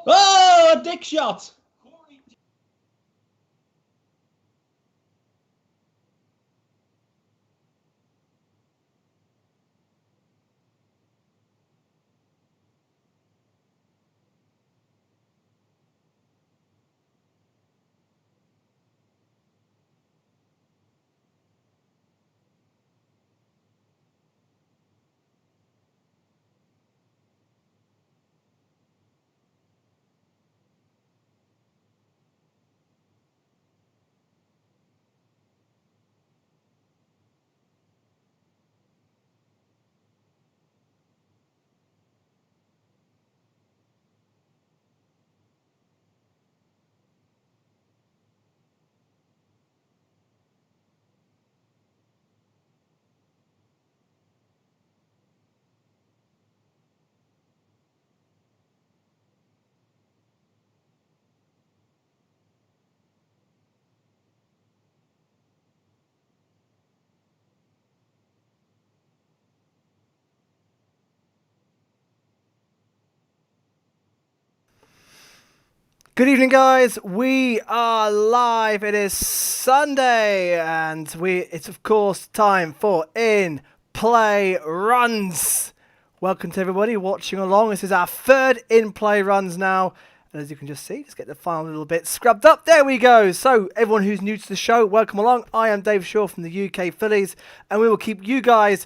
Oh, a dick shot. Good evening, guys. We are live. It is Sunday, and it's of course time for In Play Runs. Welcome to everybody watching along. This is our third In Play Runs now, and as you can just see, just get the final little bit scrubbed up. There we go. So everyone who's new to the show, welcome along. I am Dave Shaw from the UK Phillies, and we will keep you guys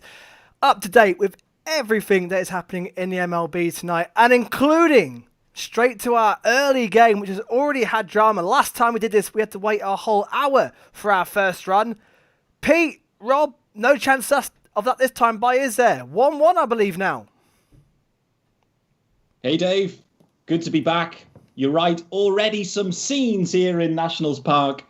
up to date with everything that is happening in the MLB tonight, and including straight to our early game, which has already had drama. Last time we did this, we had to wait a whole hour for our first run. Pete, Rob, no chance of that this time by, is there? 1-1, I believe now. Hey, Dave. Good to be back. You're right. Already some scenes here in Nationals Park.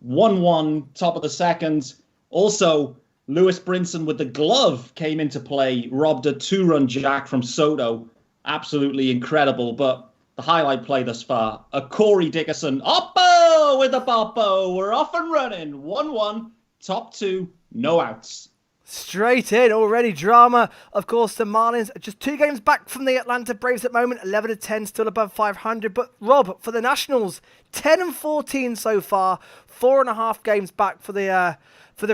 1-1, top of the second. Also, Lewis Brinson with the glove came into play, robbed a 2-run jack from Soto. Absolutely incredible, but the highlight play thus far, a Corey Dickerson. Oppo with a boppo. We're off and running. 1-1, top two, no outs. Straight in, already drama. Of course, the Marlins are just 2 games back from the Atlanta Braves at the moment, 11-10, still above 500. But Rob, for the Nationals, 10-14 so far, 4.5 games back for the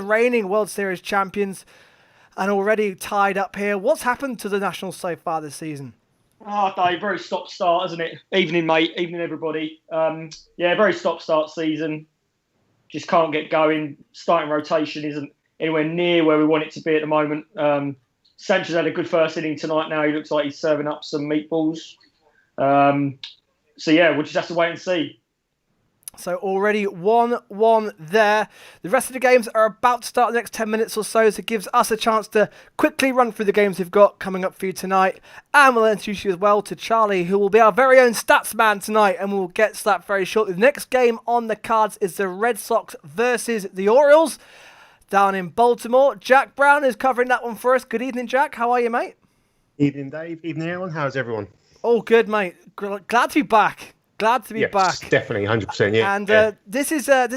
reigning World Series champions, and already tied up here. What's happened to the Nationals so far this season? Oh, Dave, very stop-start, isn't it? Evening, mate. Evening, everybody. Very stop-start season. Just can't get going. Starting rotation isn't anywhere near where we want it to be at the moment. Sanchez had a good first inning tonight. Now he looks like he's serving up some meatballs. We'll just have to wait and see. So already 1-1 there. The rest of the games are about to start in the next 10 minutes or so it gives us a chance to quickly run through the games we've got coming up for you tonight. And we'll introduce you as well to Charlie, who will be our very own stats man tonight, and we'll get to that very shortly. The next game on the cards is the Red Sox versus the Orioles down in Baltimore. Jack Brown is covering that one for us. Good evening, Jack. How are you, mate? Evening, Dave. Evening, everyone. How's everyone? All good, mate. Glad to be back. Glad to be back. Definitely, 100%. Yeah. And this is a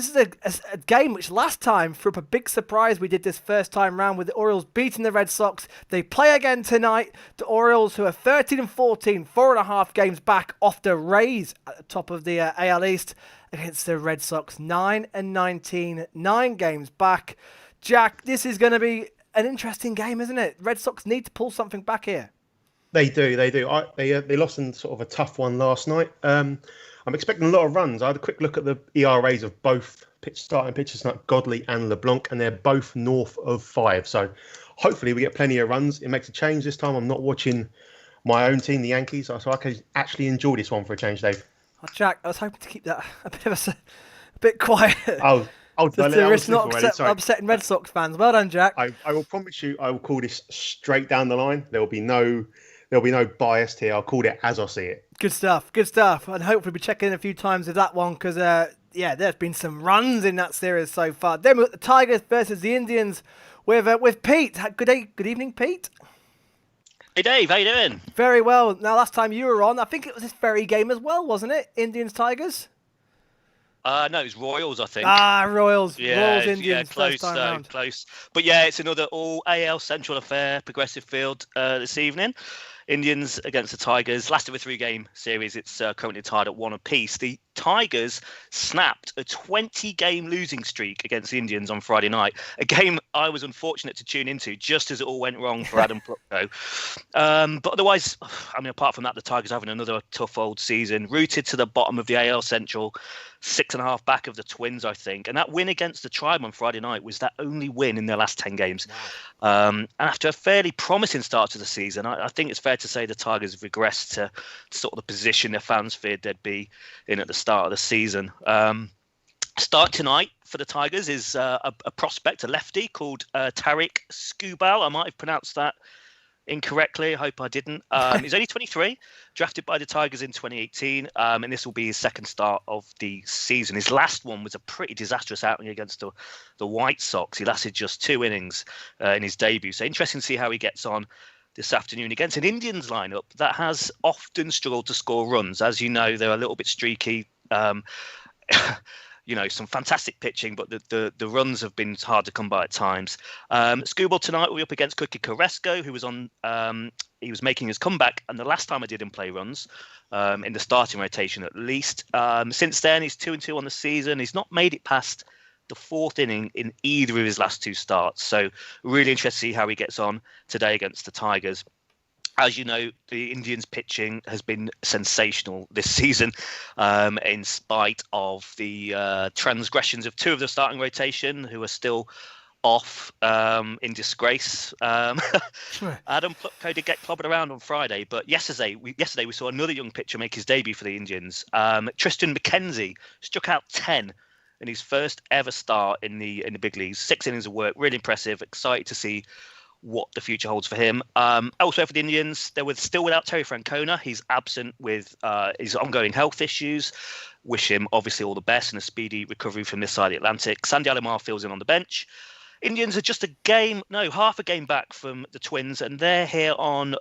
game which last time, threw up a big surprise. We did this first time round with the Orioles beating the Red Sox. They play again tonight. The Orioles, who are 13-14, 4.5 games back off the Rays at the top of the AL East, against the Red Sox, 9-19, 9 games back. Jack, this is going to be an interesting game, isn't it? Red Sox need to pull something back here. They do. They lost in sort of a tough one last night. I'm expecting a lot of runs. I had a quick look at the ERAs of both starting pitchers like Godley and LeBlanc, and they're both north of 5. So hopefully we get plenty of runs. It makes a change this time. I'm not watching my own team, the Yankees, so I can actually enjoy this one for a change,Ave. Oh, Jack, I was hoping to keep that a bit quiet. To risk not upsetting Red Sox fans. Well done, Jack. I will promise you, I will call this straight down the line. There'll be no bias here. I'll call it as I see it. Good stuff. And hopefully we'll be checking in a few times with that one because, there's been some runs in that series so far. Then we've got the Tigers versus the Indians with Pete. Good evening, Pete. Hey, Dave. How you doing? Very well. Now, last time you were on, I think it was this very game as well, wasn't it? Indians-Tigers? No, it was Royals, I think. Royals. Yeah, Royals, Indians, close, first time round. Close. But yeah, it's another all AL Central affair, Progressive Field this evening. Indians against the Tigers. Last of a 3-game series. It's currently tied at 1 apiece. The Tigers snapped a 20-game losing streak against the Indians on Friday night. A game I was unfortunate to tune into just as it all went wrong for Adam Plutko. But otherwise, I mean, apart from that, the Tigers are having another tough old season. Rooted to the bottom of the AL Central, 6.5 back of the Twins, I think. And that win against the Tribe on Friday night was their only win in their last 10 games. Wow. And after a fairly promising start to the season, I think it's fair to say the Tigers have regressed to sort of the position their fans feared they'd be in at the start of the season. Start tonight for the Tigers is a prospect, a lefty called Tariq Skubal. I might have pronounced that incorrectly. I hope I didn't. He's only 23, drafted by the Tigers in 2018, and this will be his second start of the season. His last one was a pretty disastrous outing against the White Sox. He lasted just 2 innings in his debut. So interesting to see how he gets on this afternoon against an Indians lineup that has often struggled to score runs. As you know, they're a little bit streaky. Some fantastic pitching, but the runs have been hard to come by at times. Skubal tonight will be up against Cookie Carrasco, who was on. He was making his comeback, and the last time I did him play runs in the starting rotation, at least. Since then, he's 2-2 on the season. He's not made it past the 4th inning in either of his last 2 starts. So really interested to see how he gets on today against the Tigers. As you know, the Indians' pitching has been sensational this season, in spite of the transgressions of 2 of the starting rotation, who are still off in disgrace. Adam Plutko did get clobbered around on Friday, but yesterday we saw another young pitcher make his debut for the Indians. Tristan McKenzie struck out 10 in his first ever start in the big leagues. 6 innings of work, really impressive. Excited to see what the future holds for him. Elsewhere for the Indians, they were still without Terry Francona. He's absent with his ongoing health issues. Wish him obviously all the best and a speedy recovery from this side of the Atlantic. Sandy Alomar fills in on the bench. Indians are just half a game back from the Twins, and they're here on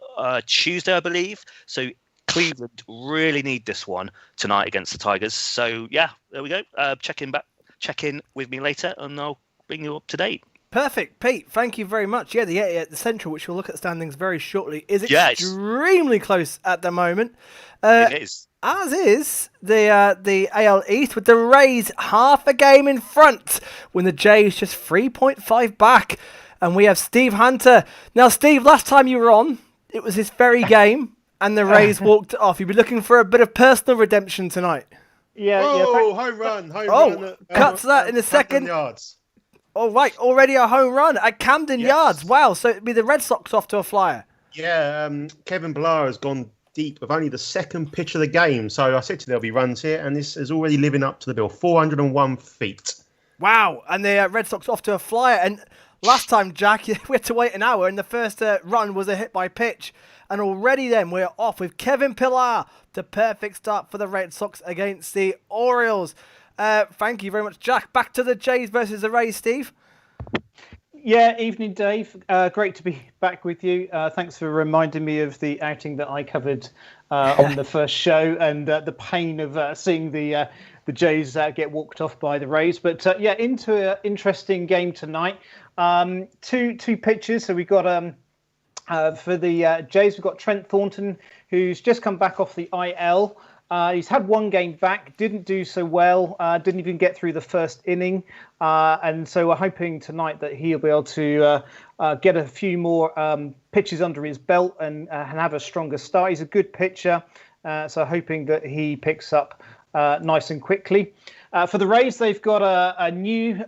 Tuesday, I believe. So Cleveland really need this one tonight against the Tigers. So yeah, there we go. Check in with me later, and I'll bring you up to date. Perfect, Pete. Thank you very much. Yeah, the Central, which we'll look at standings very shortly, is extremely close at the moment. It is. As is the AL East, with the Rays half a game in front, when the Jays just 3.5 back. And we have Steve Hunter. Now, Steve, last time you were on, it was this very game, and the Rays walked off. You'll be looking for a bit of personal redemption tonight. Home run. Cuts that in a second. Yards. Oh, right, already a home run at Camden Yards. Wow, so it'd be the Red Sox off to a flyer. Yeah, Kevin Blar has gone deep with only the second pitch of the game. So I said to there'll be runs here, and this is already living up to the bill. 401 feet. Wow, and the Red Sox off to a flyer. And last time, Jack, we had to wait an hour, and the first run was a hit by pitch. And already then we're off with Kevin Pillar, the perfect start for the Red Sox against the Orioles. Thank you very much, Jack. Back to the Jays versus the Rays, Steve. Yeah, evening, Dave. Great to be back with you. Thanks for reminding me of the outing that I covered on the first show and the pain of seeing the Jays get walked off by the Rays. But into an interesting game tonight. Two pitchers. So we've got for the Jays, we've got Trent Thornton, who's just come back off the IL. He's had 1 game back, didn't do so well, didn't even get through the first inning. And so we're hoping tonight that he'll be able to get a few more pitches under his belt and have a stronger start. He's a good pitcher, so hoping that he picks up nice and quickly. For the Rays, they've got a new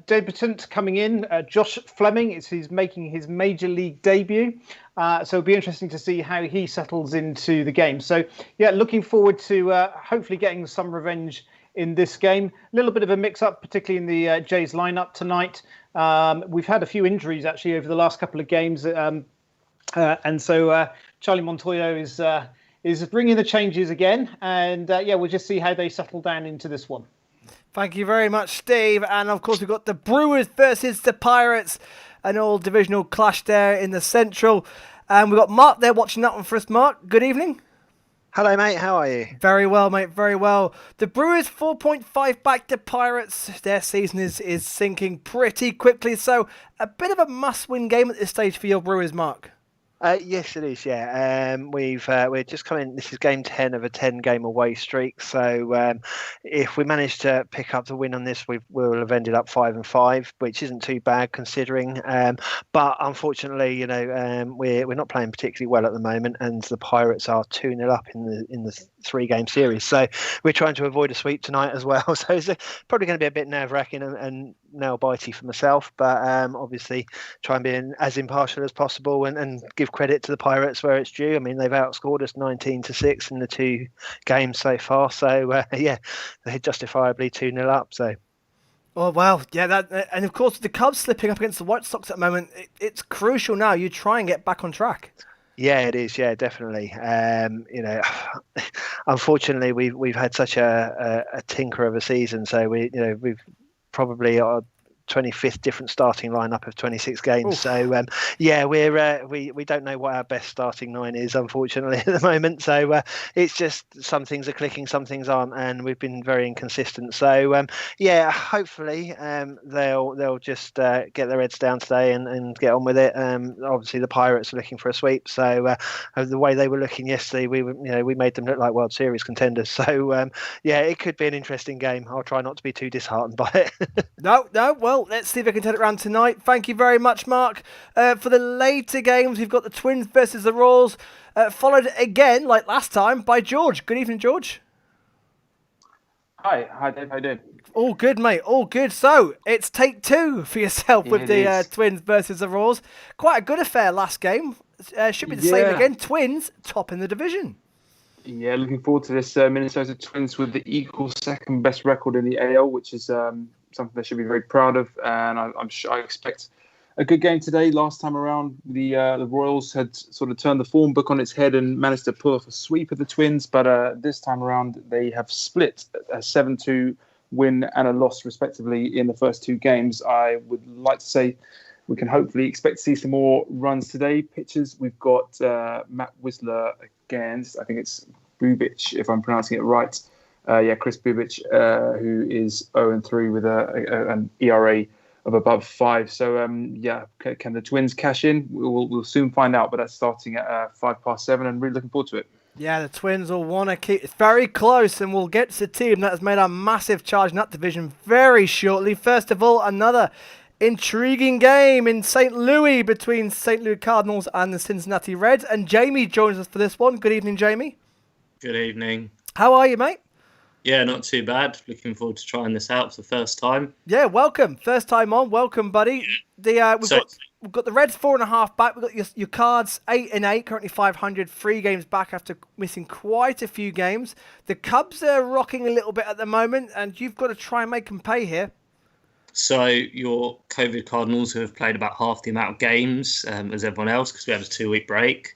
debutant coming in, Josh Fleming. He's making his major league debut. So it'll be interesting to see how he settles into the game. So, yeah, looking forward to hopefully getting some revenge in this game. A little bit of a mix-up, particularly in the Jays lineup tonight. We've had a few injuries, actually, over the last couple of games. And so Charlie Montoyo is bringing the changes again. And, we'll just see how they settle down into this one. Thank you very much, Steve. And, of course, we've got the Brewers versus the Pirates. An all-divisional clash there in the Central. And we've got Mark there watching that one for us. Mark, good evening. Hello, mate. How are you? Very well, mate. Very well. The Brewers 4.5 back to Pirates. Their season is sinking pretty quickly. So a bit of a must-win game at this stage for your Brewers, Mark. Yes, it is. Yeah, we're just coming. This is game 10 of a 10-game away streak. So if we manage to pick up the win on this, we'll have ended up 5-5, which isn't too bad considering. But unfortunately, we're not playing particularly well at the moment, and the Pirates are 2-0 up in the 3-game series. So we're trying to avoid a sweep tonight as well. So it's probably going to be a bit nerve-wracking and nail-bitey for myself. But obviously, try and be as impartial as possible and give credit to the Pirates where it's due. I mean, they've outscored us 19-6 in the 2 games so far. So they're justifiably 2-0 up. So. Oh wow, yeah, and of course the Cubs slipping up against the White Sox at the moment. It's crucial now. You try and get back on track. Yeah, it is. Yeah, definitely. Unfortunately, we've had such a tinker of a season. So we've probably 25th different starting lineup of 26 games. Oof. So we don't know what our best starting 9 is, unfortunately, at the moment. So it's just some things are clicking, some things aren't, and we've been very inconsistent. So hopefully they'll just get their heads down today and get on with it. Obviously the Pirates are looking for a sweep, so the way they were looking yesterday, we made them look like World Series contenders. So it could be an interesting game. I'll try not to be too disheartened by it. No, well, let's see if I can turn it around tonight. Thank you very much, Mark. For the later games, we've got the Twins versus the Royals, followed again, like last time, by George. Good evening, George. Hi Dave, how you doing? All good, mate, all good. So, it's take 2 for yourself with the Twins versus the Royals. Quite a good affair last game. Should be the same again. Twins, top in the division. Yeah, looking forward to this. Minnesota Twins with the equal second best record in the AL, which is something they should be very proud of, and I expect a good game today. Last time around, the Royals had sort of turned the form book on its head and managed to pull off a sweep of the Twins, but this time around they have split a 7-2 win and a loss respectively in the first 2 games. I would like to say we can hopefully expect to see some more runs today. Pitchers, we've got Matt Wisler against, I think it's Bubic, if I'm pronouncing it right. Chris Bubic, who is 0-3 with an ERA of above 5. So, can the Twins cash in? We'll soon find out, but that's starting at 7:05, and really looking forward to it. Yeah, the Twins will want to keep it very close, and we'll get to the team that has made a massive charge in that division very shortly. First of all, another intriguing game in St. Louis between St. Louis Cardinals and the Cincinnati Reds, and Jamie joins us for this one. Good evening, Jamie. Good evening. How are you, mate? Yeah, not too bad. Looking forward to trying this out for the first time. Yeah, welcome. First time on. Welcome, buddy. We've got the Reds 4.5 back. We've got your Cards 8-8, currently 500, 3 games back after missing quite a few games. The Cubs are rocking a little bit at the moment, and you've got to try and make them pay here. So your COVID Cardinals, who have played about half the amount of games as everyone else, because we have a 2-week break.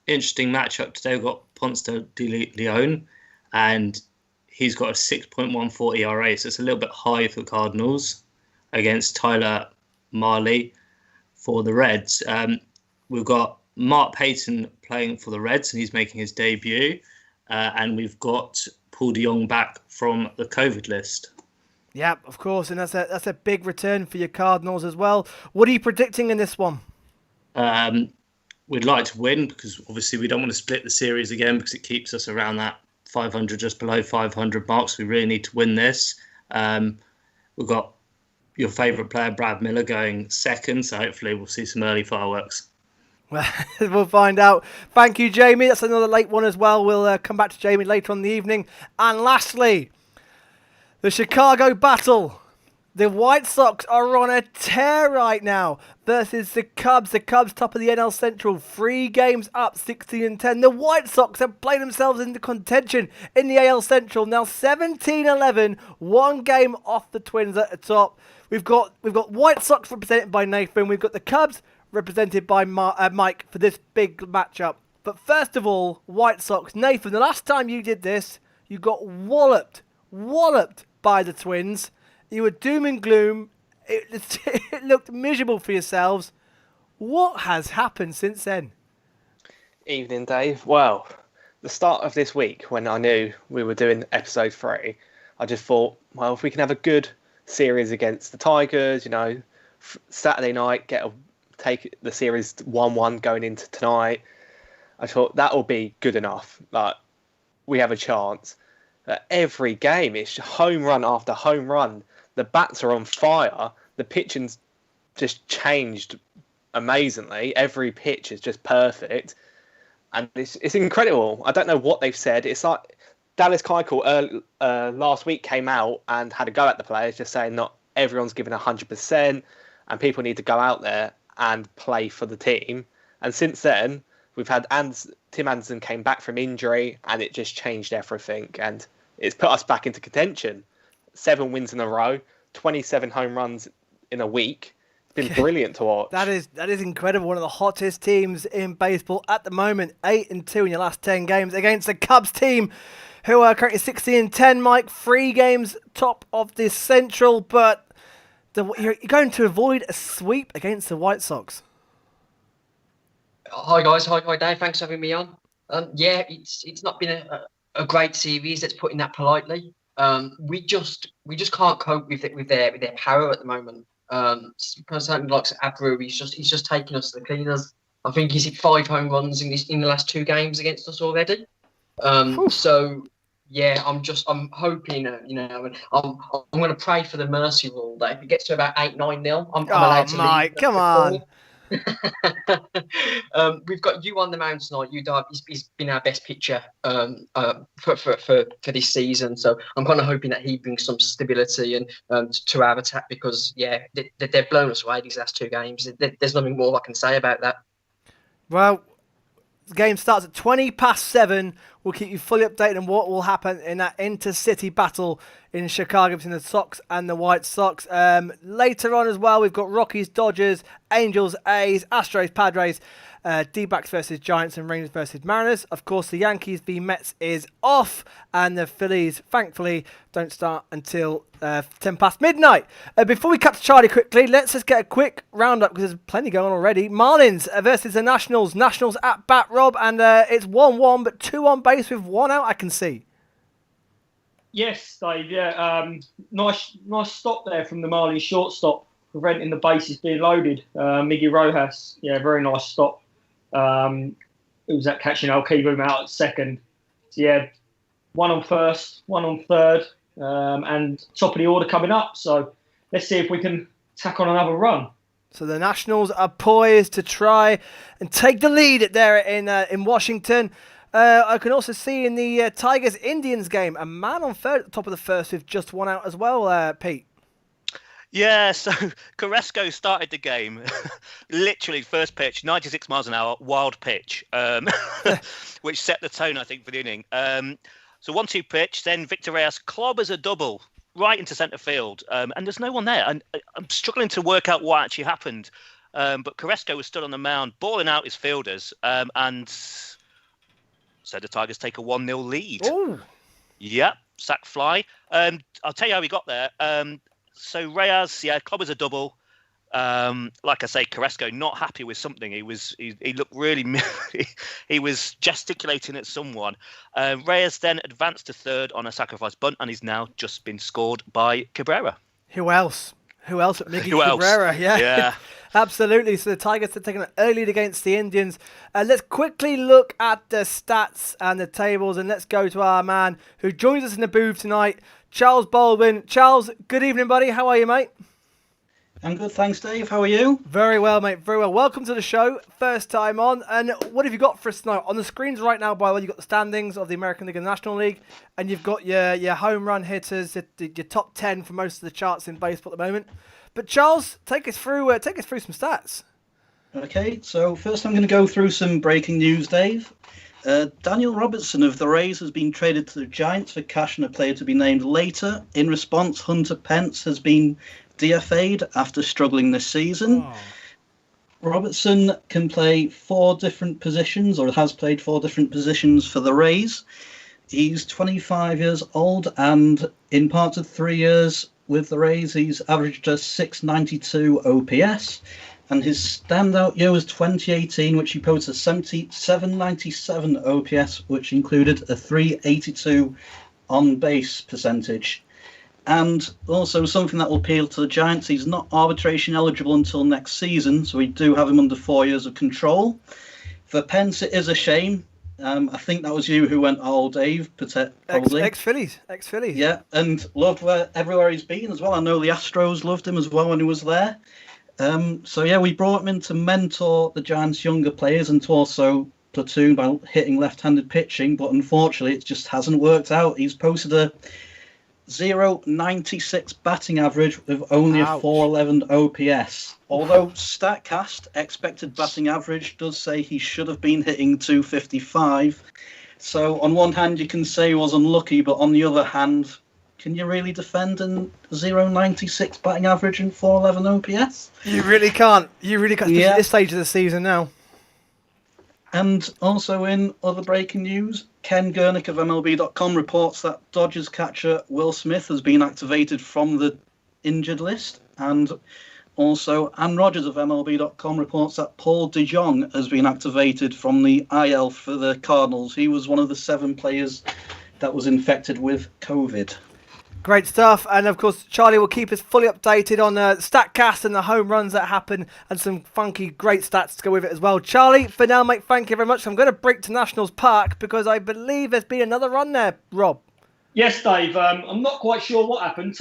Interesting matchup today. We've got Ponce de Leon, and he's got a 6.14 ERA, so it's a little bit high for the Cardinals against Tyler Mahle for the Reds. We've got Mark Payton playing for the Reds, and he's making his debut. And we've got Paul DeJong back from the COVID list. Yeah, of course, and that's a big return for your Cardinals as well. What are you predicting in this one? We'd like to win, because obviously we don't want to split the series again, because it keeps us around that 500, just below 500 marks. We really need to win this. We've got your favourite player, Brad Miller, going second, so hopefully we'll see some early fireworks. We'll find out. Thank you, Jamie. That's another late one as well. We'll come back to Jamie later on in the evening. And lastly, the Chicago Battle. The White Sox are on a tear right now versus the Cubs. The Cubs top of the NL Central, 3 games up, 16-10. The White Sox have played themselves into contention in the AL Central. Now 17-11, 1 game off the Twins at the top. We've got White Sox represented by Nathan. We've got the Cubs represented by Mike for this big matchup. But first of all, White Sox. Nathan, the last time you did this, you got walloped by the Twins. You were doom and gloom. It looked miserable for yourselves. What has happened since then? Evening, Dave. Well, the start of this week, when I knew we were doing episode 3, I just thought, well, if we can have a good series against the Tigers, Saturday night, take the series 1-1 going into tonight. I thought that will be good enough. Like, we have a chance. Every game, it's home run after home run. The bats are on fire. The pitching's just changed amazingly. Every pitch is just perfect. And it's incredible. I don't know what they've said. It's like Dallas Keuchel last week came out and had a go at the players, just saying not everyone's given 100% and people need to go out there and play for the team. And since then, we've had Tim Anderson came back from injury and it just changed everything. And it's put us back into contention. 7 wins in a row, 27 home runs in a week. It's been brilliant to watch. That is incredible. One of the hottest teams in baseball at the moment. 8-2 in your last 10 games against the Cubs team, who are currently 16-10. Mike, 3 games top of this Central, but you're going to avoid a sweep against the White Sox. Hi guys, hi Dave. Thanks for having me on. Yeah, it's not been a great series. Let's put in that politely. We just can't cope with their power at the moment. Something like Abreu, he's just taking us to the cleaners. I think he's hit 5 home runs in the last 2 games against us already. So yeah, I'm hoping, I'm going to pray for the mercy rule that if it gets to about 8-9-0, I'm allowed to Mike, leave. come on. We've got you on the mound tonight. He's been our best pitcher for this season. So I'm kind of hoping that he brings some stability and to our attack, because they've blown us away these last 2 games. There's nothing more I can say about that. Well, the game starts at 7:20. We'll keep you fully updated on what will happen in that intercity battle in Chicago between the Sox and the White Sox. Later on as well, we've got Rockies, Dodgers, Angels, A's, Astros, Padres, D-backs versus Giants, and Rangers versus Mariners. Of course, the Yankees v Mets is off, and the Phillies, thankfully, don't start until 10 past midnight. Before we cut to Charlie quickly, let's just get a quick roundup, because there's plenty going on already. Marlins versus the Nationals. Nationals at bat, Rob, and it's 1-1, but 2 on base with 1 out, I can see. Yes, Dave. Yeah, nice stop there from the Marlins shortstop, preventing the bases being loaded. Miggy Rojas, very nice stop. It was that catching Alkiboom out at second. So 1 on first, 1 on third, and top of the order coming up. So let's see if we can tack on another run. So the Nationals are poised to try and take the lead there in Washington. I can also see in the Tigers-Indians game, a man on third at the top of the first with just 1 out as well, Pete. Yeah, so Carrasco started the game, literally first pitch, 96 miles an hour, wild pitch, which set the tone, I think, for the inning. So 1-2 pitch, then Victor Reyes clobbers a double right into centre field, and there's no one there. And I'm struggling to work out what actually happened, but Carrasco was stood on the mound, balling out his fielders, and so the Tigers take a 1-0 lead. Ooh. Yep, sack fly. I'll tell you how we got there. So Reyes, clobbers a double. Like I say, Carrasco not happy with something. He looked really he was gesticulating at someone. Reyes then advanced to third on a sacrifice bunt, and he's now just been scored by Cabrera. Who else? Who else but Miggy Cabrera? Yeah. Absolutely. So the Tigers are taking an early lead against the Indians. Let's quickly look at the stats and the tables, and let's go to our man who joins us in the booth tonight, Charles Baldwin. Charles, good evening, buddy. How are you, mate? I'm good, thanks, Dave. How are you? Very well, mate. Very well. Welcome to the show. First time on. And what have you got for us tonight? On the screens right now, by the way, you've got the standings of the American League and the National League, and you've got your home run hitters, your top 10 for most of the charts in baseball at the moment. But Charles, take us through some stats. Okay, so first I'm going to go through some breaking news, Dave. Daniel Robertson of the Rays has been traded to the Giants for cash and a player to be named later. In response, Hunter Pence has been DFA'd after struggling this season. Oh. Robertson can play 4 different positions, or has played 4 different positions for the Rays. He's 25 years old, and in parts of 3 years with the Rays, he's averaged a 692 OPS. And his standout year was 2018, which he posted a 797 OPS, which included a 382 on-base percentage. And also something that will appeal to the Giants, he's not arbitration eligible until next season, so we do have him under 4 years of control. For Pence, it is a shame. I think that was you who went, Dave, probably. Ex-Phillies. Yeah, and loved everywhere he's been as well. I know the Astros loved him as well when he was there. So yeah, we brought him in to mentor the Giants' younger players and to also platoon by hitting left-handed pitching, but unfortunately it just hasn't worked out. He's posted a 0.96 batting average with only a 411 OPS. Although StatCast expected batting average does say he should have been hitting 255. So on one hand you can say he was unlucky, but on the other hand, can you really defend a 0.96 batting average and 411 OPS? You really can't. Especially at this stage of the season now. And also in other breaking news, Ken Gurnick of MLB.com reports that Dodgers catcher Will Smith has been activated from the injured list. And also Ann Rogers of MLB.com reports that Paul DeJong has been activated from the IL for the Cardinals. He was one of the 7 players that was infected with COVID. Great stuff. And of course, Charlie will keep us fully updated on StatCast and the home runs that happen and some funky, great stats to go with it as well. Charlie, for now, mate, thank you very much. I'm going to break to Nationals Park because I believe there's been another run there, Rob. Yes, Dave. I'm not quite sure what happened.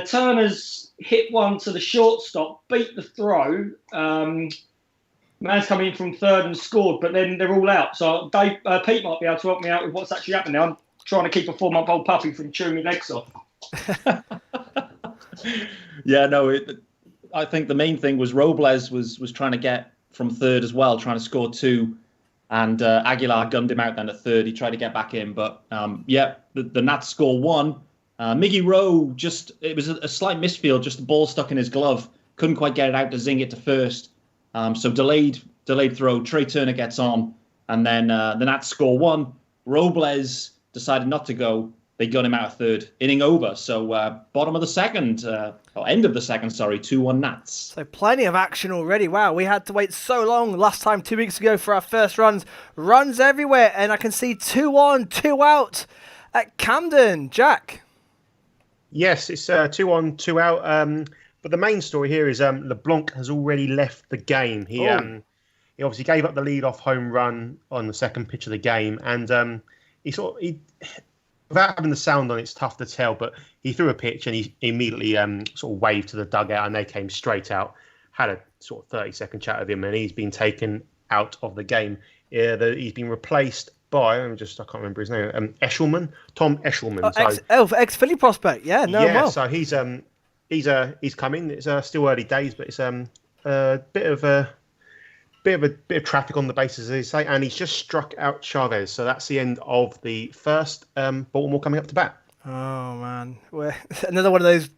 Turner's hit one to the shortstop, beat the throw. Man's come in from third and scored, but then they're all out. So Dave, Pete might be able to help me out with what's actually happening now. I'm trying to keep a 4-month-old puppy from chewing my legs off. Yeah, no, I think the main thing was Robles was trying to get from third as well, trying to score 2, and Aguilar gunned him out then at third. He tried to get back in, but the Nats score 1. Miggy Rowe, it was a slight misfield, just the ball stuck in his glove, couldn't quite get it out to zing it to first. So delayed throw. Trey Turner gets on, and then the Nats score 1. Robles decided not to go. They gun him out of third, inning over. So bottom of the second, or end of the second, sorry, 2-1 Nats. So plenty of action already. Wow, we had to wait so long last time 2 weeks ago for our first runs. Runs everywhere, and I can see 2 on, 2 out at Camden. Jack? Yes, it's 2 on, 2 out. But the main story here is LeBlanc has already left the game. He obviously gave up the lead-off home run on the second pitch of the game, and he without having the sound on, it's tough to tell, but he threw a pitch and he immediately sort of waved to the dugout, and they came straight out, had a sort of 30-second chat with him, and he's been taken out of the game. He's been replaced by, I can't remember his name, Eshelman, Tom Eshelman. Ex-Philly prospect, well. So he's coming. It's still early days, but it's a bit of traffic on the bases, as they say, and he's just struck out Chavez. So that's the end of the first. Baltimore coming up to bat. Oh man, another one of those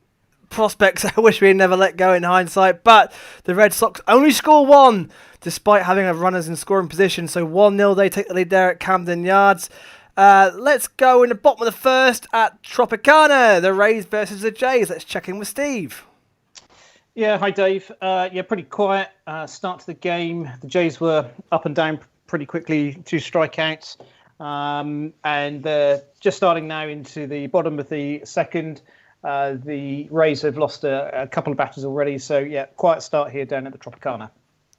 prospects I wish we had never let go in hindsight. But the Red Sox only score 1, despite having runners in scoring position. So 1-0, they take the lead there at Camden Yards. Let's go in the bottom of the first at Tropicana, the Rays versus the Jays. Let's check in with Steve. Yeah, hi Dave. Pretty quiet start to the game. The Jays were up and down pretty quickly, 2 strikeouts. And just starting now into the bottom of the second. The Rays have lost a couple of batters already. So, yeah, quiet start here down at the Tropicana.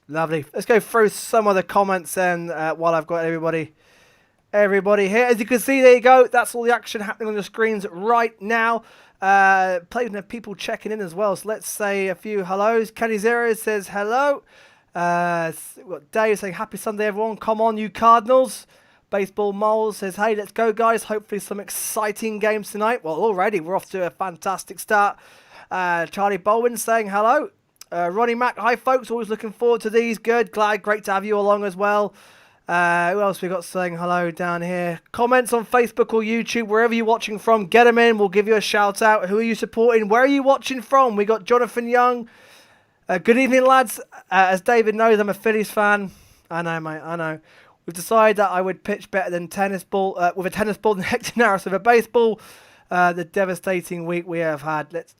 Lovely. Let's go through some of the comments then while I've got everybody here. As you can see, there you go. That's all the action happening on the screens right now. Plenty of people checking in as well. So let's say a few hellos. Kenny Zero says hello. We've got Dave saying happy Sunday, everyone. Come on, you Cardinals. Baseball Moles says, hey, let's go, guys. Hopefully some exciting games tonight. Well, already we're off to a fantastic start. Charlie Bowen saying hello. Ronnie Mack, hi, folks. Always looking forward to these. Good. Great to have you along as well. Who else we got saying hello down here? Comments on Facebook or YouTube, wherever you're watching from, get them in. We'll give you a shout out. Who are you supporting? Where are you watching from? We got Jonathan Young. Good evening, lads. As David knows, I'm a Phillies fan. I know, mate. I know. We've decided that I would pitch better than tennis ball with a tennis ball than Hector Neris with a baseball. The devastating week we have had. Let's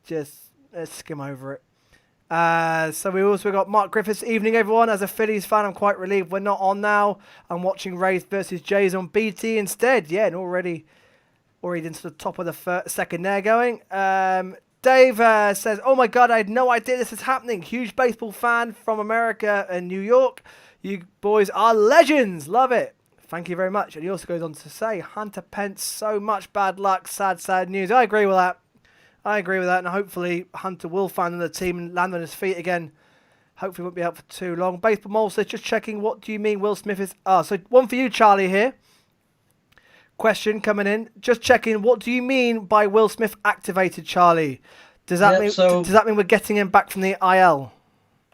skim over it. So we also got Mark Griffiths. Evening, everyone. As a Phillies fan, I'm quite relieved we're not on now. I'm watching Rays versus Jays on BT instead. Yeah, and already Already into the top of the second there going. Dave says, oh my God, I had no idea this is happening. Huge baseball fan from America and New York. You boys are legends. Love it. Thank you very much. And he also goes on to say, Hunter Pence, so much bad luck. Sad, sad news. I agree with that. And hopefully Hunter will find another team and land on his feet again. Hopefully won't be out for too long. Baseball Mole says, just checking, what do you mean Will Smith is... so one for you, Charlie, here. Question coming in. Just checking, what do you mean by Will Smith activated, Charlie? Does that mean we're getting him back from the IL?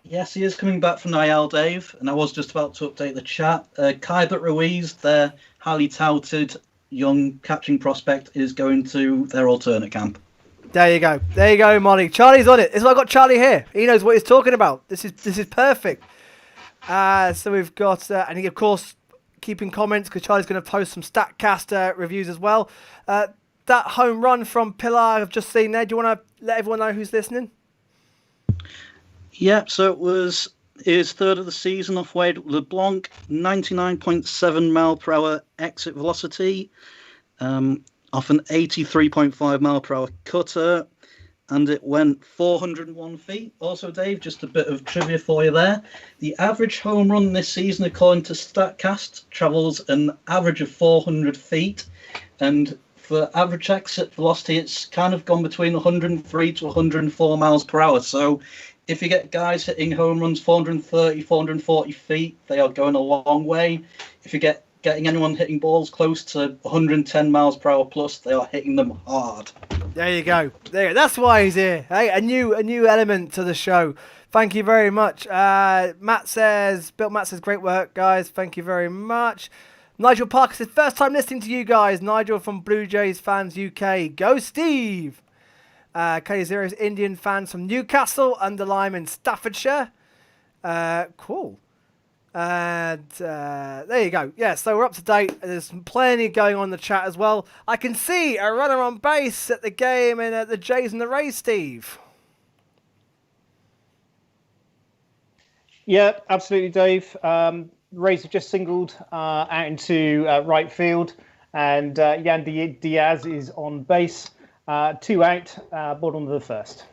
Yes, he is coming back from the IL, Dave. And I was just about to update the chat. Kybert Ruiz, their highly touted young catching prospect, is going to their alternate camp. There you go, Molly. Charlie's on it. This is why I got Charlie here. He knows what he's talking about. This is perfect. So we've got, and he, of course, keeping comments because Charlie's going to post some StatCast reviews as well. That home run from Pilar I've just seen there. Do you want to let everyone know who's listening? Yeah, so it was his third of the season off Wade LeBlanc, 99.7 mile per hour exit velocity, off an 83.5 mile per hour cutter, and it went 401 feet. Also, Dave, just a bit of trivia for you there. The average home run this season, according to StatCast, travels an average of 400 feet. And for average exit velocity, it's kind of gone between 103 to 104 miles per hour. So if you get guys hitting home runs 430, 440 feet, they are going a long way. If you getting anyone hitting balls close to 110 miles per hour plus, they are hitting them hard. There you go. That's why he's here. Hey, a new element to the show. Thank you very much. Bill Matt says, great work, guys. Thank you very much. Nigel Parker says, first time listening to you guys. Nigel from Blue Jays Fans UK. Go Steve. K0's Indian fans from Newcastle under Lyme in Staffordshire. Cool. And there you go. Yeah, so we're up to date. There's plenty going on in the chat as well. I can see a runner on base at the game in the Jays and the Rays, Steve. Yeah, absolutely, Dave. Rays have just singled out into right field, and Yandy Diaz is on base. 2 out, ball on the first.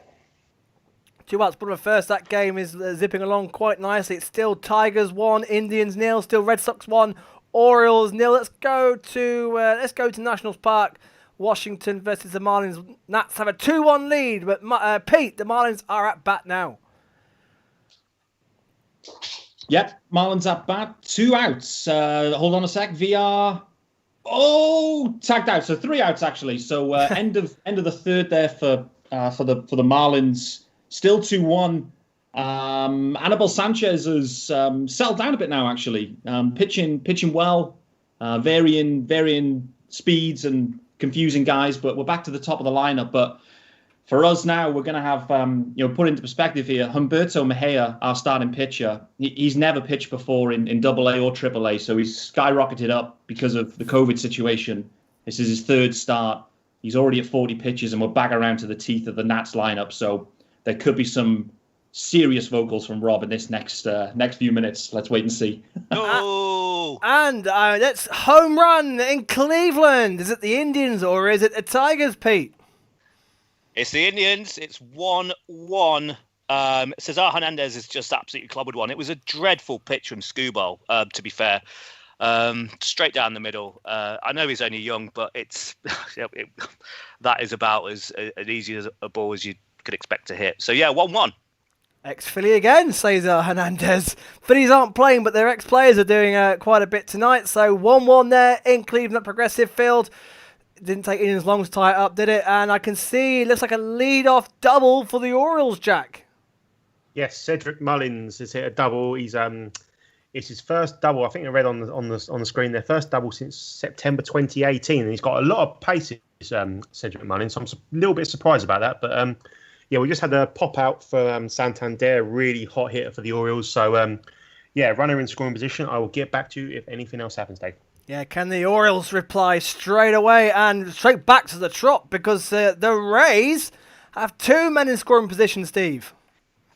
2 outs, ball on the first. That game is zipping along quite nicely. It's still Tigers 1, Indians 0, still Red Sox 1, Orioles 0. Let's go to Nationals Park. Washington versus the Marlins. Nats have a 2-1 lead, but Pete, the Marlins are at bat now. Yep, Marlins at bat, 2 outs. Hold on a sec. VR. Oh, tagged out. So 3 outs actually. So end of the third there for the Marlins. Still 2-1. Anibal Sanchez has settled down a bit now. Actually, pitching well, varying speeds and confusing guys. But we're back to the top of the lineup. But for us now, we're going to have, put into perspective here, Humberto Mejia, our starting pitcher, he's never pitched before in AA or AAA, so he's skyrocketed up because of the COVID situation. This is his third start. He's already at 40 pitches, and we're back around to the teeth of the Nats lineup, so there could be some serious vocals from Rob in this next few minutes. Let's wait and see. Oh! And that's home run in Cleveland. Is it the Indians or is it the Tigers, Pete? It's the Indians. It's 1-1. Cesar Hernandez has just absolutely clobbered one. It was a dreadful pitch from Skubal, to be fair. Straight down the middle. I know he's only young, but that is about as easy as a ball as you could expect to hit. So, yeah, 1-1. Ex-Philly again, Cesar Hernandez. Phillies aren't playing, but their ex-players are doing quite a bit tonight. So 1-1 there in Cleveland at Progressive Field. Didn't take Indians long to tie it up, did it? And I can see it looks like a lead-off double for the Orioles, Jack. Yes, Cedric Mullins has hit a double. It's his first double. I think I read on the screen their first double since September 2018, and he's got a lot of pace. Cedric Mullins. So I'm a little bit surprised about that, but we just had a pop out for Santander, really hot hitter for the Orioles. So runner in scoring position. I will get back to you if anything else happens, Dave. Yeah, can the Orioles reply straight away and straight back to the trot because the Rays have 2 men in scoring position, Steve?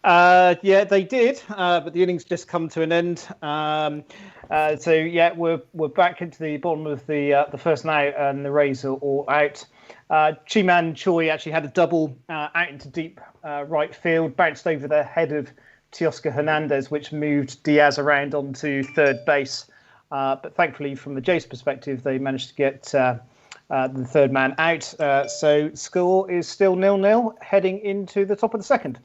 Yeah, they did, but the innings just come to an end. So yeah, we're back into the bottom of the first now, and the Rays are all out. Chi-Man Choi actually had a double out into deep right field, bounced over the head of Teoscar Hernandez, which moved Diaz around onto third base. But thankfully, from the Jays' perspective, they managed to get the third man out. So score is still 0-0, heading into the top of the second.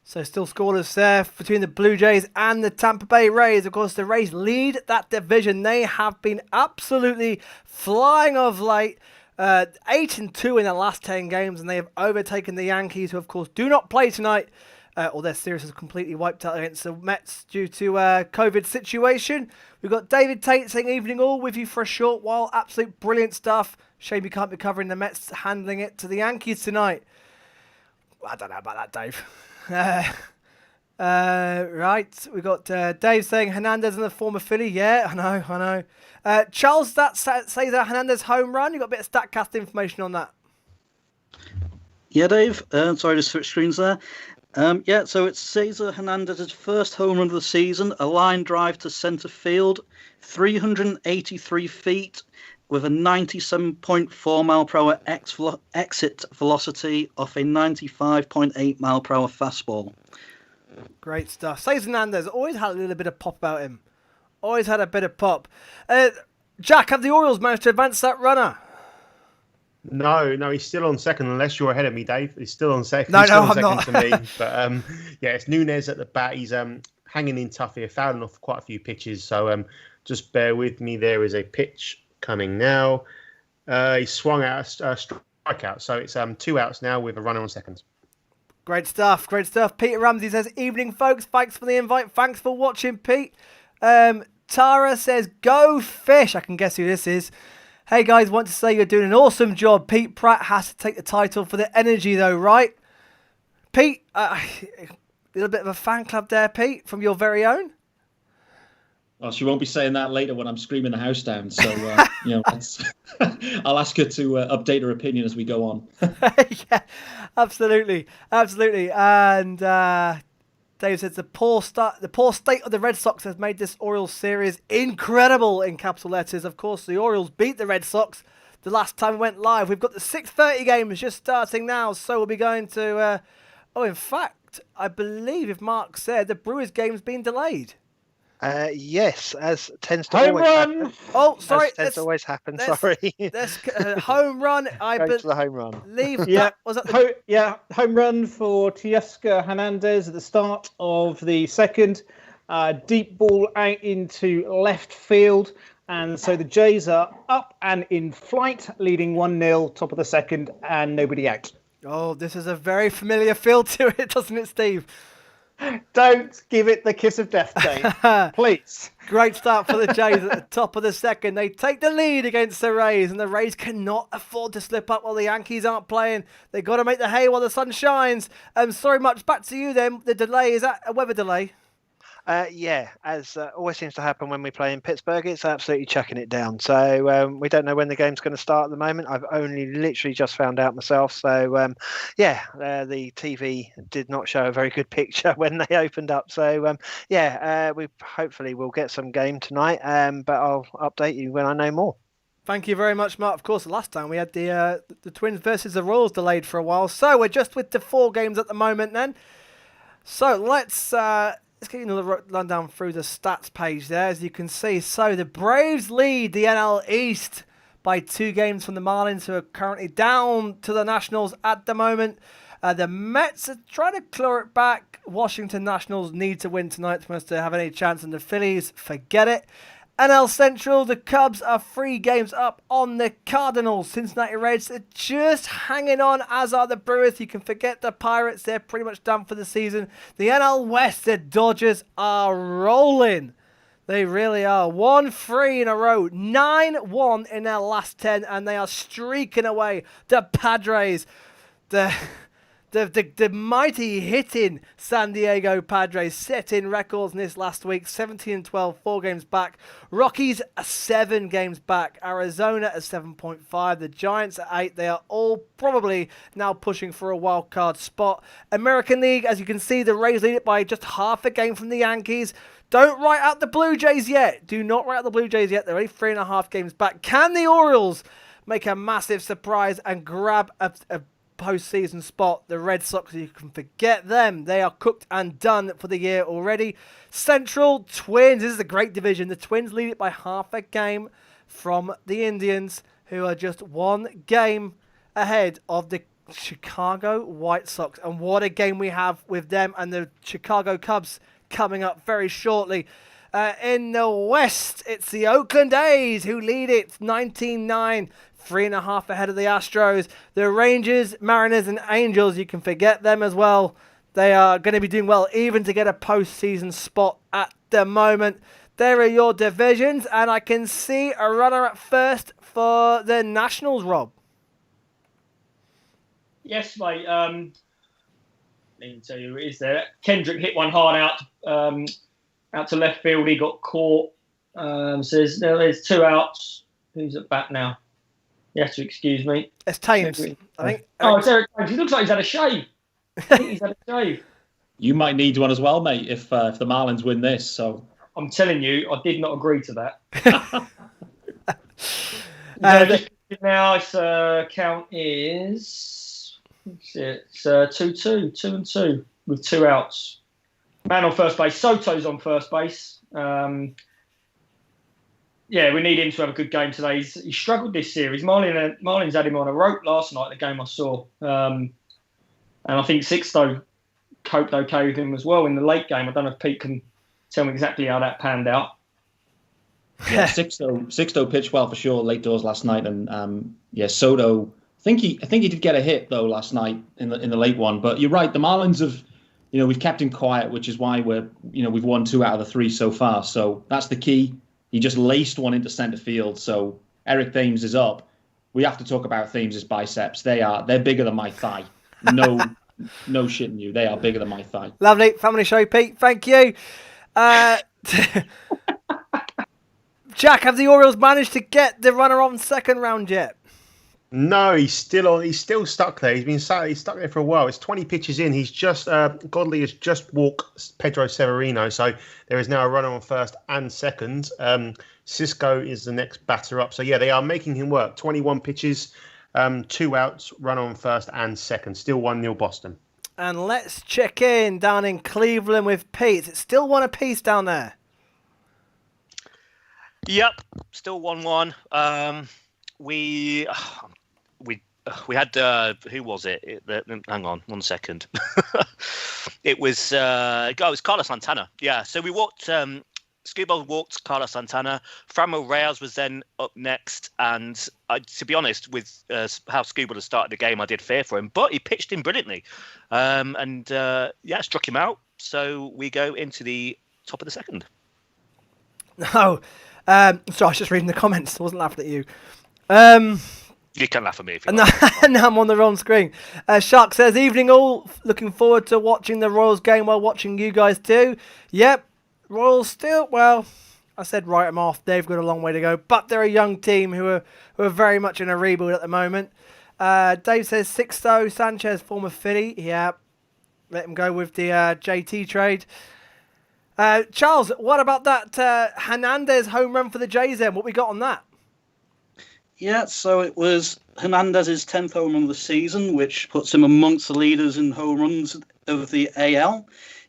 So still scoreless there between the Blue Jays and the Tampa Bay Rays. Of course, the Rays lead that division. They have been absolutely flying of late. 8-2 in their last 10 games, and they have overtaken the Yankees, who of course do not play tonight. Or their series is completely wiped out against the Mets due to COVID situation. We've got David Tate saying evening all with you for a short while. Absolute brilliant stuff. Shame you can't be covering the Mets handling it to the Yankees tonight. I don't know about that, Dave. Right, we've got Dave saying Hernandez and the former Philly. Yeah, I know. Charles, that says that Hernandez home run. You got a bit of StatCast information on that? Yeah, Dave. Sorry to switch screens there. Yeah, so it's Cesar Hernandez's first home run of the season, a line drive to centre field, 383 feet, with a 97.4 mile per hour exit velocity off a 95.8 mile per hour fastball. Great stuff. Cesar Hernandez always had a little bit of pop about him. Always had a bit of pop. Jack, have the Orioles managed to advance that runner? No, he's still on second, unless you're ahead of me, Dave. He's still on second. No, he's still I'm on second not. to me. But yeah, it's Nunez at the bat. He's hanging in tough here, fouling off quite a few pitches. So just bear with me. There is a pitch coming now. He swung out a strikeout. So it's 2 outs now with a runner on second. Great stuff. Peter Ramsey says, evening, folks. Thanks for the invite. Thanks for watching, Pete. Tara says, go fish. I can guess who this is. Hey, guys, want to say you're doing an awesome job. Pete Pratt has to take the title for the energy, though, right? Pete, a little bit of a fan club there, Pete, from your very own. Well, she won't be saying that later when I'm screaming the house down. So, I'll ask her to update her opinion as we go on. Yeah, absolutely. And Dave says the poor state of the Red Sox has made this Orioles series incredible in capital letters. Of course, the Orioles beat the Red Sox the last time we went live. We've got the 6:30 games just starting now, so we'll be going to. In fact, I believe if Mark said the Brewers game's been delayed. Yes, as tends to Home always run! happen. Oh, sorry. As tends to always happen. let's- Sorry. Let's home run. Go to the home run. Leave. Yeah, Was that the home run for Teoscar Hernandez at the start of the second. Deep ball out into left field. And so the Jays are up and in flight, leading 1-0, top of the second, and nobody out. Oh, this is a very familiar feel to it, doesn't it, Steve? Don't give it the kiss of death, Dave. Please. Great start for the Jays at the top of the second. They take the lead against the Rays, and the Rays cannot afford to slip up while the Yankees aren't playing. They've got to make the hay while the sun shines. Sorry, much back to you then. The delay, is that a weather delay? Yeah, as always seems to happen when we play in Pittsburgh, it's absolutely chucking it down. So we don't know when the game's going to start at the moment. I've only literally just found out myself. So the TV did not show a very good picture when they opened up. So we hopefully will get some game tonight. But I'll update you when I know more. Thank you very much, Mark. Of course, the last time we had the Twins versus the Royals delayed for a while. So we're just with the 4 games at the moment then. So let's get you another rundown through the stats page there. As you can see, so the Braves lead the NL East by 2 games from the Marlins, who are currently down to the Nationals at the moment. The Mets are trying to claw it back. Washington Nationals need to win tonight for us to have any chance, and the Phillies, forget it. NL Central, the Cubs are 3 games up on the Cardinals. Cincinnati Reds are just hanging on, as are the Brewers. You can forget the Pirates. They're pretty much done for the season. The NL West, the Dodgers are rolling. They really are. 1-3 in a row. 9-1 in their last 10, and they are streaking away. The Padres, the The mighty hitting San Diego Padres setting records in this last week. 17-12, 4 games back. Rockies are 7 games back. Arizona at 7.5. The Giants at 8. They are all probably now pushing for a wild card spot. American League, as you can see, the Rays lead it by just half a game from the Yankees. Don't write out the Blue Jays yet. Do not write out the Blue Jays yet. They're only 3.5 games back. Can the Orioles make a massive surprise and grab a postseason spot? The Red Sox, you can forget them. They are cooked and done for the year already. Central, Twins. This is a great division. The Twins lead it by half a game from the Indians, who are just 1 game ahead of the Chicago White Sox. And what a game we have with them and the Chicago Cubs coming up very shortly. In the West, it's the Oakland A's who lead it 19-9, 3.5 ahead of the Astros. The Rangers, Mariners, and Angels, you can forget them as well. They are going to be doing well, even to get a postseason spot at the moment. There are your divisions, and I can see a runner at first for the Nationals, Rob. Yes, mate. Let me tell you who it is there. Kendrick hit one hard out to left field. He got caught. Says there's 2 outs. Who's at bat now? You have to excuse me. It's Thames, I think. Oh, it's Eric Thames. He looks like he's had a shave. I think he's had a shave. You might need one as well, mate, if the Marlins win this. So I'm telling you, I did not agree to that. Now its count is it's 2-2, 2-2 with 2 outs. Man on first base. Soto's on first base. Yeah, we need him to have a good game today. He struggled this series. Marlins had him on a rope last night, the game I saw. And I think Sixto coped okay with him as well in the late game. I don't know if Pete can tell me exactly how that panned out. Yeah, Sixto pitched well for sure late doors last night, and Soto. I think he did get a hit though last night in the late one. But you're right, the Marlins have, we've kept him quiet, which is why we've won 2 out of the 3 so far. So that's the key. He just laced one into centre field. So Eric Thames is up. We have to talk about Thames' biceps. They're bigger than my thigh. No shitting you. They are bigger than my thigh. Lovely family show, Pete. Thank you. Jack, have the Orioles managed to get the runner on second round yet? No, he's still stuck there. He's stuck there for a while. It's 20 pitches in. He's just Godley has just walked Pedro Severino, so there is now a runner on first and second. Cisco is the next batter up. So yeah, they are making him work. 21 pitches, 2 outs, runner on first and second. Still 1-0 Boston. And let's check in down in Cleveland with Pete. It's still 1 apiece down there. Yep, still 1-1. We had who was it? Hang on 1 second. It was Carlos Santana. Yeah, so we walked. Scubal walked Carlos Santana. Framil Reyes was then up next, and to be honest, with how Scubal had started the game, I did fear for him, but he pitched him brilliantly, and struck him out. So we go into the top of the second. No, sorry, I was just reading the comments. I wasn't laughing at you. You can laugh at me if you like. Now I'm on the wrong screen. Shark says, evening all. Looking forward to watching the Royals game while watching you guys too. Yep, Royals still, well, I said write them off. They've got a long way to go. But they're a young team who are very much in a rebuild at the moment. Dave says, Sixto Sanchez, former Philly. Yeah, let him go with the JT trade. Charles, what about that Hernandez home run for the Jays then? What we got on that? Yeah, so it was Hernandez's 10th home run of the season, which puts him amongst the leaders in home runs of the AL.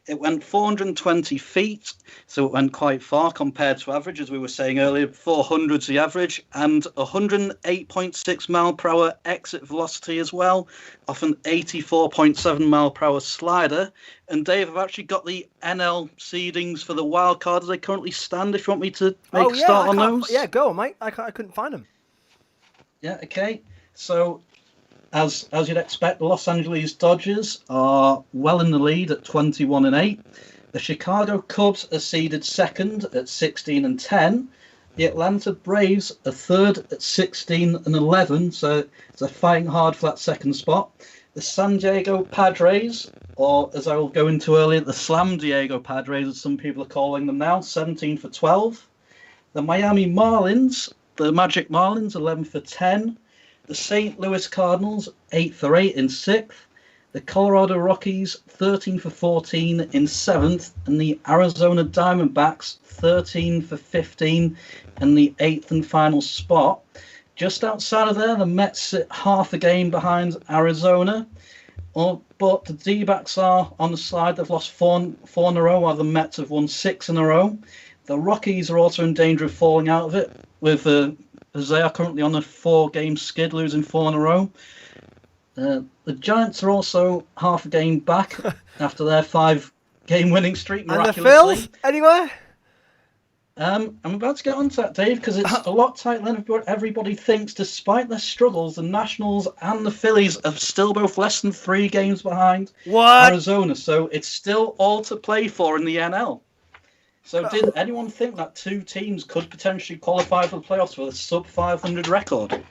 It went 420 feet, so it went quite far compared to average, as we were saying earlier. 400's the average, and 108.6 mile per hour exit velocity as well, off an 84.7 mile per hour slider. And Dave, I've actually got the NL seedings for the wild card as they currently stand, if you want me to make a start on those. Yeah, go on, mate. I couldn't find them. Yeah, okay. So, as you'd expect, the Los Angeles Dodgers are well in the lead at 21-8. The Chicago Cubs are seeded second at 16-10. The Atlanta Braves are third at 16-11. So they're fighting hard for that second spot. The San Diego Padres, or as I will go into earlier, the Slam Diego Padres, as some people are calling them now, 17 for 12. The Miami Marlins, the Magic Marlins, 11 for 10. The St. Louis Cardinals, 8 for 8 in 6th. The Colorado Rockies, 13 for 14 in 7th. And the Arizona Diamondbacks, 13 for 15 in the 8th and final spot. Just outside of there, the Mets sit half a game behind Arizona. But the D-backs are on the slide. They've lost four in a row, while the Mets have won 6 in a row. The Rockies are also in danger of falling out of it, with as they are currently on a 4-game skid, losing 4 in a row. The Giants are also half a game back after their 5-game winning streak. And the Phils, anywhere? I'm about to get onto that, Dave, because it's a lot tighter than everybody thinks. Despite their struggles, the Nationals and the Phillies are still both less than 3 games behind Arizona, so it's still all to play for in the NL. So did anyone think that 2 teams could potentially qualify for the playoffs with a sub-500 record?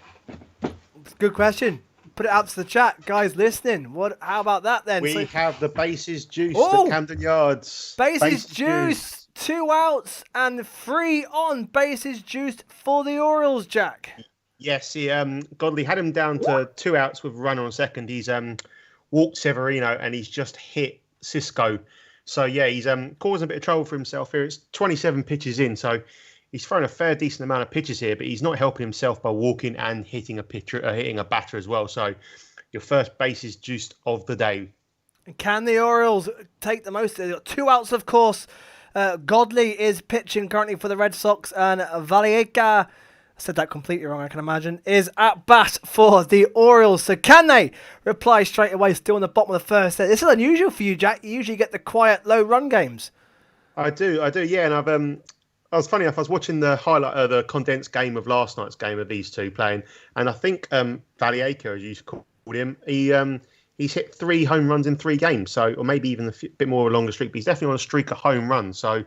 Good question. Put it out to the chat. Guys listening, how about that then? We have the bases juiced at Camden Yards. Bases juiced. 2 outs and 3 on. Bases juiced for the Orioles, Jack. Yes, Godley had him down to 2 outs with a runner on second. He's walked Severino and he's just hit Cisco. So, yeah, he's causing a bit of trouble for himself here. It's 27 pitches in, so he's thrown a fair decent amount of pitches here, but he's not helping himself by walking and hitting a batter as well. So your first bases juiced of the day. Can the Orioles take the most? They've got 2 outs, of course. Godley is pitching currently for the Red Sox, and Valleca, I said that completely wrong, I can imagine, is at bat for the Orioles. So can they reply straight away, still in the bottom of the first? This is unusual for you, Jack. You usually get the quiet, low-run games. I do, yeah. And I was funny enough, I was watching the highlight, the condensed game of last night's game of these two playing, and I think Valleca, as you called him, he's hit 3 home runs in 3 games, so, or maybe even a bit more of a longer streak, but he's definitely on a streak of home runs, so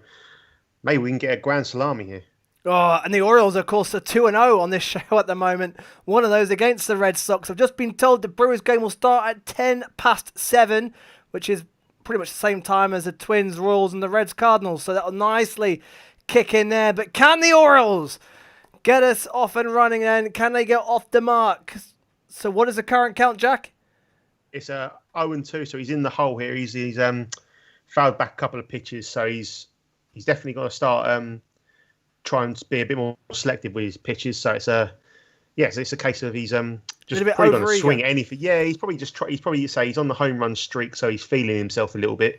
maybe we can get a grand salami here. Oh, and the Orioles, of course, are 2-0 on this show at the moment. One of those against the Red Sox. I've just been told the Brewers game will start at 7:10, which is pretty much the same time as the Twins, Royals, and the Reds, Cardinals, so that'll nicely kick in there. But can the Orioles get us off and running then? Can they get off the mark? So what is the current count, Jack? It's 0-2, so he's in the hole here. He's fouled back a couple of pitches, so he's definitely got to start trying to be a bit more selective with his pitches. So it's a case of he's just probably going to swing at anything. Yeah, he's probably he's on the home run streak, so he's feeling himself a little bit,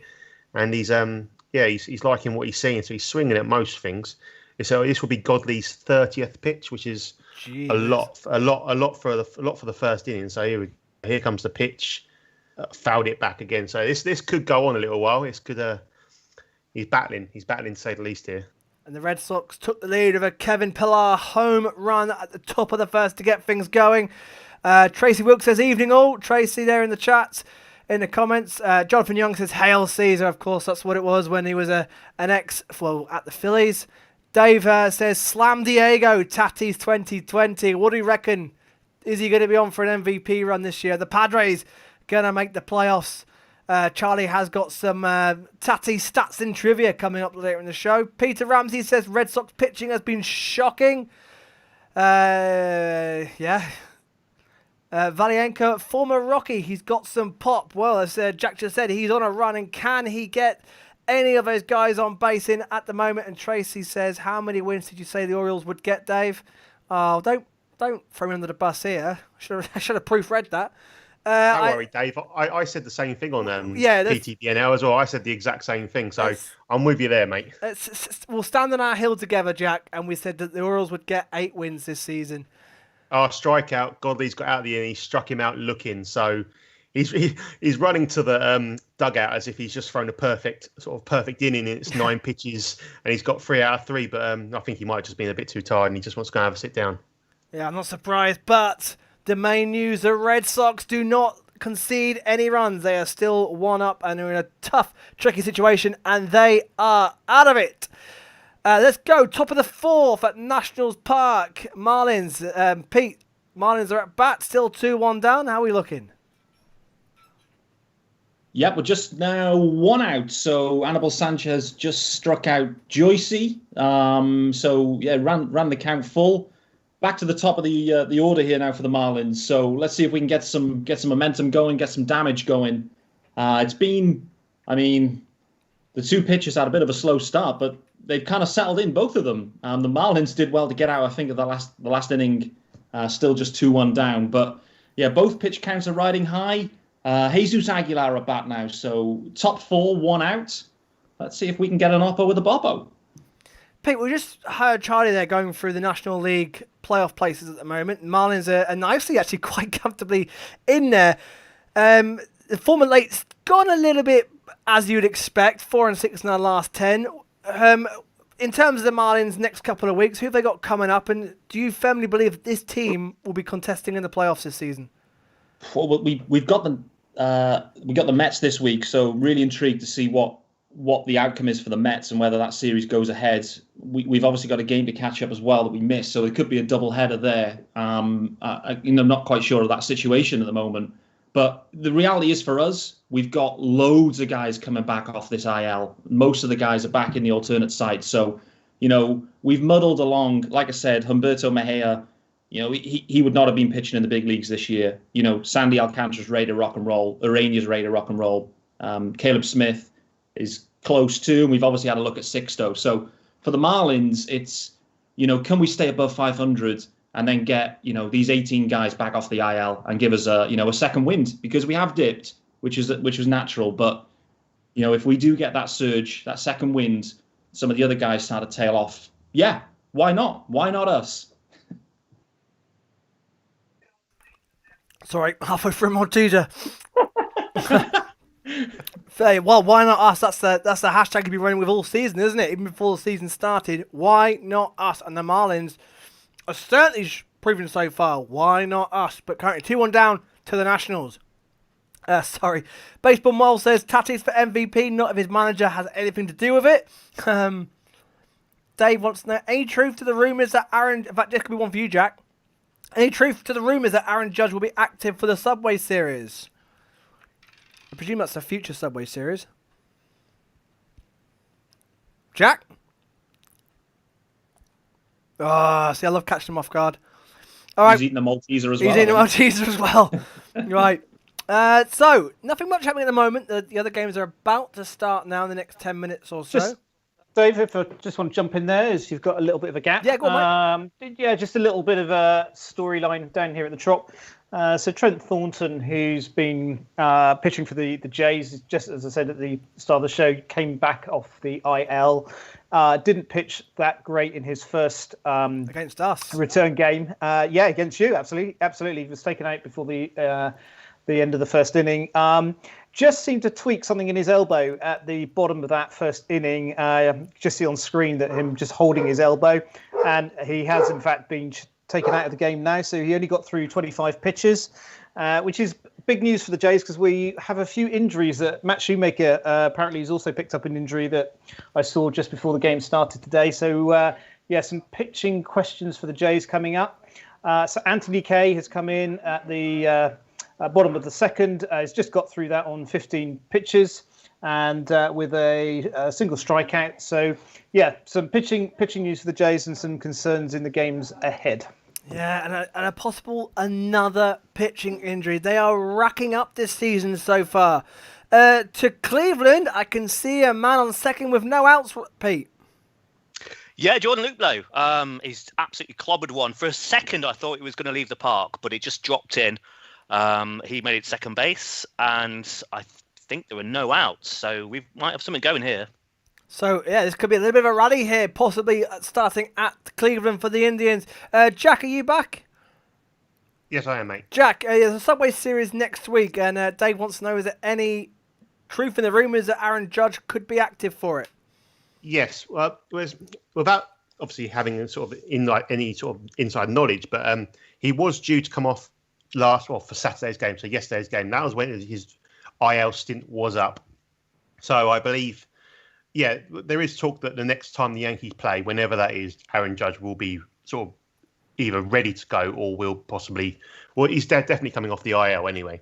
and he's liking what he's seeing, so he's swinging at most things. So this will be Godley's 30th pitch, which is a lot for the first inning. So here comes the pitch, fouled it back again. So this could go on a little while. He's battling to say the least here. And the Red Sox took the lead with a Kevin Pillar home run at the top of the first to get things going. Tracy Wilkes says, evening all. Tracy there in the chat, in the comments. Jonathan Young says, Hail Caesar. Of course, that's what it was when he was at the Phillies. Dave says, Slam Diego, Tatis 2020. What do you reckon? Is he going to be on for an MVP run this year? The Padres going to make the playoffs. Charlie has got some Tatis stats and trivia coming up later in the show. Peter Ramsey says Red Sox pitching has been shocking. Valleca, former Rocky, he's got some pop. Well, as Jack just said, he's on a run, and can he get any of those guys on base in at the moment? And Tracy says, how many wins did you say the Orioles would get, Dave? Oh, don't throw me under the bus here. I should have proofread that. Don't worry, Dave. I said the same thing on PTDNL as well. I said the exact same thing, so I'm with you there, mate. We'll stand on our hill together, Jack, and we said that the Orioles would get 8 wins this season. Our strikeout, Godley's got out of the inning. He struck him out looking, so he's running to the dugout as if he's just thrown a perfect inning. It's 9 pitches, and he's got 3 out of 3. But I think he might have just been a bit too tired, and he just wants to go and have a sit down. Yeah, I'm not surprised, but the main news, the Red Sox do not concede any runs. They are still 1 up and are in a tough, tricky situation, and they are out of it. Let's go. Top of the 4th at Nationals Park. Marlins. Pete, Marlins are at bat, still 2-1 down. How are we looking? Yeah, we're just now 1 out. So Anibal Sanchez just struck out Joycey. So yeah, ran the count full. Back to the top of the order here now for the Marlins. So let's see if we can get some momentum going, get some damage going. It's been, I mean, the two pitchers had a bit of a slow start, but they've kind of settled in, both of them. The Marlins did well to get out, I think, of the last inning, still just 2-1 down. But yeah, both pitch counts are riding high. Jesus Aguilar at bat now, so top 4, 1 out. Let's see if we can get an oppo with a boppo. Pete, we just heard Charlie there going through the National League playoff places at the moment. Marlins are nicely, actually, quite comfortably in there. The form of late's gone a little bit as you'd expect, 4-6 in our last 10. In terms of the Marlins' next couple of weeks, who have they got coming up, and do you firmly believe this team will be contesting in the playoffs this season? Well, we've got the Mets this week, so really intrigued to see what the outcome is for the Mets and whether that series goes ahead. We've obviously got a game to catch up as well that we missed, so it could be a double header there. I'm not quite sure of that situation at the moment, but the reality is for us, we've got loads of guys coming back off this IL. Most of the guys are back in the alternate site, so we've muddled along. Like I said, Humberto Mejia, he would not have been pitching in the big leagues this year. Sandy Alcantara's ready to rock and roll. Ureña's ready to rock and roll. Caleb Smith is close to, and we've obviously had a look at Sixto. So for the Marlins, it's, can we stay above 500 and then get, these 18 guys back off the IL and give us a second wind? Because we have dipped, which was natural. But, if we do get that surge, that second wind, some of the other guys start to tail off. Yeah, why not? Why not us? Sorry, halfway through my teaser. Well, why not us? That's the hashtag you've been running with all season, isn't it? Even before the season started. Why not us? And the Marlins are certainly proven so far. Why not us? But currently 2-1 down to the Nationals. Sorry. Baseball Mole says Tatis for MVP, not if his manager has anything to do with it. Dave wants to know, any truth to the rumours that Aaron... In fact, this could be one for you, Jack. Any truth to the rumours that Aaron Judge will be active for the Subway Series? I presume that's the future Subway Series. Jack? See, I love catching them off guard. All right. He's eating the Malteser as well. He's eating the Malteser as well. Right. So, nothing much happening at the moment. The other games are about to start now in the next 10 minutes or so. Dave, if I just want to jump in there, as you've got a little bit of a gap. Yeah, go on, mate. Just a little bit of a storyline down here at the Trop. So Trent Thornton, who's been pitching for the Jays, just as I said at the start of the show, came back off the IL. Didn't pitch that great in his first against us return game. Against you, absolutely. He was taken out before the end of the first inning. Just seemed to tweak something in his elbow at the bottom of that first inning. Just see on screen that him just holding his elbow, and he has in fact been taken out of the game now. So he only got through 25 pitches, which is big news for the Jays because we have a few injuries. That Matt Shoemaker apparently has also picked up an injury that I saw just before the game started today. So some pitching questions for the Jays coming up. So Anthony Kay has come in at the bottom of the second. He's just got through that on 15 pitches and with a single strikeout. So, some pitching news for the Jays and some concerns in the games ahead. Yeah, and a possible another pitching injury. They are racking up this season so far. To Cleveland, I can see a man on second with no outs, Pete. Yeah, Jordan Luplow. He's absolutely clobbered one. For a second, I thought he was going to leave the park, but it just dropped in. He made it second base, and I think there were no outs, so we might have something going here. So, this could be a little bit of a rally here, possibly starting at Cleveland for the Indians. Jack, are you back? Yes, I am, mate. Jack, there's a Subway Series next week, and Dave wants to know, is there any truth in the rumours that Aaron Judge could be active for it? Yes, well, without obviously having any sort of inside knowledge, but he was due to come off for Saturday's game, so yesterday's game. That was when his IL stint was up. So I believe, there is talk that the next time the Yankees play, whenever that is, Aaron Judge will be sort of either ready to go or will possibly, he's definitely coming off the IL anyway.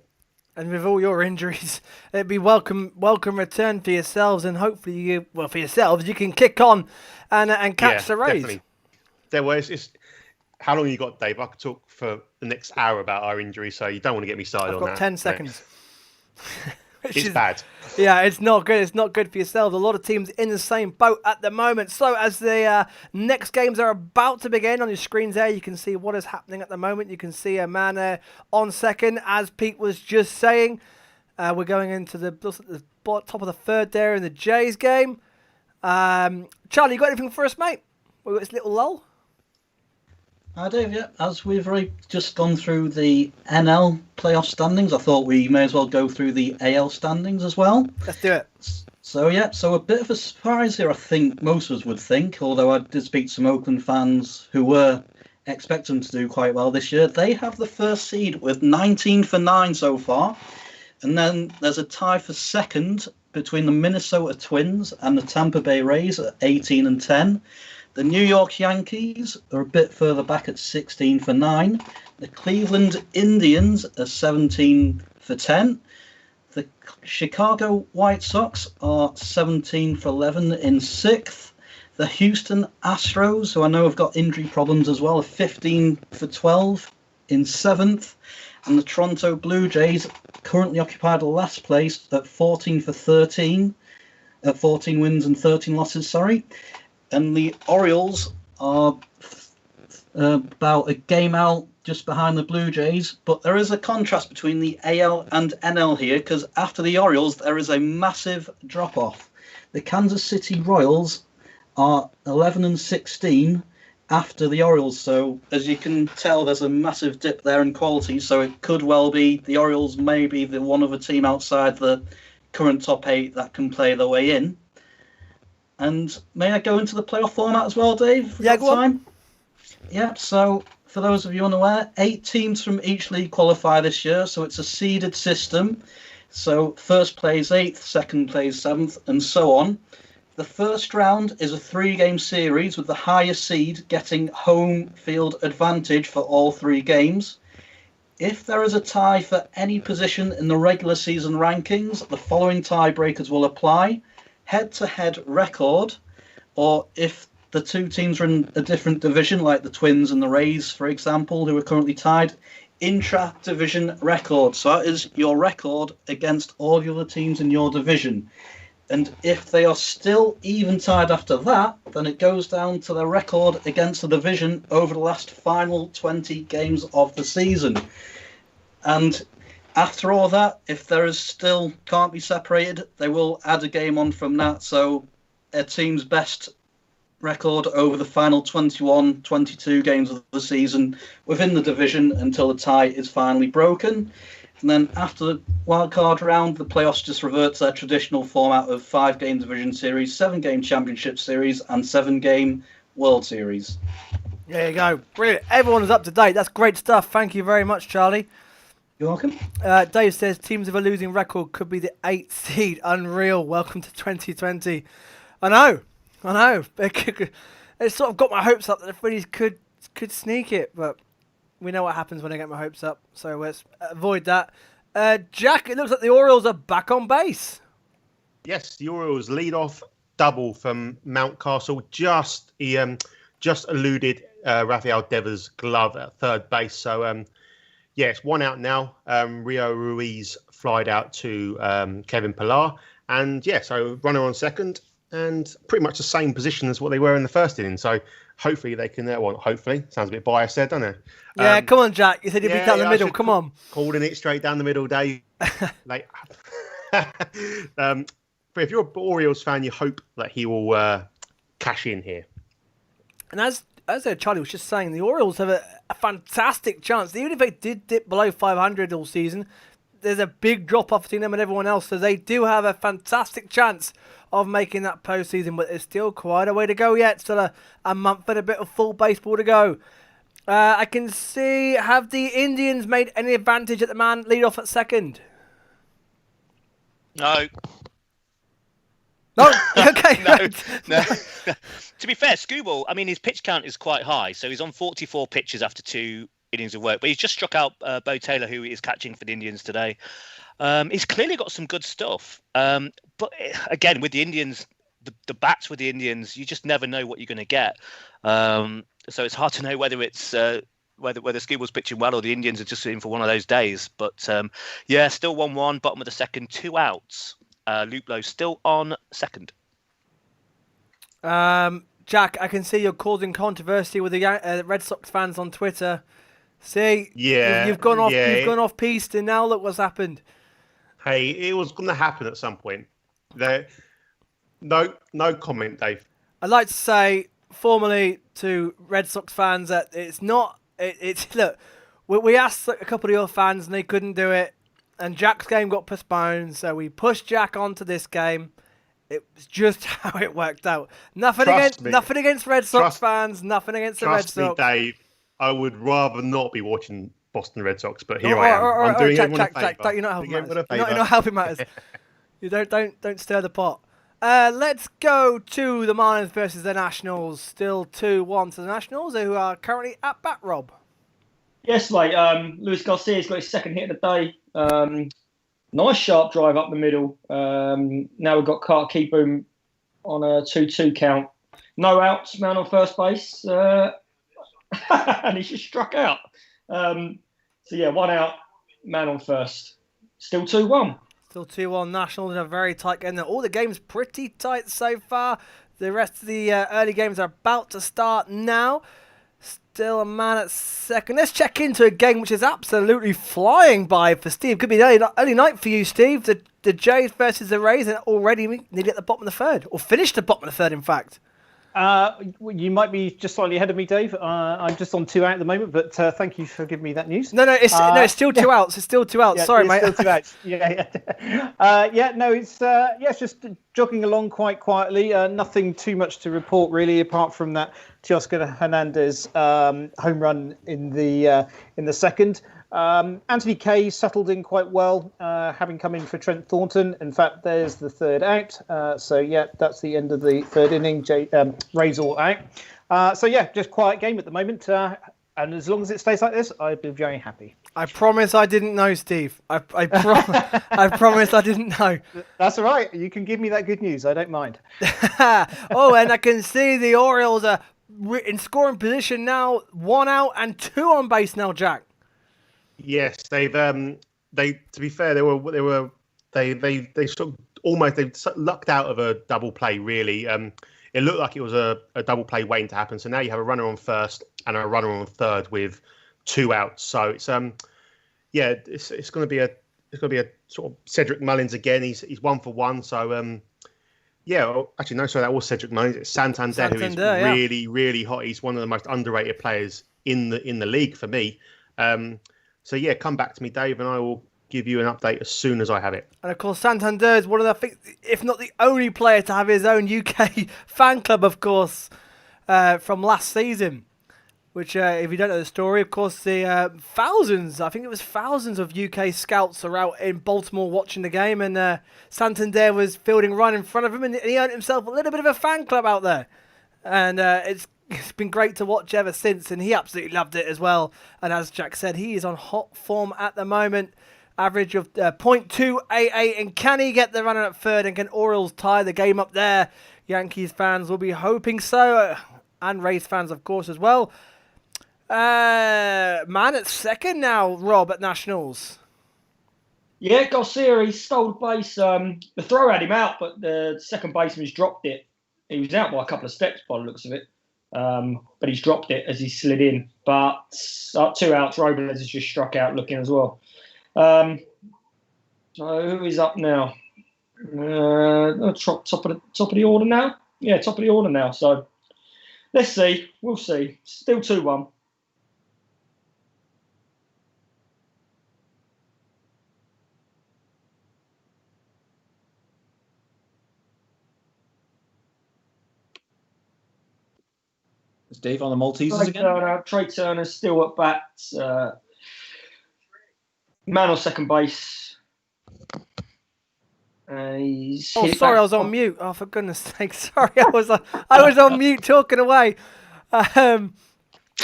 And with all your injuries, it'd be welcome return for yourselves, and hopefully for yourselves, you can kick on and catch the Rays. Definitely. There was. How long you got, Dave? I could talk for the next hour about our injury, so you don't want to get me started I've on got that. 10 seconds. It's bad. Yeah, it's not good. It's not good for yourselves. A lot of teams in the same boat at the moment. So as the next games are about to begin, on your screens there, you can see what is happening at the moment. You can see a man there on second, as Pete was just saying. We're going into the top of the third there in the Jays game. Charlie, you got anything for us, mate? We've got this little lull. Dave, yeah. As we've already just gone through the NL playoff standings, I thought we may as well go through the AL standings as well. Let's do it. So a bit of a surprise here, I think most of us would think, although I did speak to some Oakland fans who were expecting to do quite well this year. They have the first seed with 19 for 9 so far. And then there's a tie for second between the Minnesota Twins and the Tampa Bay Rays at 18 and 10. The New York Yankees are a bit further back at 16 for 9. The Cleveland Indians are 17 for 10. The Chicago White Sox are 17 for 11 in 6th. The Houston Astros, who I know have got injury problems as well, are 15 for 12 in 7th. And the Toronto Blue Jays currently occupy the last place at 14 for 13, at 14 wins and 13 losses, sorry. And the Orioles are about a game out just behind the Blue Jays. But there is a contrast between the AL and NL here, because after the Orioles, there is a massive drop-off. The Kansas City Royals are 11 and 16 after the Orioles. So, as you can tell, there's a massive dip there in quality. So it could well be the Orioles may be the one other team outside the current top 8 that can play their way in. And may I go into the playoff format as well, Dave? Yeah, go on. Yeah, so for those of you unaware, 8 teams from each league qualify this year, so it's a seeded system. So first plays 8th, second plays 7th, and so on. The first round is a 3-game series with the highest seed getting home field advantage for all 3 games. If there is a tie for any position in the regular season rankings, the following tiebreakers will apply. Head-to-head record, or if the 2 teams are in a different division, like the Twins and the Rays, for example, who are currently tied, intra-division record. So that is your record against all the other teams in your division. And if they are still even tied after that, then it goes down to the record against the division over the last final 20 games of the season. And after all that, if there is still can't be separated, they will add a game on from that. So a team's best record over the final 21, 22 games of the season within the division until the tie is finally broken. And then after the wildcard round, the playoffs just revert to their traditional format of 5-game division series, 7-game championship series, and 7-game World Series. There you go. Brilliant. Everyone is up to date. That's great stuff. Thank you very much, Charlie. You're welcome. Dave says teams with a losing record could be the 8th seed. Unreal. Welcome to 2020. I know. It sort of got my hopes up that the Phillies could sneak it, but we know what happens when I get my hopes up, so let's avoid that. Jack, it looks like the Orioles are back on base. Yes, the Orioles lead off double from Mountcastle. Just eluded Rafael Devers' glove at third base. So, it's 1 out now. Rio Ruiz flied out to Kevin Pillar. And, so runner on second and pretty much the same position as what they were in the first inning. So hopefully they can, hopefully, sounds a bit biased there, doesn't it? Yeah, come on, Jack. You said you'd be down the middle. Come on. Calling it straight down the middle, Dave. But if you're an Orioles fan, you hope that he will cash in here. And as Charlie was just saying, the Orioles have a fantastic chance. Even if they did dip below 500 all season, there's a big drop-off between them and everyone else. So they do have a fantastic chance of making that postseason, but there's still quite a way to go yet. Still a month and a bit of full baseball to go. I can see, have the Indians made any advantage at the man lead off at second? No. No? Okay. No. To be fair, Skubal, his pitch count is quite high. So he's on 44 pitches after 2 innings of work. But he's just struck out Bo Taylor, who is catching for the Indians today. He's clearly got some good stuff. But again, with the Indians, the bats with the Indians, you just never know what you're going to get. So it's hard to know whether it's whether Scubal's pitching well or the Indians are just in for one of those days. But still 1-1, bottom of the second, 2 outs. Luplo still on second. Jack, I can see you're causing controversy with the Red Sox fans on Twitter. See, you've gone off. You've gone off piste, and now look what's happened. Hey, it was going to happen at some point. No comment, Dave. I'd like to say formally to Red Sox fans that it's not. It's look. We asked a couple of your fans, and they couldn't do it. And Jack's game got postponed, so we pushed Jack onto this game. It was just how it worked out. Nothing against Red Sox fans. Nothing against the Red Sox. Trust me, Dave. I would rather not be watching Boston Red Sox, but here I am. I'm doing everyone a favour. Jack, you're not helping matters. You're not helping matters. You don't stir the pot. Let's go to the Marlins versus the Nationals. Still 2-1 to the Nationals, who are currently at bat. Rob. Yes, mate. Luis Garcia's got his second hit of the day. Nice sharp drive up the middle. Now we've got Carter Kieboom on a 2-2 count. No outs, man on first base. And he's just struck out. 1 out, man on first. Still 2-1. Still 2-1 Nationals in a very tight game. All the games pretty tight so far. The rest of the early games are about to start now. Still a man at second. Let's check into a game which is absolutely flying by for Steve. Could be an early night for you, Steve. The Jays versus the Rays, and already nearly at the bottom of the third, or finished the bottom of the third, in fact. You might be just slightly ahead of me, Dave. I'm just on 2 out at the moment, but thank you for giving me that news. No, it's still 2 outs. It's still 2 outs. Yeah, Sorry, mate. Still 2 outs. It's just jogging along quite quietly. Nothing too much to report really, apart from that Teoscar Hernandez home run in the second. Anthony Kay settled in quite well, having come in for Trent Thornton. In fact, there's the third out. That's the end of the third inning. Rays all out. Just quiet game at the moment. And as long as it stays like this, I'd be very happy. I promise I didn't know, Steve. I promise I didn't know. That's all right. You can give me that good news. I don't mind. And I can see the Orioles are in scoring position now. 1 out and 2 on base now, Jack. Yes, they've to be fair, they sort of almost they lucked out of a double play. Really, it looked like it was a double play waiting to happen. So now you have a runner on first and a runner on third with 2 outs. So it's it's going to be a sort of Cedric Mullins again. He's 1 for 1. So that was Cedric Mullins. It's Santander who is really, really hot. He's one of the most underrated players in the league for me. Come back to me, Dave, and I will give you an update as soon as I have it. And of course, Santander is one of the, if not the only player to have his own UK fan club, of course, from last season. Which, if you don't know the story, of course, the thousands of UK scouts are out in Baltimore watching the game, and Santander was fielding right in front of him, and he earned himself a little bit of a fan club out there. And it's been great to watch ever since, and he absolutely loved it as well. And as Jack said, he is on hot form at the moment. Average of .288, and can he get the runner at third, and can Orioles tie the game up there? Yankees fans will be hoping so, and Rays fans, of course, as well. Man at second now, Rob, at Nationals. Yeah, Garcia, he stole base. The throw had him out, but the second baseman's dropped it. He was out by a couple of steps by the looks of it. But he's dropped it as he slid in. But 2 outs, Robles has just struck out looking as well. So who is up now? Top of the order now? Yeah, top of the order now. So let's see. We'll see. Still 2-1. Dave on the Maltesers again. Trey Turner's still at bat. Man on second base. He's sorry, I was on mute. Oh, for goodness sake! Sorry, I was on mute talking away.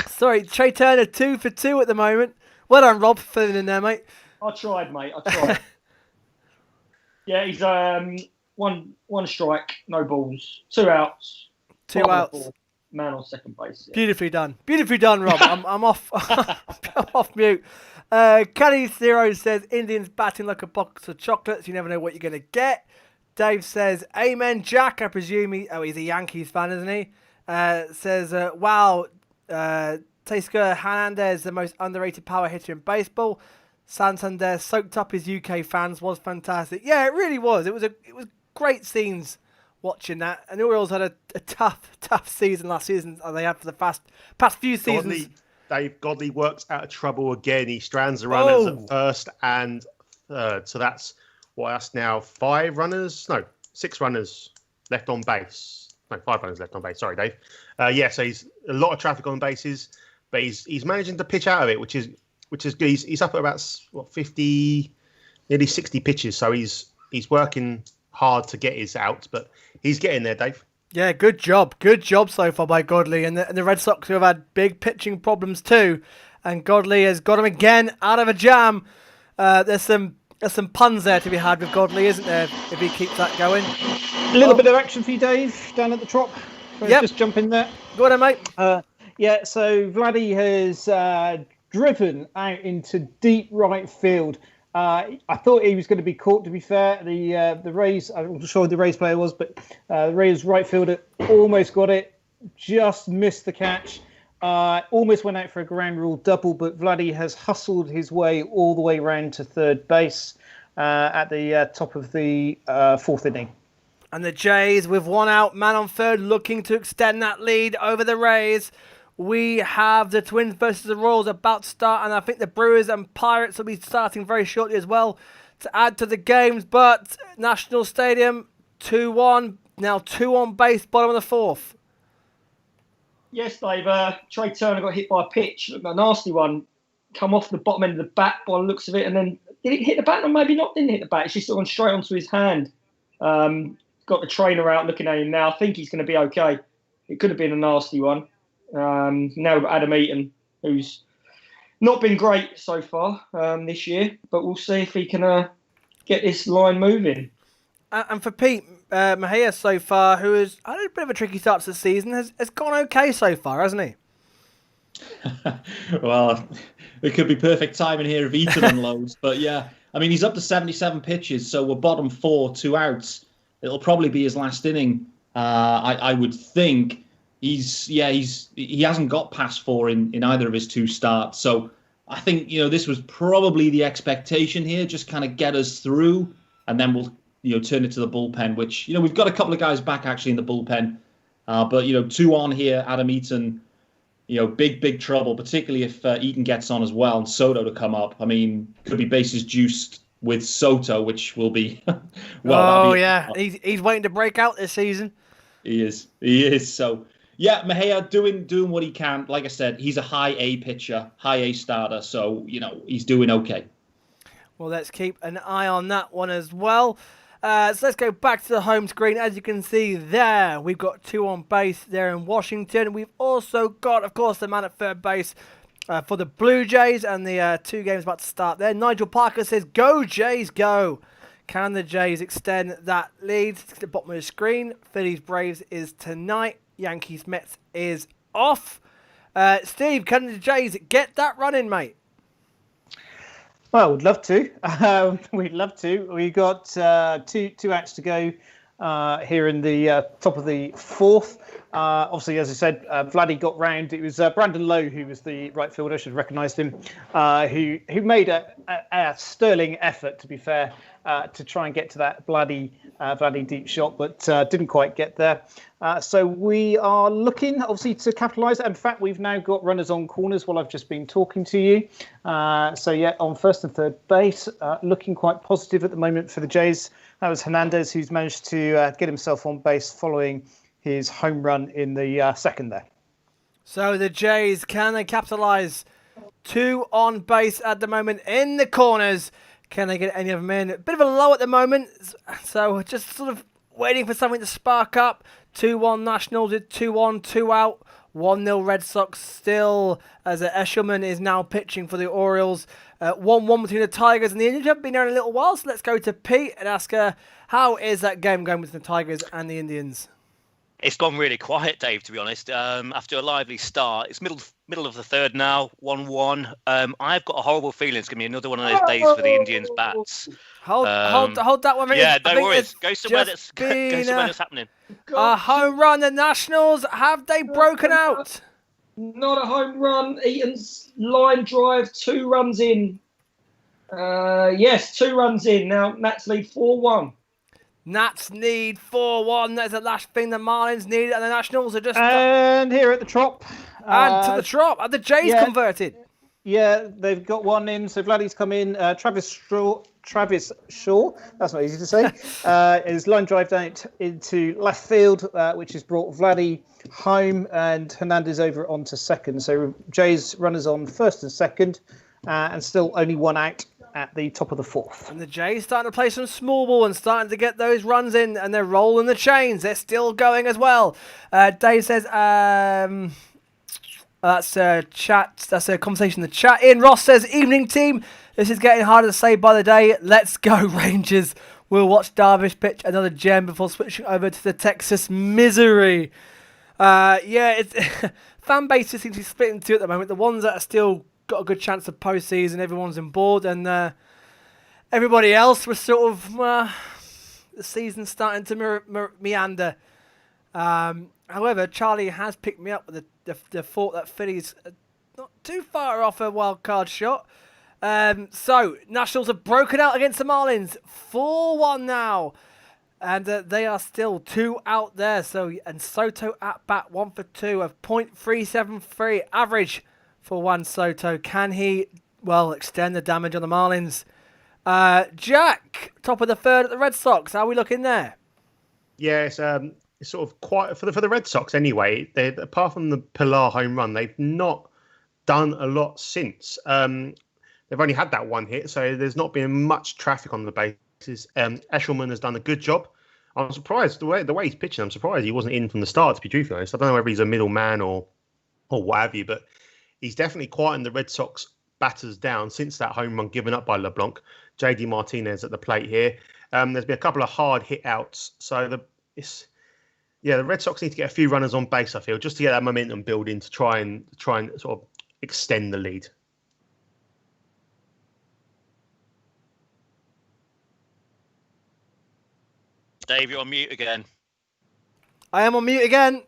Sorry, Trey Turner 2 for 2 at the moment. Well done, Rob, for filling in there, mate. I tried, mate. I tried. Yeah, he's one strike, no balls, 2 outs. 2 outs. Man on second base. Yeah. Beautifully done. Beautifully done, Rob. I'm off. I'm off mute. Caddy Zero says Indians batting like a box of chocolates. You never know what you're going to get. Dave says, Amen, Jack. I presume he's a Yankees fan, isn't he? Says, wow, Teoscar Hernandez, the most underrated power hitter in baseball. Santander soaked up his UK fans, was fantastic. Yeah, it really was. It was great scenes watching that. And the Orioles had a tough season last season. They had for the past few seasons. Dave Godley works out of trouble again. He strands the runners at first and third. So that's now 6 runners left on base. No, 5 runners left on base. Sorry, Dave. So he's a lot of traffic on bases, but he's managing to pitch out of it, which is good. He's up at about 50, nearly 60 pitches. So he's working hard to get his outs, but he's getting there, Dave. Yeah, good job so far by Godley, and the Red Sox who have had big pitching problems too, and Godley has got him again out of a jam. There's some puns there to be had with Godley, isn't there? If he keeps that going. A little bit of action for you, Dave, down at the Trop. Just jump in there. Go on, mate. So Vladdy has driven out into deep right field. I thought he was going to be caught, to be fair. The Rays, I'm not sure who the Rays player was, but the Rays right fielder almost got it, just missed the catch. Almost went out for a ground rule double, but Vladdy has hustled his way all the way round to third base at the top of the 4th inning. And the Jays, with 1 out, man on third, looking to extend that lead over the Rays. We have the Twins versus the Royals about to start, and I think the Brewers and Pirates will be starting very shortly as well to add to the games. But National Stadium, 2-1, now 2 on base, bottom of the 4th. Yes, Dave. Trey Turner got hit by a pitch, a nasty one, come off the bottom end of the bat by the looks of it, and then did it hit the bat or maybe not? Didn't hit the bat. It's just gone straight onto his hand. Got the trainer out looking at him now. I think he's going to be okay. It could have been a nasty one. Now we've got Adam Eaton, who's not been great so far this year, but we'll see if he can get this line moving. And for Pete Mejia so far, who has had a bit of a tricky start to the season, has gone okay so far, hasn't he? Well, it could be perfect timing here if Eaton unloads, but yeah, I mean, he's up to 77 pitches, so we're bottom 4, 2 outs. It'll probably be his last inning, I would think. He hasn't got past 4 in either of his 2 starts. So I think, this was probably the expectation here, just kind of get us through, and then we'll, turn it to the bullpen, which, we've got a couple of guys back actually in the bullpen. But 2 on here, Adam Eaton, big trouble, particularly if Eaton gets on as well and Soto to come up. I mean, could be bases juiced with Soto, which will be, he's waiting to break out this season. He is. So, yeah, Mejia doing what he can. Like I said, he's a high A pitcher, high A starter. So, he's doing okay. Well, let's keep an eye on that one as well. So let's go back to the home screen. As you can see there, we've got 2 on base there in Washington. We've also got, of course, the man at third base for the Blue Jays, and the 2 games about to start there. Nigel Parker says, "Go Jays, go!" Can the Jays extend that lead? To the bottom of the screen. Phillies Braves is tonight. Yankees Mets is off. Steve, can the Jays get that running, mate? Well, we'd love to. We'd love to. We got two outs to go here in the top of the 4th. Obviously, as I said, Vladdy got round. It was Brandon Lowe who was the right fielder. I should have recognised him. Who made a sterling effort, to be fair, to try and get to that Vladdy deep shot, but didn't quite get there. So we are looking, obviously, to capitalise. In fact, we've now got runners on corners while I've just been talking to you. On first and third base, looking quite positive at the moment for the Jays. That was Hernandez, who's managed to get himself on base following his home run in the second there. So the Jays, can they capitalise? 2 on base at the moment in the corners. Can they get any of them in? A bit of a low at the moment, so just sort of waiting for something to spark up. 2-1 Nationals with 2 on, 2 out. 1-0 Red Sox still, as Eshelman is now pitching for the Orioles. 1-1 between the Tigers and the Indians. Haven't been there in a little while, so let's go to Pete and ask her, how is that game going between the Tigers and the Indians? It's gone really quiet, Dave, to be honest. After a lively start, it's middle of the third now, 1-1. I've got a horrible feeling it's going to be another one of those days for the Indians bats. Hold that one. Yeah, no worries. Go somewhere that's happening. A home run. The Nationals, have they broken out? Not a home run. Eaton's line drive, 2 runs in. Yes, 2 runs in. Now, Nats lead 4-1. Nats need 4-1. That's the last thing the Marlins need, and the Nationals are just... And here at the Trop. And to the Trop. Are the Jays converted? Yeah, they've got one in. So Vladdy's come in. Travis Shaw, that's not easy to say, is line drive down into left field, which has brought Vladdy home and Hernandez over onto second. So Jays runners on first and second, and still only 1 out at the top of the 4th. And the Jays starting to play some small ball and starting to get those runs in, and they're rolling the chains. They're still going as well. Dave says, that's a chat. That's a conversation in the chat. Ian Ross says, evening team. This is getting harder to say by the day. Let's go Rangers. We'll watch Darvish pitch another gem before switching over to the Texas misery. It's fan base seems to be split in two at the moment. The ones that are still got a good chance of postseason, everyone's on board, and everybody else was sort of the season's starting to meander. However, Charlie has picked me up with the thought that Philly's not too far off a wild card shot. So Nationals have broken out against the Marlins, 4-1 now, and they are still 2 out there. So and Soto at bat 1 for 2 of .373 average for Juan Soto. Can he extend the damage on the Marlins? Jack, top of the third at the Red Sox. How are we looking there? Yeah, it's sort of quiet for the Red Sox anyway. They, apart from the Pilar home run, they've not done a lot since. They've only had that 1 hit, so there's not been much traffic on the bases. Eshelman has done a good job. I'm surprised the way he's pitching. I'm surprised he wasn't in from the start, to be truthfully honest. I don't know whether he's a middleman or what have you, but he's definitely quietened the Red Sox batters down since that home run given up by LeBlanc. JD Martinez at the plate here. There's been a couple of hard hit outs, so the Red Sox need to get a few runners on base, I feel, just to get that momentum building to try and sort of extend the lead. Dave, you're on mute again. I am on mute again.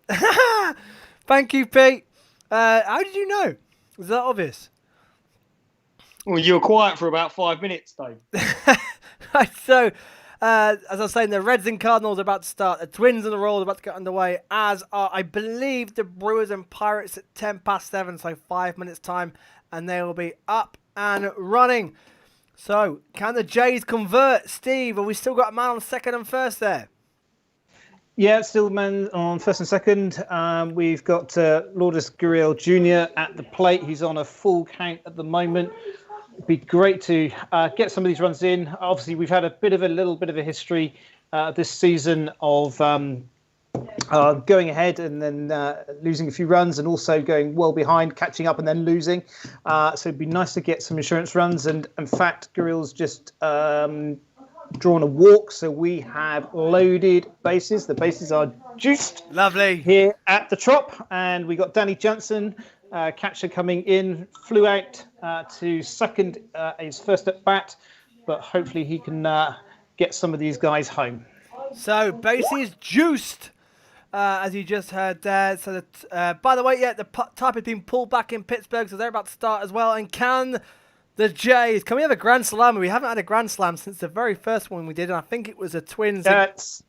Thank you, Pete. How did you know? Was that obvious? Well, you were quiet for about 5 minutes, Dave. So, as I was saying, the Reds and Cardinals are about to start. The Twins and the Royals are about to get underway, as are, I believe, the Brewers and Pirates at 7:10, so 5 minutes time, and they will be up and running. So, can the Jays convert? Steve, have we still got a man on second and first there? Yeah, still man on first and second. We've got Lourdes Gurriel Jr. at the plate. He's on a full count at the moment. It'd be great to get some of these runs in. Obviously, we've had a little bit of a history this season of going ahead and then losing a few runs, and also going well behind, catching up and then losing. So it'd be nice to get some insurance runs. And in fact, Gurriel's just drawn a walk, so we have loaded bases. The bases are juiced. Lovely. Here at the Trop, and we got Danny Johnson, catcher, coming in, flew out to second, his first at bat, but hopefully he can get some of these guys home. So bases juiced, as you just heard there. So that, by the way, the type has been pulled back in Pittsburgh, so they're about to start as well. And can the Jays, can we have a grand slam? We haven't had a grand slam since the very first one we did, and I think it was a Twins. That's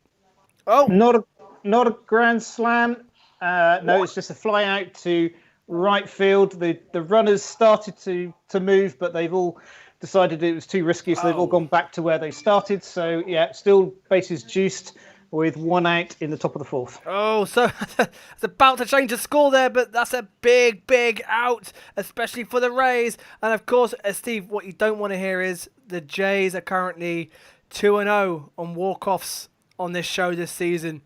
not a grand slam. No, it's just a fly out to right field. The runners started to move, but they've all decided it was too risky, so they've all gone back to where they started. So yeah, still bases juiced with 1 out in the top of the 4th. Oh, so it's about to change the score there, but that's a big out, especially for the Rays. And of course, Steve, what you don't want to hear is the Jays are currently 2-0 on walk-offs on this show this season.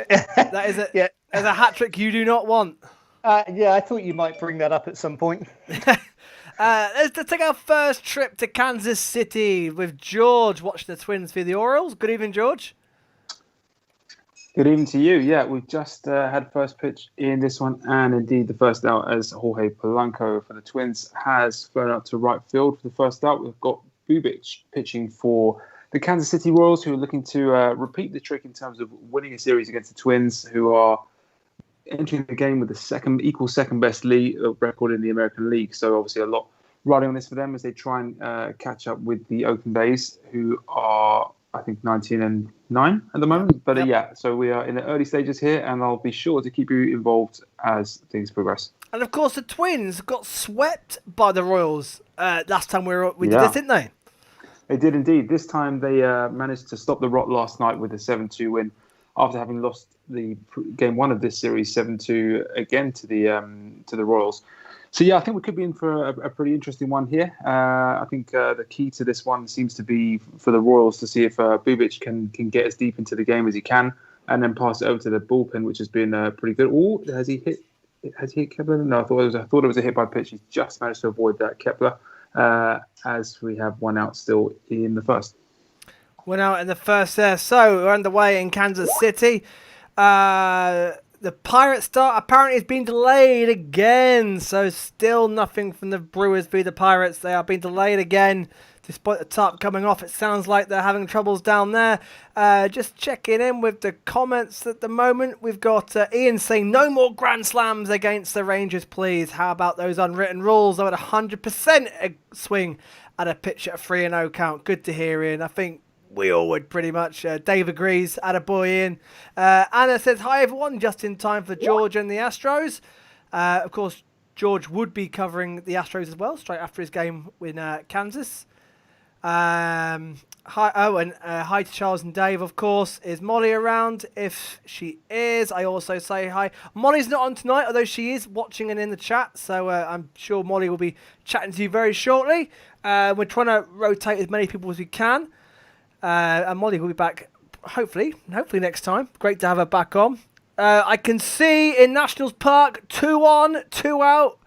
That is a hat trick you do not want. Yeah, I thought you might bring that up at some point. Let's take our first trip to Kansas City with George watching the Twins via the Orioles. Good evening, George. Good evening to you. Yeah, we've just had first pitch in this one, and indeed the first out as Jorge Polanco for the Twins has thrown out to right field for the first out. We've got Bubic pitching for the Kansas City Royals, who are looking to repeat the trick in terms of winning a series against the Twins, who are entering the game with the equal second best record in the American League. So obviously a lot riding on this for them as they try and catch up with the Oakland A's, who are, I think, 19-9 at the moment. But yeah, so we are in the early stages here, and I'll be sure to keep you involved as things progress. And of course, the Twins got swept by the Royals last time we did this, didn't they? They did indeed. This time they managed to stop the rot last night with a 7-2 win after having lost the game one of this series 7-2 again to the Royals. So yeah, I think we could be in for a pretty interesting one here. I think the key to this one seems to be for the Royals to see if Bubic can get as deep into the game as he can, and then pass it over to the bullpen, which has been pretty good. Oh, has he hit Kepler? No, I thought it was a hit by pitch. He's just managed to avoid that, Kepler, as we have one out still in the first. One out in the first there. So we're underway in Kansas City. The Pirates start apparently has been delayed again. So still nothing from the Brewers v the Pirates. They are being delayed again. Despite the top coming off, it sounds like they're having troubles down there. Just checking in with the comments at the moment. We've got Ian saying, no more Grand Slams against the Rangers, please. How about those unwritten rules? I would 100% swing at a pitch at a 3-0 count. Good to hear, Ian. I think we all would, pretty much. Dave agrees. Attaboy, Ian. Anna says, hi, everyone. Just in time for George and the Astros. Of course, George would be covering the Astros as well, straight after his game in Kansas. Hi to Charles and Dave, of course. Is Molly around? If she is, I also say hi. Molly's not on tonight, although she is watching and in the chat, so I'm sure Molly will be chatting to you very shortly. We're trying to rotate as many people as we can, and Molly will be back hopefully next time. Great to have her back on. I can see in Nationals Park 2 on, 2 out.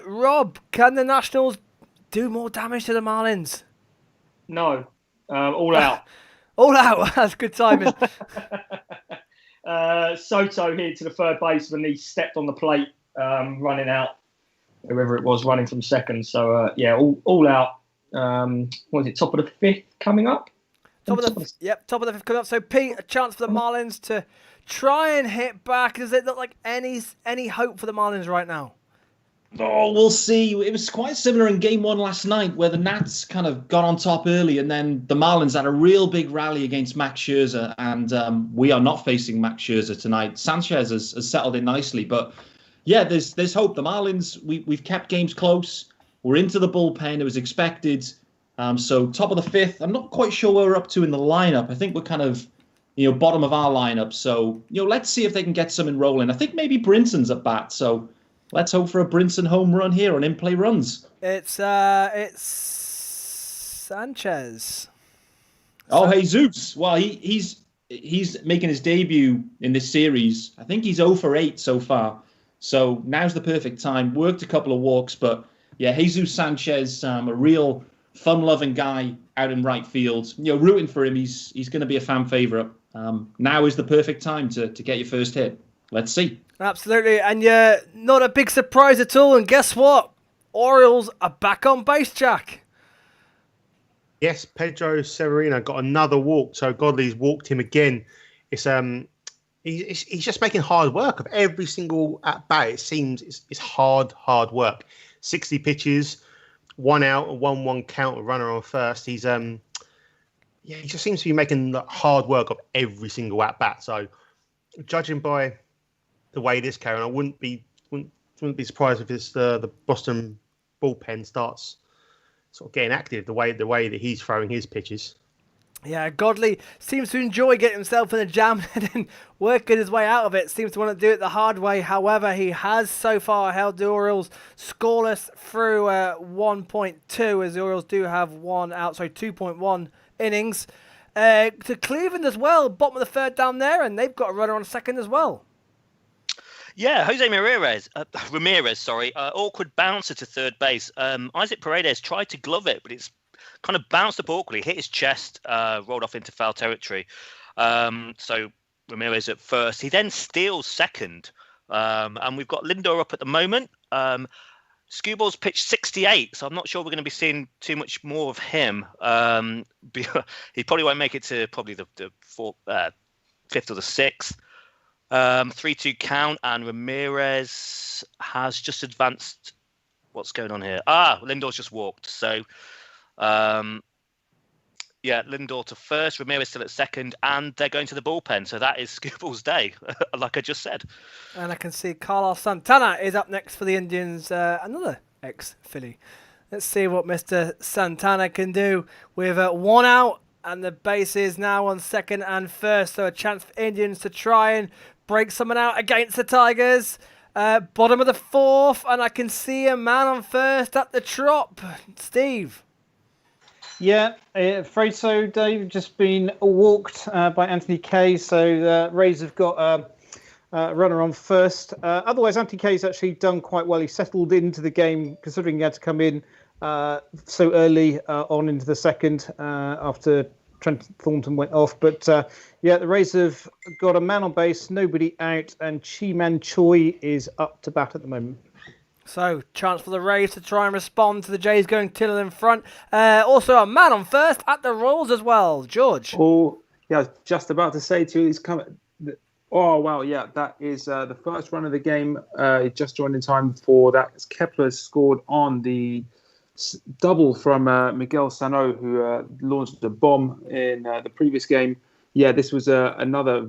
Rob, can the Nationals do more damage to the Marlins? No. All out. All out. That's good timing. Soto hit to the third baseman. He stepped on the plate, running out. Whoever it was running from second. So, yeah, all out. What is it, top of the fifth coming up? Top of the fifth coming up. So, Pete, a chance for the Marlins to try and hit back. Does it look like any hope for the Marlins right now? Oh, we'll see. It was quite similar in game one last night where the Nats kind of got on top early and then the Marlins had a real big rally against Max Scherzer, and we are not facing Max Scherzer tonight. Sanchez has settled in nicely, but yeah, there's hope. The Marlins, we've kept games close. We're into the bullpen. It was expected. So top of the fifth. I'm not quite sure where we're up to in the lineup. I think we're kind of, bottom of our lineup. So, let's see if they can get something rolling. I think maybe Brinson's at bat. So let's hope for a Brinson home run here on in-play runs. It's Sanchez. Oh, Jesus. Well, he's making his debut in this series. I think he's 0 for 8 so far. So now's the perfect time. Worked a couple of walks, but yeah, Jesus Sanchez, a real fun-loving guy out in right field. Rooting for him. He's going to be a fan favorite. Now is the perfect time to get your first hit. Let's see. Absolutely, and yeah, not a big surprise at all. And guess what? Orioles are back on base, Jack. Yes, Pedro Severino got another walk, so Godley's walked him again. It's he's just making hard work of every single at bat. It seems it's hard work. 60 pitches, 1 out, a 1-1 count, a runner on first. He just seems to be making hard work of every single at bat. So, judging by the way this carrying, I wouldn't be surprised if it's the Boston bullpen starts sort of getting active the way that he's throwing his pitches. Yeah, Godley seems to enjoy getting himself in a jam and then working his way out of it. Seems to want to do it the hard way. However, he has so far held the Orioles scoreless through 1.2, as the Orioles do have 2.1 innings. To Cleveland as well, bottom of the third down there, and they've got a runner on second as well. Yeah, Jose Ramirez, sorry. Awkward bouncer to third base. Isaac Paredes tried to glove it, but it's kind of bounced up awkwardly, hit his chest, rolled off into foul territory. So Ramirez at first. He then steals second. And we've got Lindor up at the moment. Skubal's pitched 68, so I'm not sure we're going to be seeing too much more of him. He probably won't make it to probably the fifth or the sixth. 3-2 count, and Ramirez has just advanced. What's going on here? Lindor's just walked. So, Lindor to first, Ramirez still at second, and they're going to the bullpen. So that is Skubal's day, like I just said. And I can see Carlos Santana is up next for the Indians, another ex-Philly. Let's see what Mr. Santana can do with one out, and the base is now on second and first. So a chance for Indians to try and break someone out against the Tigers. Bottom of the fourth, and I can see a man on first at the Trop. Steve. Yeah, afraid so, Dave. Just been walked by Anthony Kay, so the Rays have got a runner on first. Otherwise, Anthony Kay's actually done quite well. He settled into the game, considering he had to come in so early on into the second after Trent Thornton went off. But the Rays have got a man on base, nobody out, and Chi-Man Choi is up to bat at the moment. So, chance for the Rays to try and respond to the Jays going 2-0 in front. Also, a man on first at the Royals as well. George. Oh, yeah, I was just about to say to you, he's coming. Oh, wow, yeah, that is the first run of the game. He just joined in time for that. Kepler scored on the double from Miguel Sano, who launched a bomb in the previous game. Yeah, this was another...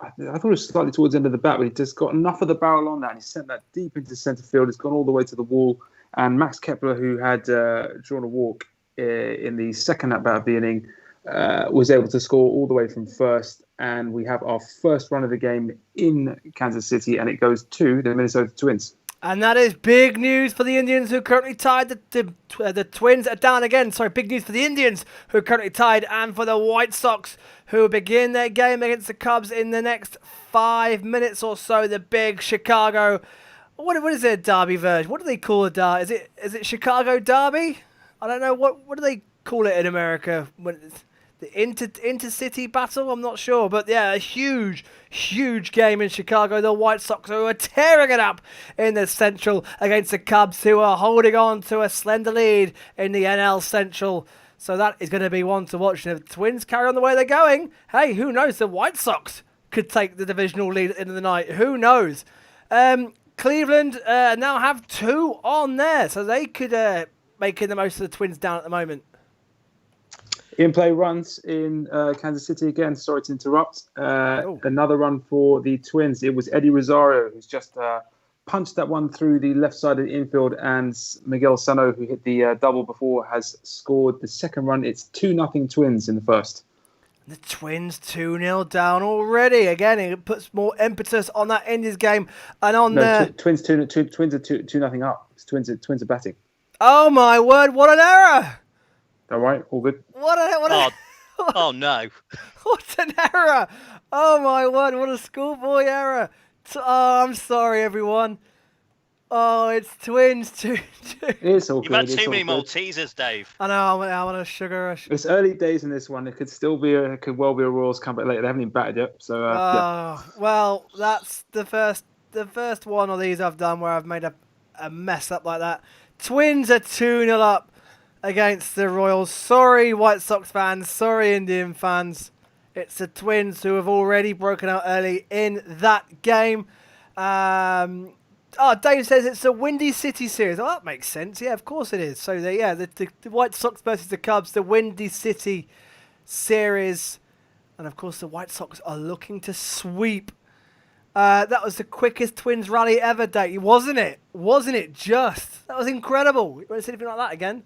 I thought it was slightly towards the end of the bat, but he just got enough of the barrel on that, and he sent that deep into centre field. It's gone all the way to the wall. And Max Kepler, who had drawn a walk in the second at-bat of the inning, was able to score all the way from first. And we have our first run of the game in Kansas City, and it goes to the Minnesota Twins. And that is big news for the Indians, who are currently tied. The Twins are down again. Sorry, big news for the Indians, who are currently tied, and for the White Sox, who begin their game against the Cubs in the next 5 minutes or so. The big Chicago... What is their derby version? What do they call a derby? Is it Chicago Derby? I don't know. What do they call it in America? When it's the intercity battle? I'm not sure. But yeah, a huge game in Chicago. The White Sox, who are tearing it up in the Central against the Cubs, who are holding on to a slender lead in the NL Central. So that is going to be one to watch. And if the Twins carry on the way they're going, hey, who knows? The White Sox could take the divisional lead at the end of the night. Who knows? Cleveland now have 2 on there, so they could make the most of the Twins down at the moment. In-play runs in Kansas City again. Sorry to interrupt. Another run for the Twins. It was Eddie Rosario who's just punched that one through the left side of the infield, and Miguel Sano, who hit the double before, has scored the second run. It's 2-0 Twins in the first. The Twins 2-0 down already. Again, it puts more impetus on that Indians game and on Twins are 2-0 up. Twins are batting. Oh my word! What an error! All right, all good. Oh no! What an error! Oh my word! What a schoolboy error! Oh, I'm sorry, everyone. Oh, it's Twins 2-2. It's all You've good. had too many Maltesers, Dave. I know. I want a sugar rush. It's early days in this one. It could well be a Royals comeback later. They haven't even batted yet. So well, that's the first one of these I've done where I've made a mess up like that. Twins are 2-0 up against the Royals. Sorry, White Sox fans. Sorry, Indian fans. It's the Twins who have already broken out early in that game. Dave says it's a Windy City series. Oh, that makes sense. Yeah, of course it is. So, the White Sox versus the Cubs, the Windy City series. And, of course, the White Sox are looking to sweep. That was the quickest Twins rally ever, Dave. Wasn't it? Wasn't it just? That was incredible. You won't see anything like that again.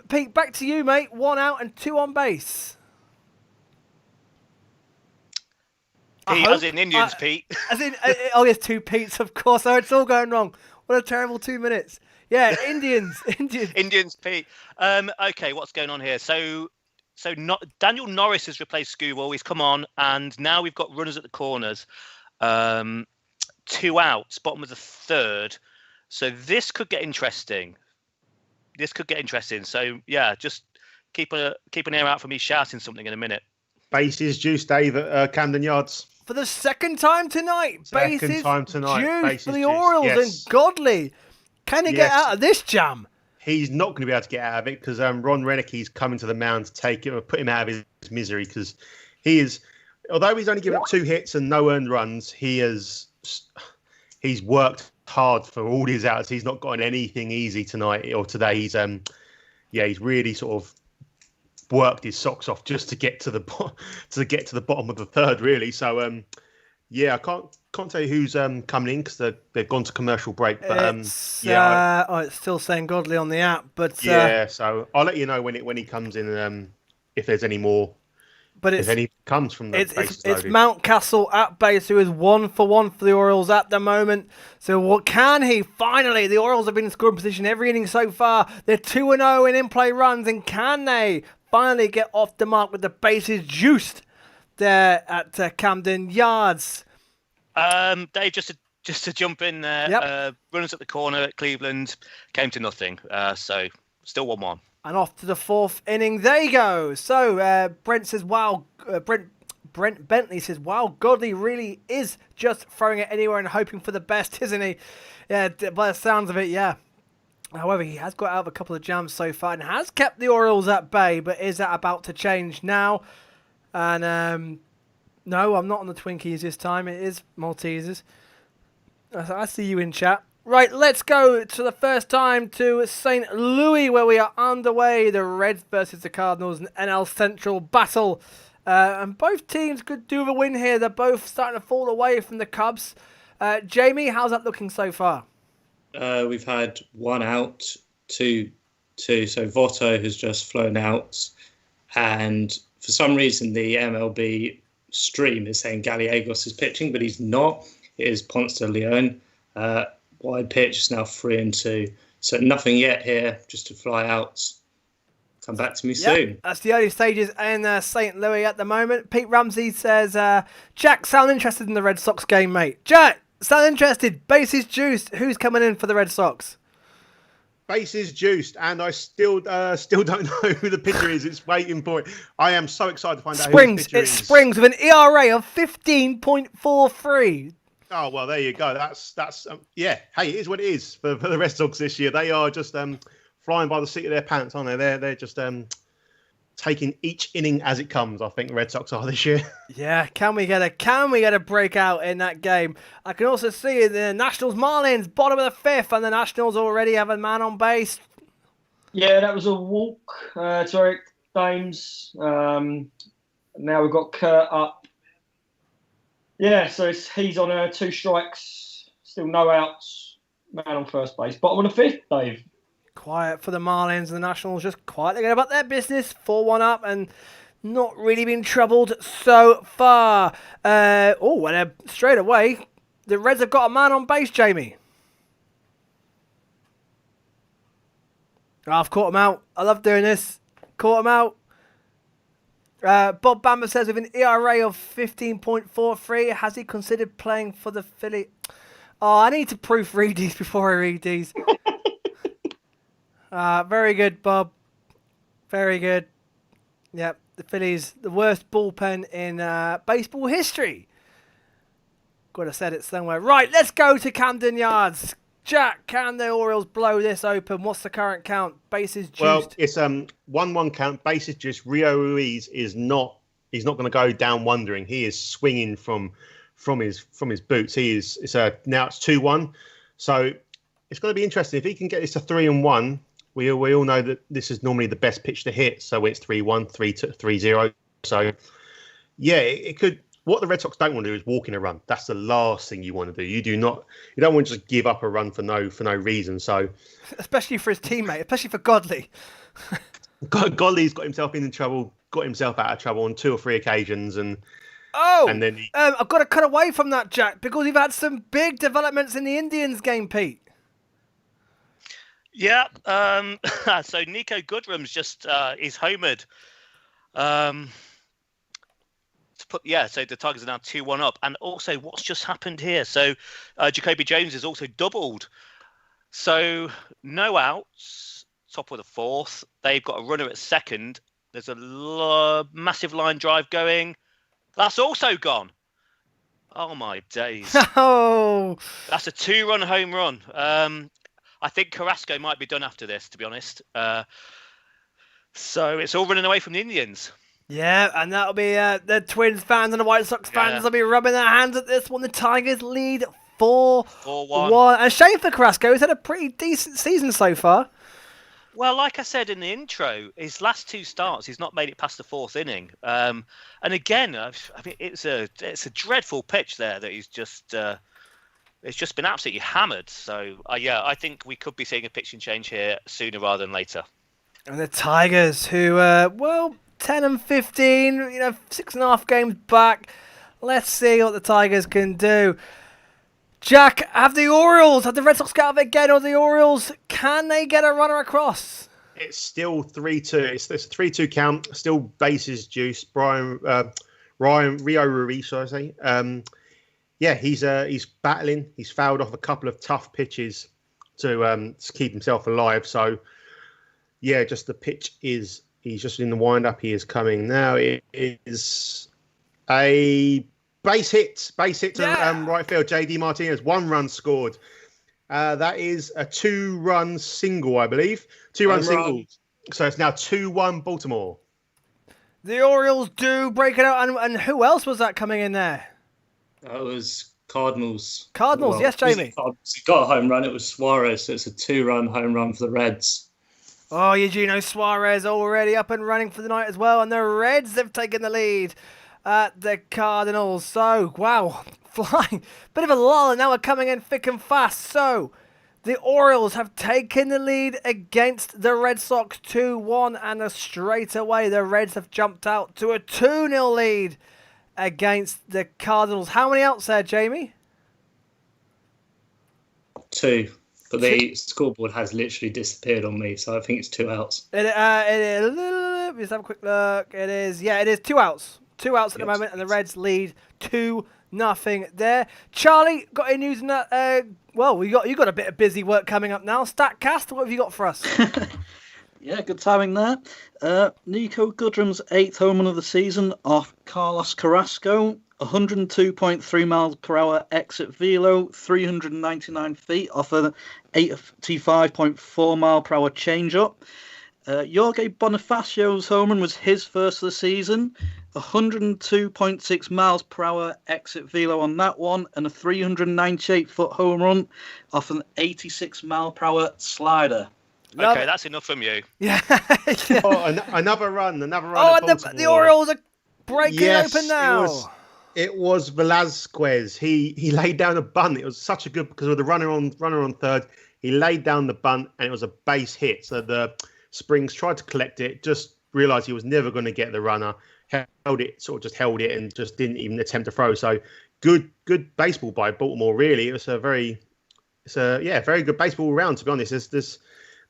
Pete, back to you, mate. 1 out and 2 on base. As in Indians, Pete. As in, yes, 2 Petes, of course. Oh, it's all going wrong. What a terrible 2 minutes. Yeah, Indians. Indians, Pete. Okay, what's going on here? So Daniel Norris has replaced Skubal. He's come on, and now we've got runners at the corners. 2 outs, bottom of the third. So this could get interesting. So yeah, just keep an ear out for me shouting something in a minute. Bases juice, Dave, at Camden Yards. For the second time tonight. Bases juice Bases for the juice. Orioles, Yes. and Godley. Can he get out of this jam? He's not going to be able to get out of it because Ron Renicke's coming to the mound to take him and put him out of his misery, because he is, although he's only given up 2 hits and no earned runs, he's worked hard for all his outs. He's not gotten anything easy tonight or today. He's really sort of worked his socks off just to get to the bottom of the third, really. So I can't tell you who's coming in because they've gone to commercial break. But it's still saying Godley on the app, but so I'll let you know when he comes in, if there's any more. But if any comes from the bases it's Mountcastle at base, who is 1 for 1 for the Orioles at the moment. So what can he finally? The Orioles have been in scoring position every inning so far. They're 2-0 in in-play runs, and can they finally get off the mark with the bases juiced there at Camden Yards? Dave, just to jump in there, runners at the corner at Cleveland came to nothing. So still 1-1. And off to the 4th inning they go. So Brent says, wow, Brent Bentley says, wow, Godley really is just throwing it anywhere and hoping for the best, isn't he? Yeah, by the sounds of it, yeah. However, he has got out of a couple of jams so far and has kept the Orioles at bay, but is that about to change now? And no, I'm not on the Twinkies this time. It is Maltesers. I see you in chat. Right, let's go to the first time to St. Louis, where we are underway. The Reds versus the Cardinals, an NL Central battle. And both teams could do with a win here. They're both starting to fall away from the Cubs. Jamie, how's that looking so far? We've had 1 out, 2. So Votto has just flown out. And for some reason, the MLB stream is saying Gallegos is pitching, but he's not. It is Ponce de Leon. Wide pitch is now 3-2. So nothing yet here, just to fly out. Come back to me soon. That's the early stages in St. Louis at the moment. Pete Ramsey says, Jack, sound interested in the Red Sox game, mate. Jack, sound interested. Bases juiced. Who's coming in for the Red Sox? Bases juiced, and I still don't know who the pitcher is. It's waiting for it. I am so excited to find out who the pitcher is. Springs with an ERA of 15.43. Oh, well, there you go. That's Hey, it is what it is for the Red Sox this year. They are just flying by the seat of their pants, aren't they? They're just taking each inning as it comes. I think the Red Sox are this year. Yeah, can we get a breakout in that game? I can also see the Nationals Marlins bottom of the 5th, and the Nationals already have a man on base. Yeah, that was a walk to Eric Thames. Now we've got Kurt up. Yeah, so he's on 2 strikes, still no outs, man on first base. Bottom of the 5th, Dave. Quiet for the Marlins, and the Nationals just quietly going about their business, 4-1 up, and not really been troubled so far. Straight away, the Reds have got a man on base, Jamie. I've caught him out. I love doing this. Caught him out. Bob Bamber says with an ERA of 15.43, has he considered playing for the Phillies? Oh, I need to proofread these before I read these. Very good, Bob. Very good. Yep, the Phillies, the worst bullpen in baseball history. Could have said it somewhere. Right, let's go to Camden Yards. Jack, can the Orioles blow this open? What's the current count? Bases juiced. Well, it's 1-1 count. Bases juiced. Rio Ruiz is not. He's not going to go down wondering. He is swinging from his boots. Now it's 2-1. So it's going to be interesting if he can get this to 3-1. We all know that this is normally the best pitch to hit. So it's 3-1, 3-0. So yeah, it could. What the Red Sox don't want to do is walk in a run. That's the last thing you want to do. You don't want to just give up a run for no reason. So, especially for his teammate, especially for Godley. Godley's got himself in trouble, got himself out of trouble on 2 or 3 occasions, and then I've got to cut away from that, Jack, because we've had some big developments in the Indians game, Pete. Yeah. So Nico Goodrum's just is homered. So the Tigers are now 2-1 up. And also, what's just happened here? So Jacoby Jones is also doubled. So no outs, top of the fourth. They've got a runner at second. There's a massive line drive going. That's also gone. Oh, my days. Oh, That's a 2-run home run. I think Carrasco might be done after this, to be honest. So it's all running away from the Indians. yeah, and that'll be the Twins fans and the White Sox fans will be rubbing their hands at this one. The Tigers lead 4-1. And shame for Carrasco. He's had a pretty decent season so far. Well, like I said in the intro, his last 2 starts, he's not made it past the 4th inning. And again, I mean, it's a dreadful pitch there that he's just it's just been absolutely hammered. So I think we could be seeing a pitching change here sooner rather than later. And the Tigers, who 10 and 15, 6.5 games back. Let's see what the Tigers can do. Jack, have the Red Sox get out of it again, or the Orioles, can they get a runner across? It's still 3-2. It's a 3-2 count. Still bases juice. Rio Ruiz, should I say? He's battling. He's fouled off a couple of tough pitches to keep himself alive. So, yeah, just the pitch is. He's just in the wind-up. He is coming now. It is a base hit to right field. JD Martinez, 1 run scored. That is a 2-run single, I believe. 2-run single. So it's now 2-1 Baltimore. The Orioles do break it out. And who else was that coming in there? That was Cardinals. Cardinals, yes, Jamie. He got a home run. It was Suarez. So it's a 2-run home run for the Reds. Oh, Eugenio Suarez already up and running for the night as well. And the Reds have taken the lead at the Cardinals. So, wow, flying. Bit of a lull, and now we're coming in thick and fast. So, the Orioles have taken the lead against the Red Sox 2-1, and straight away the Reds have jumped out to a 2-0 lead against the Cardinals. How many outs there, Jamie? 2. But the scoreboard has literally disappeared on me, so I think it's 2 outs. Let's have a quick look. It is 2 outs. 2 outs at the moment, and the Reds lead 2-0 there. Charlie, got any news in that? You got a bit of busy work coming up now. Statcast, what have you got for us? Yeah, good timing there. Nico Goodrum's 8th home run of the season off Carlos Carrasco. 102.3 miles per hour exit velo, 399 feet off an 85.4 mile per hour changeup. Jorge Bonifacio's home run was his first of the season. 102.6 miles per hour exit velo on that one, and a 398-foot home run off an 86 mile per hour slider. Okay, that's enough from you. Yeah. Another run. Oh, and the Orioles are breaking open now. It was Velasquez. He laid down a bunt. It was such a good, because with the runner on third, he laid down the bunt and it was a base hit. So the Springs tried to collect it, just realised he was never going to get the runner, held it and just didn't even attempt to throw. So good baseball by Baltimore. Really, it was a very good baseball round. To be honest,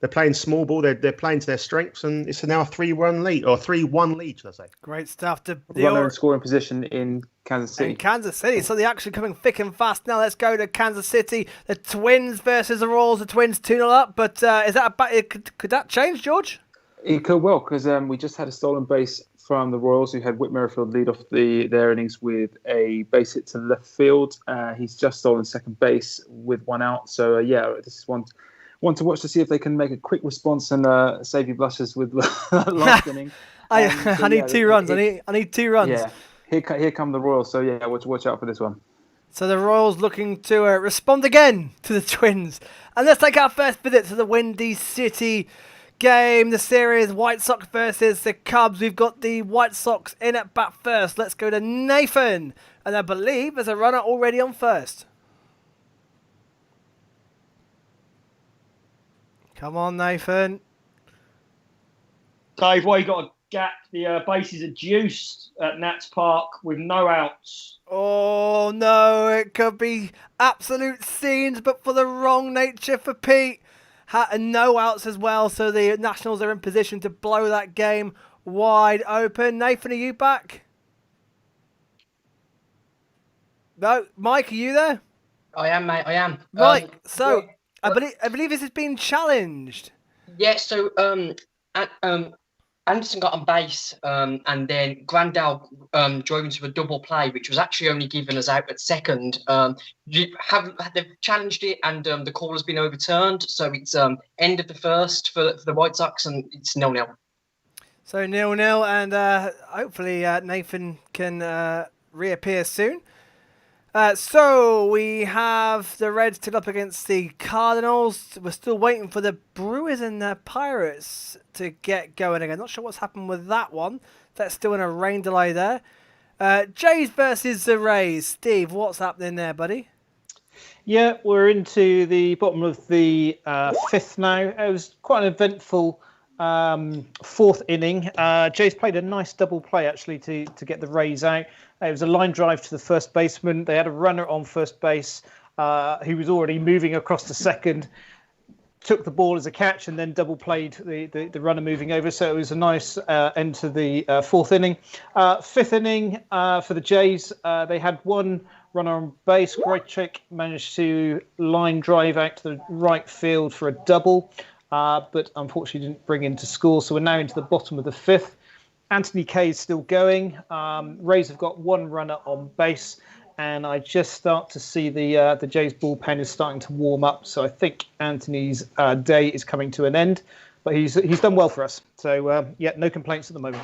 they're playing small ball. They're playing to their strengths, and it's now a 3-1 lead, or 3-1 lead, should I say? Great stuff. Runner in scoring position in Kansas City. So they're actually coming thick and fast now. Let's go to Kansas City. The Twins versus the Royals. The Twins 2-0 up. But is that could that change, George? It could well, because we just had a stolen base from the Royals, who had Whit Merrifield lead off their innings with a base hit to left field. He's just stolen second base with 1 out. So this is one to watch to see if they can make a quick response and save your blushes with last inning. I need 2 runs. I need 2 runs. Yeah, here come the Royals. So watch out for this one. So the Royals looking to respond again to the Twins. And let's take our first visit to the Windy City game. The series, White Sox versus the Cubs. We've got the White Sox in at bat first. Let's go to Nathan. And I believe there's a runner already on first. Come on, Nathan. Dave, why you got a gap? The bases are juiced at Nats Park with no outs. Oh, no. It could be absolute scenes, but for the wrong nature for Pete. And no outs as well, so the Nationals are in position to blow that game wide open. Nathan, are you back? No, Mike, are you there? I am, mate. I am. Mike, so yeah, I believe this has been challenged. yeah. So Anderson got on base, and then Grandal drove into a double play, which was actually only given us out at second. They've challenged it, and the call has been overturned. So it's end of the first for the White Sox, and it's 0-0. So 0-0, and hopefully Nathan can reappear soon. So we have the Reds still up against the Cardinals. We're still waiting for the Brewers and the Pirates to get going again. Not sure what's happened with that one. That's still in a rain delay there. Jays versus the Rays. Steve, what's happening there, buddy? Yeah, we're into the bottom of the fifth now. It was quite an eventful fourth inning. Jays played a nice double play actually to get the Rays out. It was a line drive to the first baseman. They had a runner on first base who was already moving across to second, took the ball as a catch, and then double played the runner moving over. So it was a nice end to the fourth inning. Fifth inning for the Jays, they had one runner on base. Graychick managed to line drive out to the right field for a double, but unfortunately didn't bring in to score. So we're now into the bottom of the fifth. Anthony Kay is still going. Rays have got one runner on base, and I just start to see the Jays bullpen is starting to warm up. So I think Anthony's day is coming to an end, but he's done well for us. So yeah, no complaints at the moment.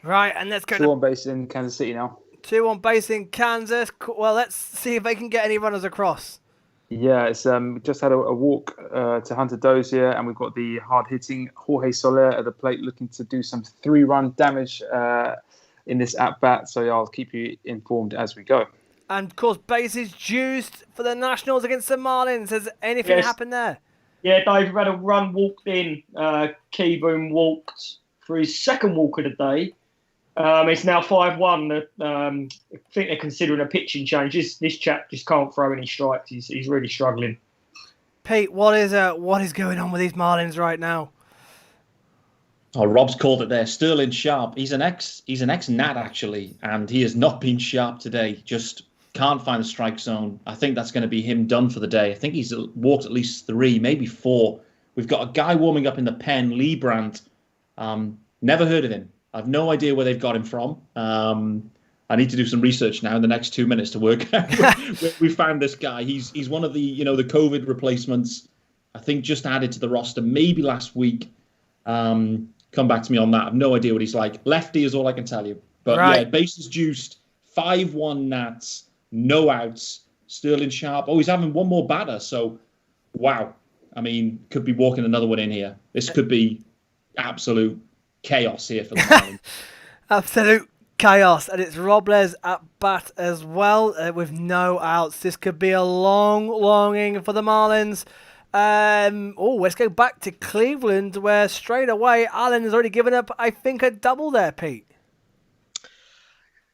Right, and let's go. 2 on base in Kansas City now. 2 on base in Kansas. Well, let's see if they can get any runners across. Yeah, it's just had a walk to Hunter Dozier, and we've got the hard-hitting Jorge Soler at the plate looking to do some 3-run damage in this at-bat. So I'll keep you informed as we go. And, of course, bases juiced for the Nationals against the Marlins. Has anything happened there? Yeah, Dave, we've had a run walked in. Keyboom walked for his second walk of the day. It's now 5-1. I think they're considering a pitching change. This chap just can't throw any strikes. He's really struggling. Pete, what is going on with these Marlins right now? Oh, Rob's called it there. Sterling Sharp. He's an ex Nat actually, and he has not been sharp today. Just can't find the strike zone. I think that's going to be him done for the day. I think he's walked at least 3, maybe 4. We've got a guy warming up in the pen, Lee Brandt. Never heard of him. I've no idea where they've got him from. I need to do some research now in the next 2 minutes to work out where we found this guy. He's one of the the COVID replacements. I think just added to the roster maybe last week. Come back to me on that. I've no idea what he's like. Lefty is all I can tell you. But right. Yeah, bases juiced. 5-1 Nats, no outs. Sterling Sharp. Oh, he's having one more batter. So, wow. I mean, could be walking another one in here. This could be absolute chaos here for the Marlins. Absolute chaos, and it's Robles at bat as well with no outs. This could be a long inning for the Marlins. Let's go back to Cleveland, where straight away Allen has already given up, I think, a double there, Pete.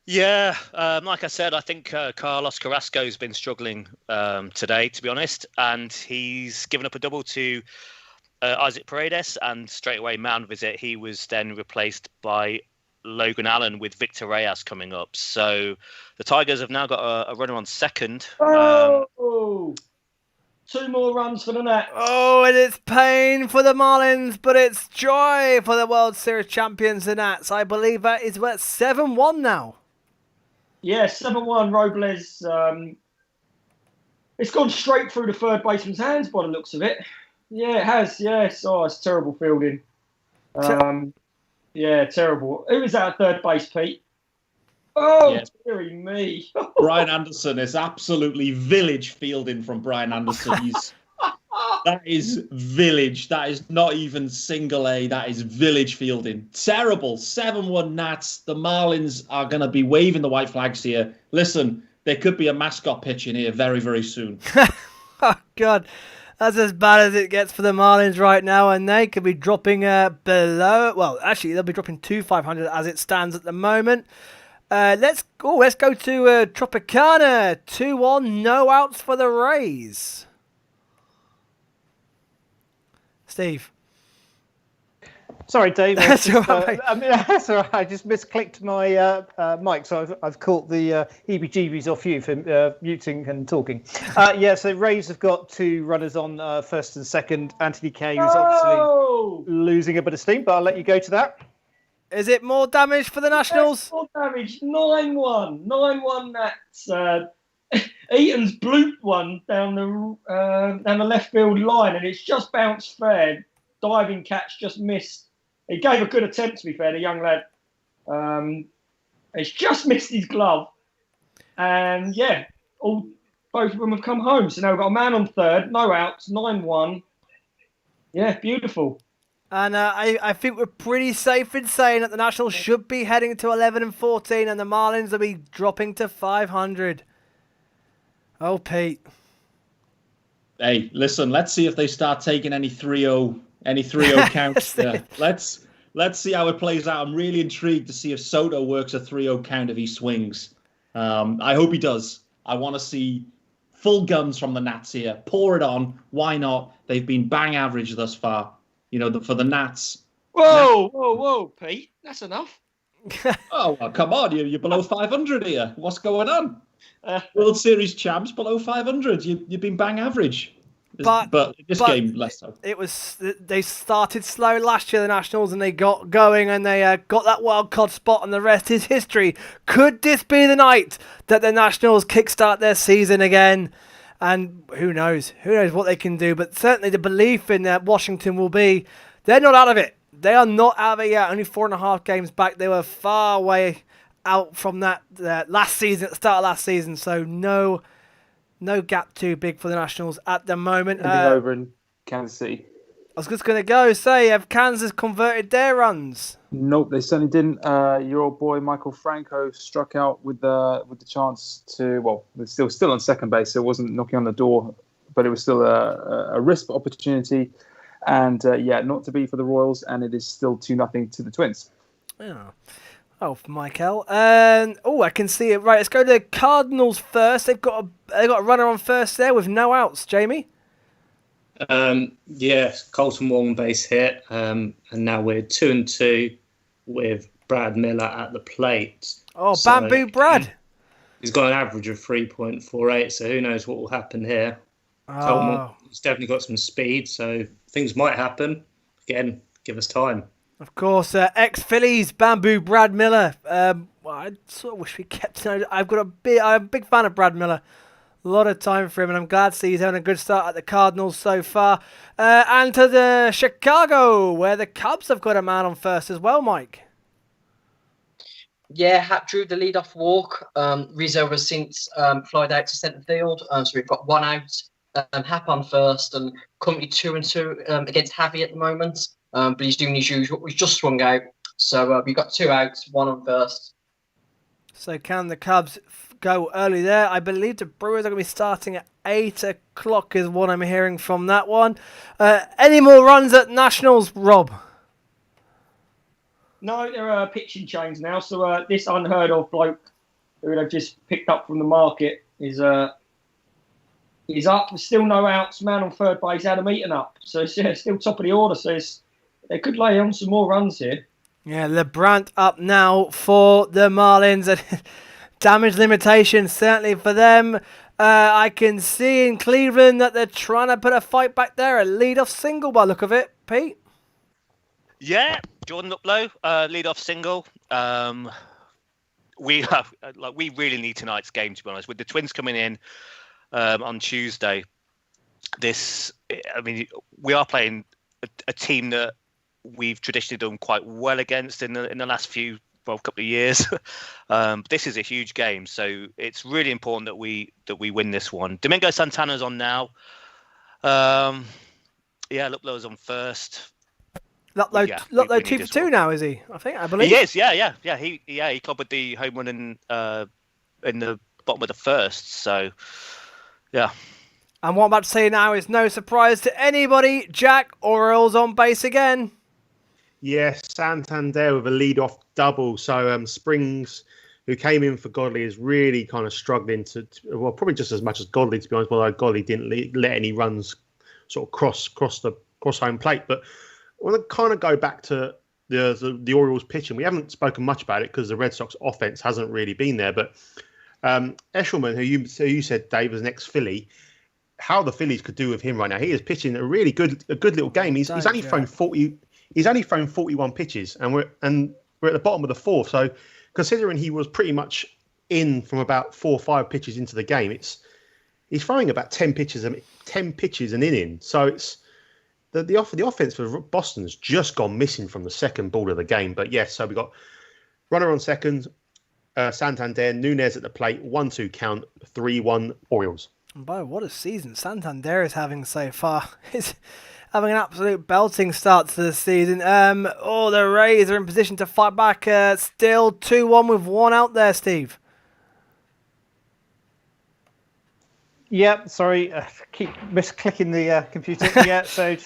Yeah, like I said, I think Carlos Carrasco's been struggling today, to be honest, and he's given up a double to Isaac Paredes, and straight away mound visit. He was then replaced by Logan Allen with Victor Reyes coming up. So the Tigers have now got a runner on second. 2 more runs for the Nats. Oh, and it's pain for the Marlins, but it's joy for the World Series champions, the Nats. I believe that is 7-1 now. Yeah, 7-1. Robles. It's gone straight through the third baseman's hands by the looks of it. Yeah, it has. Yes. Oh, it's terrible fielding. Yeah, terrible. Who is that at third base, Pete? Oh, Yes. dearie me. Brian Anderson is absolutely village fielding from Brian Anderson. That is village. That is not even single A. That is village fielding. Terrible. 7-1 Nats. The Marlins are going to be waving the white flags here. Listen, there could be a mascot pitch in here very, very soon. Oh, God. That's as bad as it gets for the Marlins right now, and they could be dropping below. Well, actually, they'll be dropping to 500 as it stands at the moment. Let's go to Tropicana. 2-1, no outs for the Rays. Steve. Sorry, Dave. That's all right. That's all right. I just misclicked my mic, so I've caught the heebie-jeebies off you for muting and talking. So Rays have got 2 runners on first and second. Anthony Kay, who's obviously losing a bit of steam, but I'll let you go to that. Is it more damage for the Nationals? More damage. 9-1. 9-1. That's Eaton's blooped one down the left field line, and it's just bounced fair. Diving catch just missed. He gave a good attempt, to be fair, the young lad. It's just missed his glove. And both of them have come home. So now we've got a man on third, no outs, 9-1. Yeah, beautiful. And I think we're pretty safe in saying that the Nationals should be heading to 11-14, and the Marlins will be dropping to 500. Oh, Pete. Hey, listen, let's see if they start taking any 3-0 counts. Yeah. Let's see how it plays out. I'm really intrigued to see if Soto works a 3-0 count if he swings. I hope he does. I want to see full guns from the Nats here. Pour it on. Why not? They've been bang average thus far. For the Nats. Whoa, Pete. That's enough. Oh, well, come on. You're below 500 here. What's going on? World Series champs below 500. You've been bang average. But this game, less so. They started slow last year, the Nationals, and they got going, and they got that wild card spot, and the rest is history. Could this be the night that the Nationals kickstart their season again? And who knows? Who knows what they can do? But certainly the belief in Washington will be, they're not out of it. They are not out of it yet. Only 4.5 games back. They were far away out from that last season, at the start of last season. So no gap too big for the Nationals at the moment. Over in Kansas City. I was just going to say, have Kansas converted their runs? Nope, they certainly didn't. Your old boy Michael Franco struck out with the chance to. Well, they're still on second base, so it wasn't knocking on the door, but it was still a risk opportunity, and not to be for the Royals, and it is still 2-0 to the Twins. Yeah. Oh, Michael. I can see it. Right, let's go to the Cardinals first. They've got a runner on first there with no outs. Jamie. Colton Wong base hit, and now we're 2-2 with Brad Miller at the plate. Oh, so, Bamboo Brad! He's got an average of 3.48, so who knows what will happen here. He's definitely got some speed, so things might happen. Again, give us time. Of course, ex-Phillies Bamboo Brad Miller. I sort of wish we kept. I'm a big fan of Brad Miller. A lot of time for him, and I'm glad to see he's having a good start at the Cardinals so far. And to the Chicago, where the Cubs have got a man on first as well, Mike. Yeah, Hap drew the lead-off walk. Rizzo has since flied out to centre field, so we've got 1 out. Hap on first, and currently 2-2 against Javi at the moment. But he's doing his usual. He's just swung out, so we've got 2 outs, 1 on first. So can the Cubs go early there? I believe the Brewers are going to be starting at 8 o'clock is what I'm hearing from that one. Any more runs at Nationals, Rob? No, there are pitching change now. So this unheard of bloke who they've just picked up from the market is up. There's still no outs. Man on third base, Adam Eaton up. So it's still top of the order. So they could lay on some more runs here. Yeah, LeBrant up now for the Marlins. Damage limitation certainly for them. I can see in Cleveland that they're trying to put a fight back there. A lead-off single by the look of it. Pete? Yeah, Jordan Luplow, lead-off single. We really need tonight's game, to be honest. With the Twins coming in on Tuesday, we are playing a team that we've traditionally done quite well against in the last couple of years. This is a huge game, so it's really important that we win this one. Domingo Santana's on now. Luplow's on first. Luplow 2 for 2 now, is he? I believe he is. Yeah. He clobbered the home run in the bottom of the first. So yeah. And what I'm about to say now is no surprise to anybody. Jack Orioles on base again. Yes, Santander with a lead-off double. So Springs, who came in for Godley, is really kind of struggling probably just as much as Godley, to be honest, although Godley didn't let any runs sort of cross home plate. But I want to kind of go back to the Orioles pitching. We haven't spoken much about it because the Red Sox offense hasn't really been there. But Eshelman, who you said, Dave, was an ex-Philly, how the Phillies could do with him right now. He is pitching a really good little game. He's only thrown 40. He's only thrown 41 pitches, and we're at the bottom of the fourth. So considering he was pretty much in from about 4 or 5 pitches into the game, he's throwing about 10 pitches an inning. So it's the offense for Boston's just gone missing from the second ball of the game. But yes, so we got runner on second, Santander, Nunez at the plate, 1-2 count, 3-1 Orioles. And boy, what a season Santander is having so far. He's having an absolute belting start to the season. The Rays are in position to fight back. Still 2-1 with 1 out there, Steve. Yeah, sorry, keep misclicking the computer. Yeah, so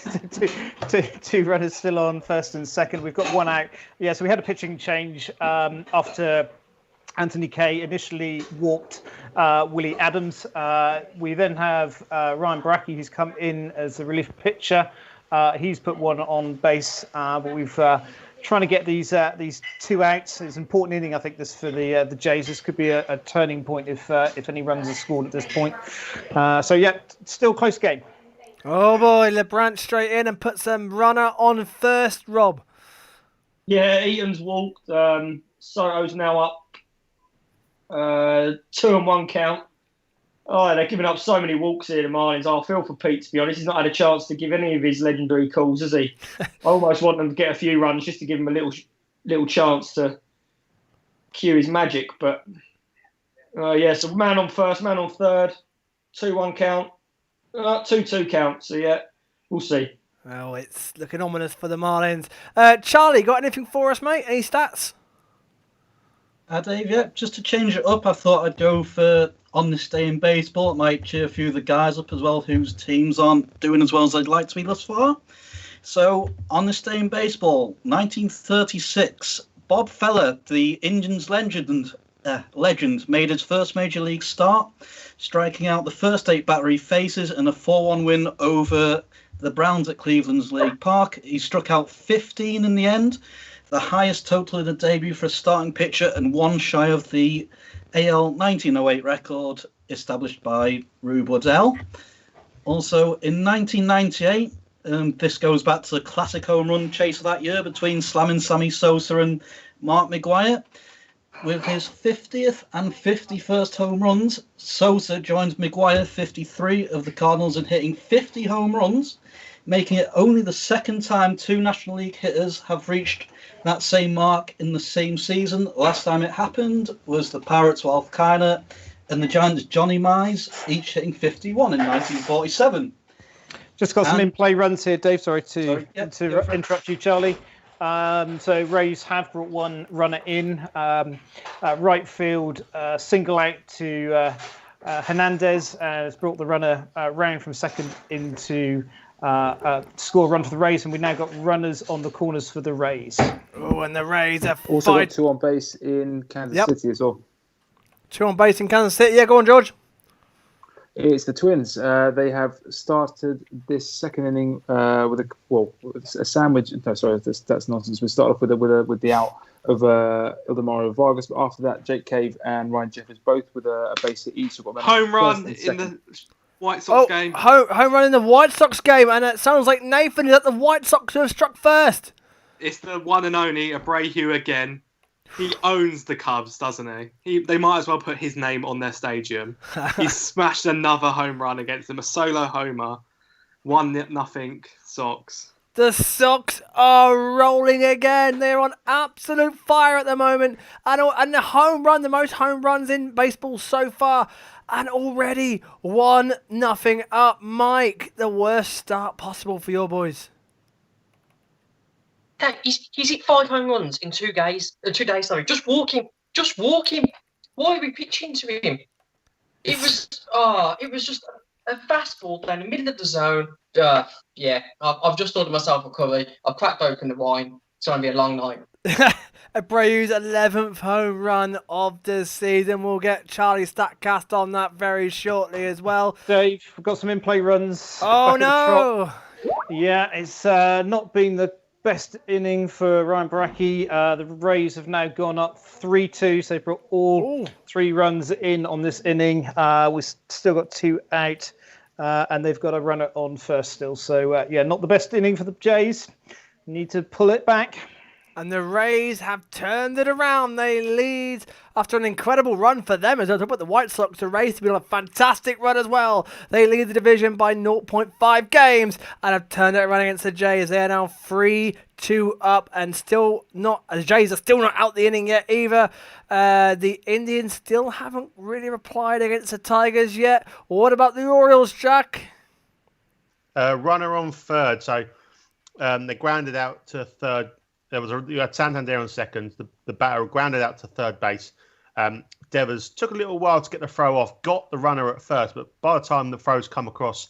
two runners still on first and second. We've got 1 out. Yeah, so we had a pitching change after Anthony Kay initially walked Willie Adams. We then have Ryan Baracchi, who's come in as a relief pitcher. He's put 1 on base, but we've trying to get these 2 outs. It's an important inning, I think, this for the Jays. This could be a turning point if any runs are scored at this point. Still close game. Oh boy, LeBranch straight in and puts a runner on first, Rob. Yeah, Eaton's walked. Soto's now up 2-1 count. Oh, they're giving up so many walks here, the Marlins. I feel for Pete, to be honest. He's not had a chance to give any of his legendary calls, has he? I almost want them to get a few runs just to give him a little chance to cue his magic. But, so man on first, man on third, 2-1 count, 2-2 count. So, yeah, we'll see. Well, it's looking ominous for the Marlins. Charlie, got anything for us, mate? Any stats? Dave, yeah, just to change it up, I thought I'd go for On This Day in Baseball. It might cheer a few of the guys up as well whose teams aren't doing as well as they'd like to be thus far. So, On This Day in Baseball, 1936, Bob Feller, the Indians legend, made his first major league start, striking out the first 8 batter he faces in a 4-1 win over the Browns at Cleveland's League Park. He struck out 15 in the end, the highest total in a debut for a starting pitcher and 1 shy of the AL 1908 record established by Rube Waddell. Also, in 1998, this goes back to the classic home run chase of that year between slamming Sammy Sosa and Mark McGwire. With his 50th and 51st home runs, Sosa joins McGwire 53 of the Cardinals in hitting 50 home runs, making it only the second time 2 National League hitters have reached that same mark in the same season. Last time it happened was the Pirates' Ralph Kiner and the Giants' Johnny Mize, each hitting 51 in 1947. Just got some in-play runs here, Dave. Sorry to interrupt you, Charlie. So Rays have brought 1 runner in. Right field, single out to Hernandez has brought the runner round from second into score run for the Rays, and we've now got runners on the corners for the Rays. Oh, and the Rays have also got 2 on base in Kansas City as well. 2 on base in Kansas City. Yeah, go on, George. It's the Twins. They have started this second inning with a sandwich. No, sorry, that's nonsense. We start off with the out of Ildemaro Vargas, but after that, Jake Cave and Ryan Jeffers both with a base hit each. Home run in the White Sox game. Home run in the White Sox game, and it sounds like Nathan is at the White Sox who have struck first. It's the one and only Abreu again. He owns the Cubs, doesn't he? They might as well put his name on their stadium. He smashed another home run against them, a solo homer. 1-0 Sox. The Sox are rolling again. They're on absolute fire at the moment. And the home run, the most home runs in baseball so far. And already 1-0 up. Mike, the worst start possible for your boys. He's hit 5 home runs in 2 days. 2 days, sorry. Just walking. Why are we pitching to him? It was just a fastball down the middle of the zone. I've just ordered myself a curry. I've cracked open the wine. It's going to be a long night. Abreu's 11th home run of the season. We'll get Charlie Statcast on that very shortly as well. Dave, we've got some in-play runs. Oh, no! Yeah, it's not been the best inning for Ryan Baracchi. The Rays have now gone up 3-2, so they brought all 3 runs in on this inning. We've still got 2 out, and they've got a runner on first still. So, not the best inning for the Jays. Need to pull it back. And the Rays have turned it around. They lead after an incredible run for them. As I talk about the White Sox, the Rays have been on a fantastic run as well. They lead the division by 0.5 games and have turned it around against the Jays. They are now 3-2 up and still not. The Jays are still not out the inning yet either. The Indians still haven't really replied against the Tigers yet. What about the Orioles, Jack? Runner on third. So they grounded out to third. You had Santander on second. The batter grounded out to third base. Devers took a little while to get the throw off, got the runner at first, but by the time the throws come across,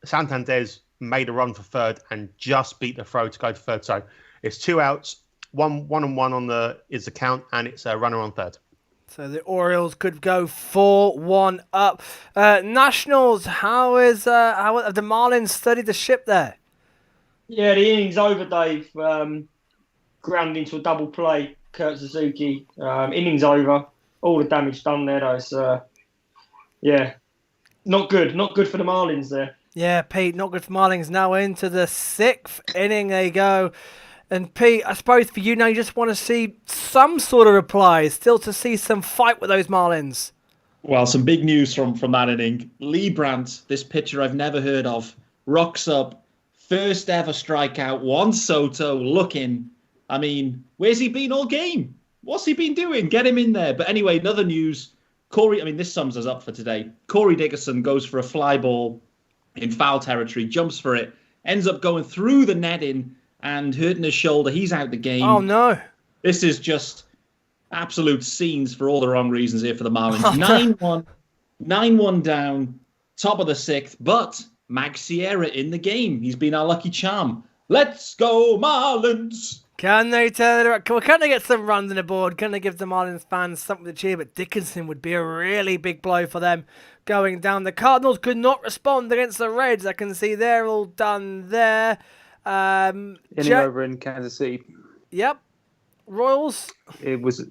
Santander's made a run for third and just beat the throw to go to third. So it's 2 outs, one and one is the count, and it's a runner on third. So the Orioles could go 4-1 up. Nationals, how have the Marlins studied the ship there? Yeah, the inning's over, Dave. Ground into a double play, Kurt Suzuki. Innings over. All the damage done there, though. So, not good. Not good for the Marlins there. Yeah, Pete, not good for Marlins. Now into the 6th inning they go. And Pete, I suppose for you now, you just want to see some sort of replies, still to see some fight with those Marlins. Well, some big news from that inning. Lee Brandt, this pitcher I've never heard of, rocks up, first ever strikeout, Juan Soto looking. I mean, where's he been all game? What's he been doing? Get him in there. But anyway, another news. This sums us up for today. Corey Dickerson goes for a fly ball in foul territory, jumps for it, ends up going through the netting and hurting his shoulder. He's out the game. Oh, no. This is just absolute scenes for all the wrong reasons here for the Marlins. 9-1 down, top of the 6th, but Mag Sierra in the game. He's been our lucky charm. Let's go, Marlins! Can they turn it around? Can they get some runs on the board? Can they give the Marlins fans something to cheer? But Dickinson would be a really big blow for them going down. The Cardinals could not respond against the Reds. I can see they're all done there. Over in Kansas City. Yep. Royals? It was...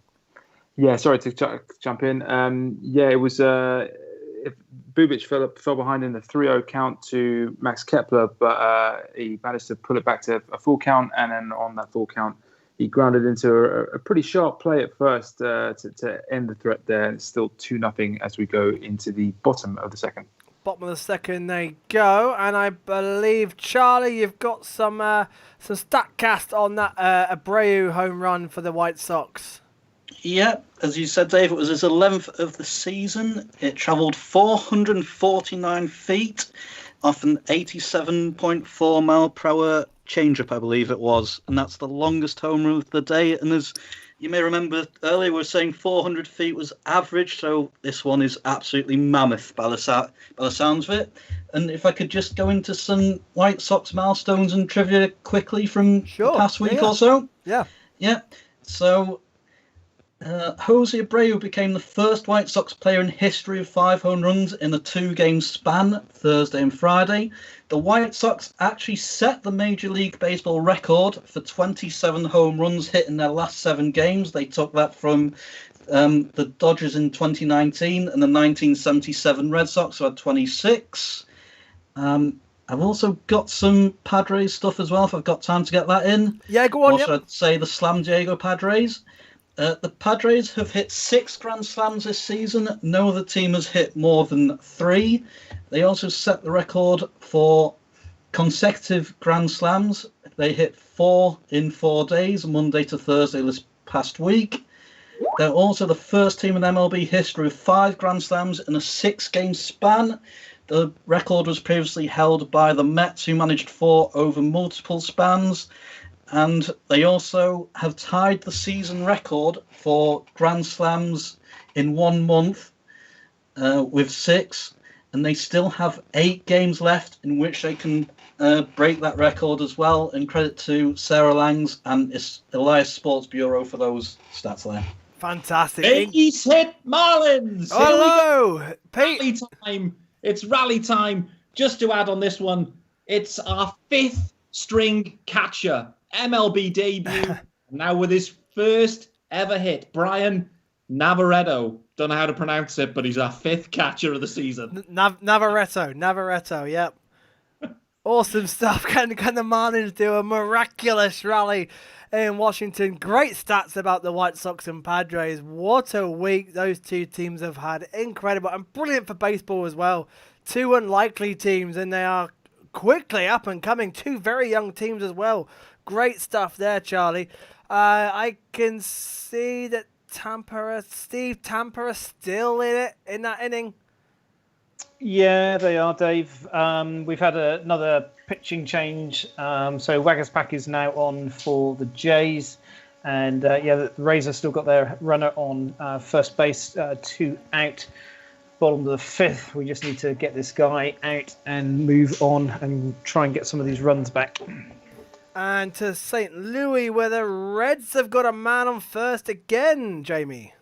Yeah, sorry to jump in. It was... Bubic fell behind in the 3-0 count to Max Kepler, but he managed to pull it back to a full count, and then on that full count, he grounded into a pretty sharp play at first to end the threat there. And it's still 2-0 as we go into the bottom of the 2nd. Bottom of the 2nd they go, and I believe, Charlie, you've got some StatCast on that Abreu home run for the White Sox. Yeah, as you said, Dave, it was his 11th of the season. It travelled 449 feet off an 87.4 mile per hour changeup, I believe it was. And that's the longest home run of the day. And as you may remember earlier, we were saying 400 feet was average. So this one is absolutely mammoth by the sounds of it. And if I could just go into some White Sox milestones and trivia quickly from the past week or so. Yeah. Yeah. So... Jose Abreu became the first White Sox player in history of 5 home runs in a 2-game span, Thursday and Friday. The White Sox actually set the Major League Baseball record for 27 home runs hit in their last 7 games. They took that from the Dodgers in 2019 and the 1977 Red Sox, who had 26. I've also got some Padres stuff as well, if I've got time to get that in. Yeah, go on. Or should I say the Slam Diego Padres? The Padres have hit 6 Grand Slams this season. No other team has hit more than 3. They also set the record for consecutive Grand Slams. They hit 4 in 4 days, Monday to Thursday this past week. They're also the first team in MLB history of 5 Grand Slams in a 6-game span. The record was previously held by the Mets, who managed 4 over multiple spans. And they also have tied the season record for Grand Slams in 1 month with 6. And they still have 8 games left in which they can break that record as well. And credit to Sarah Langs and Elias Sports Bureau for those stats there. Fantastic. Base hit Marlins. Hello, Pete. Rally time. It's rally time. Just to add on this one, it's our 5th string catcher MLB debut. Now with his first ever hit, Brian Navarreto. Don't know how to pronounce it, but he's our 5th catcher of the season. Navarreto, yep. Awesome stuff. Can the Marlins do a miraculous rally in Washington? Great stats about the White Sox and Padres. What a week those two teams have had. Incredible and brilliant for baseball as well. Two unlikely teams, and they are quickly up and coming. Two very young teams as well. Great stuff there, Charlie. I can see that Steve Tampa are still in it in that inning. Yeah, they are, Dave. We've had another pitching change. So Wagaspack is now on for the Jays. And the Rays have still got their runner on first base, 2 out. Bottom of the 5th. We just need to get this guy out and move on and try and get some of these runs back. And to St. Louis, where the Reds have got a man on first again, Jamie.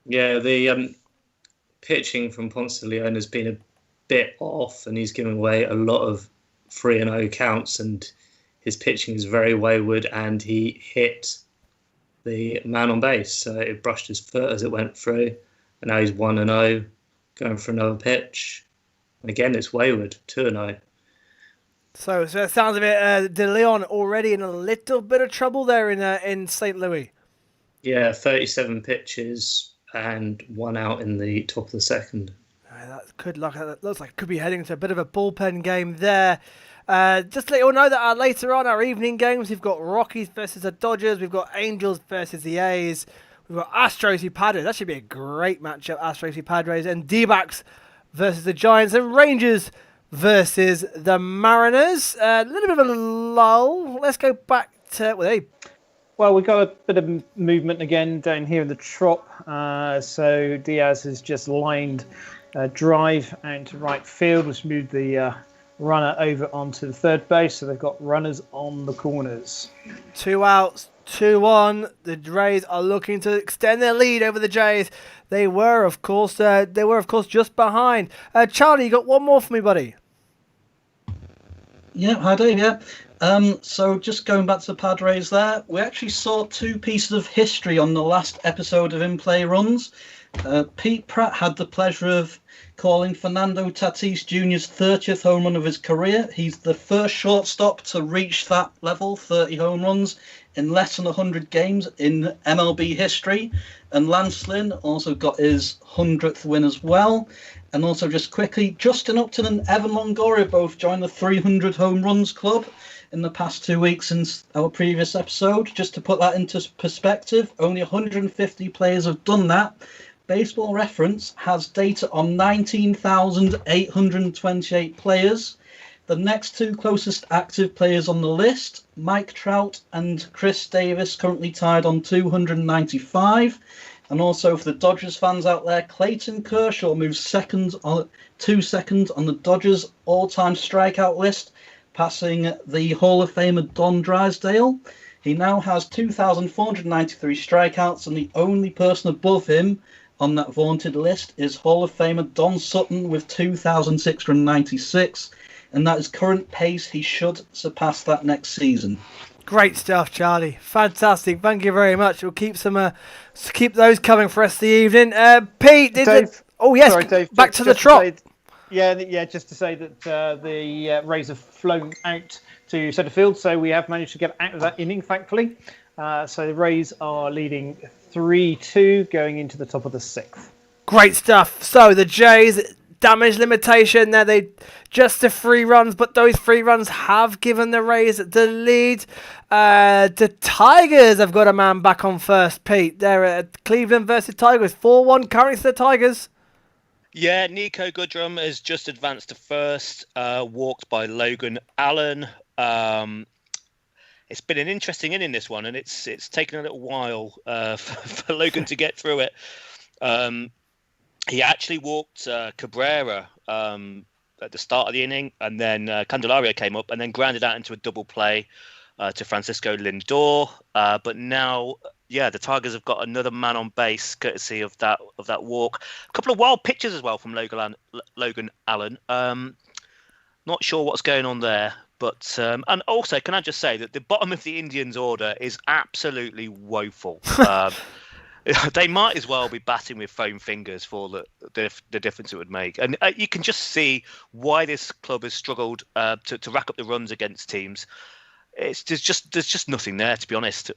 Yeah, the pitching from Ponce de Leon has been a bit off, and he's given away a lot of 3-0 counts, and his pitching is very wayward, and he hit the man on base, so it brushed his foot as it went through, and now he's 1-0, going for another pitch. And again, it's wayward, 2-0. So it sounds a bit De Leon already in a little bit of trouble there in St. Louis. Yeah, 37 pitches and 1 out in the top of the 2nd. That looks like it could be heading to a bit of a bullpen game there. Just to let you all know that later on our evening games, we've got Rockies versus the Dodgers, we've got Angels versus the A's, we've got Astros v Padres. That should be a great matchup, Astros v Padres, and D-backs versus the Giants, and Rangers versus the Mariners. A little bit of a lull. Let's go back to... Well, we've got a bit of movement again down here in the Trop. So Diaz has just lined a drive out to right field, which moved the runner over onto the third base. So they've got runners on the corners. 2 outs, 2 on. The Rays are looking to extend their lead over the Jays. They were, of course, just behind. Charlie, you got one more for me, buddy. Yeah, hi Dave, yeah. So just going back to the Padres there, we actually saw 2 pieces of history on the last episode of In Play Runs. Pete Pratt had the pleasure of calling Fernando Tatis Jr.'s 30th home run of his career. He's the first shortstop to reach that level, 30 home runs, in less than 100 games in MLB history. And Lance Lynn also got his 100th win as well. And also just quickly, Justin Upton and Evan Longoria both joined the 300 home runs club in the past 2 weeks since our previous episode. Just to put that into perspective, only 150 players have done that. Baseball Reference has data on 19,828 players. The next 2 closest active players on the list, Mike Trout and Chris Davis, currently tied on 295. And also for the Dodgers fans out there, Clayton Kershaw moves 2 seconds on the Dodgers all-time strikeout list, passing the Hall of Famer Don Drysdale. He now has 2,493 strikeouts, and the only person above him on that vaunted list is Hall of Famer Don Sutton with 2,696. And that is current pace. He should surpass that next season. Great stuff, Charlie. Fantastic. Thank you very much. We'll keep keep those coming for us the evening. Pete, Dave, yes. Sorry, Dave, back to the Trop. Just to say that the Rays have flown out to centre field, so we have managed to get out of that inning, thankfully. So the Rays are leading 3-2 going into the top of the 6th. Great stuff. So the Jays, damage limitation there, they just the 3 runs, but those 3 runs have given the Rays the lead. The Tigers have got a man back on first, Pete. They're at Cleveland versus Tigers, 4-1 currently to the Tigers. Yeah, Nico Goodrum has just advanced to first, walked by Logan Allen. It's been an interesting inning, this one, and it's taken a little while for Logan to get through it. He actually walked Cabrera at the start of the inning, and then Candelario came up and then grounded out into a double play to Francisco Lindor. But now, the Tigers have got another man on base, courtesy of that walk. A couple of wild pitches as well from Logan Allen. Not sure what's going on there, But and also, can I just say that the bottom of the Indians' order is absolutely woeful. They might as well be batting with foam fingers for the difference it would make. And you can just see why this club has struggled to rack up the runs against teams. There's just nothing there, to be honest.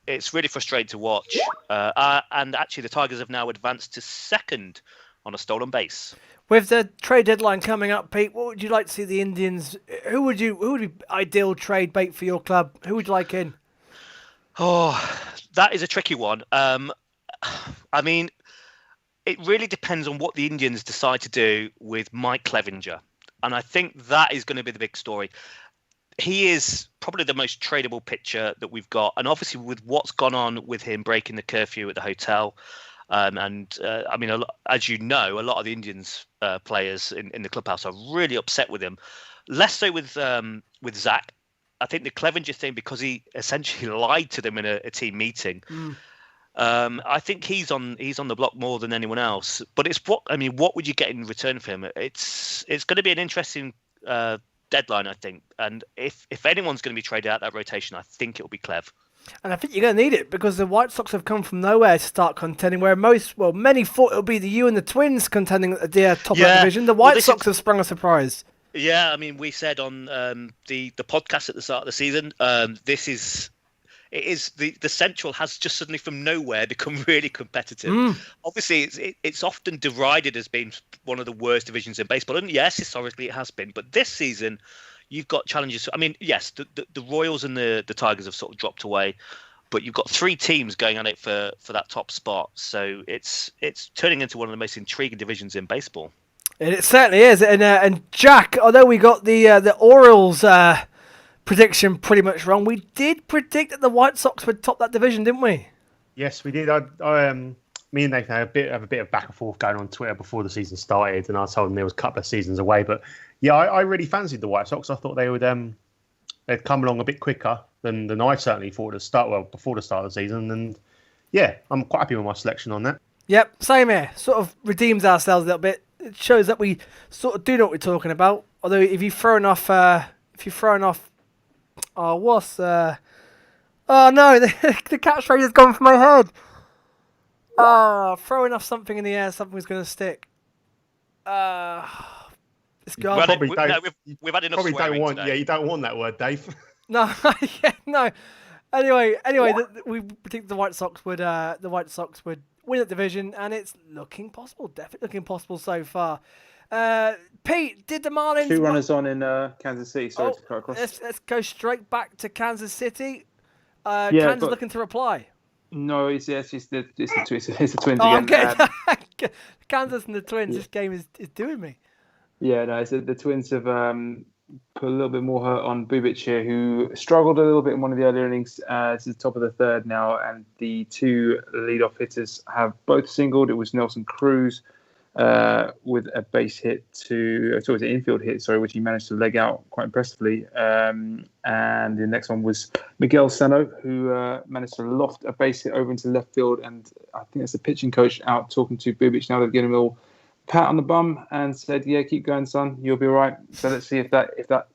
It's really frustrating to watch. And actually, the Tigers have now advanced to second on a stolen base. With the trade deadline coming up, Pete, what would you like to see the Indians? Who would be ideal trade bait for your club? Who would you like in? Oh, that is a tricky one. I mean, it really depends on what the Indians decide to do with Mike Clevenger. And I think that is going to be the big story. He is probably the most tradable pitcher that we've got. And obviously with what's gone on with him breaking the curfew at the hotel, I mean, as you know, a lot of the Indians players in the clubhouse are really upset with him. Less so with Zach. I think the Clevenger thing, because he essentially lied to them in a team meeting. I think he's on the block more than anyone else. But what would you get in return for him? It's going to be an interesting deadline, I think. And if anyone's going to be traded out that rotation, I think it'll be Clev. And I think you're going to need it because the White Sox have come from nowhere to start contending, where many thought it would be you and the Twins contending at the top of the division. The White Sox have sprung a surprise. Yeah, I mean, we said on the podcast at the start of the season, the Central has just suddenly from nowhere become really competitive. Obviously, it's often derided as being one of the worst divisions in baseball, and yes, historically it has been. But this season, you've got challenges. I mean, yes, the Royals and the Tigers have sort of dropped away, but you've got three teams going at it for that top spot. So it's turning into one of the most intriguing divisions in baseball. It certainly is. And Jack, although we got the Orioles prediction pretty much wrong, we did predict that the White Sox would top that division, didn't we? Yes, we did. Me and Nathan had a bit of back and forth going on Twitter before the season started, and I told him there was a couple of seasons away. But yeah, I really fancied the White Sox. I thought they would they'd come along a bit quicker than I certainly thought before the start of the season. And yeah, I'm quite happy with my selection on that. Yep, same here. Sort of redeems ourselves a little bit. It shows that we sort of do know what we're talking about. Although if you're throwing off, oh no, the catchphrase has gone from my head. Throwing off something in the air, something's going to stick. It's gone. We've had enough swearing today. Yeah, you don't want that word, Dave. No, yeah, no. Anyway, we predict the White Sox would win the division, and it's looking possible. Definitely looking possible so far. Pete, did the Marlins... 2 runners on in Kansas City. Sorry to cut across. Let's go straight back to Kansas City. Kansas looking to reply. No, it's the Twins again. Okay. Kansas and the Twins. Yeah. This game is doing me. Yeah, no, so the Twins have put a little bit more hurt on Bubic here, who struggled a little bit in one of the early innings. It's the top of the third now, and the two leadoff hitters have both singled. It was Nelson Cruz with a base hit an infield hit, which he managed to leg out quite impressively. And the next one was Miguel Sano, who managed to loft a base hit over into left field. And I think that's the pitching coach out talking to Bubic now. They've given him a little pat on the bum and said, "Yeah, keep going, son. You'll be all right." So let's see if that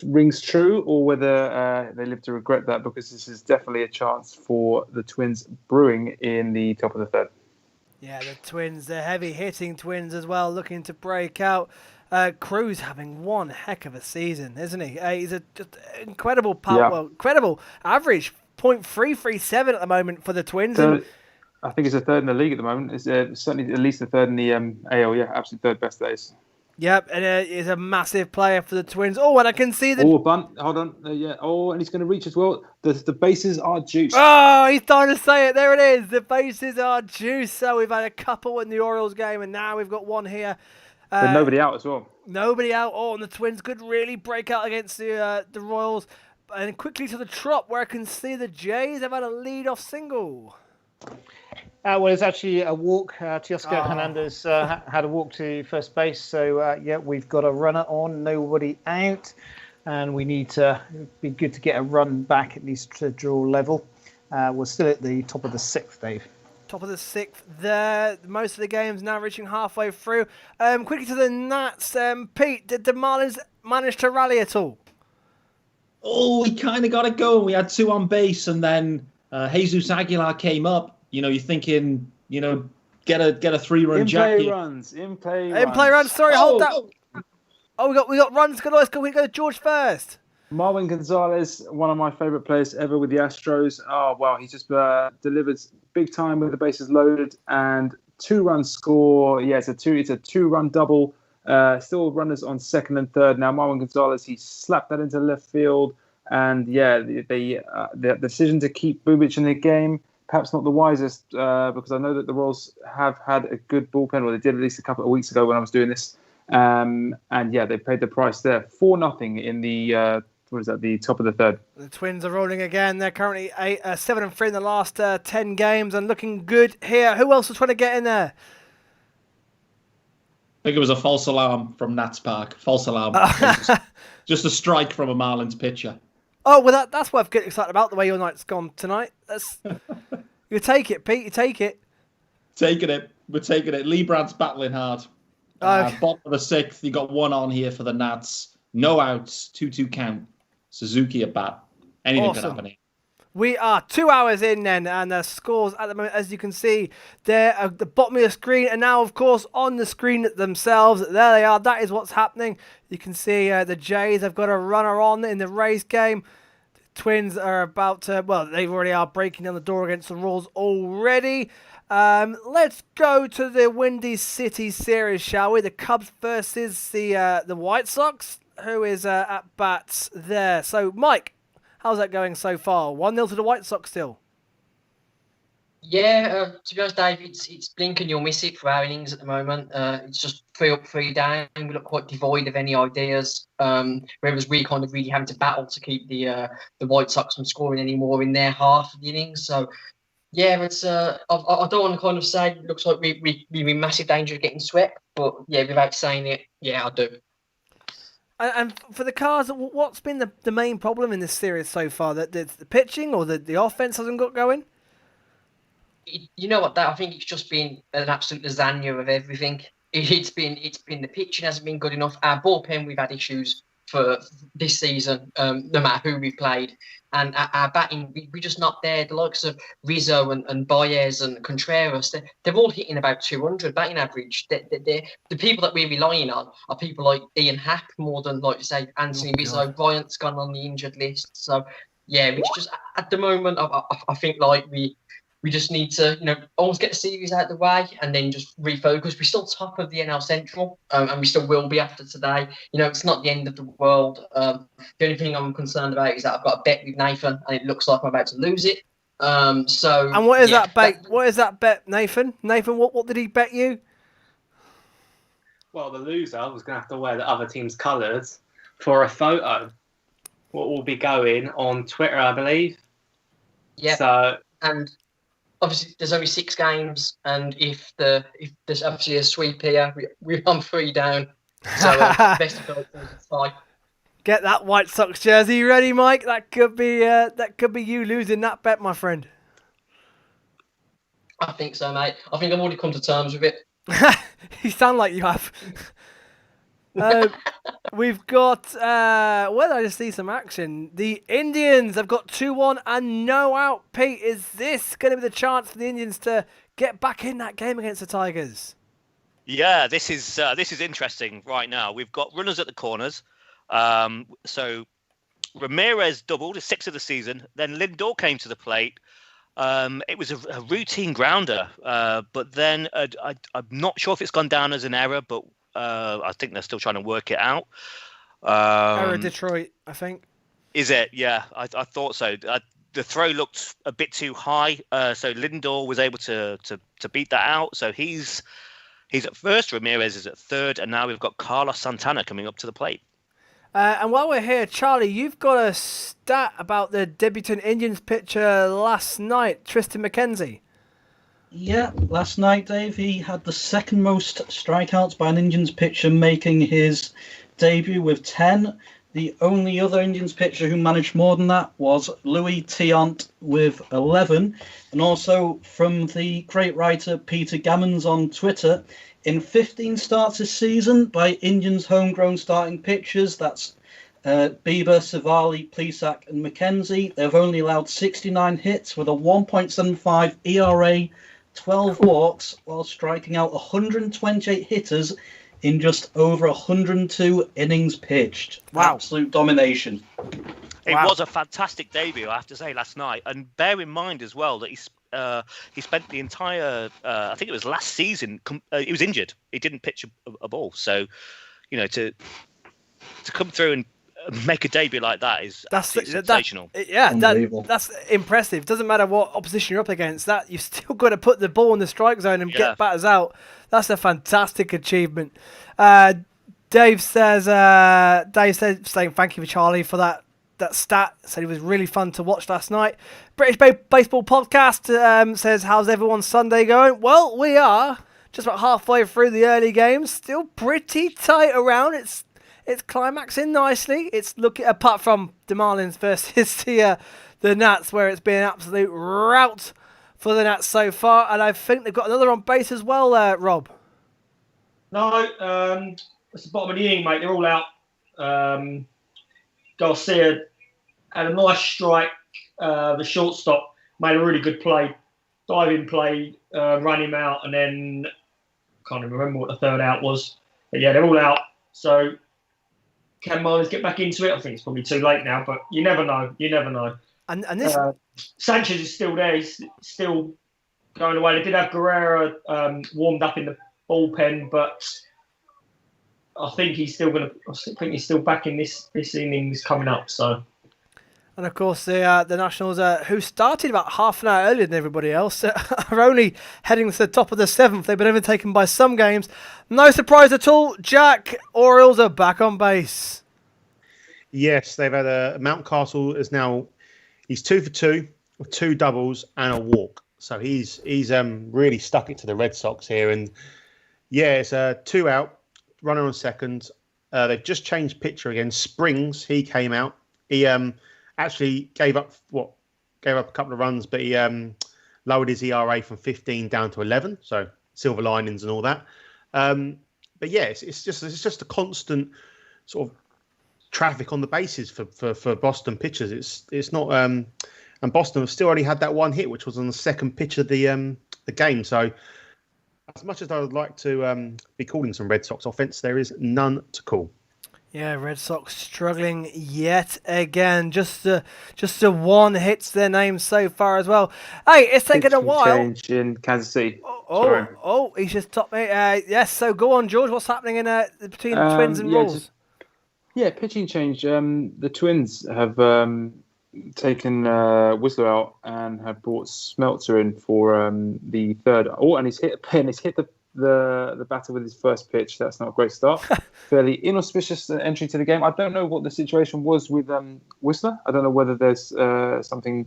rings true or whether they live to regret that, because this is definitely a chance for the Twins brewing in the top of the third. Yeah, the Twins, the heavy-hitting Twins as well, looking to break out. Cruz having one heck of a season, isn't he? He's just incredible power, yeah. Well, incredible average, .337 at the moment for the Twins. I think it's a third in the league at the moment. It's certainly at least a third in the AL. Yeah, absolute third best days. Yep, and he's a massive player for the Twins. Oh, and I can see the... Oh, bunt. Hold on. Yeah. Oh, and he's going to reach as well. The bases are juiced. Oh, he's trying to say it. There it is. The bases are juiced. So we've had a couple in the Orioles game, and now we've got one here. But nobody out as well. Nobody out. Oh, and the Twins could really break out against the Royals. And quickly to the Trop, where I can see the Jays have had a lead-off single. Well, it's actually a walk. Teoscar Hernandez had a walk to first base. So, we've got a runner on, nobody out. And we need to be good to get a run back, at least to draw level. We're still at the top of the sixth, Dave. Top of the sixth there. Most of the games now reaching halfway through. Quickly to the Nats. Pete, did the Marlins manage to rally at all? oh, we kind of got it going. We had 2 on base, and then Jesus Aguilar came up. You're thinking, get a 3-run jack. In play runs. Sorry, hold that. Oh, we got runs. Let's go. We go to George first. Marwin Gonzalez, one of my favourite players ever with the Astros. Oh, wow. He just delivered big time with the bases loaded and 2-run score. Yeah, it's a 2-run double. Still runners on second and third. Now, Marwin Gonzalez, he slapped that into left field. And, yeah, the decision to keep Bubic in the game, perhaps not the wisest, because I know that the Royals have had a good bullpen. Well, they did at least a couple of weeks ago when I was doing this. And, yeah, they paid the price there. 4-0 in the... the top of the third. The Twins are rolling again. They're currently 7-3 in the last 10 games and looking good here. Who else was trying to get in there? I think it was a false alarm from Nats Park. False alarm. Just a strike from a Marlins pitcher. Oh, well, that's what I'm getting excited about, the way your night's gone tonight. You take it, Pete. You take it. Taking it. We're taking it. Lee Brandt's battling hard. Bottom of the 6th. You got 1 on here for the Nats. No outs. 2-2 count. Suzuki at bat. Anything can happen here. We are 2 hours in then, and the scores at the moment, as you can see, they're at the bottom of the screen, and now, of course, on the screen themselves. There they are. That is what's happening. You can see the Jays have got a runner on in the Rays game. The Twins are about to, well, they already are breaking down the door against the Royals already. Let's go to the Windy City series, shall we? The Cubs versus the White Sox. Who is at bats there? So, Mike, how's that going so far? 1-0 to the White Sox still. Yeah, to be honest, Dave, it's blink and you'll miss it for our innings at the moment. It's just 3 up, 3 down. We look quite devoid of any ideas. Whereas we kind of really having to battle to keep the White Sox from scoring any more in their half of the innings. So, yeah, it's I don't want to kind of say it looks like we're in massive danger of getting swept, but yeah, without saying it, yeah, I do. And for the Cards, what's been the main problem in this series so far? That the pitching or the offense hasn't got going? You know what? I think it's just been an absolute lasagna of everything. It's been the pitching hasn't been good enough. Our bullpen, we've had issues for this season, no matter who we've played. And our batting, we're just not there. The likes of Rizzo and Baez and Contreras, they're all hitting about 200 batting average. The people that we're relying on are people like Ian Happ more than, like you say, Anthony Rizzo. Bryant's gone on the injured list. So, yeah, we just, at the moment, I think like we just need to, almost get the series out of the way and then just refocus. We're still top of the NL Central, and we still will be after today. It's not the end of the world. The only thing I'm concerned about is that I've got a bet with Nathan, and it looks like I'm about to lose it. And what is that bet? What is that bet, Nathan? Nathan, what did he bet you? Well, the loser was going to have to wear the other team's colours for a photo. What will be going on Twitter, I believe. Yeah. And obviously, there's only 6 games, and if there's obviously a sweep here, we're on 3 down. So best of both teams, it's fine. Get that White Sox jersey ready, Mike. That could be you losing that bet, my friend. I think so, mate. I think I've already come to terms with it. You sound like you have. We've got, where did I just see some action? The Indians have got 2-1 and no out. Pete, is this going to be the chance for the Indians to get back in that game against the Tigers? Yeah, this is interesting right now. We've got runners at the corners. So Ramirez doubled, his 6th of the season. Then Lindor came to the plate. It was a routine grounder, but then I'm not sure if it's gone down as an error, but I think they're still trying to work it out. Error Detroit, I think. Is it? Yeah, I thought so. The throw looked a bit too high, so Lindor was able to beat that out. So he's at first, Ramirez is at third, and now we've got Carlos Santana coming up to the plate. And while we're here, Charlie, you've got a stat about the debutant Indians pitcher last night, Tristan McKenzie. Yeah, last night, Dave, he had the second most strikeouts by an Indians pitcher making his debut with 10. The only other Indians pitcher who managed more than that was Louis Tiant with 11. And also from the great writer Peter Gammons on Twitter, in 15 starts this season by Indians homegrown starting pitchers, that's Bieber, Savali, Plesac, and McKenzie. They've only allowed 69 hits with a 1.75 ERA, 12 walks, while striking out 128 hitters in just over 102 innings pitched. Wow. Absolute domination. It was a fantastic debut, I have to say, last night. And bear in mind as well that he spent the entire, I think it was last season, he was injured. He didn't pitch a ball. So, to come through and make a debut like that is sensational. That's impressive. Doesn't matter what opposition you're up against. That you've still got to put the ball in the strike zone and get batters out. That's a fantastic achievement. Dave says, saying thank you for Charlie for that stat. Said it was really fun to watch last night. British Baseball Podcast says, how's everyone's Sunday going? Well, we are just about halfway through the early games. Still pretty tight around. It's climaxing nicely. It's looking, apart from the Marlins versus the Nats, where it's been an absolute rout for the Nats so far. And I think they've got another on base as well, Rob. No, it's the bottom of the inning, mate. They're all out. Garcia had a nice strike. The shortstop made a really good play, diving play, ran him out, and then can't even remember what the third out was. But yeah, they're all out. So can Marlins get back into it? I think it's probably too late now, but you never know. You never know. And this Sanchez is still there. He's still going away. They did have Guerrero warmed up in the bullpen, but I think he's still back in this innings coming up. So. And of course, the Nationals, who started about half an hour earlier than everybody else, are only heading to the top of the seventh. They've been overtaken by some games. No surprise at all. Jack, Orioles are back on base. Yes, they've had Mountcastle is now, he's 2 for 2 with 2 doubles and a walk. So he's really stuck it to the Red Sox here. And yeah, it's 2 out, runner on second. They've just changed pitcher again. Springs, he came out. He actually gave up a couple of runs, but he lowered his ERA from 15 down to 11. So silver linings and all that. But yeah, it's just a constant sort of traffic on the bases for Boston pitchers. It's not, and Boston have still only had that one hit, which was on the second pitch of the game. So as much as I would like to be calling some Red Sox offense, there is none to call. Yeah, Red Sox struggling yet again. Just the one hits their name so far as well. Hey, it's taken a while. Change in Kansas City. Oh, he's just topped me. Yes, so go on, George. What's happening in between the Twins and Royals? Pitching change. The Twins have taken Whistler out and have brought Smeltzer in for the third. Oh, and he's hit the batter with his first pitch. That's not a great start. Fairly inauspicious entry to the game. I don't know what the situation was with Whistler. I don't know whether there's something.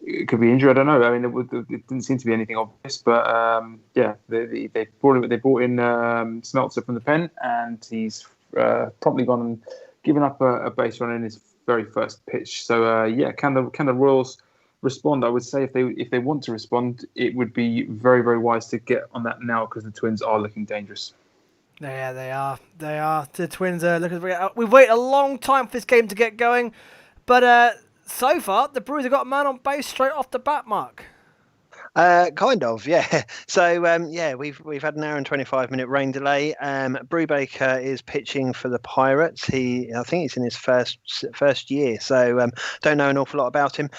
It could be injury. I don't know. I mean, it didn't seem to be anything obvious. But they brought in Smeltzer from the pen, and he's promptly gone and given up a base run in his very first pitch. So can the Royals respond? I would say if they want to respond, it would be very, very wise to get on that now, because the Twins are looking dangerous. Yeah, they are. The Twins are looking. We've waited a long time for this game to get going, but so far the Brewers have got a man on base straight off the bat, Mark. Kind of, yeah. So, we've had an hour and 25-minute rain delay. Brubaker is pitching for the Pirates. I think he's in his first year, so don't know an awful lot about him.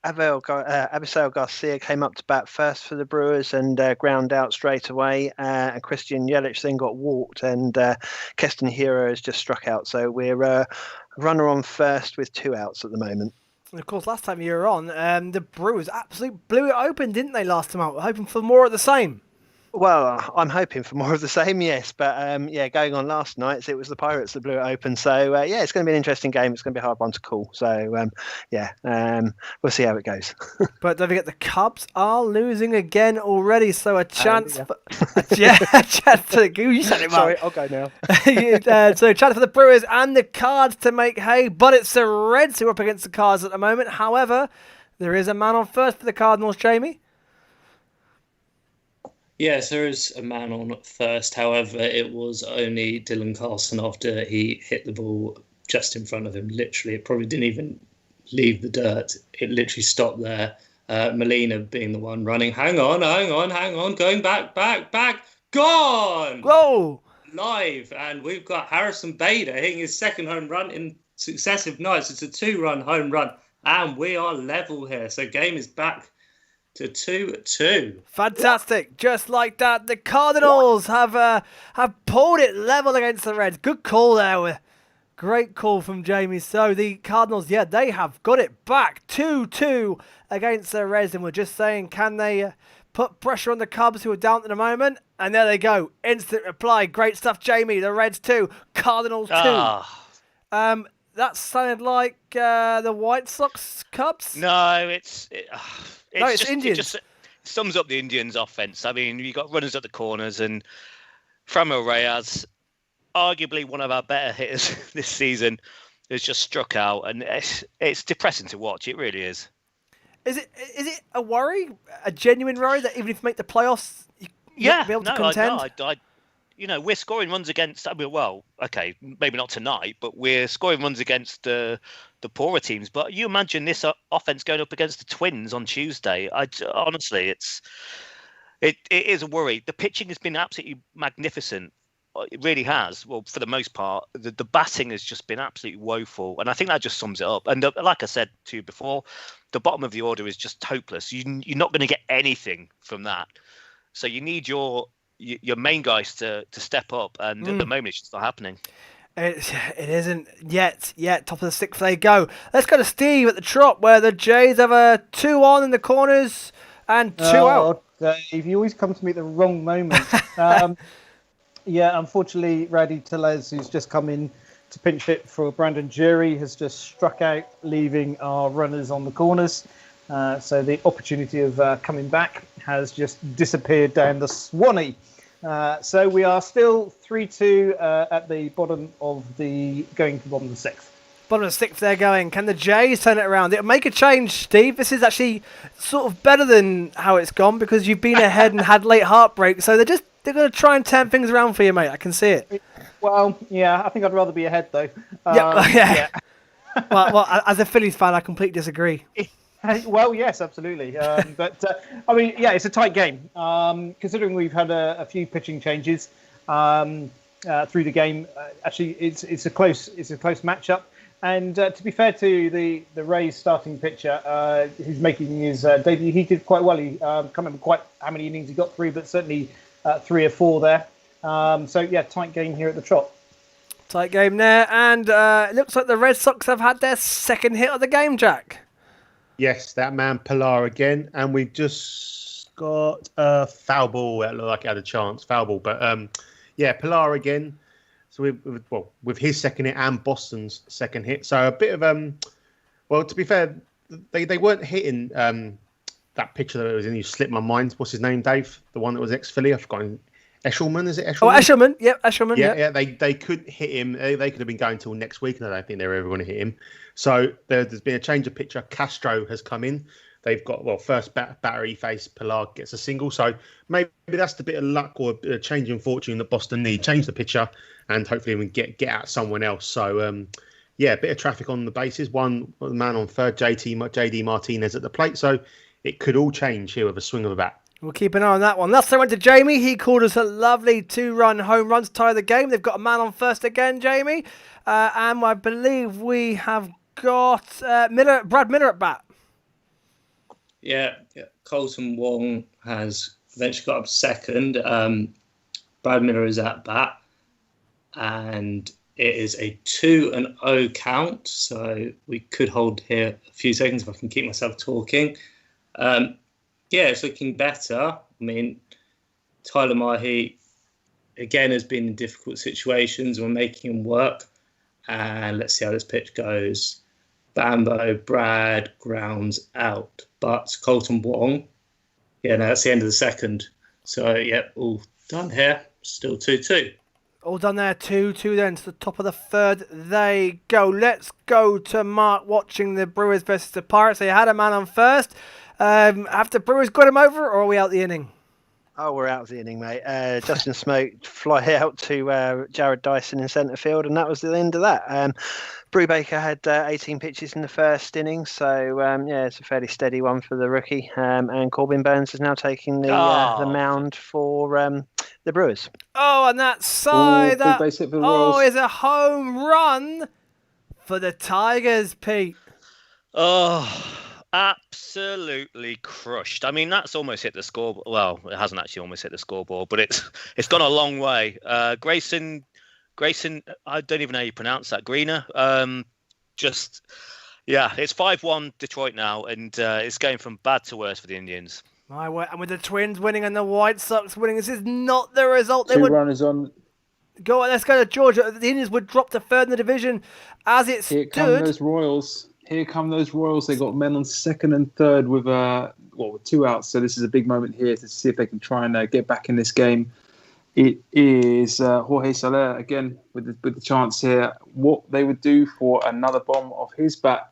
Abisail Garcia came up to bat first for the Brewers and ground out straight away. And Christian Yelich then got walked, and Keston Hiura has just struck out. So we're runner on first with 2 outs at the moment. And of course, last time you were on, the Brewers absolutely blew it open, didn't they, last time out? We're hoping for more of the same. Well, I'm hoping for more of the same, yes. But, going on last night, it was the Pirates that blew it open. So, it's going to be an interesting game. It's going to be a hard one to call. So, we'll see how it goes. But don't forget, the Cubs are losing again already. So a chance for... you said it, Mark. Sorry, I'll go now. So a chance for the Brewers and the Cards to make hay. But it's the Reds who are up against the Cards at the moment. However, there is a man on first for the Cardinals, Jamie. Yes, there is a man on first. However, it was only Dylan Carlson after he hit the ball just in front of him. Literally, it probably didn't even leave the dirt. It literally stopped there. Molina being the one running. Hang on. Going back. Gone! Whoa! Live. And we've got Harrison Bader hitting his second home run in successive nights. It's a 2-run home run. And we are level here. So game is back to 2-2. Fantastic. Just like that, the Cardinals have pulled it level against the Reds. Good call there. Great call from Jamie. So the Cardinals, they have got it back 2-2 against the Reds. And we're just saying, can they put pressure on the Cubs, who are down at the moment? And there they go. Instant reply. Great stuff, Jamie. The Reds 2, Cardinals 2. That sounded like the White Sox Cubs. No, it's Indians. It just sums up the Indians' offense. I mean, you got runners at the corners, and Framil Reyes, arguably one of our better hitters this season, has just struck out, and it's depressing to watch. It really is. Is it a worry, a genuine worry that even if you make the playoffs, you won't be able to contend? We're scoring runs against. I mean, well, okay, maybe not tonight, but we're scoring runs against the poorer teams. But you imagine this offense going up against the Twins on Tuesday. Honestly, it is a worry. The pitching has been absolutely magnificent. It really has. Well, for the most part, the batting has just been absolutely woeful, and I think that just sums it up. And like I said to you before, the bottom of the order is just hopeless. You're not going to get anything from that. So you need your main guys to step up, and at the moment it's just not happening. It isn't yet. Top of the sixth they go. Let's go to Steve at the Trop, where the Jays have a 2 on in the corners and 2 out. Dave, you always come to me at the wrong moment. Unfortunately, Rowdy Tellez, who's just come in to pinch hit for Brandon Jury, has just struck out, leaving our runners on the corners. So the opportunity of coming back has just disappeared down the Swanee. So we are still 3-2 at the bottom of the bottom of the sixth. Bottom of the sixth they're going. Can the Jays turn it around? It'll make a change, Steve. This is actually sort of better than how it's gone, because you've been ahead and had late heartbreak. So they're going to try and turn things around for you, mate. I can see it. Well, I think I'd rather be ahead, though. Well, as a Phillies fan, I completely disagree. Well, yes, absolutely. But it's a tight game. Considering we've had a few pitching changes through the game, actually, it's a close matchup. And to be fair to the Rays starting pitcher, who's making his debut, he did quite well. He can't remember quite how many innings he got through, but certainly 3 or 4 there. Tight game here at the Trop. Tight game there, and it looks like the Red Sox have had their second hit of the game, Jack. Yes, that man Pilar again, and we've just got a foul ball. It looked like it had a chance, foul ball, but Pilar again. So with his second hit and Boston's second hit, so a bit of to be fair, they weren't hitting that pitcher that was in. You slipped my mind. What's his name, Dave? The one that was ex-Philly. I've forgotten. Eshelman, is it Eshelman? Oh, Eshelman. Yep, Eshelman. Yeah. They could hit him. They could have been going till next week, and I don't think they're ever going to hit him. So there's been a change of pitcher. Castro has come in. They've got first batter he faced, Pilar gets a single. So maybe that's the bit of luck or a change in fortune that Boston need. Change the pitcher, and hopefully we can get out someone else. So a bit of traffic on the bases. One man on third, JD Martinez at the plate. So it could all change here with a swing of a bat. We'll keep an eye on that one. Last time went to Jamie. He called us a lovely 2-run home run to tie the game. They've got a man on first again, Jamie. And I believe we have got Brad Miller at bat. Yeah. Colton Wong has eventually got up second. Brad Miller is at bat. And it is a 2-0 count. So we could hold here a few seconds if I can keep myself talking. It's looking better. I mean, Tyler Mahi, again, has been in difficult situations. We're making him work. And let's see how this pitch goes. Bambo, Brad, grounds out. But Colton Wong, that's the end of the second. So, all done here. Still 2-2. All done there, 2-2 then to the top of the third. They go. Let's go to Mark watching the Brewers versus the Pirates. They had a man on first. Have the Brewers got him over, or are we out the inning? Oh, we're out of the inning, mate. Justin Smoke fly out to Jared Dyson in centre field, and that was the end of that. Brubaker had 18 pitches in the first inning, so it's a fairly steady one for the rookie. And Corbin Burns is now taking the mound for the Brewers. Oh, and that side, big base hit for the Royals. is a home run for the Tigers, Pete. Oh, absolutely crushed. I mean, that's almost hit the score. Well, it hasn't actually almost hit the scoreboard, but it's gone a long way. Grayson, I don't even know how you pronounce that. Greener. It's 5-1 Detroit now, and it's going from bad to worse for the Indians. My word. And with the Twins winning and the White Sox winning, this is not the result they Two would. runners on. Go on, let's go to Georgia. The Indians would drop to third in the division as it stood. Here come those Royals. They got men on second and third with 2 outs. So this is a big moment here to see if they can try and get back in this game. It is Jorge Soler again with the chance here. What they would do for another bomb of his bat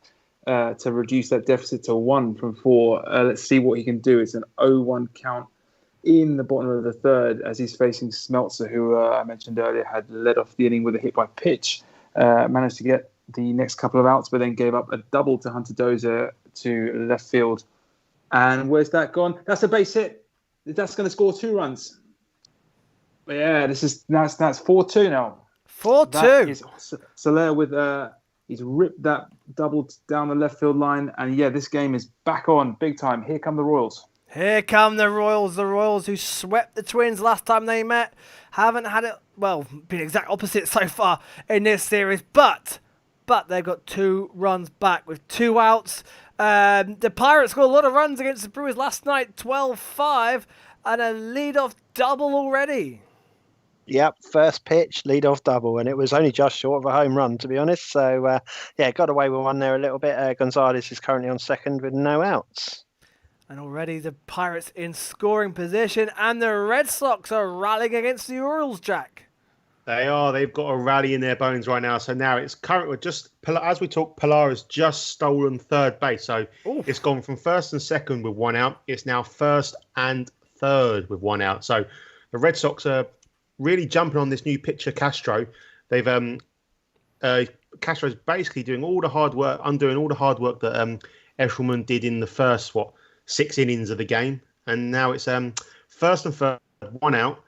to reduce that deficit to 1 from 4. Let's see what he can do. It's an 0-1 count in the bottom of the third as he's facing Smeltzer, who I mentioned earlier had led off the inning with a hit by pitch. Managed to get the next couple of outs, but then gave up a double to Hunter Dozier to left field. And where's that gone? That's a base hit. That's going to score 2 runs. But yeah, that's 4-2 now. 4-2. Soler with he's ripped that double down the left field line, and this game is back on big time. Here come the Royals. Here come the Royals. The Royals who swept the Twins last time they met. Haven't had it, been exact opposite so far in this series, but they've got 2 runs back with 2 outs. The Pirates scored a lot of runs against the Brewers last night, 12-5, and a lead-off double already. Yep, first pitch, lead-off double, and it was only just short of a home run, to be honest. So, got away with one there a little bit. Gonzalez is currently on second with no outs. And already the Pirates in scoring position, and the Red Sox are rallying against the Orioles, Jack. They are. They've got a rally in their bones right now. So now it's currently as we talk, Pilar has just stolen third base. So It's gone from first and second with 1 out. It's now first and third with 1 out. So the Red Sox are really jumping on this new pitcher, Castro. They've Castro's basically doing all the hard work, undoing all the hard work that Eshelman did in the first 6 innings of the game, and now it's first and third, 1 out.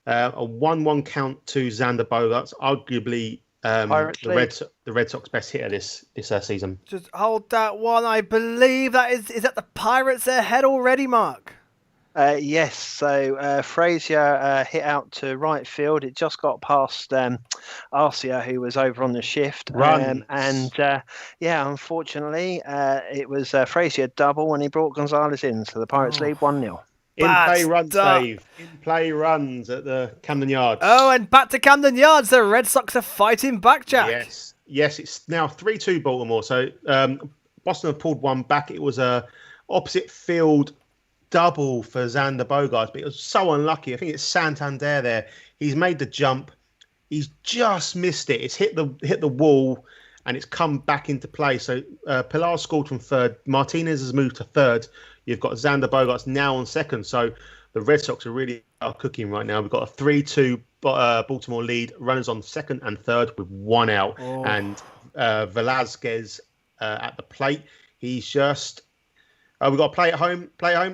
A 1-1 count to Xander Bogaerts, arguably the Red Sox best hitter this season. Just hold that one. I believe that is that the Pirates ahead already, Mark? Yes. So Frazier hit out to right field. It just got past Arcia, who was over on the shift. Unfortunately, it was Frazier double when he brought Gonzalez in. So the Pirates lead 1-0. In-play runs, Dave. In-play runs at the Camden Yards. Oh, and back to Camden Yards. The Red Sox are fighting back, Jack. Yes, it's now 3-2 Baltimore. So Boston have pulled one back. It was a opposite field double for Xander Bogaerts, but it was so unlucky. I think it's Santander there. He's made the jump. He's just missed it. It's hit the wall, and it's come back into play. So Pilar scored from third. Martinez has moved to third. You've got Xander Bogaerts now on second. So the Red Sox are really cooking right now. We've got a 3-2 Baltimore lead. Runners on second and third with 1 out. And Velasquez at the plate. He's just... we've got to play at home.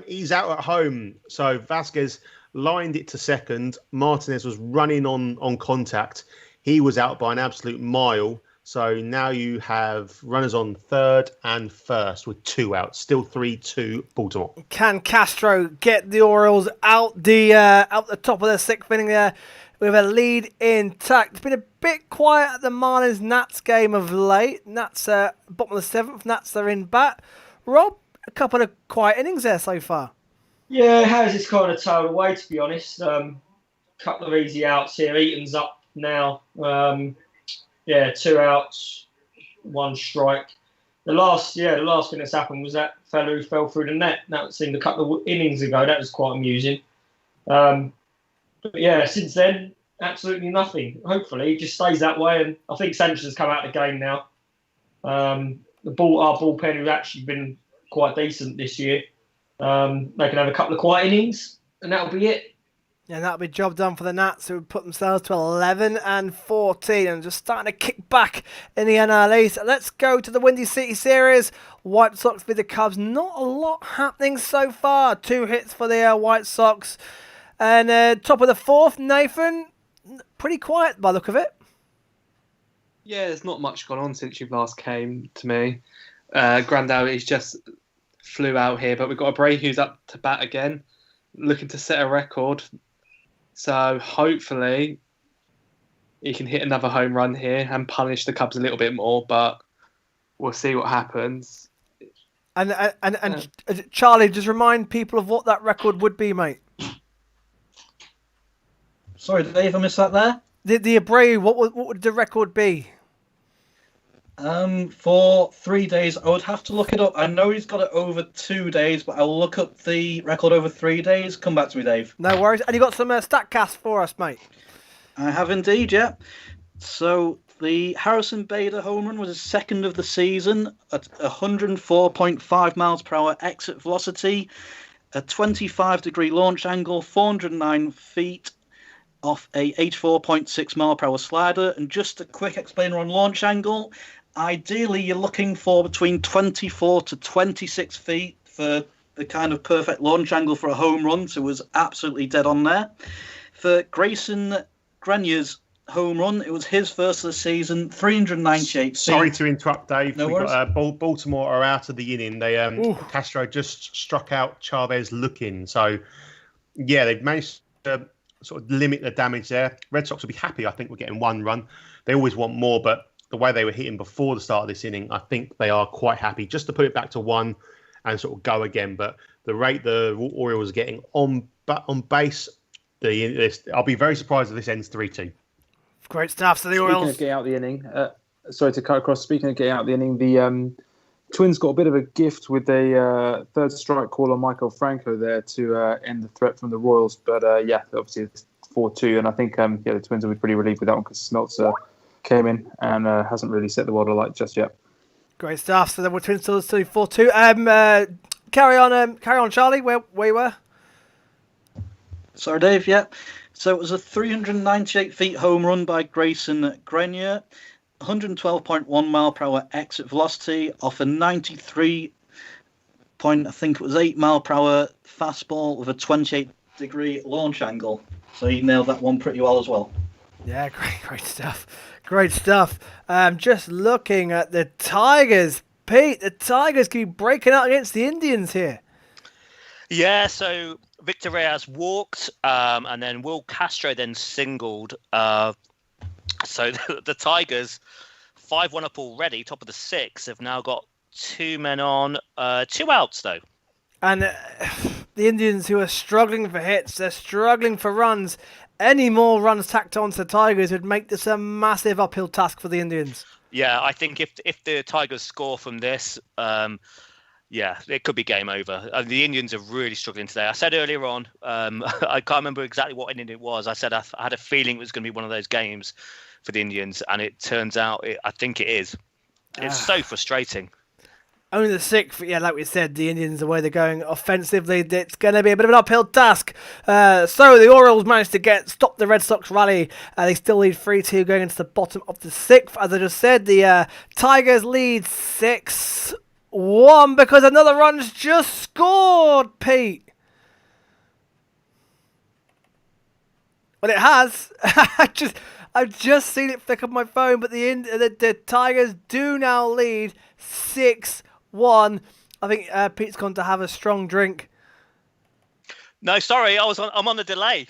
He's out at home. So Vasquez lined it to second. Martinez was running on contact. He was out by an absolute mile. So now you have runners on third and first with 2 outs. Still 3-2 Baltimore. Can Castro get the Orioles out the top of the 6th inning there with a lead intact? It's been a bit quiet at the Marlins-Nats game of late. Nats bottom of the 7th. Nats are in bat. Rob, a couple of quiet innings there so far. Yeah, how's this kind of tailed away, to be honest? Couple of easy outs here. Eaton's up now. 2 outs, 1 strike. The last thing that's happened was that fella who fell through the net. That seemed a couple of innings ago. That was quite amusing. Since then, absolutely nothing. Hopefully, it just stays that way. And I think Sanchez has come out of the game now. Our bullpen has actually been quite decent this year. They can have a couple of quiet innings, And that'll be it. And that'll be job done for the Nats, who put themselves to 11-14 and just starting to kick back in the NL East. Let's go to the Windy City Series. White Sox with the Cubs. Not a lot happening so far. 2 hits for the White Sox. And top of the 4th, Nathan. Pretty quiet by the look of it. Yeah, there's not much gone on since you last came to me. Grandal is just flew out here, but we've got Abreu who's up to bat again, looking to set a record. So hopefully he can hit another home run here and punish the Cubs a little bit more, but we'll see what happens. And Charlie, just remind people of what that record would be, mate. Sorry, Dave, I missed that there. The Abreu, what would the record be? For 3 days, I would have to look it up. I know he's got it over 2 days, but I'll look up the record over 3 days. Come back to me, Dave. No worries. And you got some StatCast for us, mate? I have indeed, yeah. So the Harrison Bader home run was his second of the season at 104.5 miles per hour exit velocity, a 25-degree launch angle, 409 feet off a 84.6 mile per hour slider. And just a quick explainer on launch angle. Ideally, you're looking for between 24 to 26 feet for the kind of perfect launch angle for a home run. So it was absolutely dead on there. For Grayson Grenier's home run, it was his first of the season, 398 feet. Sorry to interrupt, Dave. No We've worries. got, Baltimore are out of the inning. They Castro just struck out Chavez looking. So, yeah, they've managed to sort of limit the damage there. Red Sox will be happy, I think, we're getting 1 run. They always want more, but the way they were hitting before the start of this inning, I think they are quite happy just to put it back to 1 and sort of go again. But the rate the Orioles are getting on base, I'll be very surprised if this ends 3-2. Great stuff. So the Speaking Orioles. of getting out the inning, sorry to cut across. Speaking of getting out the inning, the Twins got a bit of a gift with a third strike call on Michael Franco there to end the threat from the Royals. But yeah, obviously it's 4-2, and I think the Twins will be pretty relieved with that one because Smeltzer came in and hasn't really set the world alight just yet. Great stuff. So then we're Twins still 4-2. Carry on, Charlie. Where you were? Sorry, Dave. Yeah. So it was a 398 feet home run by Grayson Grenier, 112.1 mile per hour exit velocity off a 93 point, I think it was 8 mile per hour fastball with a 28-degree launch angle. So he nailed that one pretty well as well. Yeah, great stuff. Great stuff. Just looking at the Tigers, Pete. The Tigers can be breaking out against the Indians here. Yeah, so Victor Reyes walked, and then Will Castro then singled. So the Tigers, 5-1 up already, top of the 6th, have now got 2 men on, 2 outs though. And the Indians, who are struggling for hits, they're struggling for runs. Any more runs tacked on to the Tigers would make this a massive uphill task for the Indians. Yeah, I think if the Tigers score from this, yeah, it could be game over. The Indians are really struggling today. I said earlier on, I can't remember exactly what inning it was. I said I had a feeling it was going to be one of those games for the Indians, and it turns out I think it is. It's so frustrating. Only the 6th, yeah, like we said, the Indians, the way they're going offensively, it's going to be a bit of an uphill task. So the Orioles managed to stop the Red Sox rally. They still lead 3-2 going into the bottom of the 6th. As I just said, the Tigers lead 6-1 because another run's just scored, Pete. Well, it has. I've just seen it flick on my phone, but the Tigers do now lead 6-1. I think Pete's gone to have a strong drink. No, sorry, I'm on the delay.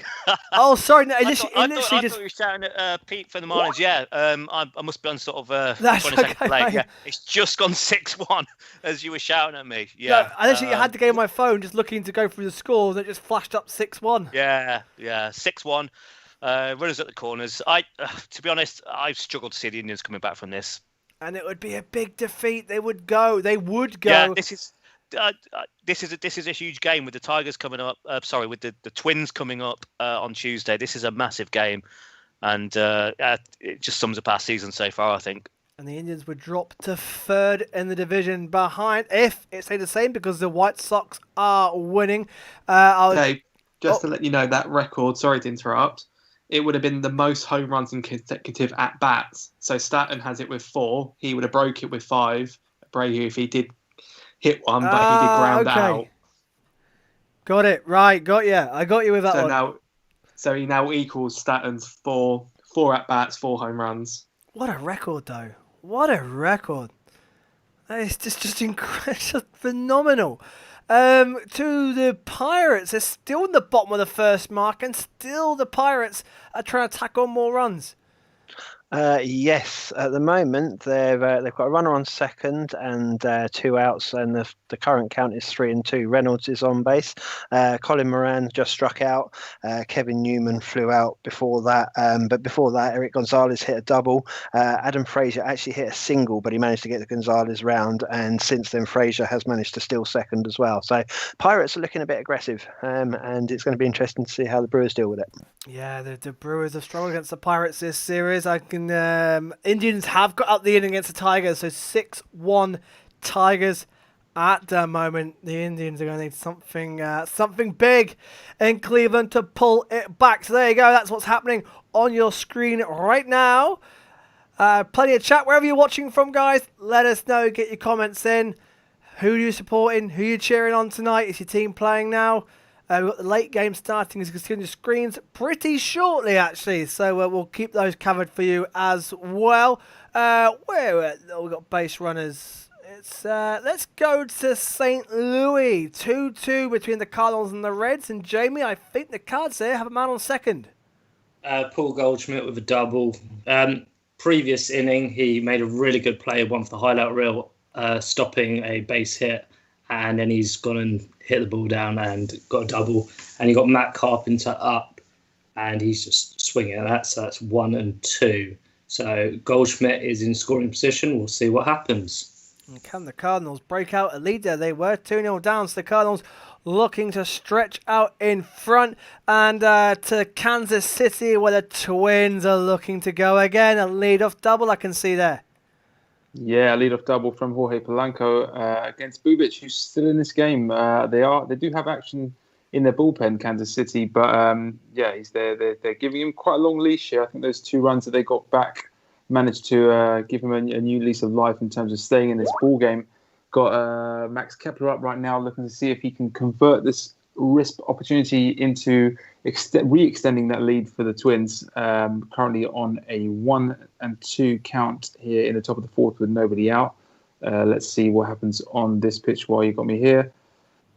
Oh, sorry. No, I thought you were shouting at Pete from the Marlins. Yeah, I must be on sort of 20 seconds delay. Yeah, it's just gone 6-1 as you were shouting at me. Yeah, no, I had to go on my phone just looking to go through the scores, and it just flashed up 6-1. Yeah, 6-1. Runners at the corners. To be honest, I've struggled to see the Indians coming back from this. And it would be a big defeat. They would go. Yeah, this is a huge game with the Tigers coming up. With the Twins coming up on Tuesday. This is a massive game, and it just sums up our season so far, I think. And the Indians would drop to 3rd in the division behind, if it stayed the same, because the White Sox are winning. Hey, Just to let you know, that record, sorry to interrupt, it would have been the most home runs in consecutive at-bats. So Staton has it with 4. He would have broke it with 5. Abreu, if he did hit one, but he did ground out. Got it. Right, got you. I got you with that one. So he now equals Staton's 4 at-bats, 4 home runs. What a record, though. What a record. It's just incredible. Just phenomenal. To the Pirates, they're still in the bottom of the first mark, and still the Pirates are trying to tack on more runs. Yes, at the moment they've got a runner on second and 2 outs, and the current count is 3-2. Reynolds is on base. Colin Moran just struck out. Kevin Newman flew out before that. But before that, Eric Gonzalez hit a double. Adam Frazier actually hit a single, but he managed to get the Gonzalez round. And since then, Frazier has managed to steal second as well. So Pirates are looking a bit aggressive, and it's going to be interesting to see how the Brewers deal with it. Yeah, the Brewers have struggled against the Pirates this series. Indians have got up the inning against the Tigers, so 6-1 Tigers at the moment. The Indians are going to need something big in Cleveland to pull it back. So there you go. That's what's happening on your screen right now. Plenty of chat wherever you're watching from, guys. Let us know. Get your comments in. Who are you supporting? Who are you cheering on tonight? Is your team playing now? We've got the late game starting, as you can see on your screens, pretty shortly, actually. So we'll keep those covered for you as well. We've got base runners. Let's go to St. Louis. 2-2 between the Cardinals and the Reds. And Jamie, I think the Cards here have a man on second. Paul Goldschmidt with a double. Previous inning, he made a really good play, one for the highlight reel, stopping a base hit. And then he's gone and hit the ball down and got a double. And he got Matt Carpenter up, and he's just swinging at that. So that's 1 and 2. So Goldschmidt is in scoring position. We'll see what happens. And can the Cardinals break out a lead there? They were 2-0 down. So the Cardinals looking to stretch out in front. And to Kansas City, where the Twins are looking to go again. A lead-off double I can see there. Yeah, a lead-off double from Jorge Polanco against Bubic, who's still in this game. They do have action in their bullpen, Kansas City, but he's there. They're giving him quite a long leash here. I think those 2 runs that they got back managed to give him a new lease of life in terms of staying in this ball game. Got Max Kepler up right now, looking to see if he can convert this risk opportunity into re-extending that lead for the Twins. Currently on a 1-2 count here in the top of the 4th with nobody out. Let's see what happens on this pitch while you got me here.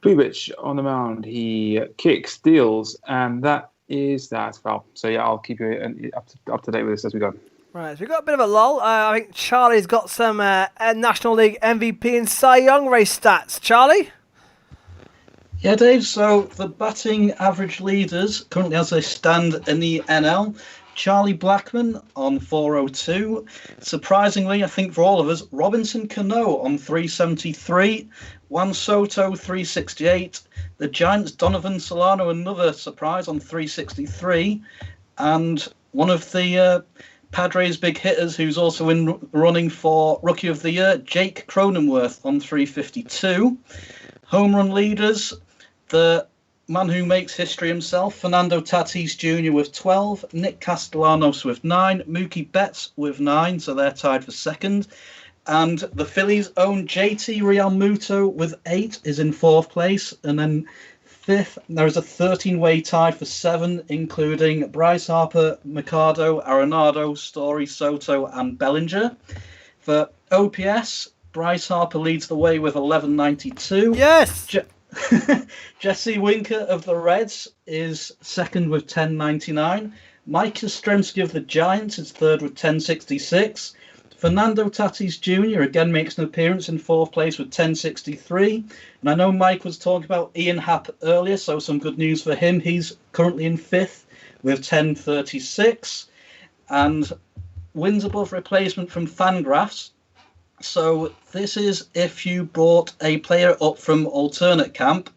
Bubic on the mound. He kicks, deals, and that's foul. So yeah, I'll keep you up to date with this as we go. Right, so we've got a bit of a lull. I think Charlie's got some National League MVP and Cy Young race stats. Charlie? Yeah, Dave, so the batting average leaders, currently as they stand in the NL, Charlie Blackmon on 402. Surprisingly, I think for all of us, Robinson Cano on 373. Juan Soto, 368. The Giants' Donovan Solano, another surprise, on 363. And one of the Padres' big hitters, who's also in running for Rookie of the Year, Jake Cronenworth on 352. Home run leaders, the man who makes history himself, Fernando Tatis Jr. with 12, Nick Castellanos with 9, Mookie Betts with 9, so they're tied for second. And the Phillies' own JT Realmuto with 8 is in 4th place. And then 5th, there is a 13-way tie for 7, including Bryce Harper, Mercado, Arenado, Story, Soto, and Bellinger. For OPS, Bryce Harper leads the way with 1192. Yes! Jesse Winker of the Reds is second with 1099. Mike Yastrzemski of the Giants is third with 1066. Fernando Tatis Jr. again makes an appearance in 4th place with 1063. And I know Mike was talking about Ian Happ earlier, so some good news for him. He's currently in 5th with 1036. And wins above replacement from Fangraphs. So this is if you brought a player up from alternate camp,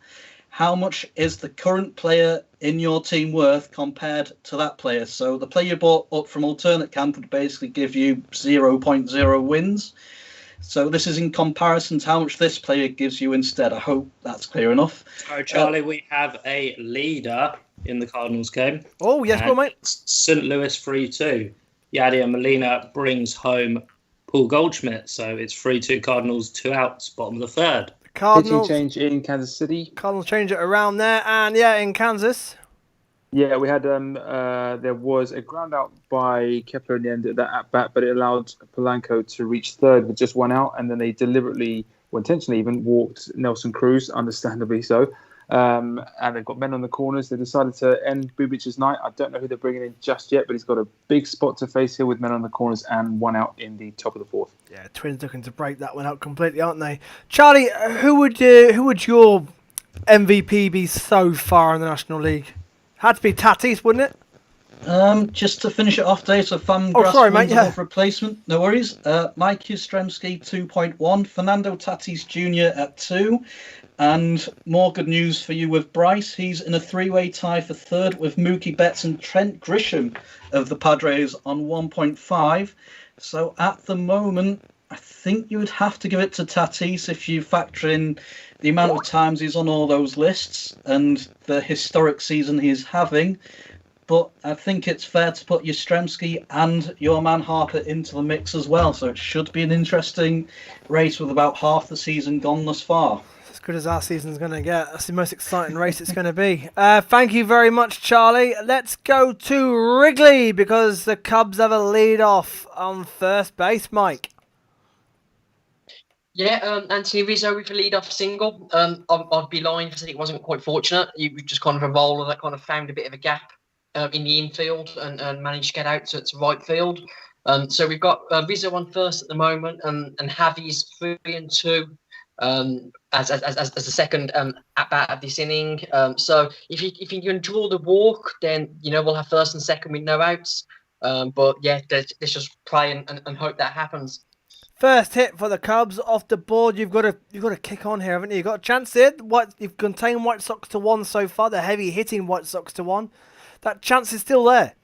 how much is the current player in your team worth compared to that player? So the player you brought up from alternate camp would basically give you 0.0 wins. So this is in comparison to how much this player gives you instead. I hope that's clear enough. So, Charlie, we have a leader in the Cardinals game. Oh, yes, go on, mate. St. Louis 3-2. Yadier Molina brings home Paul Goldschmidt. So it's 3-2 Cardinals, 2 outs, bottom of the third. Pitching change in Kansas City. Cardinals change it around there. And, yeah, in Kansas. Yeah, we had there was a ground out by Kepler in the end of that at bat, but it allowed Polanco to reach third with just 1 out, and then they deliberately, or intentionally even, walked Nelson Cruz, understandably so. And they've got men on the corners. They decided to end Bubic's night. I don't know who they're bringing in just yet, but he's got a big spot to face here with men on the corners and 1 out in the top of the fourth. Yeah, Twins looking to break that one out completely, aren't they? Charlie, who would your MVP be so far in the National League? Had to be Tatis, wouldn't it? Just to finish it off, Dave, so Fan sorry, mate, yeah. replacement, no worries. Mike Yastrzemski, 2.1. Fernando Tatis Jr. at 2. And more good news for you with Bryce. He's in a 3-way tie for third with Mookie Betts and Trent Grisham of the Padres on 1.5. So at the moment, I think you would have to give it to Tatis if you factor in the amount of times he's on all those lists and the historic season he's having. But I think it's fair to put Yastrzemski and your man Harper into the mix as well. So it should be an interesting race with about half the season gone thus far. As good as our season's going to get. That's the most exciting race it's going to be. Thank you very much, Charlie. Let's go to Wrigley because the Cubs have a lead off on first base. Mike. Yeah, Anthony Rizzo with a lead-off single. I'd be lying if I said it wasn't quite fortunate. He just kind of a roller that kind of found a bit of a gap in the infield and managed to get out to right field. So we've got Rizzo on first at the moment, and Javi's 3-2 as the second at bat of this inning. So if you can draw the walk, then we'll have first and second with no outs. But yeah, let's just pray and hope that happens. First hit for the Cubs off the board. You've got to kick on here, haven't you? You've got a chance here. You've contained White Sox to 1 so far. The heavy hitting White Sox to 1. That chance is still there.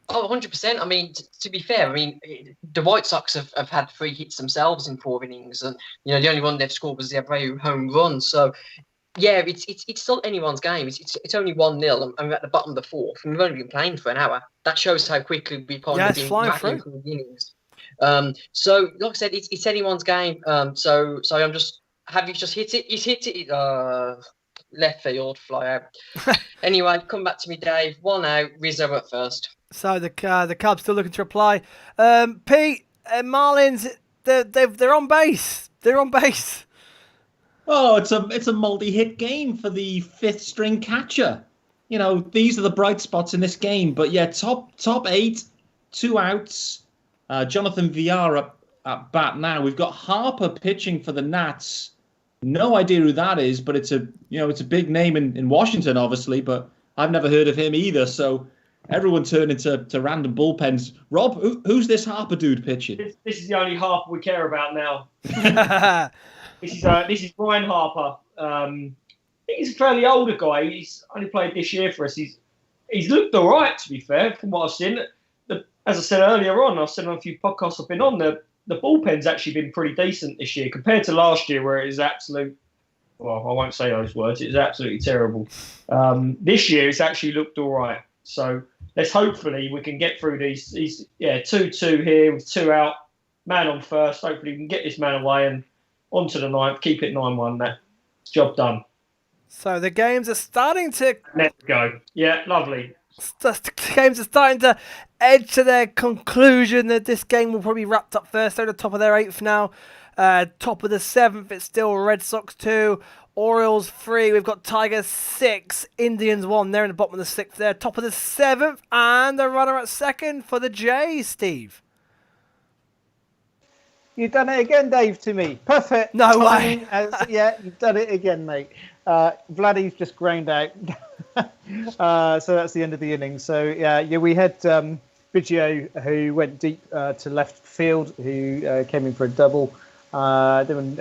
Oh, 100%. I mean, to be fair, the White Sox have had 3 hits themselves in 4 innings, and the only one they've scored was the Abreu home run. So, yeah, it's still anyone's game. It's only 1-0, and we're at the bottom of the fourth, and we've only been playing for an hour. That shows how quickly we've been rattling through the innings. So, like I said, it's anyone's game. So I'm just have you just hit it? He's hit it. Left field, fly out. Anyway, come back to me, Dave. 1 out, Rizzo at first. So the Cubs still looking to reply. Pete, Marlins, they're on base. They're on base. Oh, it's a multi-hit game for the 5th string catcher. These are the bright spots in this game. But yeah, top 8, 2 outs. Jonathan Villar at bat now. We've got Harper pitching for the Nats. No idea who that is, but it's a big name in Washington, obviously, but I've never heard of him either. So everyone turned into random bullpens. Rob, who's this Harper dude pitching? This is the only Harper we care about now. This is Ryan Harper. I think he's a fairly older guy. He's only played this year for us. He's looked all right, to be fair, from what I've seen. As I said earlier on, I've said on a few podcasts I've been on, the bullpen's actually been pretty decent this year compared to last year where it was absolute, well, I won't say those words, it was absolutely terrible. This year it's actually looked all right. So let's hopefully we can get through these 2-2 here with 2 out, man on first. Hopefully we can get this man away and on to the 9th, keep it 9-1. That's job done. So the games are starting to... Let's go. Yeah, lovely. The games are starting to edge to their conclusion. That this game will probably be wrapped up first. They're at the top of their 8th now. Top of the 7th, it's still Red Sox 2, Orioles 3. We've got Tigers 6, Indians 1. They're in the bottom of the 6th. They're top of the 7th, and the runner at 2nd for the Jays, Steve. You've done it again, Dave, to me. Perfect. No way. Yeah, you've done it again, mate. Vladdy's just ground out. So that's the end of the inning. So, yeah, we had Biggio, who went deep to left field, who came in for a double. Then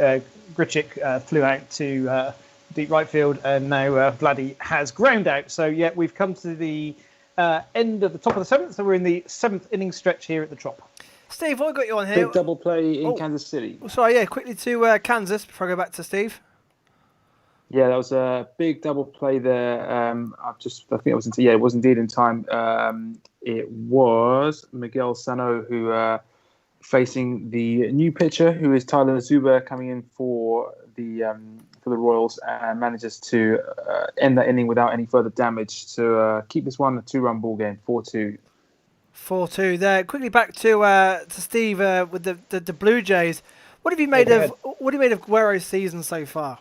Grichuk flew out to deep right field, and now Vladdy has ground out. So, yeah, we've come to the end of the top of the 7th. So we're in the 7th inning stretch here at the Trop. Steve, what got you on here? Big double play in Kansas City. Sorry, yeah, quickly to Kansas before I go back to Steve. Yeah, that was a big double play there. I think it was it was indeed in time. It was Miguel Sano who facing the new pitcher, who is Tyler Zuber, coming in for the Royals, and manages to end that inning without any further damage to keep this one a 2-run ball game, 4-2. 4-2 there. Quickly back to Steve with the Blue Jays. What have you made of Guerrero's season so far?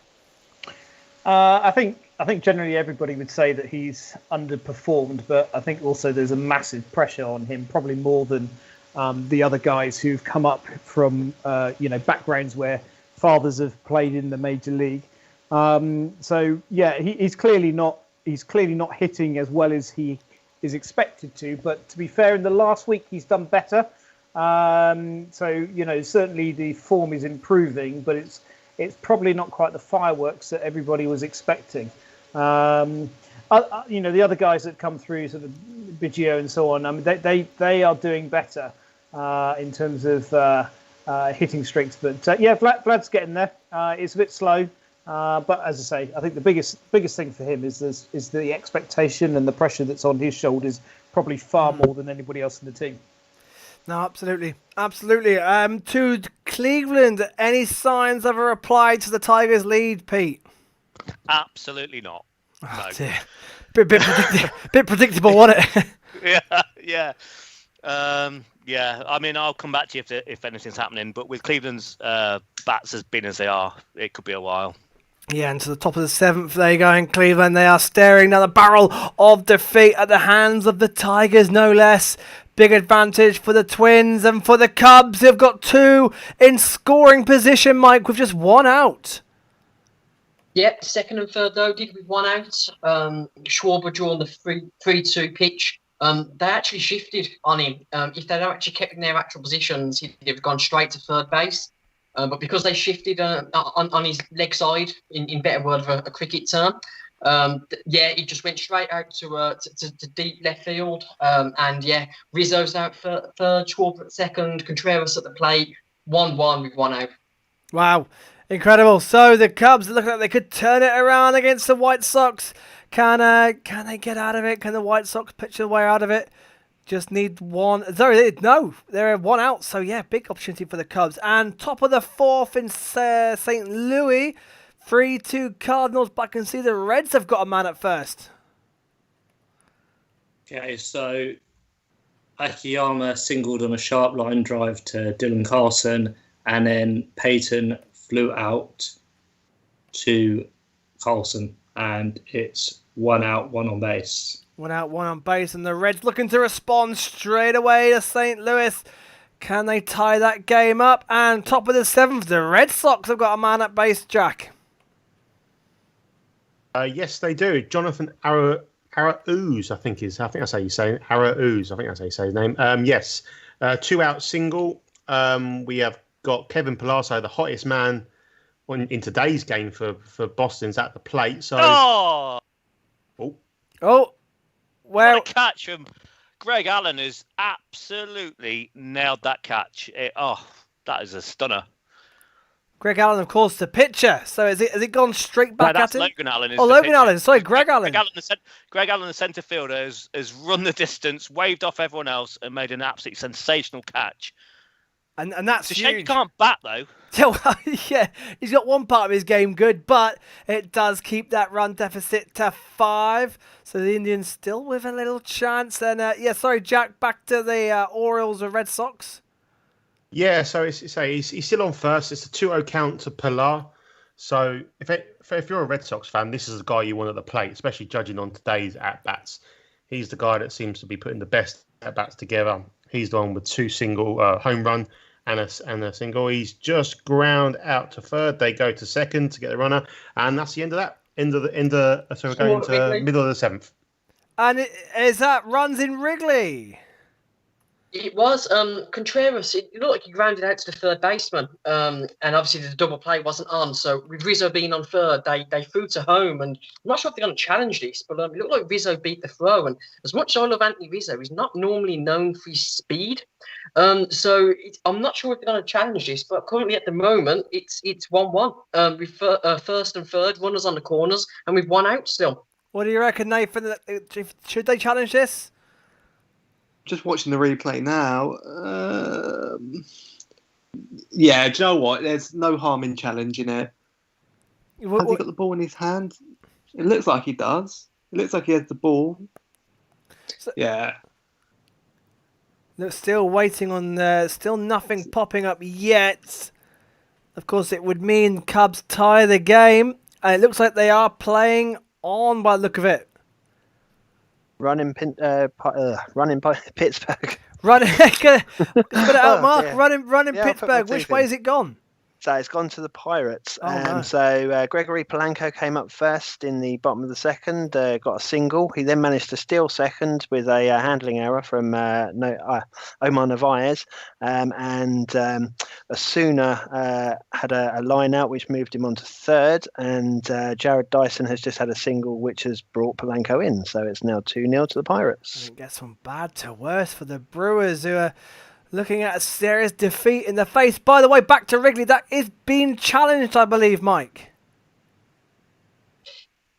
I think generally everybody would say that he's underperformed, but I think also there's a massive pressure on him, probably more than the other guys who've come up from backgrounds where fathers have played in the major league. So yeah, he's clearly not hitting as well as he is expected to. But to be fair, in the last week he's done better. So certainly the form is improving, but it's probably not quite the fireworks that everybody was expecting. The other guys that come through, sort of Biggio and so on, I mean, they are doing better in terms of hitting streaks. But Vlad's getting there. It's a bit slow, but as I say, I think the biggest thing for him is the expectation and the pressure that's on his shoulders, probably far more than anybody else in the team. No, absolutely. To Cleveland, any signs of a reply to the Tigers' lead, Pete? Absolutely not. Oh, No. dear. Bit predictable, wasn't it? Yeah. I mean, I'll come back to you if anything's happening. But with Cleveland's bats as big as they are, it could be a while. Yeah, and to the top of the 7th, they go in Cleveland. They are staring down the barrel of defeat at the hands of the Tigers, no less. Big advantage for the Twins and for the Cubs. They've got 2 in scoring position, Mike, with just 1 out. Yep, second and third though did with 1 out. Schwarber drew on the 3-2 pitch. They actually shifted on him. If they'd actually kept in their actual positions, he'd have gone straight to third base. But because they shifted on his leg side, in better word of a cricket term, he just went straight out to deep left field. Rizzo's out for third, Schwarber at second, Contreras at the plate, 1-1 with 1 out. Wow, incredible. So the Cubs look like they could turn it around against the White Sox. Can they get out of it? Can the White Sox pitch their way out of it? Just need 1. Sorry, no, they're 1 out. So yeah, big opportunity for the Cubs. And top of the 4th in St. Louis, 3-2 Cardinals. But I can see the Reds have got a man at first. Okay, so Akiyama singled on a sharp line drive to Dylan Carlson, and then Peyton flew out to Carlson, and it's 1 out, 1 on base. 1 out, 1 on base, and the Reds looking to respond straight away to St. Louis. Can they tie that game up? And top of the 7th, the Red Sox have got a man at base, Jack. Yes, they do. Jonathan Arauz, I think that's how you say it. Arauz, I think that's how you say his name. Yes, 2 out single. We have got Kevin Palazzo, the hottest man in today's game for Boston's at the plate. So, well, what a catch from Greg Allen has absolutely nailed that catch. That is a stunner. Greg Allen, of course, the pitcher. So has it gone straight back at him? Logan Allen. Logan Allen. Sorry, Greg Allen. Greg Allen, the centre fielder, has run the distance, waved off everyone else, and made an absolutely sensational catch. And that's it's a shame you can't bat, though. Yeah, he's got one part of his game good, but it does keep that run deficit to 5. So the Indians still with a little chance. And sorry, Jack, back to the Orioles or Red Sox. Yeah, so he's still on first. It's a 2-0 count to Pilar. So if you're a Red Sox fan, this is the guy you want at the plate, especially judging on today's at-bats. He's the guy that seems to be putting the best at-bats together. He's the one with 2 single home run and a single. He's just ground out to third. They go to second to get the runner, and that's the end of that. So we're going to middle of the 7th. And is that runs in Wrigley? It was Contreras. It looked like he grounded out to the third baseman, and obviously the double play wasn't on. So with Rizzo being on third, they threw to home, and I'm not sure if they're going to challenge this, but it looked like Rizzo beat the throw. And as much as I love Anthony Rizzo, he's not normally known for his speed. So I'm not sure if they're going to challenge this, but currently at the moment it's 1-1 with first and third runners on the corners, and with one out still. What do you reckon, Nathan? Should they challenge this? Just watching the replay now. Yeah, do you know what? There's no harm in challenging it. Has he got the ball in his hand? It looks like he does. It looks like he has the ball. Yeah. They're still waiting on. Still nothing popping up yet. Of course, it would mean Cubs tie the game, and it looks like they are playing on by the look of it. Running Pittsburgh. Running, spit it out, Mark. Yeah. Running Yeah, Pittsburgh. Which way has it gone? So it's gone to the Pirates. No. So Gregory Polanco came up first in the bottom of the second, got a single. He then managed to steal second with a handling error from Omar Narvaez. And Osuna had a line out, which moved him on to third. And Jared Dyson has just had a single, which has brought Polanco in. So it's now 2-0 to the Pirates. It gets from bad to worse for the Brewers, who are looking at a serious defeat in the face. By the way, back to Wrigley. That is being challenged, I believe, Mike.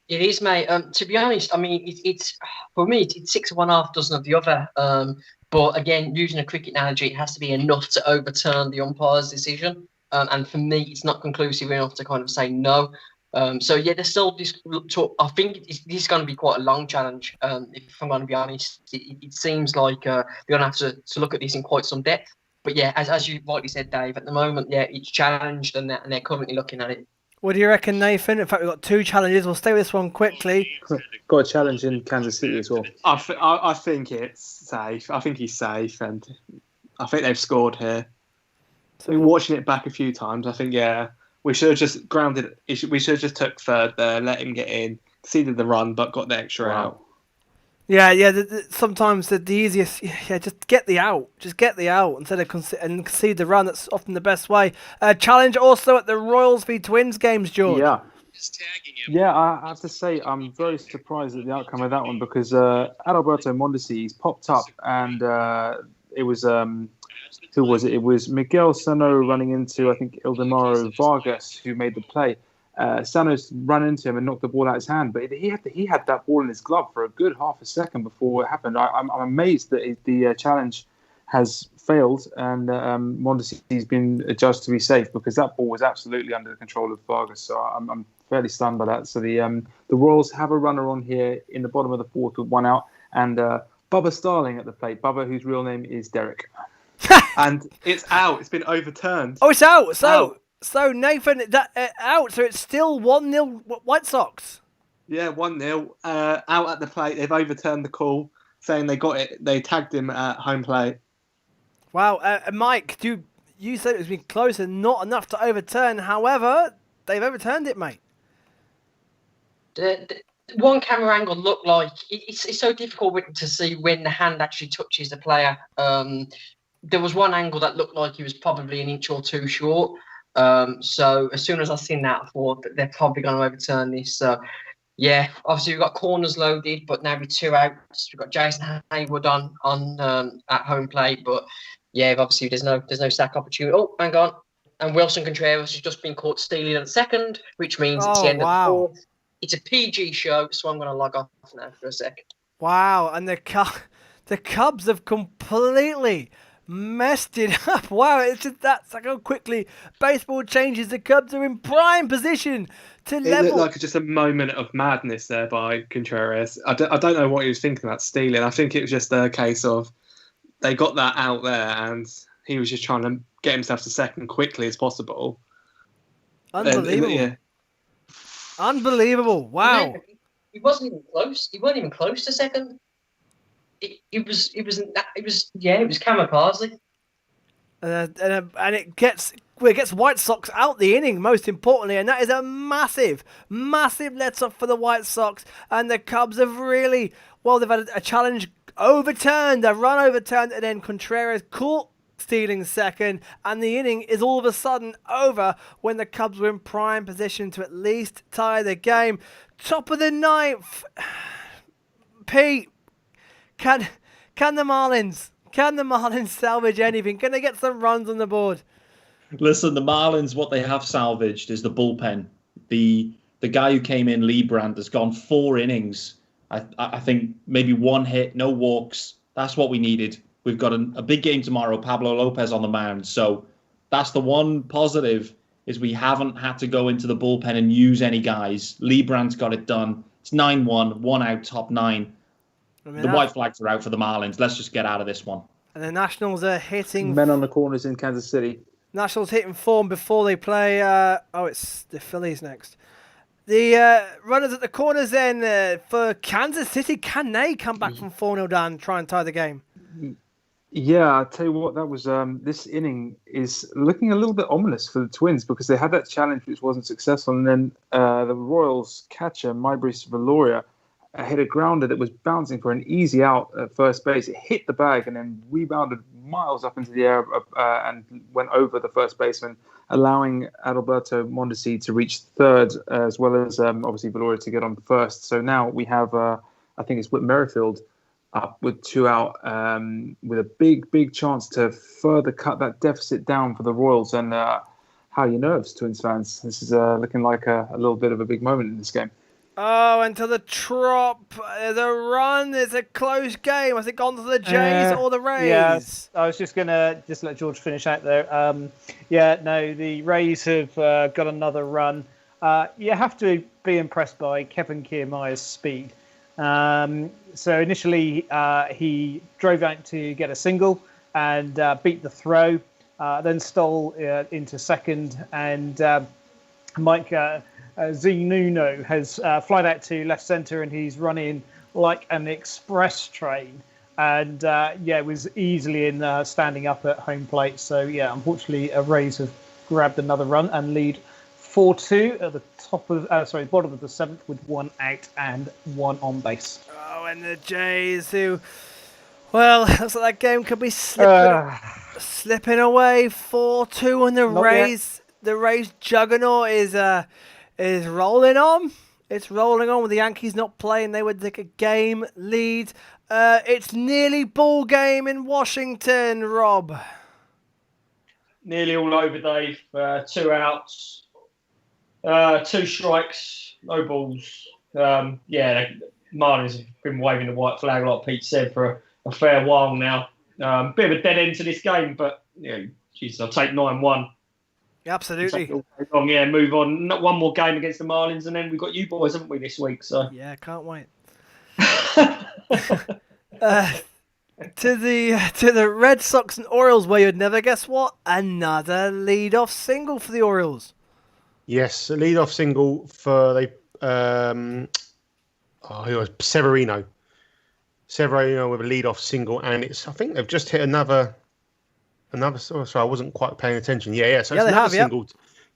It is, mate. To be honest, I mean, it's for me, it's 6 of one, half dozen of the other. But again, using a cricket analogy, it has to be enough to overturn the umpire's decision. And for me, it's not conclusive enough to kind of say no. So yeah, there's still this talk. I think this is going to be quite a long challenge. If I'm going to be honest, it seems like they're going to have to look at this in quite some depth. But yeah, as you rightly said, Dave, at the moment, yeah, it's challenged, and they're currently looking at it. What do you reckon, Nathan? In fact, we've got 2 challenges. We'll stay with this one quickly. Got a challenge in Kansas City as well. I think it's safe. I think he's safe, and I think they've scored here. I mean, watching it back a few times, I think, yeah, we should have just grounded. We should have just took third there, let him get in, conceded the run, but got the extra out. Yeah. Sometimes the easiest, just get the out. Just get the out instead of concede the run. That's often the best way. Challenge also at the Royals v Twins games, George. Yeah, I have to say I'm very surprised at the outcome of that one because Adalberto Mondesi, he's popped up and it was who was it? It was Miguel Sano running into, I think, Ildemaro Vargas, who made the play. Sano's run into him and knocked the ball out of his hand, but he had that ball in his glove for a good half a second before it happened. I'm amazed that the challenge has failed and Mondesi's been adjudged to be safe because that ball was absolutely under the control of Vargas. So I'm fairly stunned by that. So the Royals have a runner on here in the bottom of the fourth with one out, and Bubba Starling at the plate. Bubba, whose real name is Derek. And it's out. It's been overturned. Oh, it's out. So Nathan, that out. So it's still 1-0 White Sox. Yeah, 1-0. Out at the plate. They've overturned the call, saying they got it. They tagged him at home plate. Wow, Mike, you said it was been close and not enough to overturn. However, they've overturned it, mate. The one camera angle looked like it's so difficult to see when the hand actually touches the player. There was one angle that looked like he was probably an inch or two short. So as soon as I seen that, I thought that they're probably going to overturn this. So yeah, obviously we've got corners loaded, but now with 2 outs, we've got Jason Hayward on at home plate. But yeah, obviously there's no sack opportunity. Oh, hang on. And Wilson Contreras has just been caught stealing at second, which means it's the end of the fourth. It's a PG show, so I'm going to log off now for a sec. Wow, and the Cubs have completely messed it up. Wow, that's like how quickly baseball changes. The Cubs are in prime position to level. It looked like just a moment of madness there by Contreras. I don't know what he was thinking about stealing. I think it was just a case of they got that out there and he was just trying to get himself to second quickly as possible. Unbelievable. Yeah. Unbelievable. Wow. He wasn't even close. He wasn't even close to second. It was kamikaze. and it gets White Sox out the inning, most importantly, and that is a massive let-off for the White Sox. And the Cubs have really, they've had a challenge overturned, a run overturned, and then Contreras caught stealing second, and the inning is all of a sudden over when the Cubs were in prime position to at least tie the game. Top of the ninth, Pete, can the Marlins salvage anything? Can they get some runs on the board? Listen, the Marlins, what they have salvaged is the bullpen. The guy who came in, Lee Brandt, has gone 4 innings. I think maybe 1 hit, no walks. That's what we needed. We've got a big game tomorrow, Pablo Lopez on the mound. So that's the one positive, is we haven't had to go into the bullpen and use any guys. Lee Brandt's got it done. It's 9-1, 1 out, top 9. The white flags are out for the Marlins. Let's just get out of this one. And the Nationals are hitting... Men on the corners in Kansas City. Nationals hitting form before they play... it's the Phillies next. The runners at the corners then for Kansas City. Can they come back from 4-0 down and try and tie the game? Yeah, I'll tell you what, that was this inning is looking a little bit ominous for the Twins, because they had that challenge which wasn't successful, and then the Royals catcher, Maibris Valoria, hit a grounder that was bouncing for an easy out at first base. It hit the bag and then rebounded miles up into the air and went over the first baseman, allowing Adalberto Mondesi to reach third, as well as obviously Valoria to get on first. So now we have, I think it's Whit Merrifield up with 2 out, with a big chance to further cut that deficit down for the Royals. And how are your nerves, Twins fans? This is looking like a little bit of a big moment in this game. Oh, and to the Trop, the run. It's a close game. Has it gone to the Jays or the Rays? Yes, I was just going to let George finish out there. The Rays have got another run. You have to be impressed by Kevin Kiermaier's speed. So initially, he drove out to get a single and beat the throw, then stole into second, and Mike Zunino has flied out to left centre, and he's running like an express train, and was easily in standing up at home plate. So unfortunately, Rays have grabbed another run and lead 4-2 at the bottom of the 7th with 1 out and 1 on base. Oh, and the Jays, who, looks like that game could be slipping away 4-2, and the Rays juggernaut is rolling on. It's rolling on with the Yankees not playing. They would take a game lead. It's nearly ball game in Washington, Rob. Nearly all over, Dave. 2 outs. 2 strikes, no balls. Marlins have been waving the white flag, like Pete said, for a fair while now. Bit of a dead end to this game, but I'll take 9-1. Absolutely. Move on. Not one more game against the Marlins, and then we've got you boys, haven't we, this week? So yeah, can't wait. To the Red Sox and Orioles, where you'd never guess what, another lead-off single for the Orioles. Yes, a lead-off single for Severino. Severino with a lead-off single, and I think they've just hit another. Sorry, I wasn't quite paying attention. So it's another single.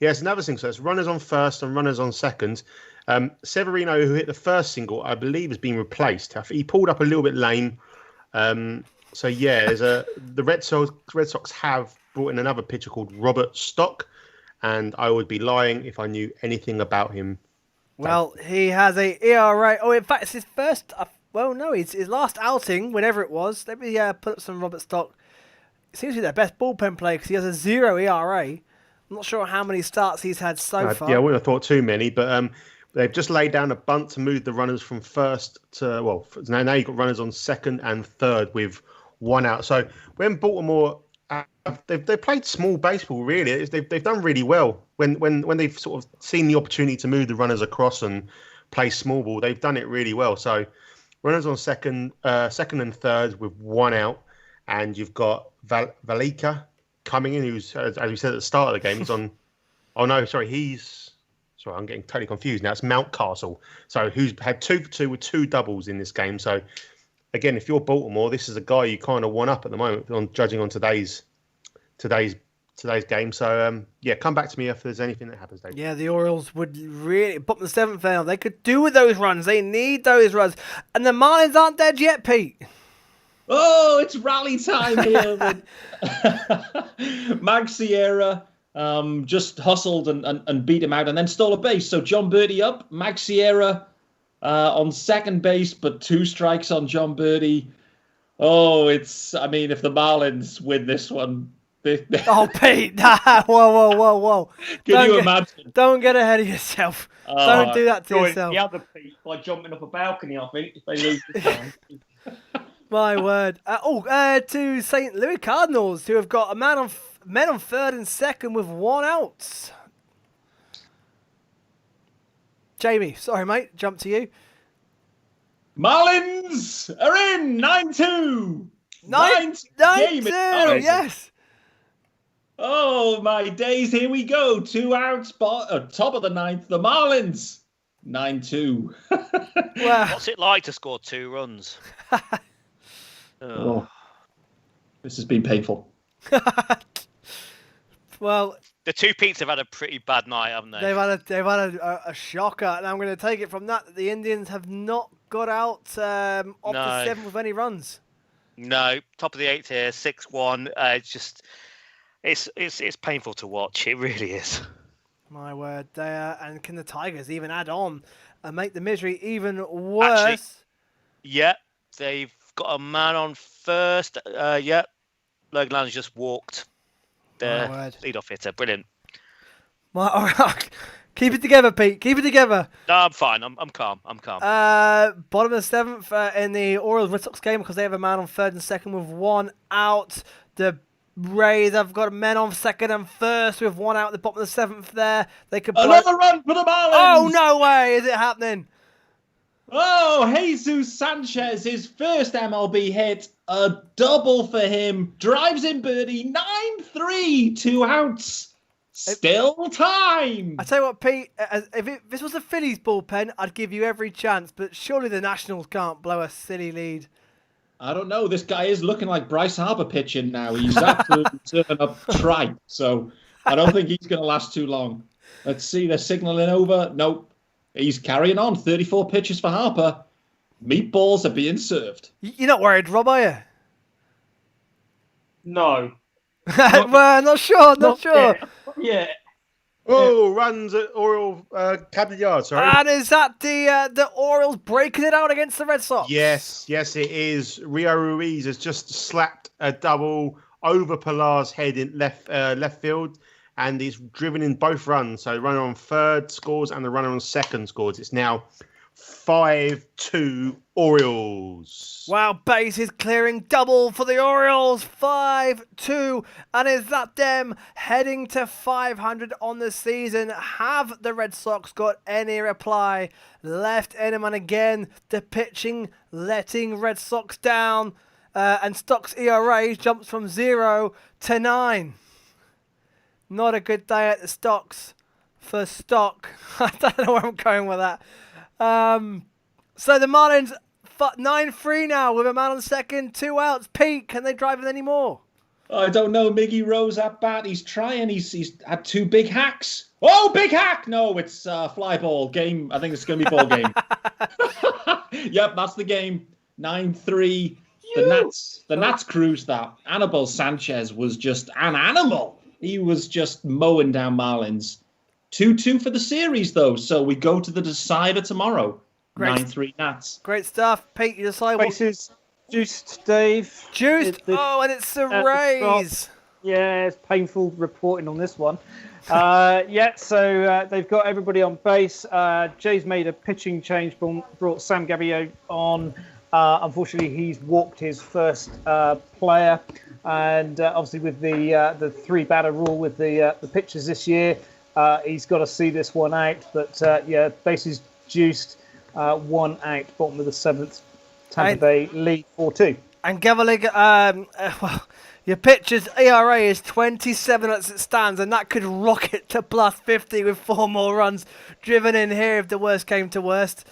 Yeah, it's another single. So it's runners on first and runners on second. Severino, who hit the first single, I believe, has been replaced. He pulled up a little bit lame. The Red Sox have brought in another pitcher called Robert Stock, and I would be lying if I knew anything about him. Well, he has a ERA. Oh, in fact, it's his first. His last outing, whenever it was. Let me put up some Robert Stock. It seems to be their best bullpen player because he has a 0 ERA. I'm not sure how many starts he's had so far. Yeah, I wouldn't have thought too many, but they've just laid down a bunt to move the runners from first to, now you've got runners on second and third with 1 out. So when Baltimore, they've played small baseball, really. They've done really well. When they've sort of seen the opportunity to move the runners across and play small ball, they've done it really well. So runners on second and third with 1 out. And you've got Valika coming in, who's, as we said at the start of the game, he's on... I'm getting totally confused now. It's Mountcastle. So who's had 2 for 2 with 2 doubles in this game. So, again, if you're Baltimore, this is a guy you kind of want up at the moment, judging on today's today's game. So yeah, come back to me if there's anything that happens, Dave. Yeah, the Orioles would really bottom the 7th now. They could do with those runs. They need those runs, and the Marlins aren't dead yet, Pete. Oh, it's rally time here. Mag Sierra just hustled and beat him out and then stole a base. So John Birdie up, Mag Sierra on second base, but 2 strikes on John Birdie. Oh, I mean, if the Marlins win this one... Oh, Pete! Whoa! Can you imagine? Don't get ahead of yourself. Don't do that to yourself. The other Pete by jumping up a balcony, I think, if they lose this time. My word. To St. Louis Cardinals, who have got men on third and second with 1 out. Jamie, sorry, mate. Jump to you. Marlins are in 9-2. 9-2, yes. Oh, my days. Here we go. 2 outs, top of the 9th. The Marlins, 9-2. What's it like to score 2 runs? Oh, this has been painful. Well, the 2 Petes have had a pretty bad night, haven't they? They've had a shocker, and I'm going to take it from that the Indians have not got out off the 7th with any runs. No, top of the 8th here, 6-1. It's just, it's painful to watch. It really is. My word, and can the Tigers even add on and make the misery even worse? Actually, yeah, they've got a man on first. Yeah, Logan Land's just walked. Their leadoff hitter, brilliant. Keep it together, Pete. Keep it together. No, I'm fine. I'm calm. Bottom of the 7th in the Orioles Red Sox game because they have a man on third and second with 1 out. The Rays have got men on second and first with 1 out at the bottom of the 7th there. They could another run for the Marlins. Oh, no way is it happening. Oh, Jesus Sanchez, his first MLB hit, a double for him, drives in birdie, 9-3, 2 outs, still time. I tell you what, Pete, if this was a Phillies bullpen, I'd give you every chance, but surely the Nationals can't blow a silly lead. I don't know, this guy is looking like Bryce Harper pitching now. He's absolutely turning up tripe, so I don't think he's going to last too long. Let's see, they're signaling over. Nope. He's carrying on. 34 pitches for Harper. Meatballs are being served. You're not worried, Rob, are you? No. Well, not sure. Yeah. Oh, runs at Oriole Camden Yard, sorry. And is that the Orioles breaking it out against the Red Sox? Yes, it is. Rio Ruiz has just slapped a double over Pilar's head in left field. And he's driven in both runs. So the runner on third scores and the runner on second scores. It's now 5-2 Orioles. Wow, bases clearing double for the Orioles. 5-2. And is that them heading to 500 on the season? Have the Red Sox got any reply left in them? And again, the pitching letting Red Sox down. And Stock's ERA jumps from 0 to 9. Not a good day at the Stocks for Stock. I don't know where I'm going with that. So the Marlins 9-3 now with a man on second, 2 outs. Pete, can they drive it anymore? I don't know. Miggy Rose at bat. He's trying. He's had 2 big hacks. Oh, big hack! No, it's fly ball game. I think it's going to be ball game. Yep, that's the game. 9-3. The Nats cruised that. Anibal Sanchez was just an animal. He was just mowing down Marlins. 2-2 for the series, though. So we go to the decider tomorrow. 9-3 Nats. Great stuff. Pete, you decide Bases juiced, Dave. Juiced? And it's the Rays. Yeah, it's painful reporting on this one. So they've got everybody on base. Jay's made a pitching change, brought Sam Gabbio on. Unfortunately, he's walked his first player. And obviously with the 3-batter rule with the pitchers this year, he's got to see this one out. But bases juiced, 1 out, bottom of the 7th. Tampa Bay lead 4-2. And Gavalik, your pitcher's ERA is 27 as it stands, and that could rocket to plus 50 with 4 more runs driven in here if the worst came to worst.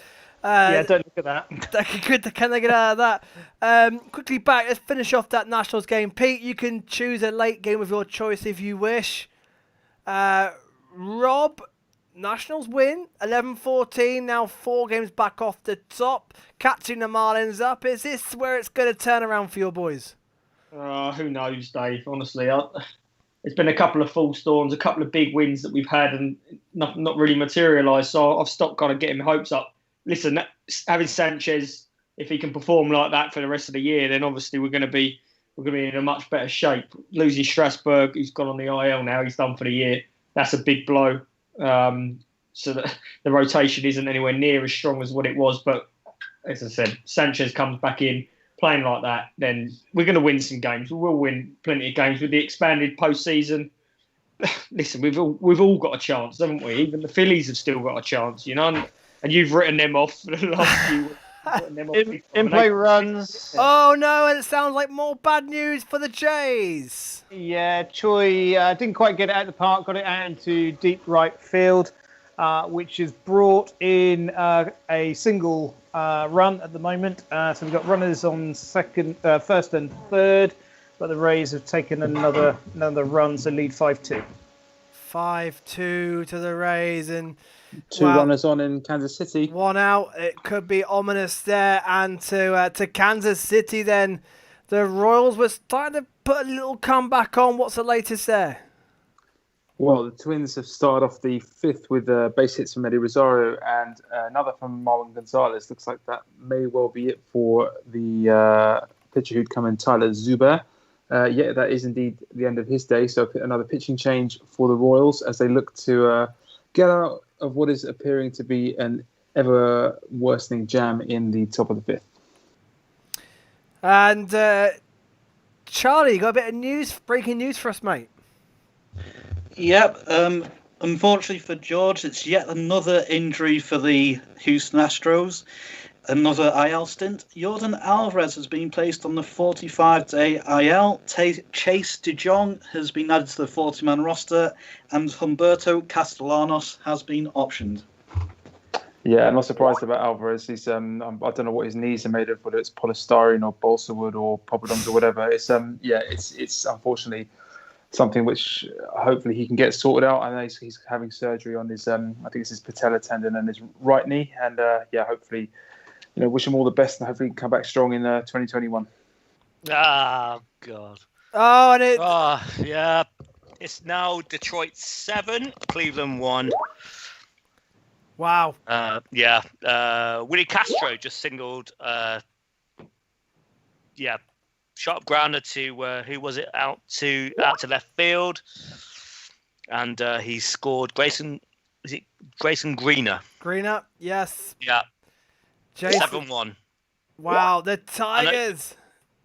Yeah, don't look at that. Good, can they get out of that? Quickly back, let's finish off that Nationals game. Pete, you can choose a late game of your choice if you wish. Rob, Nationals win 11-14, now 4 games back off the top, catching the Marlins up. Is this where it's going to turn around for your boys? Who knows, Dave? Honestly, it's been a couple of full storms, a couple of big wins that we've had and not really materialised. So I've stopped kind of getting my hopes up. Listen, having Sanchez, if he can perform like that for the rest of the year, then obviously we're going to be in a much better shape. Losing Strasburg, he's gone on the IL now. He's done for the year. That's a big blow. So that the rotation isn't anywhere near as strong as what it was. But as I said, Sanchez comes back in playing like that, then we're going to win some games. We will win plenty of games with the expanded postseason. Listen, we've all got a chance, haven't we? Even the Phillies have still got a chance, you know. And you've written them off for the last few weeks. In-play runs. Oh no, and it sounds like more bad news for the Jays. Yeah, Choi didn't quite get it out of the park, got it out into deep right field, which has brought in a single run at the moment. So we've got runners on first and third, but the Rays have taken another run, so lead 5-2. 5-2 to the Rays, and 2 runners on in Kansas City. 1 out. It could be ominous there. And to Kansas City then, the Royals were starting to put a little comeback on. What's the latest there? Well, the Twins have started off the 5th with base hits from Eddie Rosario and another from Marwin Gonzalez. Looks like that may well be it for the pitcher who'd come in, Tyler Zuber. Yeah, that is indeed the end of his day. So another pitching change for the Royals as they look to get out of what is appearing to be an ever worsening jam in the top of the 5th. And Charlie, you got a bit of breaking news for us, mate? Yep. Unfortunately for George, it's yet another injury for the Houston Astros. Another IL stint. Jordan Alvarez has been placed on the 45-day IL. Chase DeJong has been added to the 40-man roster, and Humberto Castellanos has been optioned. Yeah, I'm not surprised about Alvarez. He's I don't know what his knees are made of, whether it's polystyrene or balsa wood or poppadoms or whatever. It's it's unfortunately something which hopefully he can get sorted out. I know he's having surgery on his I think it's his patella tendon and his right knee, and hopefully. Wish him all the best and hopefully he can come back strong in 2021. Ah, God. Oh, and yeah. It's now Detroit 7, Cleveland 1. Wow. Willie Castro just singled. Sharp grounder to who was it? Out to left field, and he scored. Grayson Greener? Greener, yes. Yeah. 7-1. Wow, the Tigers.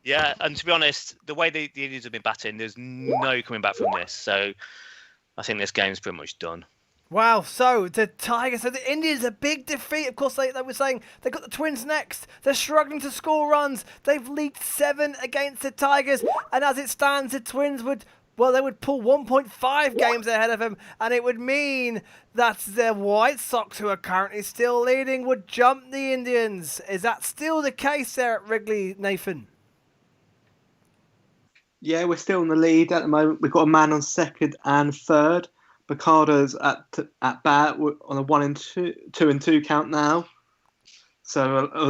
And to be honest, the way the Indians have been batting, there's no coming back from this. So I think this game's pretty much done. Wow, so the Tigers, so the Indians, a big defeat. Of course, they were saying they've got the Twins next. They're struggling to score runs. They've leaked 7 against the Tigers. And as it stands, the Twins would pull 1.5 games ahead of them, and it would mean that the White Sox, who are currently still leading, would jump the Indians. Is that still the case there at Wrigley, Nathan? Yeah, we're still in the lead at the moment. We've got a man on second and third. Mercado's at bat on a 2-2 count now. So a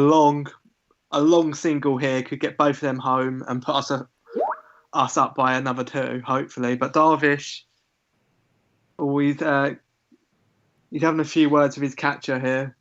long single here could get both of them home and put us up by another 2, hopefully. But Darvish, always he's having a few words with his catcher here.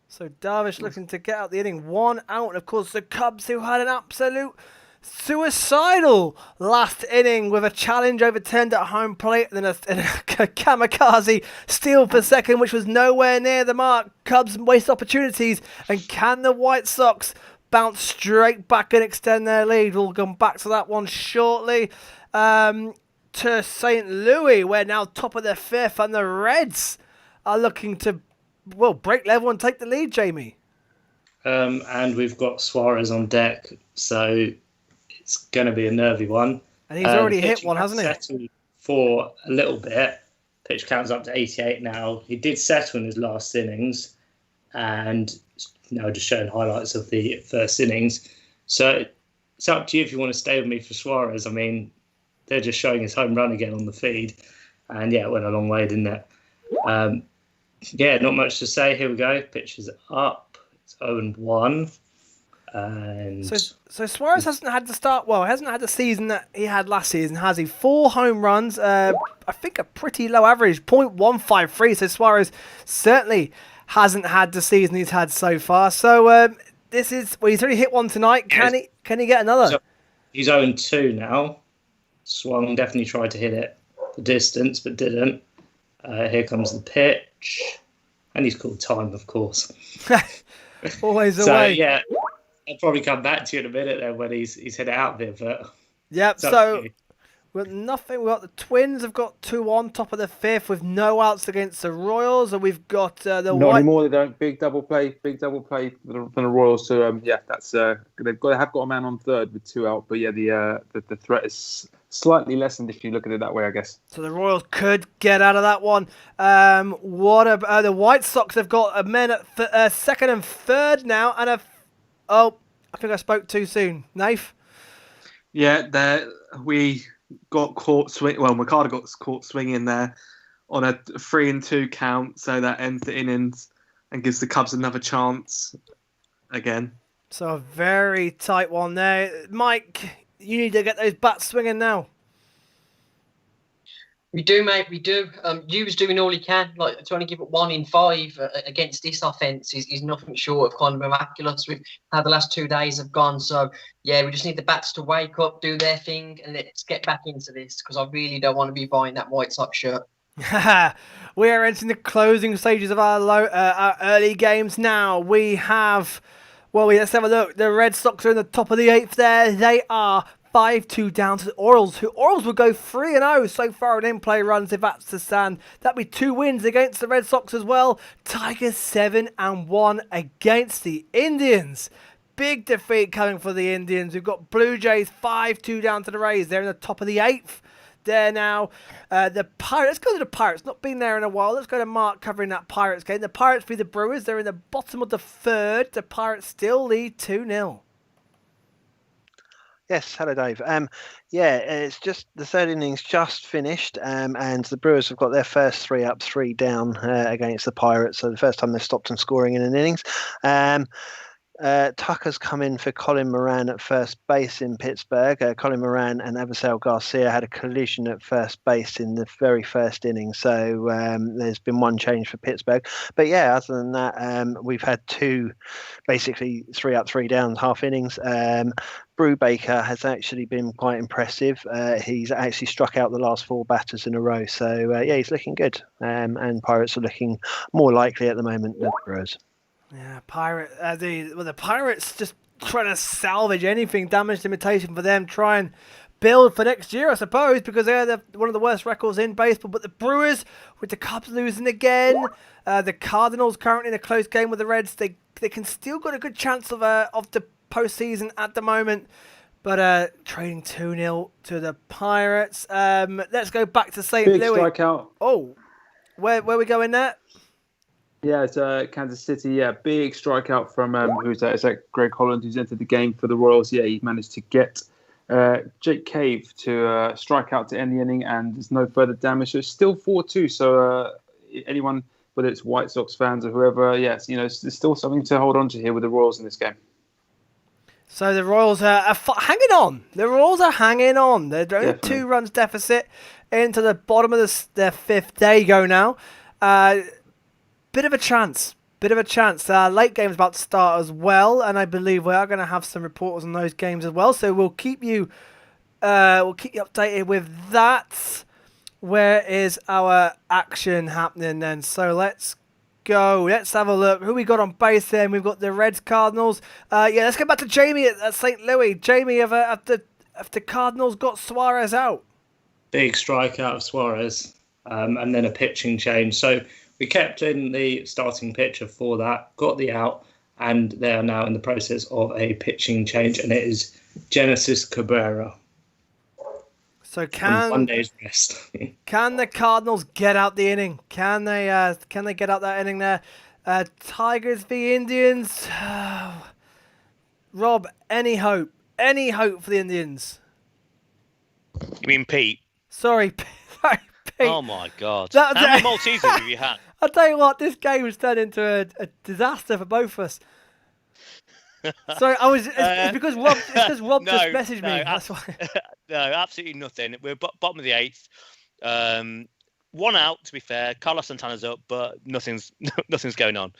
So Darvish looking to get out the inning, 1 out. And of course, the Cubs, who had an absolute suicidal last inning with a challenge overturned at home plate and then a kamikaze steal for second, which was nowhere near the mark. Cubs waste opportunities, and can the White Sox bounce straight back and extend their lead? We'll come back to that one shortly. To St. Louis, we're now top of the 5th, and the Reds are looking to break level and take the lead, Jamie. And we've got Suarez on deck, so it's going to be a nervy one. And he's already hit one, hasn't he? Settled for a little bit. Pitch count's up to 88 now. He did settle in his last innings. and now just showing highlights of the first innings. So it's up to you if you want to stay with me for Suarez. I mean, they're just showing his home run again on the feed, and yeah, it went a long way, didn't it? Yeah, not much to say. Here we go. Pitch is up. It's 0-1. And so Suarez hasn't had the start. Well, he hasn't had the season that he had last season, has he? 4 home runs. I think a pretty low average, 0.153. So Suarez certainly hasn't had the season he's had so far. So this is he's already hit one tonight. Can he get another? So he's 0-2 now. Swung, definitely tried to hit it the distance, but didn't. Here comes the pitch, and he's called time, of course. Always so, away. Yeah, I'll probably come back to you in a minute then when he's hit it out there. But yep. So with nothing, we've got the Twins have got 2 on top of the 5th with no outs against the Royals, and we've got the not anymore. They don't big double play from the Royals. So yeah, that's have got a man on third with 2 out, but yeah, the threat is slightly lessened if you look at it that way, I guess. So the Royals could get out of that one. What about the White Sox? They've got a men at second and third now, and I think I spoke too soon. Nath? Yeah, we got caught swing. Well, Mercado got caught swinging there on a 3-2 count, so that ends the innings and gives the Cubs another chance again. So a very tight one there, Mike. You need to get those bats swinging now. We do, mate. We do. Yu's doing all he can. Like, to only give it 1 in 5 against this offense is nothing short of kind of miraculous with how the last 2 days have gone. So, yeah, we just need the bats to wake up, do their thing, and let's get back into this because I really don't want to be buying that White Sox shirt. We are entering the closing stages of our early games now. We have... Well, let's have a look. The Red Sox are in the top of the 8th there. They are 5-2 down to the Orioles, who Orioles will go 3-0 so far in in-play runs if that's to stand. That'd be 2 wins against the Red Sox as well. Tigers 7-1 against the Indians. Big defeat coming for the Indians. We've got Blue Jays 5-2 down to the Rays. They're in the top of the 8th. There now, the Pirates. Let's go to the Pirates. Not been there in a while. Let's go to Mark covering that Pirates game. The Pirates beat the Brewers. They're in the bottom of the 3rd. The Pirates still lead 2-0. Yes, hello, Dave. Yeah, it's just the 3rd innings just finished, and the Brewers have got their first 3 up, 3 down against the Pirates. So the first time they've stopped them scoring in an innings. Tucker's come in for Colin Moran at first base in Pittsburgh. Colin Moran and Avisail Garcia had a collision at first base in the very first inning. So there's been 1 change for Pittsburgh. But yeah, other than that, we've had 2, basically 3 up, 3 down, half innings. Brubaker has actually been quite impressive. He's actually struck out the last 4 batters in a row. So yeah, he's looking good. And Pirates are looking more likely at the moment than the Brewers. Yeah, the Pirates just trying to salvage anything damage limitation for them, try and build for next year, I suppose, because they're one of the worst records in baseball. But the Brewers, with the Cubs losing again, the Cardinals currently in a close game with the Reds, they can still got a good chance of the postseason at the moment. But trading 2-0 to the Pirates. Let's go back to St. Louis. Big strikeout. Oh, where we going there? Yeah, it's Kansas City. Yeah, big strikeout from who's that? Is that Greg Holland, who's entered the game for the Royals? Yeah, he managed to get Jake Cave to strike out to end the inning, and there's no further damage. So it's still 4-2. So anyone, whether it's White Sox fans or whoever, yes, there's still something to hold on to here with the Royals in this game. So the Royals are hanging on. The Royals are hanging on. They're only Definitely. 2 runs deficit into the bottom of their 5th. There you go now. Bit of a chance. Late game's about to start as well, and I believe we are going to have some reporters on those games as well. So we'll keep you updated with that. Where is our action happening then? So let's go. Let's have a look. Who we got on base then? We've got the Reds, Cardinals. Let's go back to Jamie at St. Louis. Jamie, have the Cardinals got Suarez out? big strikeout of Suarez, and then a pitching change. So we kept in the starting pitcher for that, got the out, and they are now in the process of a pitching change, and it is Genesis Cabrera. So can one day's rest. Can the Cardinals get out the inning? Can they get out that inning there? Tigers v Indians. Rob, any hope? Any hope for the Indians? You mean Pete? Sorry, Pete. Oh my God! How many Maltesers have you had? I'll tell you what, this game has turned into a disaster for both of us. Sorry, it's because Rob just messaged me. That's why. No, absolutely nothing. We're bottom of the 8th. One out, to be fair. Carlos Santana's up, but nothing's going on.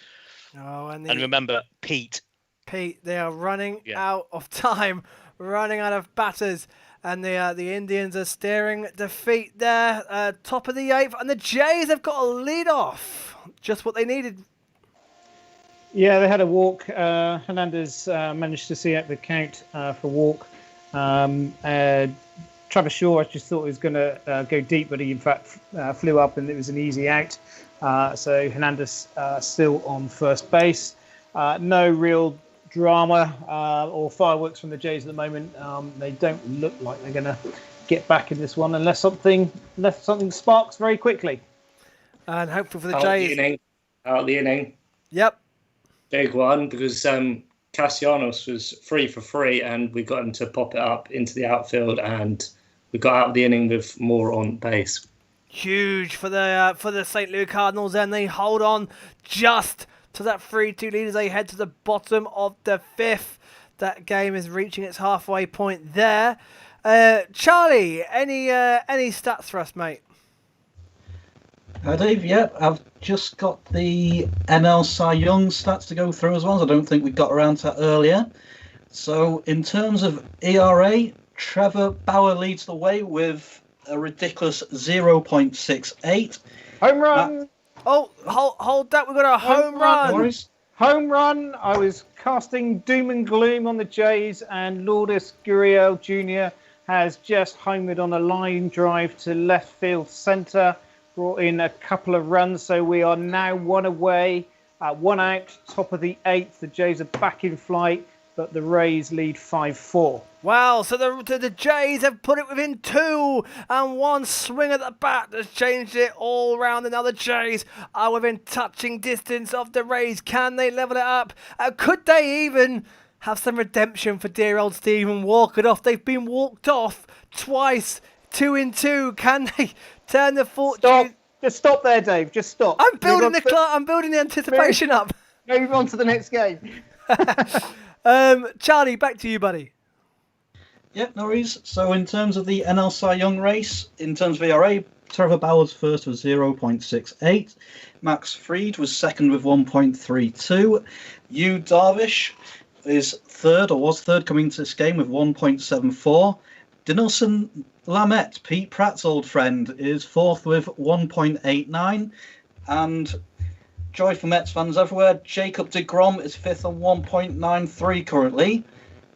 Oh, and remember, Pete, they are running out of time, running out of batters. And the Indians are staring defeat there, top of the 8th. And the Jays have got a lead off. Just what they needed. Yeah, they had a walk. Hernandez managed to see out the count for a walk. Travis Shaw, I just thought he was going to go deep, but he in fact flew up and it was an easy out. So Hernandez still on first base. No real drama or fireworks from the Jays at the moment. They don't look like they're going to get back in this one unless something sparks very quickly. And hopefully for the Jays. Out of the inning. Yep. Big one because Castellanos was 3 for 3 and we got him to pop it up into the outfield and we got out of the inning with more on base. Huge for the St. Louis Cardinals, and they hold on just to that 3-2 lead as they head to the bottom of the 5th. That game is reaching its halfway point there. Charlie, any stats for us, mate? Hi, Dave. Yep, I've just got the NL Cy Young stats to go through as well. I don't think we got around to that earlier. So in terms of ERA, Trevor Bauer leads the way with a ridiculous 0.68. Home run! Hold that. We've got a home run. Home run. I was casting doom and gloom on the Jays, and Lourdes Gurriel Jr. has just homered on a line drive to left field centre, brought in a couple of runs. So we are now one away, 1 out, top of the 8th. The Jays are back in flight, but the Rays lead 5-4. Wow, so the Jays have put it within 2, and one swing at the bat has changed it all round. And now the Jays are within touching distance of the Rays. Can they level it up? Could they even have some redemption for dear old Stephen Walker? They've been walked off twice, 2-2. Can they turn the fortune? Stop. Just stop there, Dave. Just stop. I'm building the anticipation up. Move on to the next game. Charlie, back to you, buddy. Yep, no worries. So in terms of the NL Cy Young race, in terms of ERA, Trevor Bauer's first was 0.68. Max Fried was second with 1.32. Yu Darvish is third, or was third coming into this game, with 1.74. Dinelson Lamet, Pete Pratt's old friend, is fourth with 1.89. And joy for Mets fans everywhere, Jacob deGrom is fifth on 1.93 currently.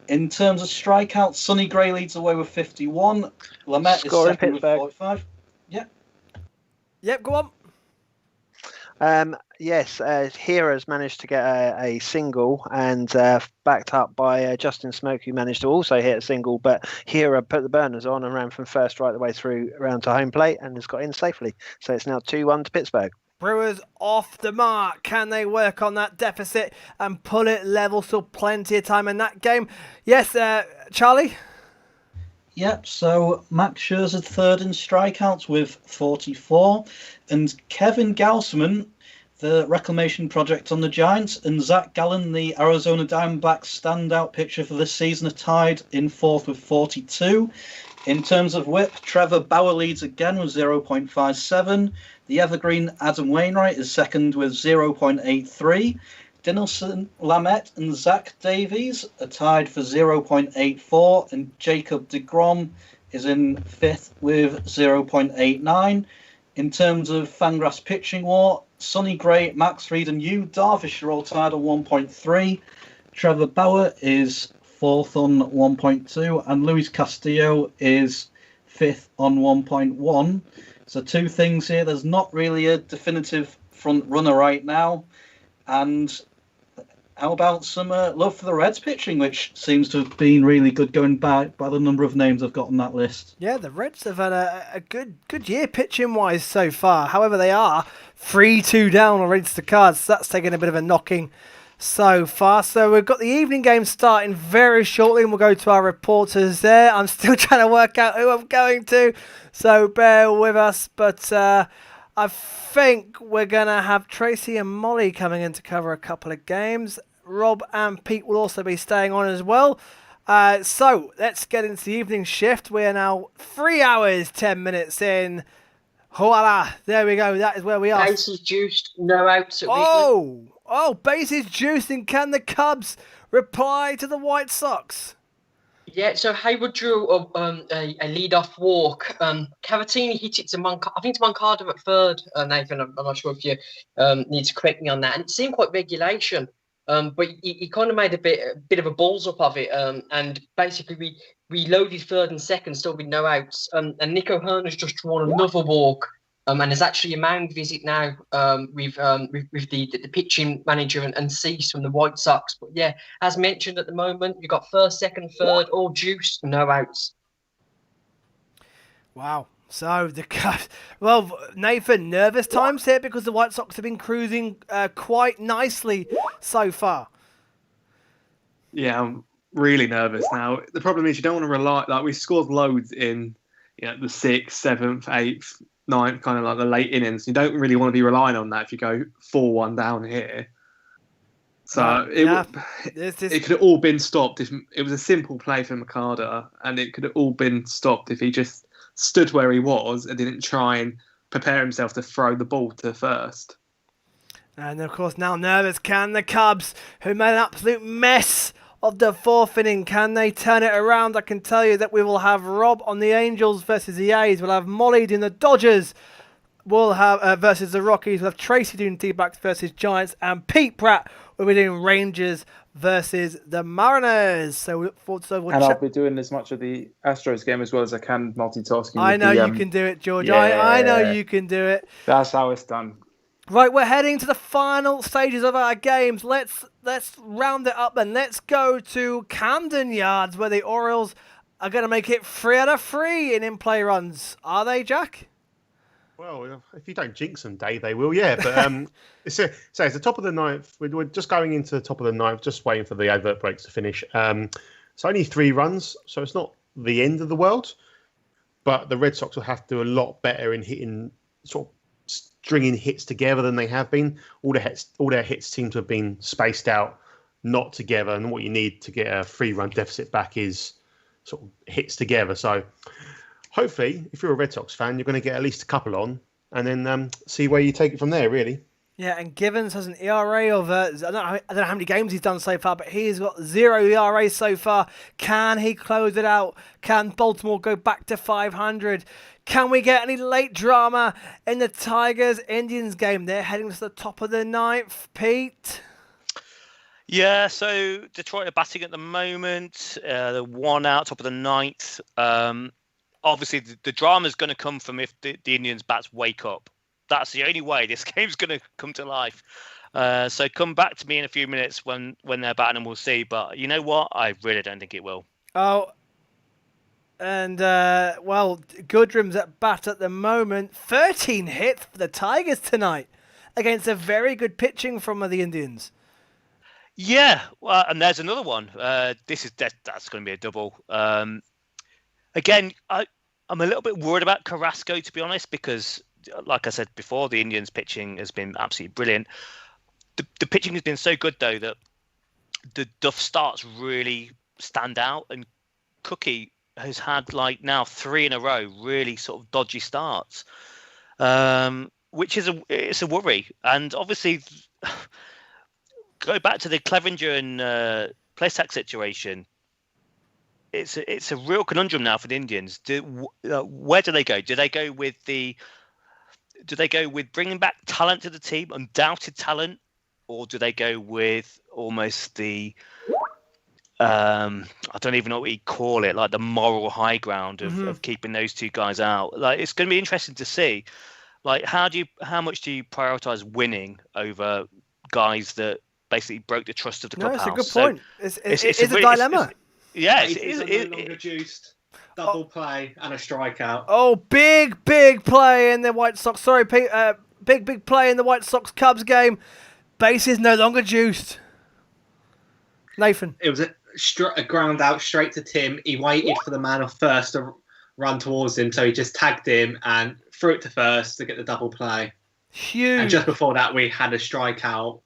In terms of strikeouts, Sonny Gray leads the way with 51. Lamet is second with 45. Yep, go on. Yes, Hira's managed to get a single and backed up by Justin Smoke, who managed to also hit a single, but Hira put the burners on and ran from first right the way through around to home plate and has got in safely. So it's now 2-1 to Pittsburgh. Brewers off the mark. Can they work on that deficit and pull it level? Still plenty of time in that game. Yes, Charlie? Yep, so Max Scherzer third in strikeouts with 44. And Kevin Gausman, the reclamation project on the Giants, and Zach Gallen, the Arizona Diamondbacks standout pitcher for this season, are tied in fourth with 42. In terms of whip, Trevor Bauer leads again with 0.57. The evergreen Adam Wainwright is second with 0.83. Dinelson Lamet and Zach Davies are tied for 0.84. And Jacob deGrom is in fifth with 0.89. In terms of Fangraphs pitching war, Sonny Gray, Max Fried and Yu Darvish are all tied on 1.3. Trevor Bauer is fourth on 1.2, and Luis Castillo is fifth on 1.1. So two things here. There's not really a definitive front runner right now. And how about some love for the Reds pitching, which seems to have been really good going by the number of names I've got on that list. Yeah, the Reds have had a good year pitching-wise so far. However, they are 3-2 down already to the Cards. So that's taken a bit of a knocking so far. So we've got the evening game starting very shortly, and we'll go to our reporters there. I'm still trying to work out who I'm going to, so bear with us. But I think we're going to have Tracy and Molly coming in to cover a couple of games. Rob and Pete will also be staying on as well. So let's get into the evening shift. We are now 3 hours, 10 minutes in. Voila, there we go. That is where we are. Bases juiced, no outs at bases juiced, and can the Cubs reply to the White Sox? Yeah, so Hayward drew a lead-off walk. Cavatini hit it to Moncada at third. Nathan, I'm not sure if you need to correct me on that. And it seemed quite regulation, but he kind of made a bit of a balls up of it. And basically, we loaded third and second, still with no outs. And Nico Hearn has just drawn another walk. And there's actually a mound visit now with the pitching manager and Cease from the White Sox. But yeah, as mentioned at the moment, you've got first, second, third, all juiced, no outs. Wow. So well, Nathan, nervous times here because the White Sox have been cruising quite nicely so far. Yeah, I'm really nervous now. The problem is you don't want to rely, like we scored loads in the 6th, 7th, 8th, 9th, kind of like the late innings. You don't really want to be relying on that if you go 4-1 down here. So it could have all been stopped. It was a simple play for Moncada, and it could have all been stopped if he just stood where he was and didn't try and prepare himself to throw the ball to first. And of course, now nervous, can the Cubs, who made an absolute mess of the 4th inning, can they turn it around? I can tell you that we will have Rob on the Angels versus the A's. We'll have Molly doing the Dodgers. We'll have versus the Rockies. We'll have Tracy doing D-backs versus Giants, and Pete Pratt will be doing Rangers versus the Mariners. So we look forward to and I'll be doing as much of the Astros game as well as I can, multitasking. I know you can do it, George. Yeah. I know you can do it. That's how it's done. Right, we're heading to the final stages of our games. Let's round it up and let's go to Camden Yards, where the Orioles are going to make it 3 out of 3 in in-play runs. Are they, Jack? Well, if you don't jinx them, Dave, they will, yeah. But it's the top of the 9th. We're just going into the top of the 9th, just waiting for the advert breaks to finish. It's only 3 runs, so it's not the end of the world. But the Red Sox will have to do a lot better in hitting, sort of stringing hits together than they have been. All their hits seem to have been spaced out, not together. And what you need to get a 3-run deficit back is sort of hits together. So hopefully, if you're a Red Sox fan, you're going to get at least a couple on, and then see where you take it from there, really. Yeah, and Givens has an ERA of, I don't know how many games he's done so far, but he's got 0 ERA so far. Can he close it out? Can Baltimore go back to 500? Can we get any late drama in the Tigers-Indians game? They're heading to the top of the 9th, Pete. Yeah, so Detroit are batting at the moment. They're 1 out, top of the 9th. Obviously, the drama is going to come from if the Indians' bats wake up. That's the only way this game's going to come to life. So come back to me in a few minutes when they're batting and we'll see. But you know what? I really don't think it will. Oh, and, Goodrum's at bat at the moment. 13 hits for the Tigers tonight against a very good pitching from the Indians. Yeah, well, and there's another one. That's going to be a double. Again, I'm a little bit worried about Carrasco, to be honest, because, like I said before, the Indians' pitching has been absolutely brilliant. The pitching has been so good, though, that the Duff starts really stand out, and Cookie has had now 3 in a row really sort of dodgy starts, which is it's a worry. And obviously, go back to the Clevenger and Plesac situation. It's a real conundrum now for the Indians. Where do they go? Do they go with bringing back talent to the team, undoubted talent, or do they go with almost the I don't even know what you call it, like the moral high ground of keeping those 2 guys out? It's going to be interesting to see. How much do you prioritize winning over guys that basically broke the trust of the clubhouse? No, it's a good point. It's a dilemma. It's no longer juiced. Double play and a strikeout. Oh, big play in the White Sox. Sorry, Pete. big play in the White Sox-Cubs game. Bases no longer juiced. Nathan. It was a ground out straight to Tim. He waited for the man off first to run towards him, so he just tagged him and threw it to first to get the double play. Huge. And just before that, we had a strikeout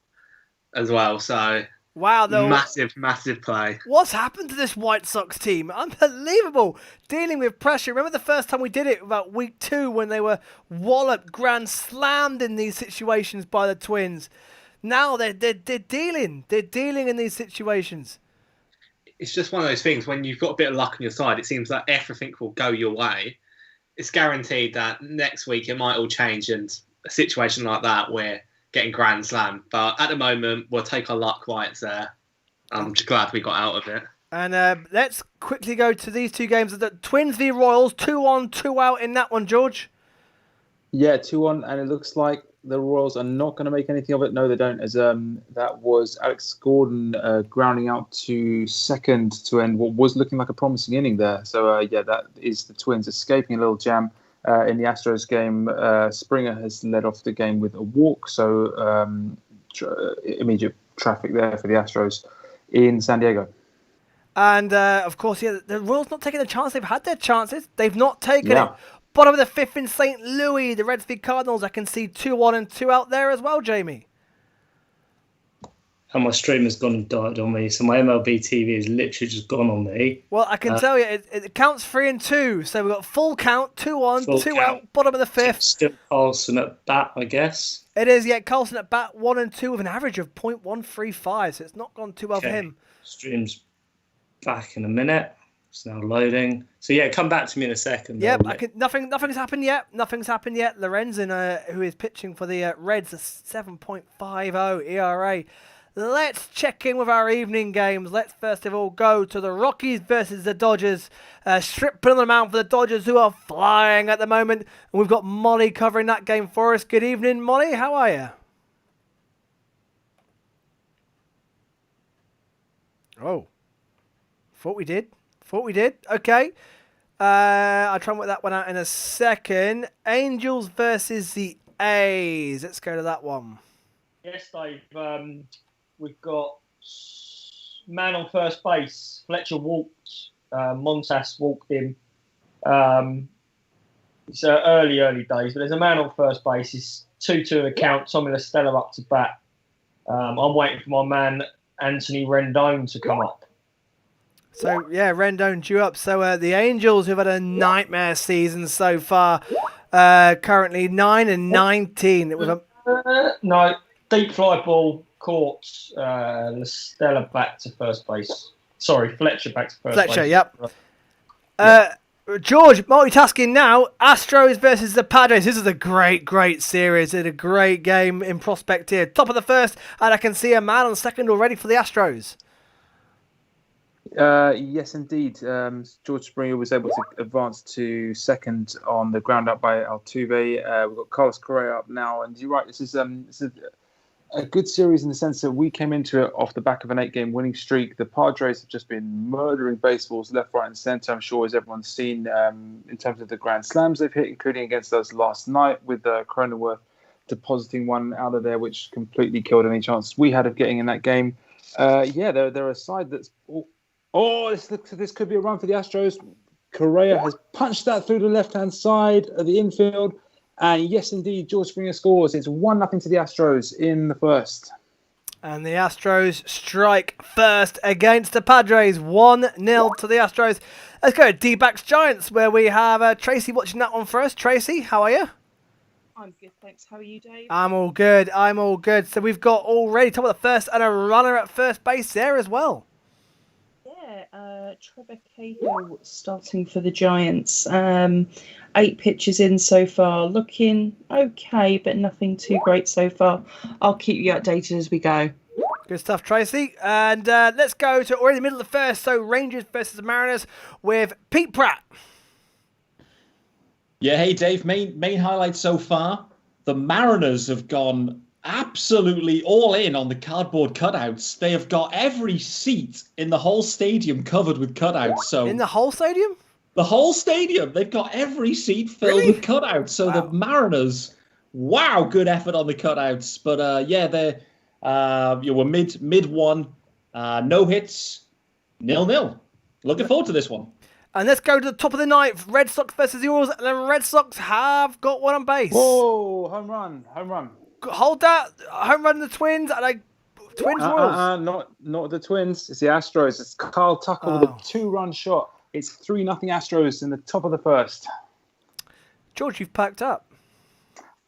as well. So wow, massive play. What's happened to this White Sox team? Unbelievable. Dealing with pressure. Remember the first time we did it about week 2 when they were walloped, grand slammed in these situations by the Twins. Now they're dealing in these situations. It's just one of those things when you've got a bit of luck on your side. It seems like everything will go your way. It's guaranteed that next week it might all change, and a situation like that we're getting grand slam. But at the moment, we'll take our luck while it's there. I'm just glad we got out of it. And let's quickly go to these 2 games. The Twins v Royals, 2-on, 2-out in that one, George. Yeah, 2-1, and it looks like the Royals are not going to make anything of it. No, they don't. As that was Alex Gordon grounding out to second to end what was looking like a promising inning there. So that is the Twins escaping a little jam in the Astros game. Springer has led off the game with a walk, so immediate traffic there for the Astros in San Diego. And of course, the Royals not taking a chance. They've had their chances. They've not taken it. Bottom of the 5th in St. Louis, the Reds v Cardinals. I can see 2-on and 2-out there as well, Jamie. And my stream has gone and died on me, so my MLB TV has literally just gone on me. Well, I can tell you, it counts 3 and 2. So we've got full count, 2-on, 2-out, bottom of the 5th. Still Carlson at bat, I guess. It is, yeah. Carlson at bat, 1 and 2 with an average of .135. So it's not gone too well for him. Stream's back in a minute. It's now loading. So yeah, come back to me in a second. Yep, nothing's happened yet. Lorenzen, who is pitching for the Reds, a 7.50 ERA. Let's check in with our evening games. Let's first of all go to the Rockies versus the Dodgers. Stripping on the mound for the Dodgers, who are flying at the moment. And we've got Molly covering that game for us. Good evening, Molly. How are you? Oh, thought we did. Okay. I'll try and work that one out in a second. Angels versus the A's. Let's go to that one. Yes, Dave. We've got man on first base. Fletcher walked. Montas walked him. It's early days, but there's a man on first base. It's 2-2 the count. Tommy La Stella up to bat. I'm waiting for my man Anthony Rendon to come up. So, yeah, Rendon due up. So, the Angels, who've had a nightmare season so far, currently 9 and 19. No, deep fly ball caught La Stella back to first base. Sorry, Fletcher back to first base. Fletcher, yep. George, multitasking now. Astros versus the Padres. This is a great series. It's a great game in prospect here. Top of the 1st, and I can see a man on second already for the Astros. Yes, indeed. George Springer was able to advance to second on the ground up by Altuve. We've got Carlos Correa up now, and you're right. This is a good series in the sense that we came into it off the back of an 8-game winning streak. The Padres have just been murdering baseballs left, right, and centre. I'm sure, as everyone's seen, in terms of the grand slams they've hit, including against us last night with Cronenworth depositing one out of there, which completely killed any chance we had of getting in that game. They're a side that's. This could be a run for the Astros. Correa has punched that through the left-hand side of the infield. And yes, indeed, George Springer scores. It's 1-0 to the Astros in the 1st. And the Astros strike first against the Padres. 1-0 to the Astros. Let's go to D-backs Giants, where we have Tracy watching that one for us. Tracy, how are you? I'm good, thanks. How are you, Dave? I'm all good. So we've got already top of the 1st and a runner at first base there as well. Trevor Cahill starting for the Giants. 8 pitches in so far, looking okay, but nothing too great so far. I'll keep you updated as we go. Good stuff, Tracy. And let's go to already the middle of the 1st. So Rangers versus Mariners with Pete Pratt. Yeah, hey Dave. Main highlights so far. The Mariners have gone absolutely all in on the cardboard cutouts. They have got every seat in the whole stadium covered with cutouts. So in the whole stadium? The whole stadium. They've got every seat filled with cutouts. So the Mariners Wow, good effort on the cutouts. But they you were mid one, no hits, 0-0. Looking forward to this one. And let's go to the top of the ninth. Red Sox versus the Orioles. The Red Sox have got one on base. Whoa, home run. Hold that. Home run the Twins. Twins Royals. Not the Twins. It's the Astros. It's Kyle Tucker with a 2-run shot. It's 3-0 Astros in the top of the first. George, you've packed up.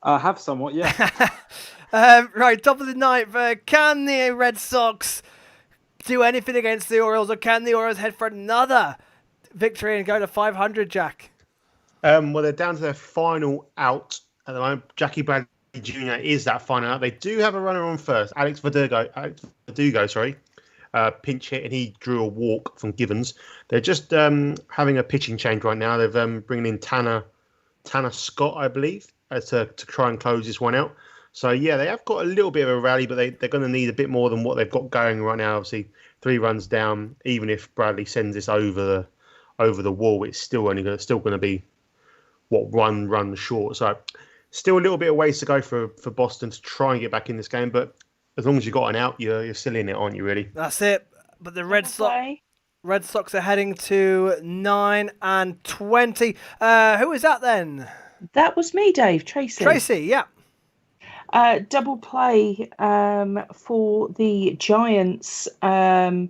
I have somewhat, yeah. Right, top of the ninth. Can the Red Sox do anything against the Orioles, or can the Orioles head for another victory and go to 500, Jack? Well, they're down to their final out at the moment. Jackie Bradley Jr. is that final out. They do have a runner on first. Alex Verdugo, pinch hit, and he drew a walk from Givens. They're just having a pitching change right now. They've bringing in Tanner Scott, I believe, to try and close this one out. So, yeah, they have got a little bit of a rally, but they're going to need a bit more than what they've got going right now. Obviously, 3 runs down. Even if Bradley sends this over the wall, it's still going to be one run short. So, still a little bit of ways to go for Boston to try and get back in this game. But as long as you've got an out, you're still in it, aren't you? Really? That's it. But the Red Sox are heading to 9 and 20. Who is that then? That was me, Dave. Tracy. Tracy, yeah. Double play for the Giants. There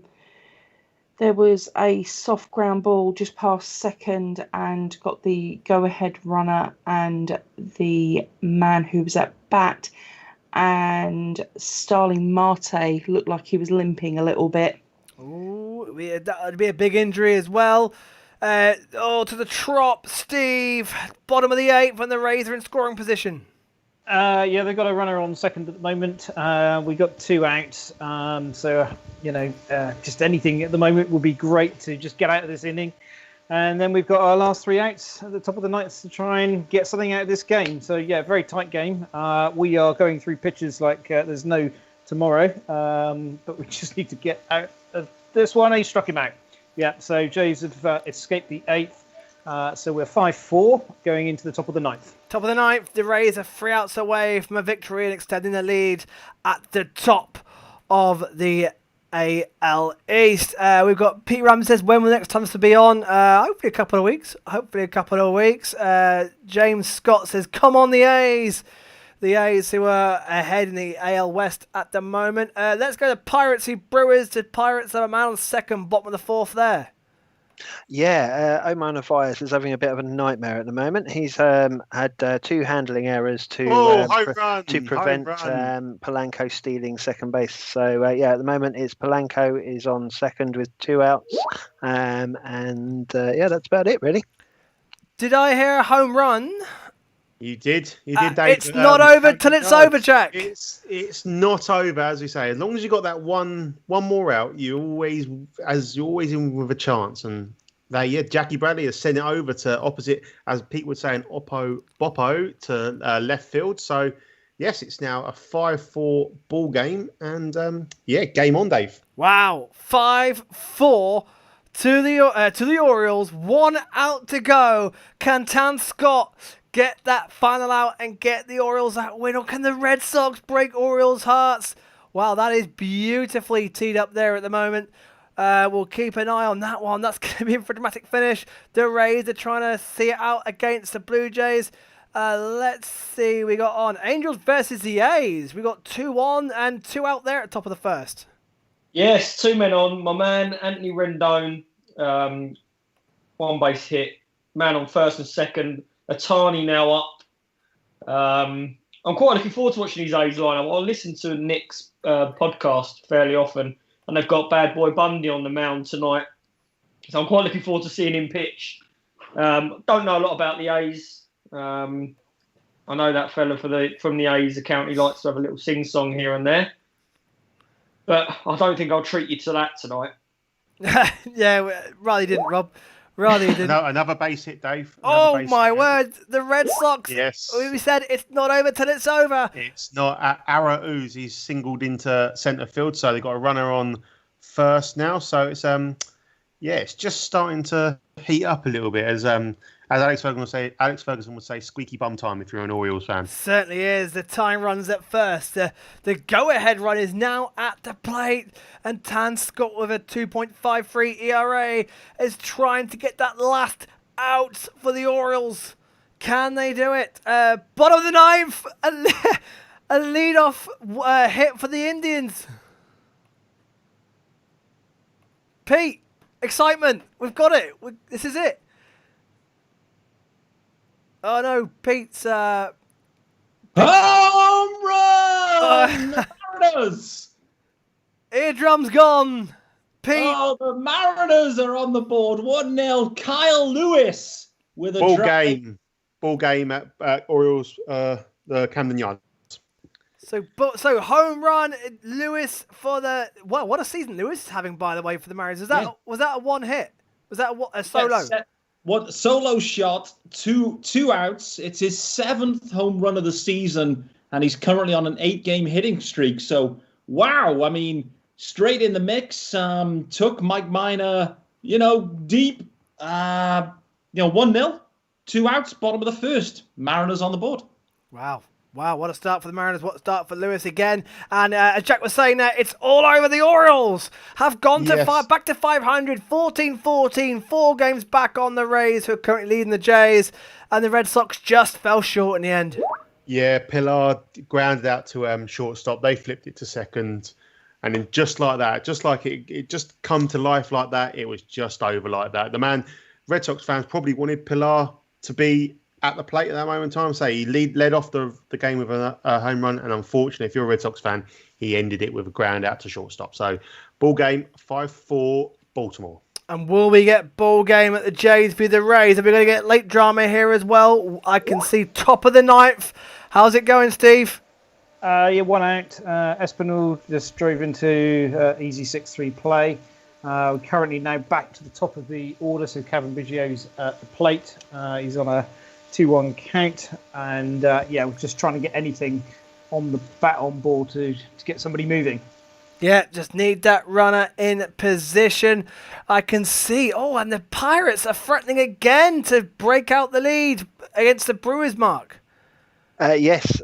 was a soft ground ball just past second and got the go-ahead runner and the man who was at bat. And Starling Marte looked like he was limping a little bit. Ooh, that would be a big injury as well. To the Trop, Steve. Bottom of the 8th when the Rays are in scoring position. Yeah, they've got a runner on second at the moment. We got 2 outs. Just anything at the moment would be great to just get out of this inning. And then we've got our last 3 outs at the top of the ninth to try and get something out of this game. So, yeah, very tight game. We are going through pitches like there's no tomorrow. But we just need to get out of this one. He struck him out. Yeah, so Jays have escaped the 8th. So we're 5-4 going into the top of the ninth. Top of the ninth, the Rays are 3 outs away from a victory and extending the lead at the top of the AL East. We've got Pete Ram says, when will the next time to be on? Hopefully a couple of weeks. James Scott says, come on the A's. The A's who are ahead in the AL West at the moment. Let's go to Pirates v Brewers. The Pirates have a man on second, bottom of the 4th there. Yeah, Omar Narvaez is having a bit of a nightmare at the moment. He's had 2 handling errors to prevent Polanco stealing second base. So, at the moment, Polanco is on second with 2 outs. That's about it, really. Did I hear a home run? You did, Dave. It's not over till it's over, Jack. It's not over, as we say. As long as you got that one more out, you're always in with a chance. And Jackie Bradley has sent it over to opposite, as Pete would say, an Boppo to left field. So yes, it's now a 5-4 ball game, and game on, Dave. Wow, 5-4. To the Orioles, 1 out to go. Can Tan Scott get that final out and get the Orioles that win? Or can the Red Sox break Orioles' hearts? Wow, that is beautifully teed up there at the moment. We'll keep an eye on that one. That's going to be in for a dramatic finish. The Rays are trying to see it out against the Blue Jays. Let's see. We got on Angels versus the A's. We got 2 on and 2 out there at top of the first. Yes, 2 men on. My man, Anthony Rendon, 1 base hit. Man on first and second. Atani now up. I'm quite looking forward to watching these A's lineup. I listen to Nick's podcast fairly often, and they've got Bad Boy Bundy on the mound tonight. So I'm quite looking forward to seeing him pitch. Don't know a lot about the A's. I know that fella from the A's account, he likes to have a little sing-song here and there. But I don't think I'll treat you to that tonight. Yeah, rather didn't, Rob. Rather didn't. Another base hit, Dave. My word. The Red Sox. Yes. We said it's not over till it's over. It's not. Arauz, he's singled into centre field, so they've got a runner on first now. So it's it's just starting to heat up a little bit as As Alex Ferguson would say, squeaky bum time if you're an Orioles fan. Certainly is. The time runs at first. The go-ahead run is now at the plate, and Tan Scott with a 2.53 ERA is trying to get that last out for the Orioles. Can they do it? Bottom of the ninth, a lead-off hit for the Indians. Pete, excitement. We've got it. This is it. Oh no, Pete's home run! Mariners! Eardrum's gone. Pete. Oh, the Mariners are on the board. 1-0. Kyle Lewis with a ball game at Orioles the Camden Yards. So home run Lewis for the what a season Lewis is having, by the way, for the Mariners. Was that a one hit? Was that a solo? What solo shot, two outs. It's his 7th home run of the season, and he's currently on an 8-game hitting streak. So, wow, I mean, straight in the mix. Took Mike Minor, deep. 1-0, 2 outs, bottom of the first. Mariners on the board. Wow, what a start for the Mariners, what a start for Lewis again. And as Jack was saying there, it's all over. The Orioles have gone back to 500, 14-14, 4 games back on the Rays, who are currently leading the Jays. And the Red Sox just fell short in the end. Yeah, Pilar grounded out to shortstop. They flipped it to second. And then just like that, just like it just come to life like that, it was just over like that. Red Sox fans probably wanted Pilar to be at the plate at that moment in time. So he led off the game with a home run, and unfortunately, if you're a Red Sox fan, he ended it with a ground out to shortstop. So ball game 5-4 Baltimore. And will we get ball game at the Jays v the Rays? Are we going to get late drama here as well? I can see top of the ninth. How's it going, Steve? 1 out. Espinal just drove into easy 6-3 play. We're currently now back to the top of the order, so Kevin Biggio's at the plate. He's on a 2-1 count, and we're just trying to get anything on the bat on ball to get somebody moving. Yeah, just need that runner in position. I can see. Oh, and the Pirates are threatening again to break out the lead against the Brewers, Mark. Yes.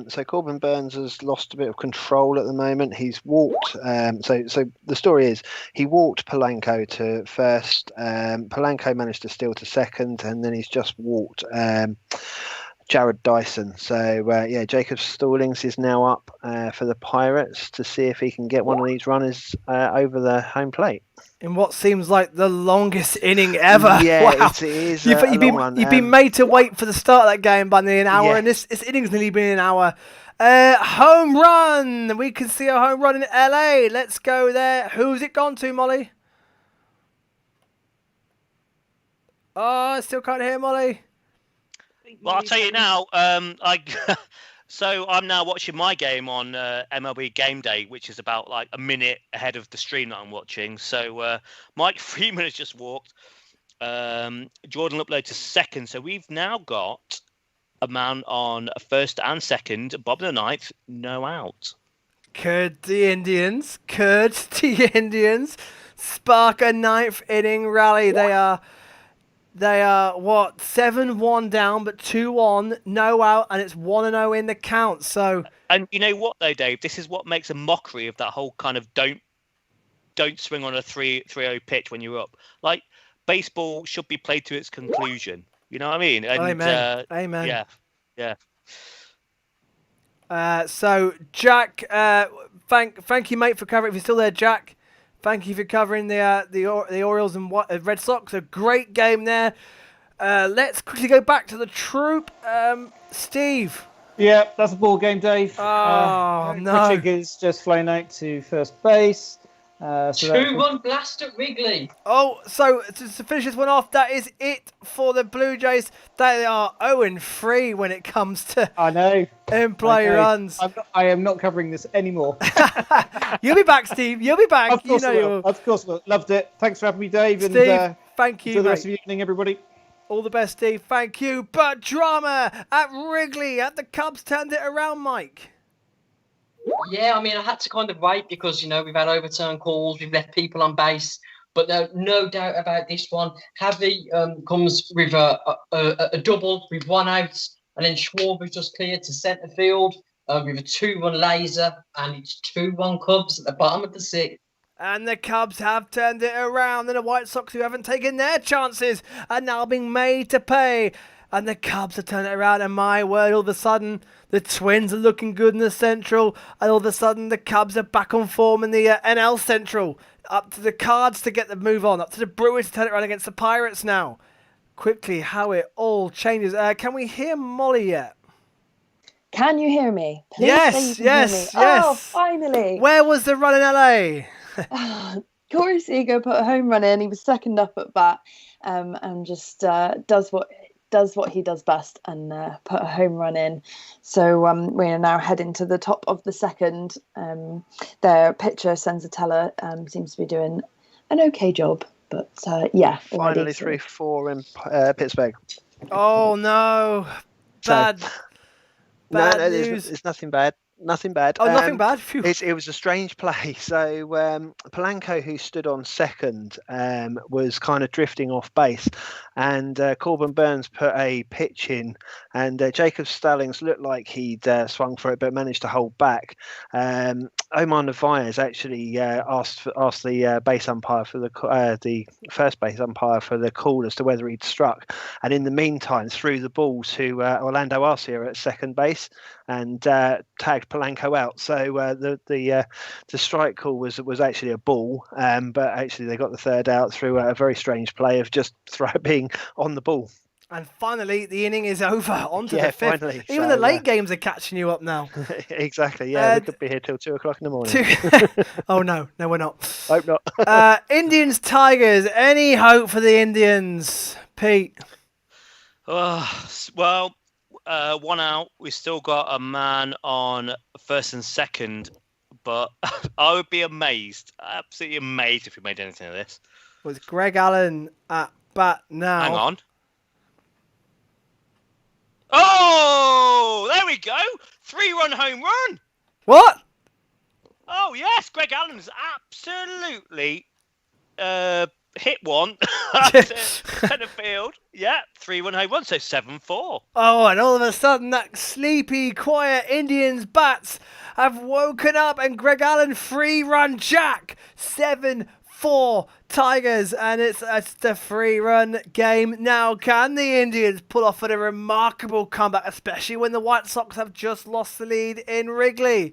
So Corbin Burns has lost a bit of control at the moment. He's walked. So the story is he walked Polanco to first. Polanco managed to steal to second, and then he's just walked Jared Dyson. So Jacob Stallings is now up for the Pirates to see if he can get one of these runners over the home plate. In what seems like the longest inning ever. Yeah, wow. it is. You've been made to wait for the start of that game by nearly an hour, and this inning's nearly been an hour. Home run! We can see a home run in LA. Let's go there. Who's it gone to, Molly? Oh, I still can't hear Molly. Well, I'll tell you now. So I'm now watching my game on MLB Game Day, which is about like a minute ahead of the stream that I'm watching. So Mike Freeman has just walked. Jordan Luplow to second. So we've now got a man on first and second. Bob in the ninth, no out. Could the Indians spark a ninth inning rally? They are what, 7-1 down, but 2-on, no out, and it's 1-0 in the count. So, and you know what though, Dave? This is what makes a mockery of that whole kind of don't swing on a 3-0 pitch when you're up. Like baseball should be played to its conclusion. You know what I mean? And, Amen. Yeah. So Jack, thank you, mate, for covering. If you're still there, Jack. Thank you for covering the Orioles and Red Sox. A great game there. Let's quickly go back to the troop. Steve. Yeah, that's a ball game, Dave. Oh, no. Richard is just flown out to first base. 2-1 blast at Wrigley. Oh, so to finish this one off, that is it for the Blue Jays. They are 0-3 when it comes to in-play runs. I am not covering this anymore. You'll be back, Steve. You'll be back. Of course I will. Of course I will. Loved it. Thanks for having me, Dave. Steve, and, thank you. Enjoy the rest of the evening, everybody. All the best, Steve. Thank you. But drama at Wrigley, at the Cubs turned it around, Mike. Yeah, I mean, I had to kind of wait because, we've had overturned calls, we've left people on base But no doubt about this one. Javi comes with a double with 1 out, and then Schwarber just cleared to centre field with a 2-1 laser, and it's 2-1 Cubs at the bottom of the 6th. And the Cubs have turned it around, and the White Sox, who haven't taken their chances, are now being made to pay. And the Cubs have turned it around, and my word, all of a sudden, the Twins are looking good in the Central, and all of a sudden, the Cubs are back on form in the NL Central. Up to the Cards to get the move on, up to the Brewers to turn it around against the Pirates now. Quickly, how it all changes. Can we hear Molly yet? Can you hear me? Please Yes. Oh, finally. Where was the run in LA? Corey Seager put a home run in. He was second up at bat, and just does what he does best and put a home run in. So we are now heading to the top of the 2nd. Their pitcher Senzatella seems to be doing an okay job, but yeah. Finally 3-4 in Pittsburgh. Oh no! Bad news. It's nothing bad. Nothing bad. Oh, nothing bad. Phew. It was a strange play. So Polanco, who stood on second, was kind of drifting off base, and Corbin Burns put a pitch in, and Jacob Stallings looked like he'd swung for it, but managed to hold back. Omar Narvaez actually asked the base umpire for the first base umpire for the call as to whether he'd struck, and in the meantime threw the ball to Orlando Arcia at second base and tagged Polanco out. So the strike call was actually a ball, but actually they got the third out through a very strange play of just being on the ball. And finally, the inning is over. On to the 5th. Finally. Even the late games are catching you up now. Exactly. Yeah, we could be here till 2:00 in the morning. Oh no, we're not. Hope not. Indians, Tigers. Any hope for the Indians, Pete? Well, 1 out. We still got a man on 1st and 2nd, but I would be amazed, absolutely amazed, if we made anything of this. Was Greg Allen at bat now? Hang on. Oh, there we go. 3-run home run. What? Oh, yes. Greg Allen's absolutely hit one centre field. Yeah, 3-run home run, so 7-4. Oh, and all of a sudden, that sleepy, quiet Indians bats have woken up, and Greg Allen 3-run jack. 7-4 Tigers, and it's the 3-run game now. Can the Indians pull off a remarkable comeback, especially when the White Sox have just lost the lead in Wrigley?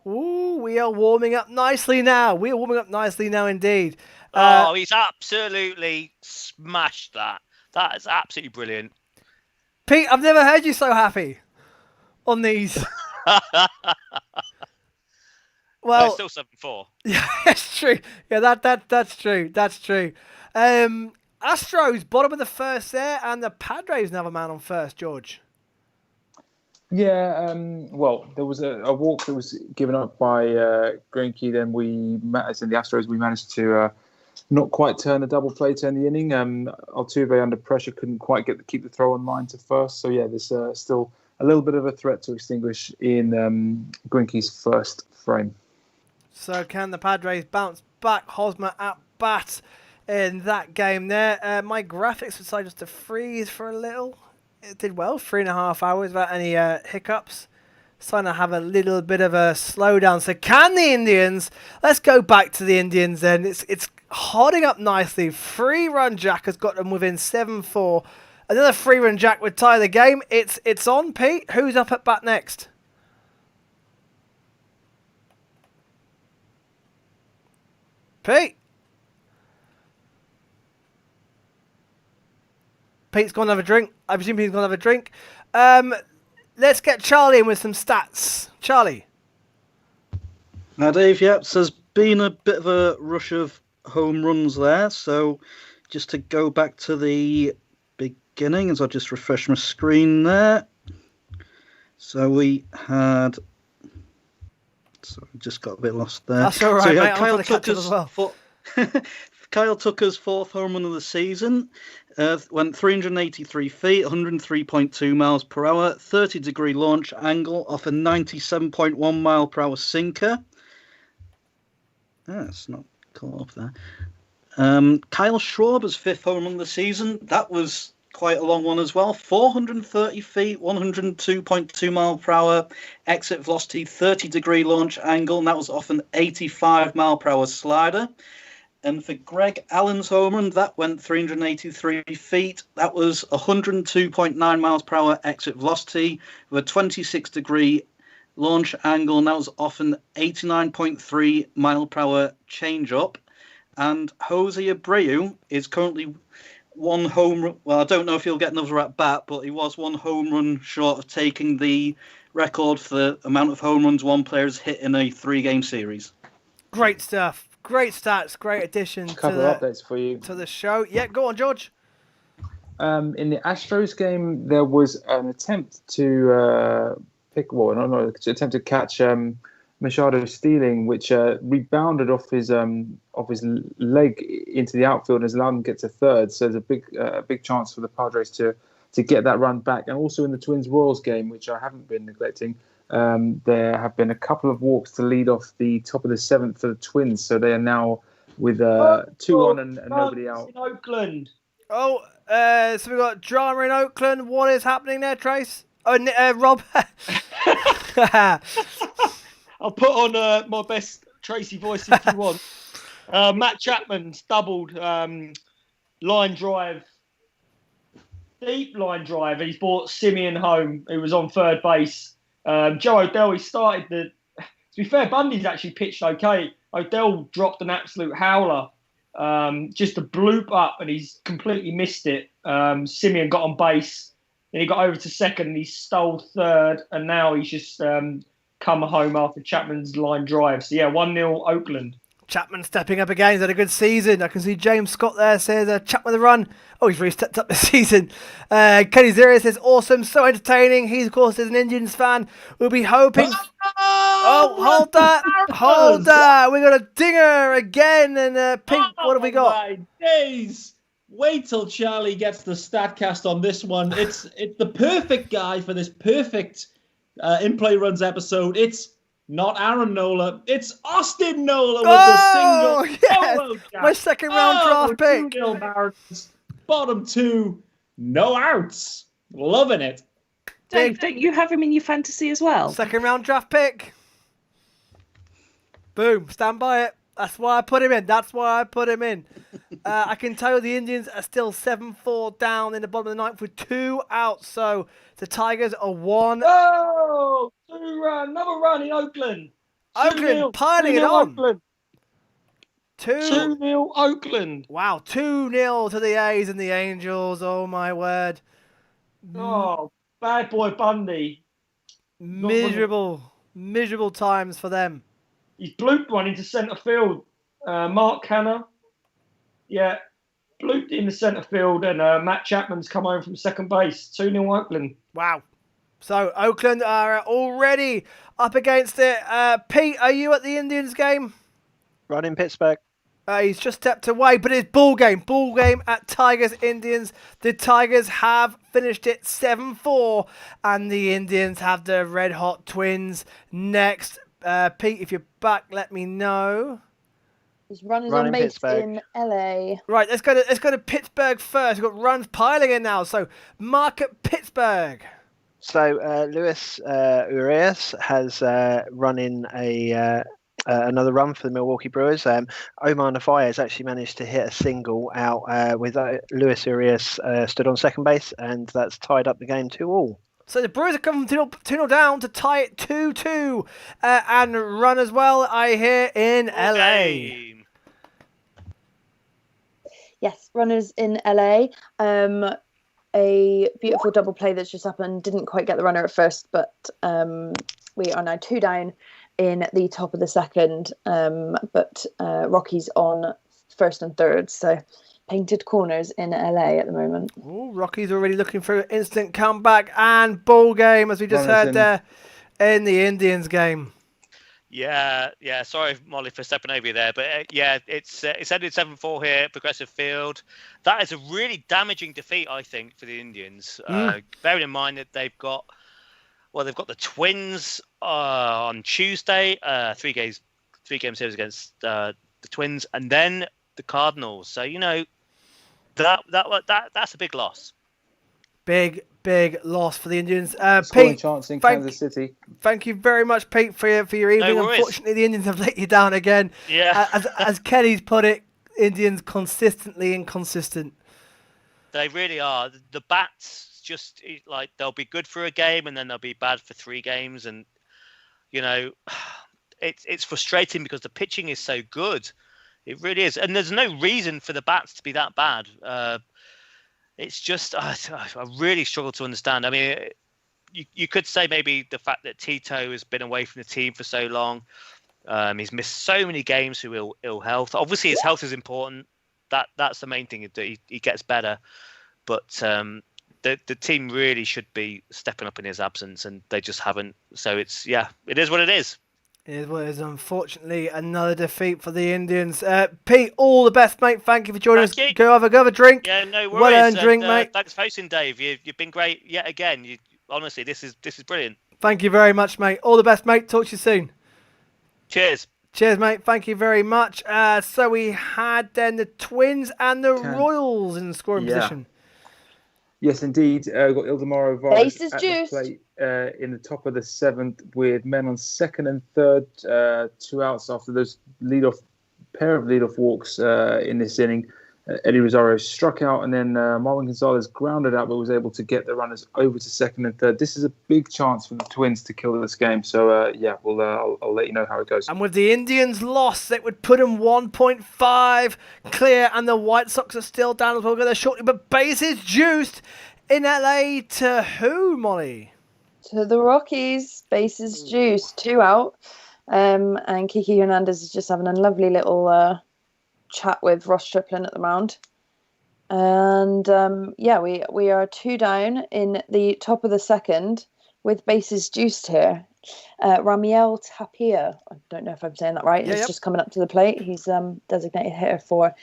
Ooh, we are warming up nicely now. We are warming up nicely now indeed. He's absolutely smashed that. That is absolutely brilliant. Pete, I've never heard you so happy on these. Well, no, still 7-4. Yeah, that's true. Yeah, that's true. That's true. Astros bottom of the 1st there, and the Padres now have a man on 1st. George. Yeah, well, there was a walk that was given up by Greinke. Then as in the Astros, we managed to not quite turn the double play to end the inning. Altuve under pressure couldn't quite keep the throw on line to 1st. So yeah, there's still a little bit of a threat to extinguish in Greinke's 1st frame. So can the Padres bounce back? Hosmer at bat in that game there. My graphics decided just to freeze for a little. It did well, 3.5 hours without any hiccups. Starting to have a little bit of a slowdown. So can the Indians? Let's go back to the Indians then. It's holding up nicely. 3-run jack has got them within 7-4. Another 3-run jack would tie the game. It's on, Pete. Who's up at bat next? Pete? Pete's gone to have a drink. I presume he's gone to have a drink. Let's get Charlie in with some stats. Charlie. Now, Dave, yep, so there's been a bit of a rush of home runs there. So just to go back to the beginning, as I just refresh my screen there. So we had... Sorry, just got a bit lost there. That's all right, so mate. Kyle I'm Tucker's as well. Kyle Tucker's 4th home run of the season. Went 383 feet, 103.2 miles per hour, 30-degree launch angle off a 97.1 mile per hour sinker. It's not caught up there. Kyle Schwarber's 5th home run of the season. That was quite a long one as well. 430 feet, 102.2 mile per hour, exit velocity, 30-degree launch angle, and that was off an 85 mile per hour slider. And for Greg Allen's home run, that went 383 feet. That was 102.9 miles per hour exit velocity with a 26-degree launch angle, and that was off an 89.3 mile per hour changeup. And Jose Abreu is currently one home run. Well, I don't know if he'll get another at bat, but he was one home run short of taking the record for the amount of home runs one player has hit in a 3-game series. Great stuff. Great stats. Great addition to updates for you to the show. Yeah, go on, George. In the Astros game, there was an attempt to attempt to catch Machado stealing, which rebounded off his leg into the outfield and has allowed him to get to third. So there's a big chance for the Padres to get that run back. And also in the Twins-Royals game, which I haven't been neglecting, there have been a couple of walks to lead off the top of the 7th for the Twins. So they are now with 2 on and nobody out. In Oakland. So we've got drama in Oakland. What is happening there, Trace? Oh, Rob. I'll put on my best Tracy voice if you want. Matt Chapman's doubled line drive, deep line drive, and he's brought Simeon home, who was on third base. Joe Odell, he started to be fair, Bundy's actually pitched okay. Odell dropped an absolute howler, just a bloop up, and he's completely missed it. Simeon got on base, then he got over to second, and he stole third, and now he's just come home after Chapman's line drive. So, yeah, 1-0 Oakland. Chapman stepping up again. He's had a good season. I can see James Scott there says Chapman the run. Oh, he's really stepped up this season. Kenny Zero says awesome, so entertaining. He, of course, is an Indians fan. We'll be hoping. Oh, hold that. We got a dinger again. And Pink, what have we got? My days. Wait till Charlie gets the StatCast on this one. It's the perfect guy for this perfect in-play runs episode. It's not Aaron Nola. It's Austin Nola with the single. Yes. My second round draft pick. 2-0 Barons. Bottom 2. No outs. Loving it. Dave, don't you have him in your fantasy as well? Second round draft pick. Boom. Stand by it. That's why I put him in. I can tell you the Indians are still 7-4 down in the bottom of the 9th with 2 outs. So the Tigers are 1. Oh, 2-run. Another run in Oakland. Oakland piling it on. Oakland. 2-0 Oakland. Wow, 2-0 to the A's and the Angels. Oh, my word. Oh, bad boy Bundy. Miserable times for them. He's blooped one into centre field. Mark Canna. Yeah, blooped in the centre field, and Matt Chapman's come home from second base. 2-0 Oakland. Wow. So Oakland are already up against it. Pete, are you at the Indians game? Running Pittsburgh. He's just stepped away, but it's ball game at Tigers Indians. The Tigers have finished it 7-4, and the Indians have the red hot Twins next. Pete, if you're back, let me know. His runners on base in LA. Right, let's go to Pittsburgh first. We've got runs piling in now. So mark at Pittsburgh. So Luis Urias has run in another run for the Milwaukee Brewers. Omar Narvaez actually managed to hit a single out with Luis Urias stood on second base, and that's tied up the game 2-2. So the Brewers are coming from 2-0 down to tie it 2-2. And run as well, I hear, in LA. Yes, runners in LA. A beautiful double play that's just happened. Didn't quite get the runner at first, but we are now 2 down in the top of the second. But Rockies on first and third. So painted corners in LA at the moment. Ooh, Rockies already looking for an instant comeback and ball game, as we just heard there in the Indians game. Yeah. Sorry, Molly, for stepping over you there, but it's ended 7-4 here at Progressive Field. That is a really damaging defeat, I think, for the Indians. Bearing in mind that they've got the Twins on Tuesday, 3 game series against the Twins, and then the Cardinals. So that's a big loss. Big loss for the Indians. Scoring Pete, chance in Kansas City. Thank you very much, Pete, for your evening. worries. Unfortunately, the Indians have let you down again. Yeah. As Kenny's put it, Indians consistently inconsistent. They really are. The bats just like they'll be good for a game and then they'll be bad for 3 games, and it's frustrating because the pitching is so good. It really is, and there's no reason for the bats to be that bad. It's just I really struggle to understand. I mean, you could say maybe the fact that Tito has been away from the team for so long. He's missed so many games through ill health. Obviously, his health is important. That's the main thing. That he gets better, but the team really should be stepping up in his absence, and they just haven't. So it is what it is. It is what it is. Unfortunately, another defeat for the Indians. Pete, all the best, mate. Thank you for joining us. Go have a drink. Yeah, no worries. Well-earned drink, mate. Thanks for hosting, Dave. You've been great yet again. Honestly, this is brilliant. Thank you very much, mate. All the best, mate. Talk to you soon. Cheers. Cheers, mate. Thank you very much. So we had then the Twins and the Royals in the scoring position. Yes, indeed. Got Ildemaro Vargas Bases at juiced. the plate in the top of the 7th with men on 2nd and 3rd, 2 outs after those pair of leadoff walks in this inning. Eddie Rosario struck out, and then Marwin Gonzalez grounded out, but was able to get the runners over to 2nd and 3rd. This is a big chance for the Twins to kill this game. So, I'll let you know how it goes. And with the Indians' loss, it would put them 1.5 clear, and the White Sox are still down as well. We'll get there shortly, but bases juiced in LA to who, Molly? To the Rockies, bases juiced, 2 out. And Kiki Hernandez is just having a lovely little chat with Ross Strickland at the mound. And we are 2 down in the top of the 2nd with bases juiced here. Ramiel Tapia, I don't know if I'm saying that right, is just coming up to the plate. He's designated hitter for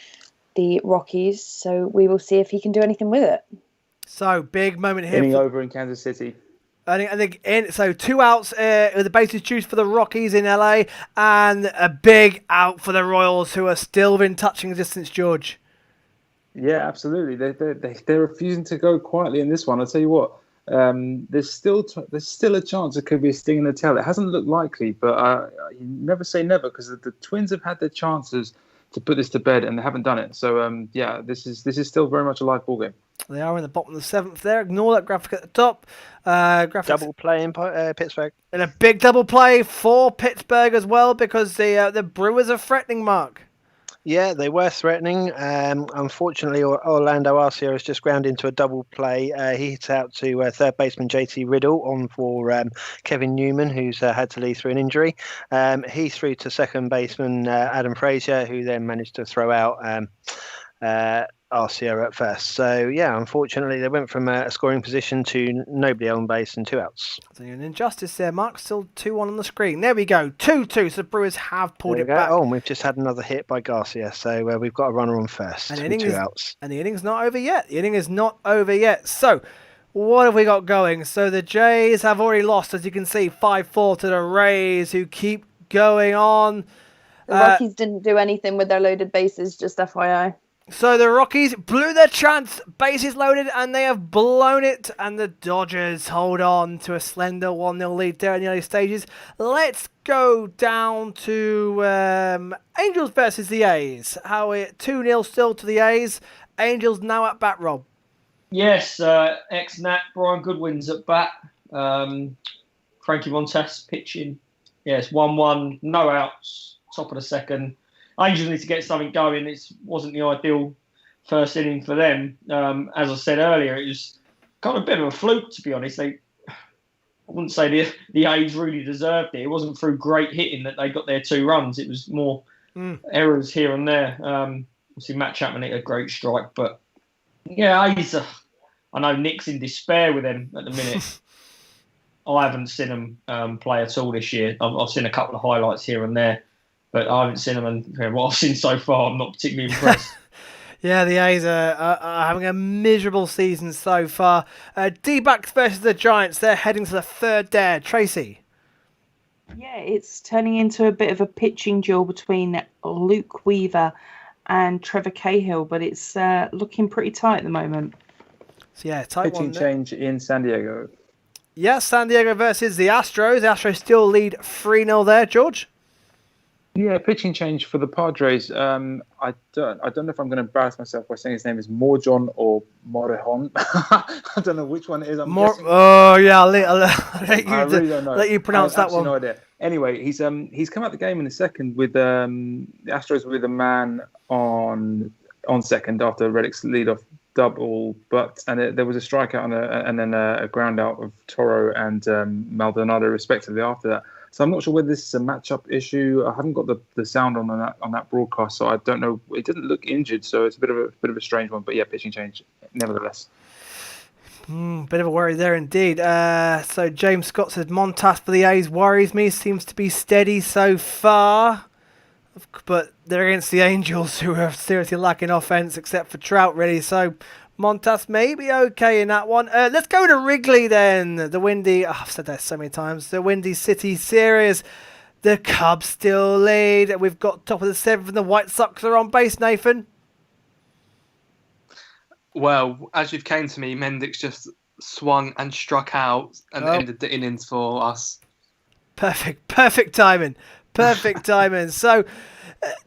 the Rockies, so we will see if he can do anything with it. So, big moment here. Inning over in Kansas City. So 2 outs with the bases juiced for the Rockies in LA, and a big out for the Royals, who are still within touching distance, George. Yeah, absolutely. They're refusing to go quietly in this one. I'll tell you what. There's still a chance it could be a sting in the tail. It hasn't looked likely, but you never say never, because the Twins have had their chances to put this to bed and they haven't done it. So this is still very much a live ball game. They are in the bottom of the 7th there. Ignore that graphic at the top. Double play in Pittsburgh. And a big double play for Pittsburgh as well, because the Brewers are threatening, Mark. Yeah, they were threatening. Unfortunately, Orlando Arcia has just ground into a double play. He hits out to third baseman JT Riddle on for Kevin Newman, who's had to leave through an injury. He threw to second baseman Adam Frazier, who then managed to throw out Arcia at first. So, yeah, unfortunately, they went from a scoring position to nobody on base and 2 outs. So an injustice there, Mark. Still 2-1 on the screen. There we go. 2-2. So the Brewers have pulled it back. Oh, and we've just had another hit by Garcia. So we've got a runner on first with 2 outs. And the inning's not over yet. The inning is not over yet. So what have we got going? So the Jays have already lost, as you can see, 5-4 to the Rays, who keep going on. The Rockies didn't do anything with their loaded bases, just FYI. So the Rockies blew their chance, bases loaded, and they have blown it. And the Dodgers hold on to a slender 1-0 lead there in the early stages. Let's go down to Angels versus the A's. How are 2-0 still to the A's. Angels now at bat, Rob. Yes, ex-Nat Brian Goodwin's at bat. Frankie Montas pitching. Yes, 1-1, no outs, top of the 2nd. Angels need to get something going. It wasn't the ideal first inning for them. As I said earlier, it was kind of a bit of a fluke, to be honest. I wouldn't say the A's really deserved it. It wasn't through great hitting that they got their 2 runs. It was more errors here and there. Obviously, Matt Chapman hit a great strike. But, yeah, A's, I know Nick's in despair with them at the minute. I haven't seen them play at all this year. I've seen a couple of highlights here and there. But I haven't seen them, and what I've seen so far, I'm not particularly impressed. Yeah, the A's are having a miserable season so far. D-backs versus the Giants, they're heading to the 3rd day. Tracy? Yeah, it's turning into a bit of a pitching duel between Luke Weaver and Trevor Cahill, but it's looking pretty tight at the moment. So yeah, tight Pitching one. change in San Diego. Yeah, San Diego versus the Astros. The Astros still lead 3-0 there, George. Yeah, pitching change for the Padres. I don't know if I'm going to embarrass myself by saying his name is Morjon or Morejon. I don't know which one it is. Oh yeah, I'll let you. I really don't know. Let you pronounce that one. No idea. Anyway, he's come out the game in the second with the Astros with a man on second after Reddick's leadoff double, there was a strikeout and then a ground out of Toro and Maldonado respectively after that. So I'm not sure whether this is a matchup issue. I haven't got the sound on that broadcast, so I don't know. It didn't look injured, so it's a bit of a strange one. But yeah, pitching change nevertheless. Bit of a worry there indeed. So James Scott says Montas for the A's worries me. Seems to be steady so far, but they're against the Angels, who are seriously lacking offense except for Trout, really. So Montas may be okay in that one. Let's go to Wrigley then. The Windy, I've said that so many times, the Windy City Series. The Cubs still lead. We've got top of the seventh and the White Sox are on base, Nathan. Well, as you've came to me, Mendix just swung and struck out and ended the innings for us. Perfect timing. So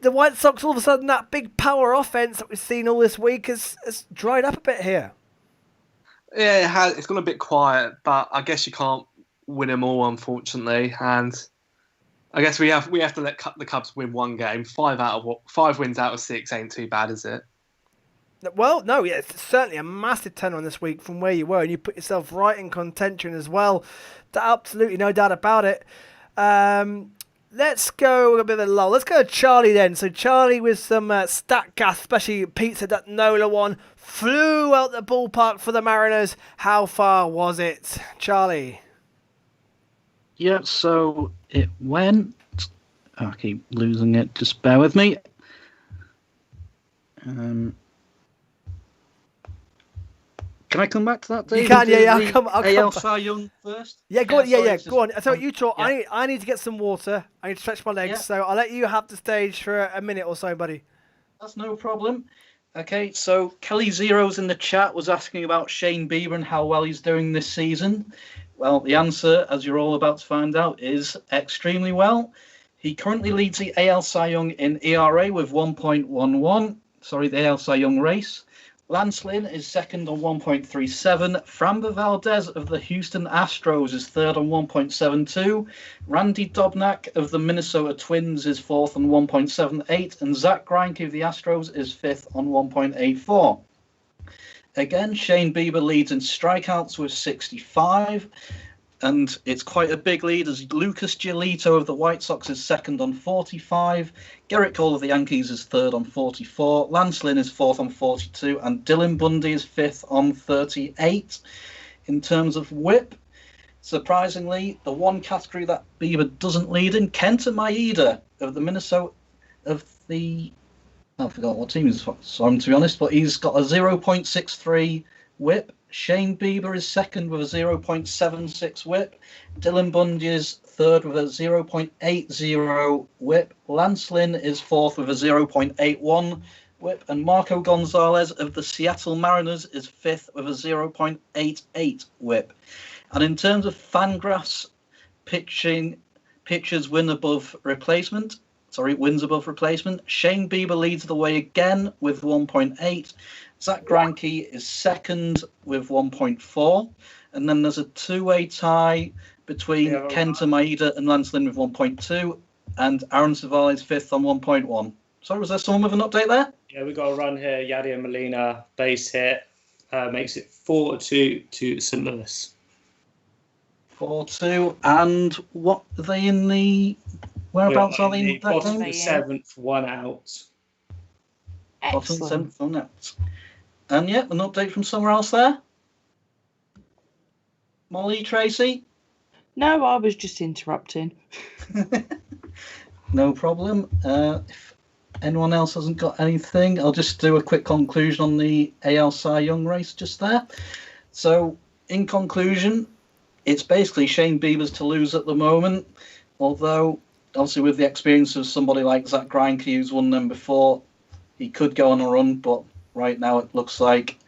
the White Sox, all of a sudden, that big power offense that we've seen all this week has dried up a bit here. Yeah, it has. It's gone a bit quiet, but I guess you can't win them all, unfortunately. And I guess we have to let the Cubs win one game. 5 wins out of 6 ain't too bad, is it? Well, no, yeah, it's certainly a massive turn on this week from where you were, and you put yourself right in contention as well. Absolutely no doubt about it. Let's go a bit of a lull. Let's go to Charlie then. So Charlie with some StatCast, especially Pete said that Nola one flew out the ballpark for the Mariners. How far was it, Charlie? Yeah, so it went. I keep losing it. Just bear with me. Can I come back to that, Dave? You can, yeah. I'll come AL Cy Young first. Yeah, go on. Yeah, go on. I tell you, talk. Yeah. I need to get some water. I need to stretch my legs, Yeah. so I'll let you have the stage for a minute or so, buddy. That's no problem. Okay, so Kelly Zeros in the chat was asking about Shane Bieber and how well he's doing this season. Well, the answer, as you're all about to find out, is extremely well. He currently leads the AL Cy Young in ERA with 1.11. Sorry, the AL Cy Young race. Lance Lynn is second on 1.37. Framber Valdez of the Houston Astros is third on 1.72. Randy Dobnak of the Minnesota Twins is fourth on 1.78. And Zach Greinke of the Astros is fifth on 1.84. Again, Shane Bieber leads in strikeouts with 65. And it's quite a big lead as Lucas Giolito of the White Sox is second on 45. Gerrit Cole of the Yankees is third on 44. Lance Lynn is fourth on 42. And Dylan Bundy is fifth on 38. In terms of whip, surprisingly, the one category that Bieber doesn't lead in, Kenta Maeda of the Minnesota, I forgot what team he's from, to be honest, but he's got a 0.63 whip. Shane Bieber is second with a 0.76 whip. Dylan Bundy is third with a 0.80 whip. Lance Lynn is fourth with a 0.81 whip. And Marco Gonzalez of the Seattle Mariners is fifth with a 0.88 whip. And in terms of Fangraphs pitchers wins above replacement, Shane Bieber leads the way again with 1.8. Zach Greinke is second with 1.4, and then there's a two-way tie between Kenta Maeda and Lance Lynn with 1.2, and Aaron Savale is fifth on 1.1. Sorry, was there someone with an update there? Yeah, we've got a run here. Yadier Molina, base hit, makes it 4-2 to St. Louis. 4-2, and what are they in the... Whereabouts are they in that bottom game? of the seventh, 1 out. Bottom seventh, 1 out. And yeah, an update from somewhere else there? Molly, Tracy? No, I was just interrupting. No problem. If anyone else hasn't got anything, I'll just do a quick conclusion on the AL Cy Young race just there. So, in conclusion, it's basically Shane Bieber's to lose at the moment, although obviously with the experience of somebody like Zach Greinke who's won them before, he could go on a run, but right now it looks like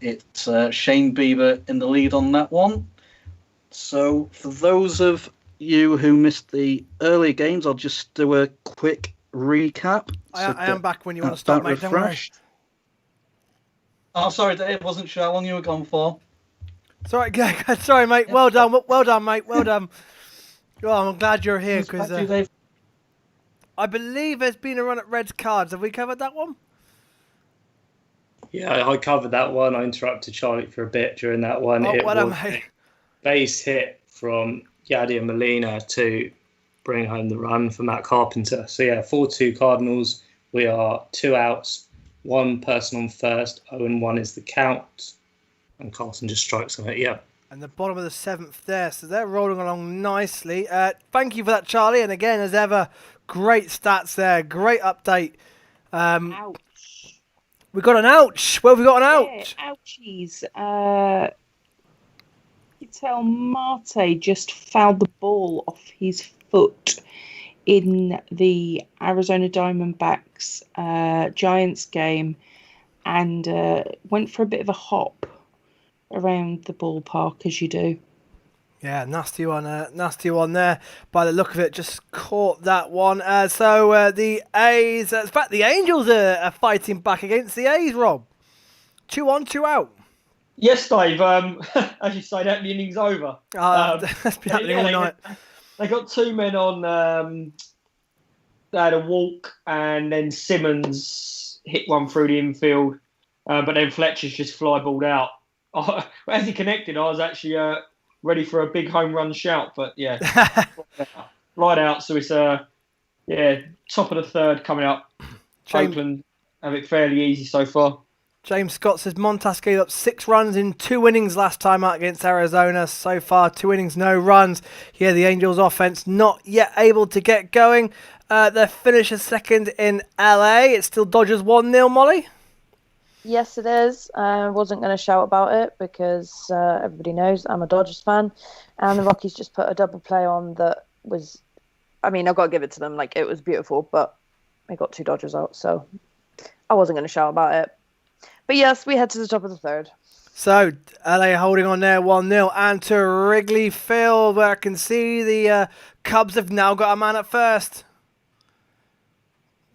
it's Shane Bieber in the lead on that one. So for those of you who missed the earlier games, I'll just do a quick recap. I am back when you want to start, mate. Don't worry. Oh, sorry, Dave. Wasn't sure how long you were gone for. Sorry, sorry, mate. Well done, mate. Well done. Oh, I'm glad you're here because I believe there's been a run at Red's cards. Have we covered that one? Yeah, I covered that one. I interrupted Charlie for a bit during that one. Oh, it well done, was mate. a base hit from Yadier Molina to bring home the run for Matt Carpenter. So yeah, 4-2 Cardinals. We are 2 outs, 1 person on first, 0-1 is the count, and Carlson just strikes on it. Yeah. And the bottom of the 7th there, so they're rolling along nicely. Thank you for that, Charlie. And again, as ever, great stats there, great update. Ouch. We got an ouch. Where have we got an ouch? Yeah, ouchies. Vital Marte just fouled the ball off his foot in the Arizona Diamondbacks Giants game and went for a bit of a hop around the ballpark, as you do. Yeah, nasty one there. By the look of it, just caught that one. So the A's, in fact, the Angels are fighting back against the A's, Rob. 2 on, 2 out. Yes, Dave. As you say, that the inning's over. That's been happening all night. They got 2 men on. They had a walk, and then Simmons hit one through the infield, but then Fletcher's just fly balled out. As he connected, I was actually ready for a big home run shout, but yeah, flied out. So it's top of the 3rd coming up. Oakland have it fairly easy so far. James Scott says Montas gave up 6 runs in 2 innings last time out against Arizona. So far, 2 innings, no runs. Here, the Angels offense not yet able to get going. Their finish is 2nd in LA. It's still Dodgers 1-0, Molly? Yes, it is. I wasn't going to shout about it because everybody knows I'm a Dodgers fan. And the Rockies just put a double play on that was, I mean, I've got to give it to them. Like, it was beautiful, but they got 2 Dodgers out, so I wasn't going to shout about it. But yes, we head to the top of the 3rd. So, LA holding on there 1-0. And to Wrigley Field, where I can see the Cubs have now got a man at first.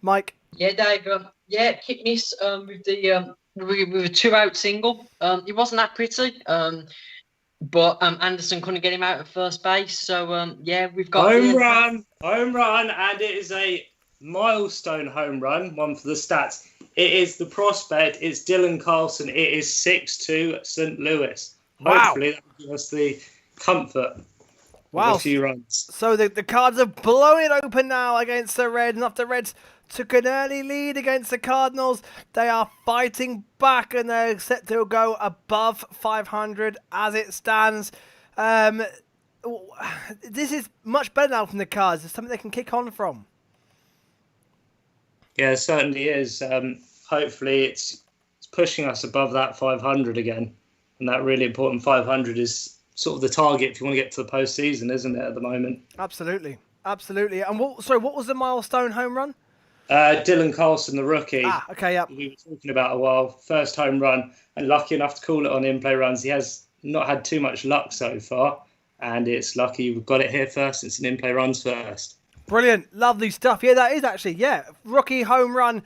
Mike? Yeah, Dave. Kipnis with the with a 2-out single. It wasn't that pretty, but Anderson couldn't get him out at first base. So we've got home run, and it is a milestone home run. One for the stats. It is the prospect. It's Dylan Carlson. It is 6-2 St. Louis. Wow. Hopefully that will give us the comfort. Wow. Of a few runs. So the Cards are blowing it open now against the Reds, and after the Reds took an early lead against the Cardinals, they are fighting back and they're set to go above 500 as it stands. This is much better now from the Cards. It's something they can kick on from. Yeah, it certainly is. Hopefully it's pushing us above that 500 again. And that really important 500 is sort of the target if you want to get to the postseason, isn't it, at the moment? Absolutely. And what was the milestone home run? Dylan Carlson, the rookie. Okay, yeah. We were talking about a while. First home run, and lucky enough to call it on in-play runs. He has not had too much luck so far, and it's lucky we've got it here first. It's an in-play runs first. Brilliant. Lovely stuff. Yeah, that is actually, rookie home run,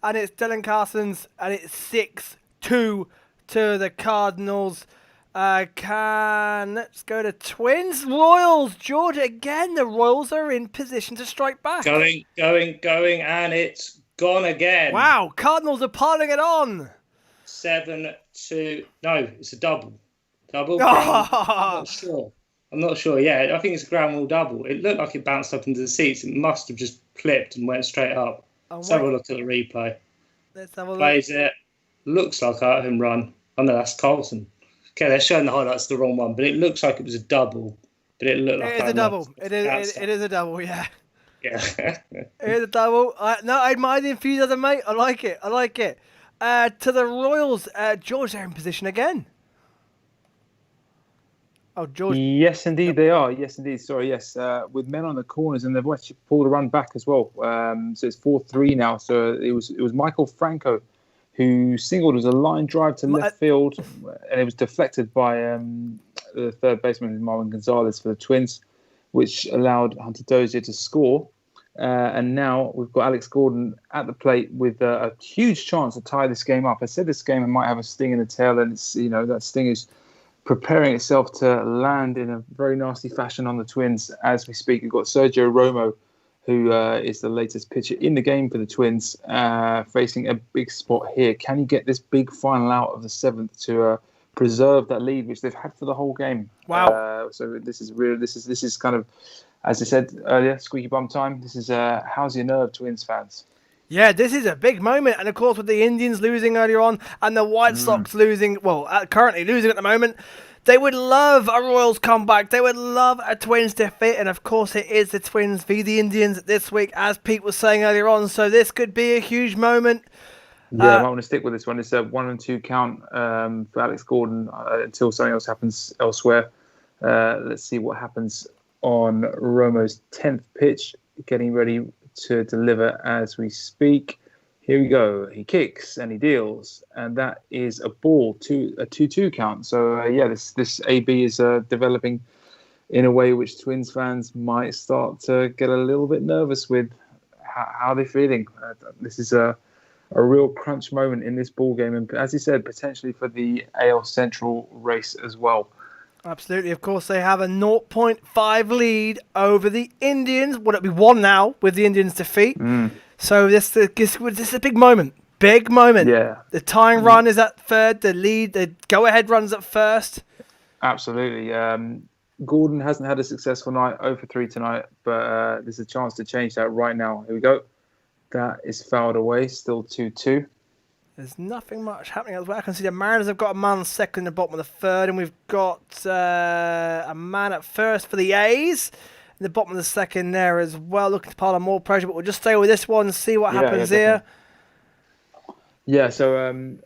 and it's Dylan Carson's, and it's 6-2 to the Cardinals. Let's go to Twins. Royals, Georgia again. The Royals are in position to strike back. Going, and it's gone again. Wow, Cardinals are piling it on. 7-2. No, it's a double. Double? Oh. I'm not sure. Yeah, I think it's a ground rule double. It looked like it bounced up into the seats. It must have just flipped and went straight up. Let's have a look at the replay. Let's have a look. Plays it. Looks like a home run. Oh, no, that's Carlson. Okay, they're showing the highlights the wrong one, but it looks like it was a double. But it looked like it is a double. It is a double, yeah. Yeah. It is a double. I admire the enthusiasm, mate. I like it. To the Royals, George, they're in position again. Oh, George. Yes, indeed they are. Yes, indeed. Sorry, yes. With men on the corners, and they've actually pulled a run back as well. So it's 4-3 now. So it was Michael Franco who singled. It was a line drive to left field, and it was deflected by the third baseman Marwin Gonzalez for the Twins, which allowed Hunter Dozier to score. And now we've got Alex Gordon at the plate with a huge chance to tie this game up. I said this game might have a sting in the tail, and it's that sting is preparing itself to land in a very nasty fashion on the Twins as we speak. We've got Sergio Romo, who is the latest pitcher in the game for the Twins, facing a big spot here. Can he get this big final out of the seventh to preserve that lead, which they've had for the whole game? Wow. So this is real. This is kind of, as I said earlier, squeaky bum time. This is how's your nerve, Twins fans? Yeah, this is a big moment. And of course, with the Indians losing earlier on and the White Sox losing, currently losing at the moment, they would love a Royals comeback. They would love a Twins defeat. And of course, it is the Twins v the Indians this week, as Pete was saying earlier on. So this could be a huge moment. Yeah, I might want to stick with this one. It's a 1-2 count for Alex Gordon until something else happens elsewhere. Let's see what happens on Romo's 10th pitch, getting ready to deliver as we speak. Here we go. He kicks and he deals, and that is a ball, a 2-2 count. So this AB is developing in a way which Twins fans might start to get a little bit nervous with. How they're feeling. This is a real crunch moment in this ball game, and as he said, potentially for the AL Central race as well. Absolutely. Of course, they have a 0.5 lead over the Indians. Would it be 1 now with the Indians' defeat? So this is a big moment. Big moment. Yeah. The tying run is at third. The go-ahead run's at first. Absolutely. Gordon hasn't had a successful night, 0-3 tonight, but there's a chance to change that right now. Here we go. That is fouled away. Still 2-2. There's nothing much happening as well. I can see the Mariners have got a man second in the bottom of the third, and we've got a man at first for the A's in the bottom of the second there as well, looking to pile on more pressure. But we'll just stay with this one and see what happens here. Yeah, so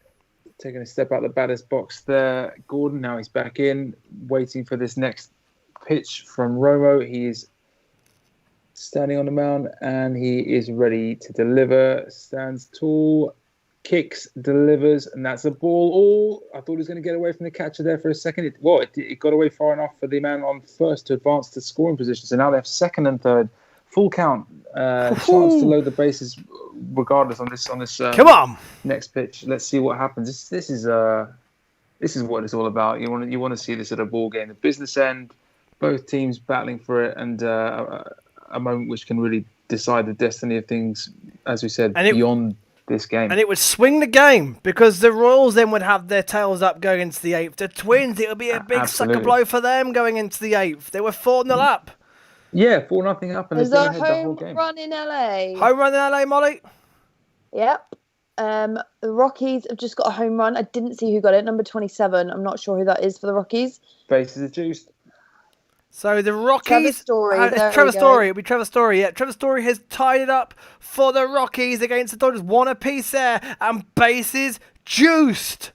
taking a step out the batter's box there. Gordon, now he's back in, waiting for this next pitch from Romo. He is standing on the mound, and he is ready to deliver. Stands tall. Kicks, delivers, and that's a ball. I thought he was going to get away from the catcher there for a second. It got away far enough for the man on first to advance to scoring position. So now they have second and third, full count, chance to load the bases regardless on this. Come on, next pitch. Let's see what happens. This is what it's all about. You want to see this at a ball game, the business end, both teams battling for it, and a moment which can really decide the destiny of things, as we said, beyond this game. And it would swing the game because the Royals then would have their tails up going into the 8th. The Twins, it would be a big sucker blow for them going into the 8th. They were 4-0 up. Yeah, 4-0 up. And is that home run in LA? Home run in LA, Molly? Yep. The Rockies have just got a home run. I didn't see who got it. Number 27. I'm not sure who that is for the Rockies. Bases are juiced. So the Rockies... Trevor Story. It's Trevor Story. It'll be Trevor Story. Yeah, Trevor Story has tied it up for the Rockies against the Dodgers. 1 apiece there. And bases juiced.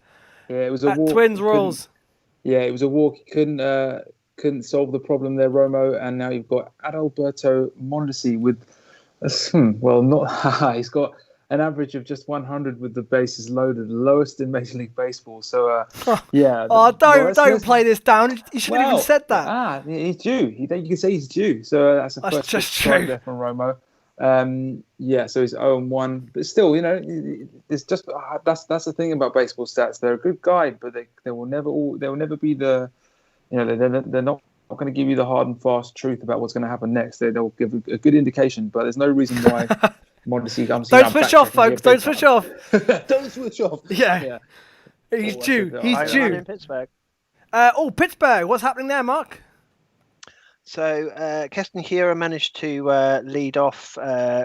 Yeah, it was a walk. Twins Royals. Yeah, it was a walk. He couldn't solve the problem there, Romo. And now you've got Adalberto Mondesi with... he's got an average of just 100 with the bases loaded, lowest in Major League Baseball. So, yeah. Don't play this down. You shouldn't have even said that. He's due. You can say he's due. So that's the first just true there from Romo. So he's 0-1. But still, it's just that's the thing about baseball stats. They're a good guide, but they will never be the, they're not going to give you the hard and fast truth about what's going to happen next. They'll give a good indication, but there's no reason why. Don't switch off, folks. Don't switch off. Don't switch off. Yeah. He's due. In Pittsburgh. Pittsburgh. What's happening there, Mark? So Keston Hira managed to lead off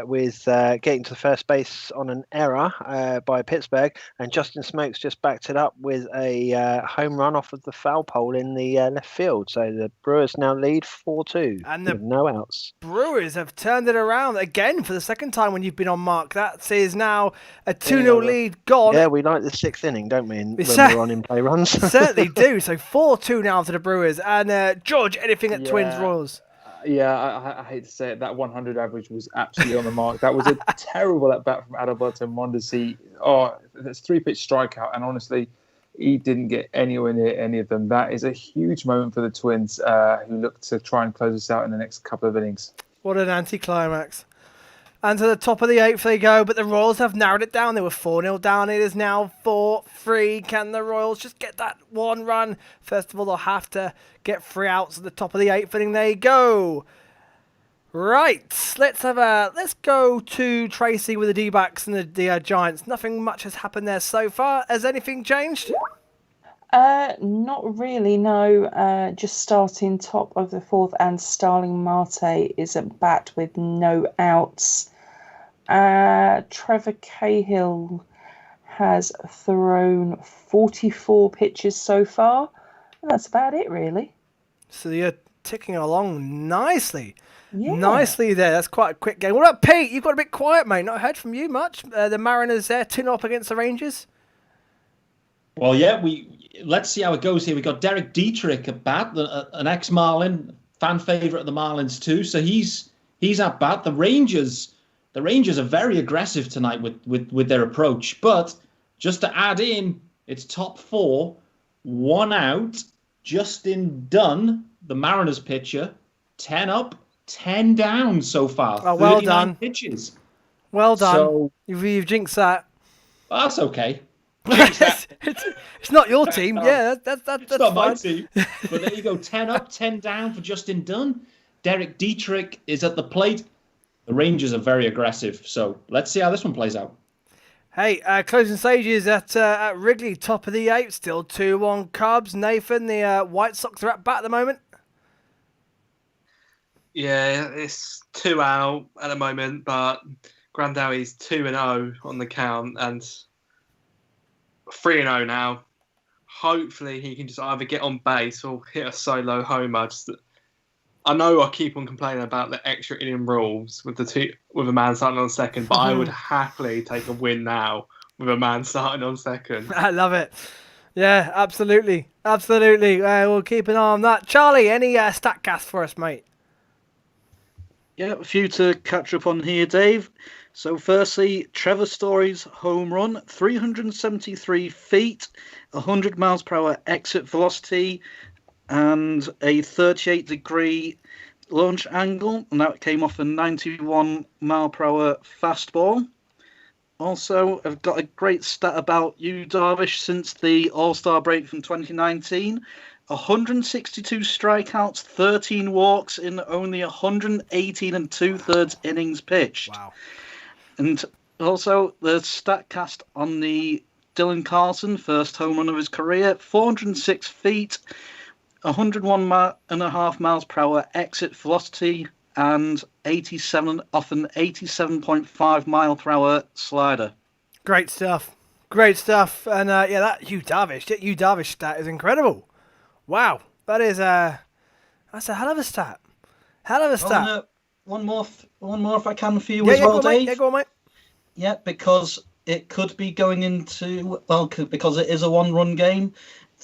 with getting to the first base on an error by Pittsburgh, and Justin Smokes just backed it up with a home run off of the foul pole in the left field. So the Brewers now lead 4-2 with no outs. Brewers have turned it around again for the second time when you've been on, Mark. That is now a 2-0 lead gone. Yeah, we like the sixth inning, don't we, when we're on in play runs? Certainly do. So 4-2 now to the Brewers. And George, anything at Twins Royals? Yeah, I hate to say it. That 100 average was absolutely on the mark. That was a terrible at bat from Adalberto Mondesi. Oh, that's 3-pitch strikeout, and honestly, he didn't get anywhere near any of them. That is a huge moment for the Twins, who look to try and close this out in the next couple of innings. What an anticlimax. And to the top of the 8th they go, but the Royals have narrowed it down. They were 4-0 down. It is now 4-3. Can the Royals just get that one run? First of all, they'll have to get 3 outs at the top of the 8th inning. They go. Right, let's go to Tracy with the D-backs and the Giants. Nothing much has happened there so far. Has anything changed? Not really, no. Just starting top of the 4th, and Starling Marte is at bat with no outs. Trevor Cahill has thrown 44 pitches so far. And that's about it, really. So you're ticking along nicely. Yeah. Nicely there. That's quite a quick game. What about Pete? You've got a bit quiet, mate. Not heard from you much. The Mariners there, 2-0 up against the Rangers. Well, yeah, let's see how it goes here. We got Derek Dietrich at bat, an ex-Marlin, fan favourite of the Marlins too. So he's at bat. The Rangers are very aggressive tonight with their approach. But just to add in, it's top 4, 1 out. Justin Dunn, the Mariners pitcher, 10 up, 10 down so far. Oh, well done. Pitches. Well done. So, you've jinxed that. Well, that's okay. It's not your team. Yeah, that's it's not fine. my team. But there you go. 10 up, 10 down for Justin Dunn. Derek Dietrich is at the plate. The Rangers are very aggressive. So let's see how this one plays out. Hey, closing stages at Wrigley, top of the 8th, still 2-1 Cubs. Nathan, the White Sox are at bat at the moment. Yeah, it's 2 out at the moment, but Grandau's 2-0 on the count and 3-0 now. Hopefully he can just either get on base or hit a solo homer. I know I keep on complaining about the extra inning rules with a man starting on second, but I would happily take a win now with a man starting on second. I love it. Yeah, absolutely. Absolutely. We'll keep an eye on that. Charlie, any StatCast for us, mate? Yeah, a few to catch up on here, Dave. So Firstly, Trevor Story's home run, 373 feet, 100 miles per hour exit velocity, and a 38-degree launch angle, and that came off a 91 mile per hour fastball. Also, I've got a great stat about Yu Darvish since the All-Star break from 2019. 162 strikeouts, 13 walks in only 118 and 2/3 innings pitched. Wow. And also the StatCast on the Dylan Carlson, first home run of his career, 406 feet, 101.5 miles per hour exit velocity, and 87 off an 87.5 mile per hour slider. Great stuff. Great stuff. And that Yu Darvish stat is incredible. Wow. That's a hell of a stat. Hell of a stat. Oh, one more if I can for you as well, Dave. Yeah, go on, mate. Yeah, because it could be going into, because it is a one-run game.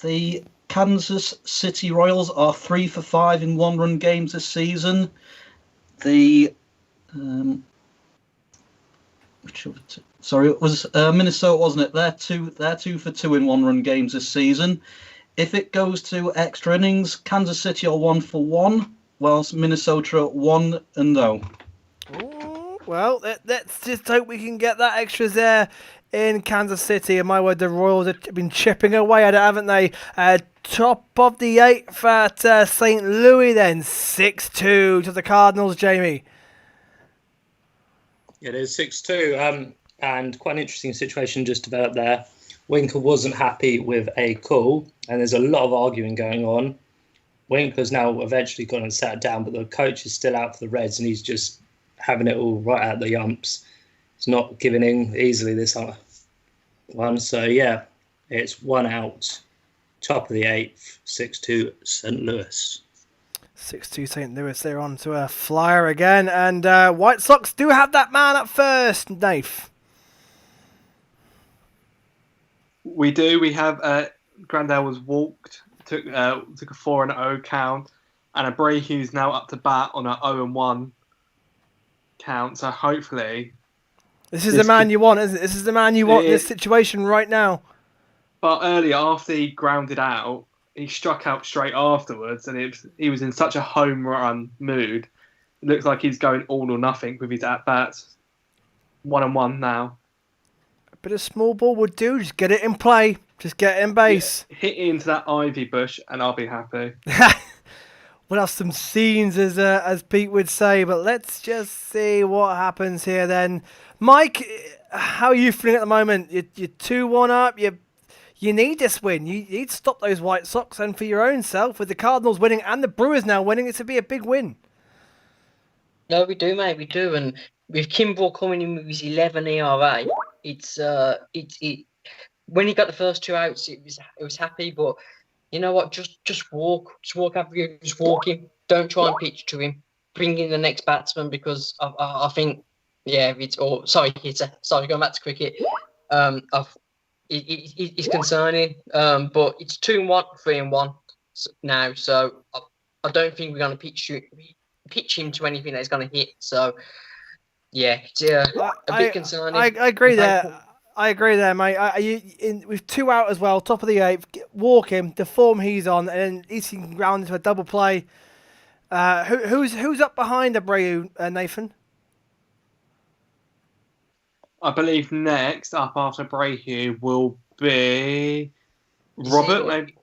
The Kansas City Royals are 3 for 5 in one-run games this season. It was Minnesota, wasn't it? They're 2 for 2 in one-run games this season. If it goes to extra innings, Kansas City are 1 for 1, whilst Minnesota are 1-0. Well, let's just hope we can get that extras there in Kansas City. And my word, the Royals have been chipping away at it, haven't they? Top of the 8th at St. Louis then, 6-2 to the Cardinals, Jamie. It is 6-2, and quite an interesting situation just about there. Winker wasn't happy with a call, and there's a lot of arguing going on. Winkler's now eventually gone and sat down, but the coach is still out for the Reds, and he's just having it all right out the yumps. He's not giving in easily this one. So, yeah, it's 1 out. Top of the 8th, 6-2 St. Louis. 6-2 St. Louis. They're on to a flyer again. And White Sox do have that man up first, Dave. We do. We have Grandal was walked, took a 4-0 count, and Abreu's now up to bat on an 0-1 count. So hopefully, this is the man you want, isn't it? This is the man you want in this situation right now. But earlier, after he grounded out, he struck out straight afterwards, and he was in such a home run mood. It looks like he's going all or nothing with his at bats. 1-1 now. A bit of small ball would do. Just get it in play. Just get it in base. Yeah, hit into that ivy bush, and I'll be happy. We'll have some scenes, as Pete would say. But let's just see what happens here then. Mike, how are you feeling at the moment? You're 2-1 up. You need this win. You need to stop those White Sox, and for your own self, with the Cardinals winning and the Brewers now winning, it's to be a big win. No, we do, mate. We do, and with Kimbrel coming in with his 11 ERA, it's when he got the first 2 outs, it was happy. But you know what? Just walk after you. Just walk him. Don't try and pitch to him. Bring in the next batsman, because I think, yeah, hitter. Sorry, going back to cricket. It's concerning, but it's 2-1, 3-1 now. So I don't think we're going to pitch him to anything that's going to hit. So yeah, it's a bit concerning. I agree there. I agree there, mate. With 2 out as well, top of the 8th, walk him, the form he's on, and he's ground into a double play. Who's up behind Abreu, Nathan? I believe next up after Abreu will be Robert. Maybe.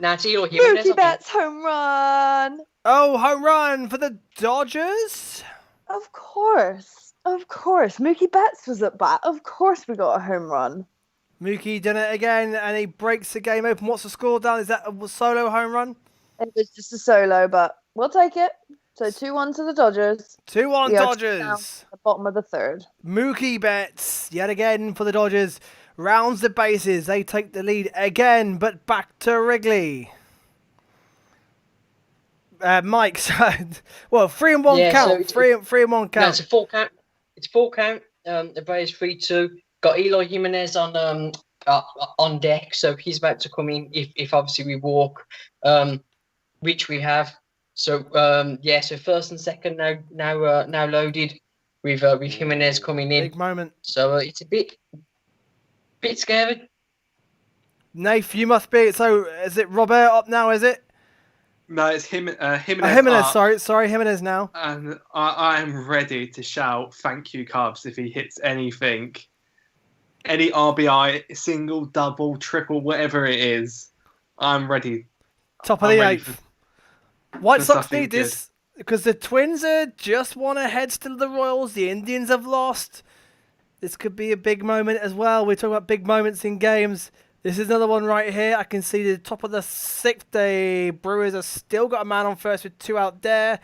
Now it's Eloy Jimenez. Mookie Betts home run. Oh, home run for the Dodgers? Of course. Mookie Betts was at bat. Of course we got a home run. Mookie done it again, and he breaks the game open. What's the score down? Is that a solo home run? It was just a solo, but we'll take it. So 2-1 to the Dodgers. 2-1 Dodgers. At the bottom of the 3rd. Mookie Betts, yet again for the Dodgers, rounds the bases. They take the lead again, but back to Wrigley. Mike, 3-1 count. So 3-1 count. No, it's a full count. It's full count. The Braves 3-2. Got Eloy Jimenez on deck, so he's about to come in if obviously we walk, which we have. So so first and second now loaded with Jimenez coming in. Big moment. So it's a bit scary. Nath, you must be. So is it Robert up now? Is it? No, it's Jimenez. Jimenez. Sorry, Jimenez now. And I am ready to shout "Thank you, Cubs" if he hits anything, any RBI, single, double, triple, whatever it is. I'm ready. Top of the 8th. White Sox need this because the Twins are just 1 ahead still of the Royals. The Indians have lost. This could be a big moment as well. We're talking about big moments in games. This is another one right here. I can see the top of the 6th. The Brewers have still got a man on first with 2 out there.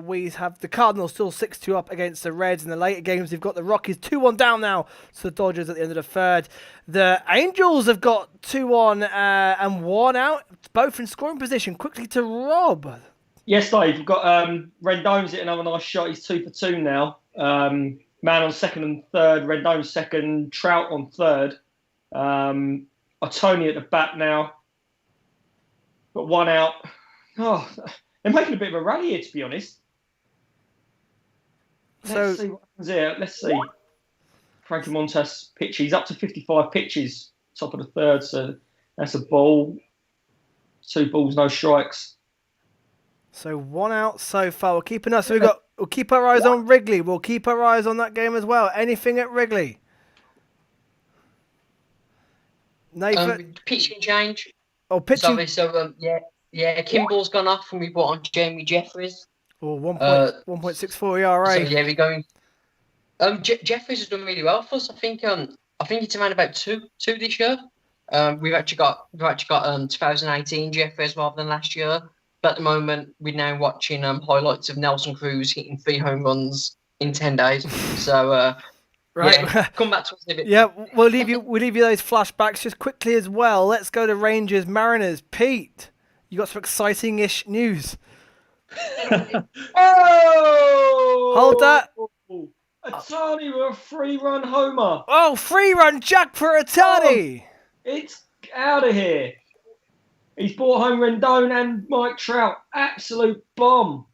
We have the Cardinals still 6-2 up against the Reds. In the later games, we've got the Rockies 2-1 down now to the Dodgers at the end of the 3rd. The Angels have got 2-1 and 1 out, both in scoring position. Quickly to Rob. Yes, Dave. You've got Rendon's hit another nice shot. He's 2 for 2 now. Man on 2nd and 3rd. Rendon's 2nd. Trout on 3rd. Ohtani at the bat now. Got 1 out. Oh, they're making a bit of a rally here, to be honest. Let's see what happens here. Let's see. Frankie Montas pitch. He's up to 55 pitches, top of the 3rd. So that's a ball. 2 balls, no strikes. So 1 out so far. We'll keep our eyes on Wrigley. We'll keep our eyes on that game as well. Anything at Wrigley? Nathan? Pitch can change. Oh, pitching. Sorry, so Kimbrel's gone off and we brought on Jamie Jeffries. Oh, 1.64 ERA. So yeah, we're going. Jeffries has done really well for us. I think it's around about two this year. We've actually got 2018 Jeffries rather than last year. But at the moment, we're now watching highlights of Nelson Cruz hitting 3 home runs in 10 days. So, Right. yeah, come back to us in a bit. Yeah, we'll leave you those flashbacks just quickly as well. Let's go to Rangers Mariners. Pete, you got some exciting-ish news. Oh! Hold that. Atani with a 3-run homer. Oh, 3-run jack for Atani. It's out of here. He's brought home Rendon and Mike Trout. Absolute bomb.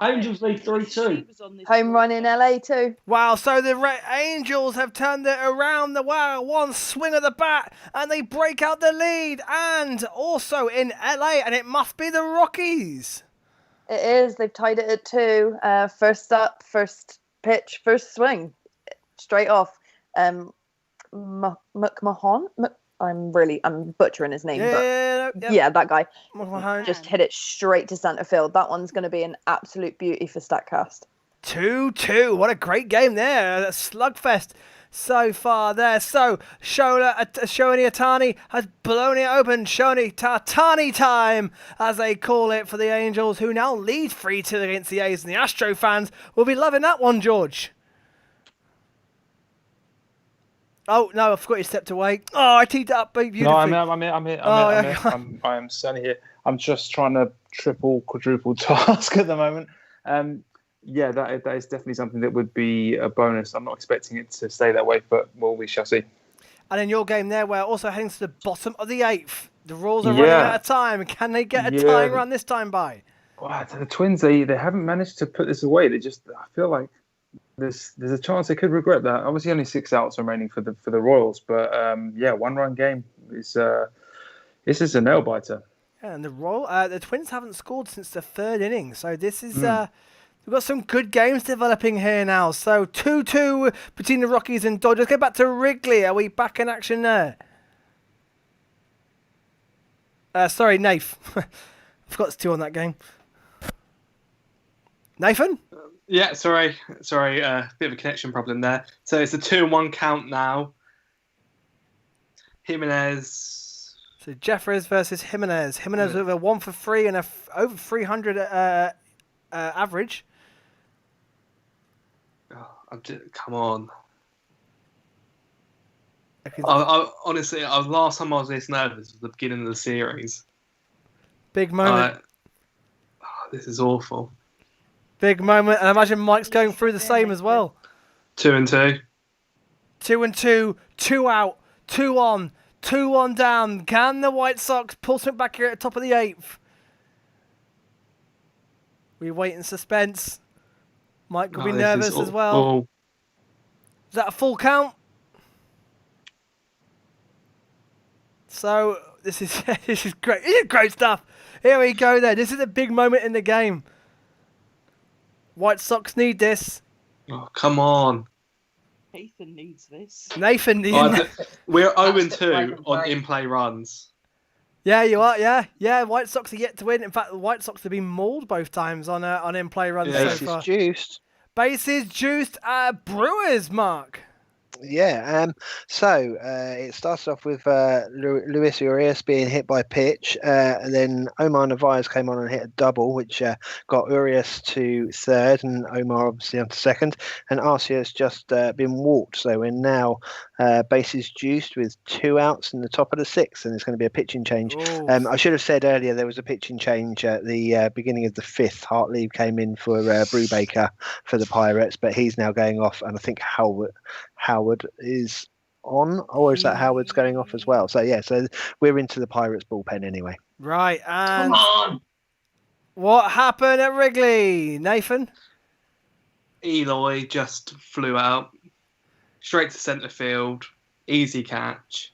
Angels lead 3-2. Home run in LA too. Wow, so the Angels have turned it around. One swing of the bat, and they break out the lead. And also in LA, and it must be the Rockies. It is. They've tied it at 2. First up, first pitch, first swing, straight off. McMahon. I'm butchering his name, yeah, that guy just hit it straight to center field. That one's going to be an absolute beauty for Statcast. 2-2. What a great game there. A slugfest so far there. So Shohei Ohtani has blown it open. Shohei Ohtani time, as they call it, for the Angels, who now lead 3-2 against the A's, and the Astro fans will be loving that one, George. Oh no! I forgot you stepped away. Oh, I teed it up beautifully. No, I'm here. I am standing here. I'm just trying to quadruple task at the moment. Yeah, that is definitely something that would be a bonus. I'm not expecting it to stay that way, but we shall see. And in your game there, we're also heading to the bottom of the 8th. The Royals are running out of time. Can they get a tying run this time by? Wow, the Twins, they haven't managed to put this away. I feel like there's a chance they could regret that. Obviously, only 6 outs remaining for the Royals, but 1-run game is this is a nail biter. Yeah, and the Twins haven't scored since the 3rd inning, so this is we've got some good games developing here now. So 2-2 between the Rockies and Dodgers. Go back to Wrigley. Are we back in action there? Sorry, Nath. I forgot it's 2 on that game. Nathan? Yeah, sorry. Bit of a connection problem there. So it's a 2-1 count now. Jimenez. So Jeffers versus Jimenez. Jimenez with a 1-for-3 and over 300 average. Come on. Honestly, last time I was this nervous was the beginning of the series. Big moment. This is awful. Big moment, and I imagine Mike's going through the same as well. 2-2. 2-2, 2 out, 2 on, 2-1 down. Can the White Sox pull something back here at the top of the 8th? We wait in suspense. Mike could be nervous as well. Is that a full count? So this is great. This is great stuff. Here we go then. This is a big moment in the game. White Sox need this. Oh, come on. Nathan needs this. Nathan needs We're 0-2 on in-play runs. Yeah, you are. Yeah. White Sox are yet to win. In fact, the White Sox have been mauled both times on in-play runs so far. Bases juiced. Bases juiced. Brewers, Mark. Yeah, so it started off with Luis Urias being hit by pitch, and then Omar Narvaez came on and hit a double, which got Urias to 3rd and Omar obviously on to 2nd, and Arceus just been walked. So we're now bases juiced with 2 outs in the top of the 6th, and it's going to be a pitching change. I should have said earlier there was a pitching change at the beginning of the 5th. Hartley came in for Brubaker for the Pirates, but he's now going off, and I think Howard is on, or is that Howard's going off as well? So so we're into the Pirates bullpen anyway. Right, and come on. What happened at Wrigley, Nathan? Eloy just flew out straight to centre field, easy catch,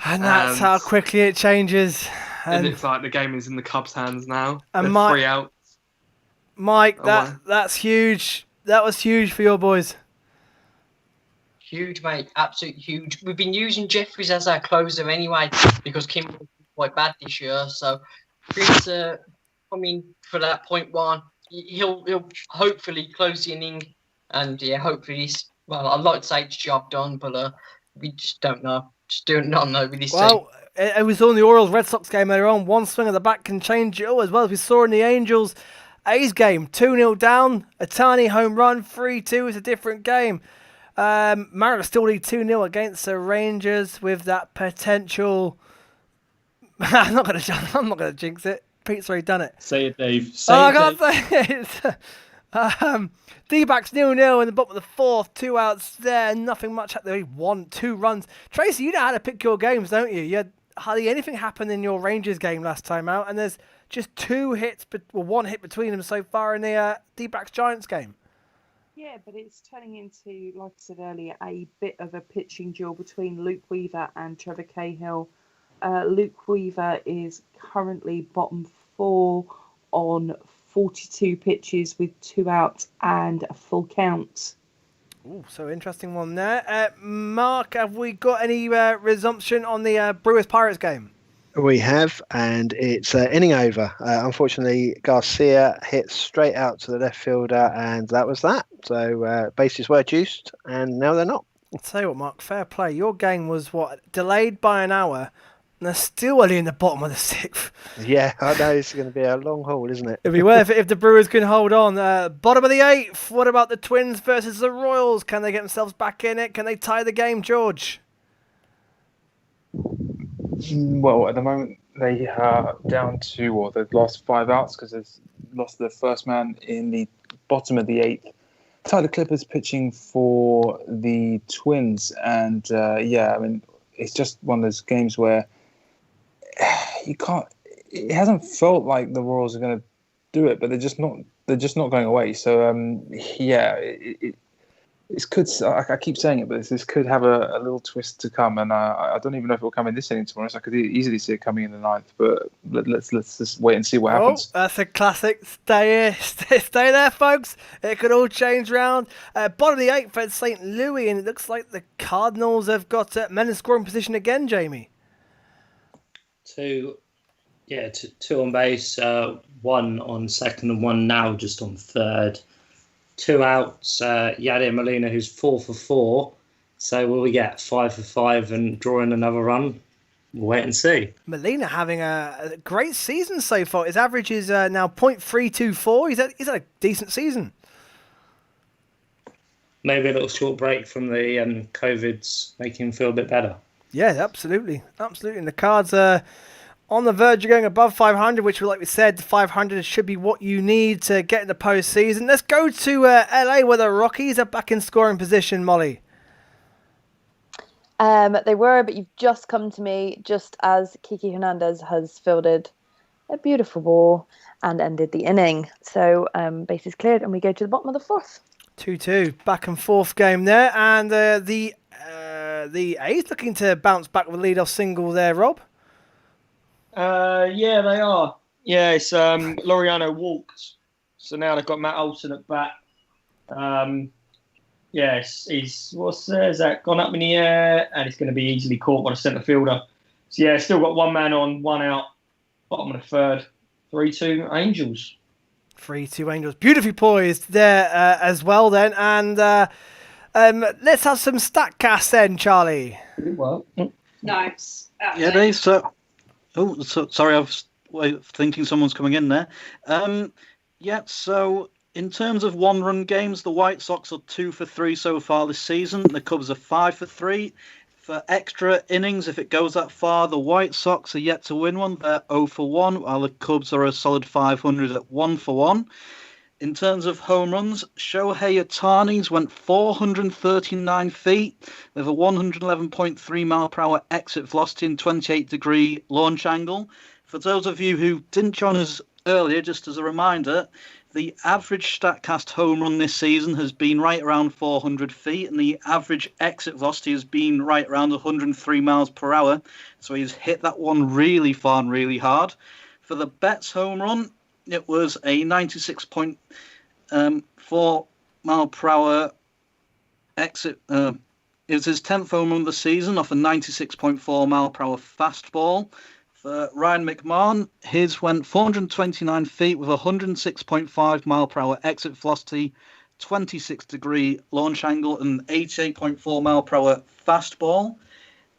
and that's how quickly it changes. And it's like the game is in the Cubs' hands now. And Mike, 3 outs. Mike, that's huge. That was huge for your boys. Huge, mate. Absolutely huge. We've been using Jeffries as our closer anyway because Kim was quite bad this year. So Chris coming for that 0.1. He'll hopefully close the inning. And, hopefully, I'd like to say it's job done, but we just don't know. Just do not know with this team. it was on the Orioles Red Sox game earlier on. One swing of the bat can change it all, as well as we saw in the Angels A's game. 2-0 down, a tiny home run, 3-2 is a different game. Mariners still lead 2-0 against the Rangers with that potential. I'm not gonna jinx it. Pete's already done it. Say it, Dave. I can't say it. D-backs 0-0 in the bottom of the fourth. 2 outs there. Nothing much happened. They won 2 runs. Tracy, you know how to pick your games, don't you? You had hardly anything happen in your Rangers game last time out, and there's just 2 hits, one hit between them so far in the D-backs Giants game. Yeah, but it's turning into, like I said earlier, a bit of a pitching duel between Luke Weaver and Trevor Cahill. Luke Weaver is currently bottom 4 on 42 pitches with 2 outs and a full count. Oh, so interesting one there. Mark, have we got any resumption on the Brewers-Pirates game? We have, and it's inning over. Unfortunately, Garcia hit straight out to the left fielder, and that was that. So bases were juiced, and now they're not. I'll tell you what, Mark, fair play. Your game was, delayed by an hour, and they're still only in the bottom of the 6th. Yeah, I know. It's going to be a long haul, isn't it? It'd be worth it if the Brewers can hold on. Bottom of the 8th. What about the Twins versus the Royals? Can they get themselves back in it? Can they tie the game, George? Well, at the moment, they are down to they've lost 5 outs because they've lost their first man in the bottom of the 8th. Tyler Clippers pitching for the Twins. And, I mean, it's just one of those games where it hasn't felt like the Royals are going to do it, but they're just not going away. So this could, I keep saying it, but this could have a little twist to come, and I don't even know if it will come in this inning tomorrow. So I could easily see it coming in the 9th, but let's just wait and see what happens. That's a classic. Stay there, folks. It could all change round. Bottom of the 8th at St. Louis, and it looks like the Cardinals have got men in scoring position again, Jamie. 2 on base, 1 on second and 1 now just on third. 2 outs, Yadier Molina, who's 4 for 4. So will we get 5 for 5 and draw in another run? We'll wait and see. Molina having a great season so far. His average is now .324. He's had a decent season. Maybe a little short break from the COVID's making him feel a bit better. Yeah, absolutely. And the Cards are on the verge of going above 500, which, like we said, 500 should be what you need to get in the postseason. Let's go to LA, where the Rockies are back in scoring position, Molly. They were, but you've just come to me just as Kiki Hernandez has fielded a beautiful ball and ended the inning. So bases cleared, and we go to the bottom of the 4th. 2-2, back and forth game there, and the A's looking to bounce back with a leadoff single there, Rob. Yeah, they are. Yeah, it's Laureano walked, so now they've got Matt Olson at bat. Yes, is that gone up in the air, and it's going to be easily caught by the centre fielder. So yeah, still got 1 man on, 1 out, bottom of the 3rd. 3-2 Angels. 3-2 Angels, beautifully poised there as well then, and let's have some StatCast then, Charlie. Well, nice. Yeah, Dave. So sorry, I was thinking someone's coming in there. So in terms of 1-run games, the White Sox are 2 for 3 so far this season. The Cubs are 5 for 3. For extra innings, if it goes that far, the White Sox are yet to win one. They're 0 for 1, while the Cubs are a solid 500 at 1 for 1. In terms of home runs, Shohei Ohtani's went 439 feet with a 111.3 mile per hour exit velocity and 28-degree launch angle. For those of you who didn't join us earlier, just as a reminder, the average StatCast home run this season has been right around 400 feet, and the average exit velocity has been right around 103 miles per hour. So he's hit that one really far and really hard. For the Betts home run, it was a 96.4 mile per hour exit. It was his 10th home run of the season off a 96.4 mile per hour fastball. For Ryan McMahon, his went 429 feet with a 106.5 mile per hour exit velocity, 26-degree launch angle, and 88.4 mile per hour fastball.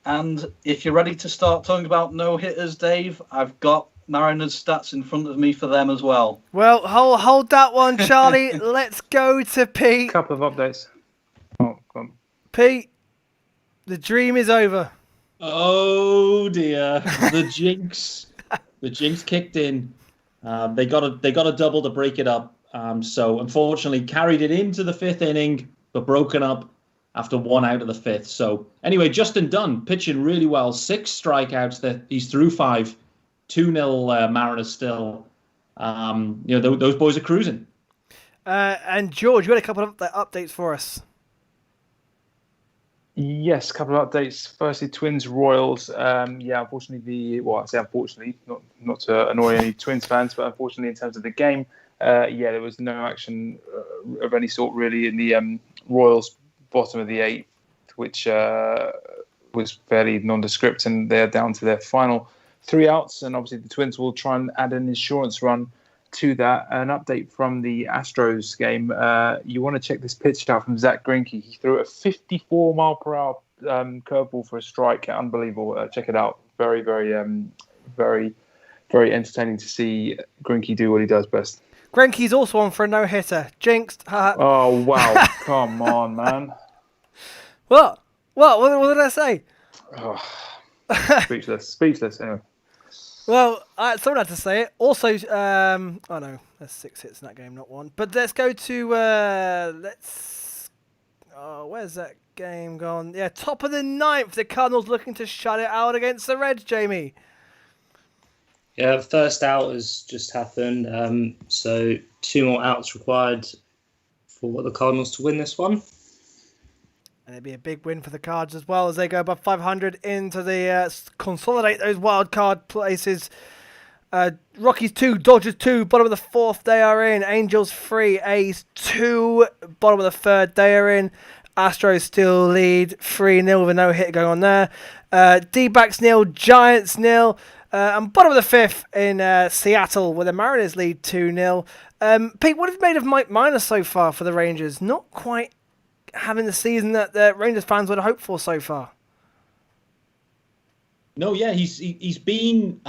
And if you're ready to start talking about no-hitters, Dave, I've got Mariners stats in front of me for them as well. Well, hold that one, Charlie. Let's go to Pete. Couple of updates. Oh, come on. Pete, the dream is over. Oh dear, the jinx. The jinx kicked in. They got a double to break it up. So unfortunately carried it into the 5th inning, but broken up after 1 out of the 5th. So anyway, Justin Dunn pitching really well. 6 strikeouts. That he's through 5. 2-0 Mariners still. Those boys are cruising. And George, you had a couple of updates for us. Yes, a couple of updates. Firstly, Twins Royals. Unfortunately, not to annoy any Twins fans, but unfortunately, in terms of the game, there was no action of any sort really in the Royals' bottom of the 8th, which was fairly nondescript, and they're down to their final 3 outs. And obviously, the Twins will try and add an insurance run to that. An update from the Astros game. You want to check this pitch out from Zach Greinke. He threw a 54 mile per hour curveball for a strike. Unbelievable. Check it out. Very, very, very, very entertaining to see Greinke do what he does best. Greinke's also on for a no-hitter. Jinxed. Oh, wow. Come on, man. What? What did I say? Oh, speechless. Anyway. Well, someone had to say it. Also, there's 6 hits in that game, not 1. But let's go to where's that game gone? Yeah, top of the 9th. The Cardinals looking to shut it out against the Reds. Jamie. Yeah, the first out has just happened. So 2 more outs required for the Cardinals to win this one. And it'd be a big win for the Cards as well as they go above 500 into the consolidate those wild card places. Rockies 2, Dodgers 2, bottom of the 4th they are in. Angels 3, A's 2, bottom of the 3rd they are in. Astros still lead 3-0 with a no-hit going on there. D-backs 0, Giants 0. And bottom of the 5th in Seattle where the Mariners lead 2-0. Pete, what have you made of Mike Minor so far for the Rangers? Not quite having the season that the Rangers fans would have hoped for so far. No, yeah, he's been.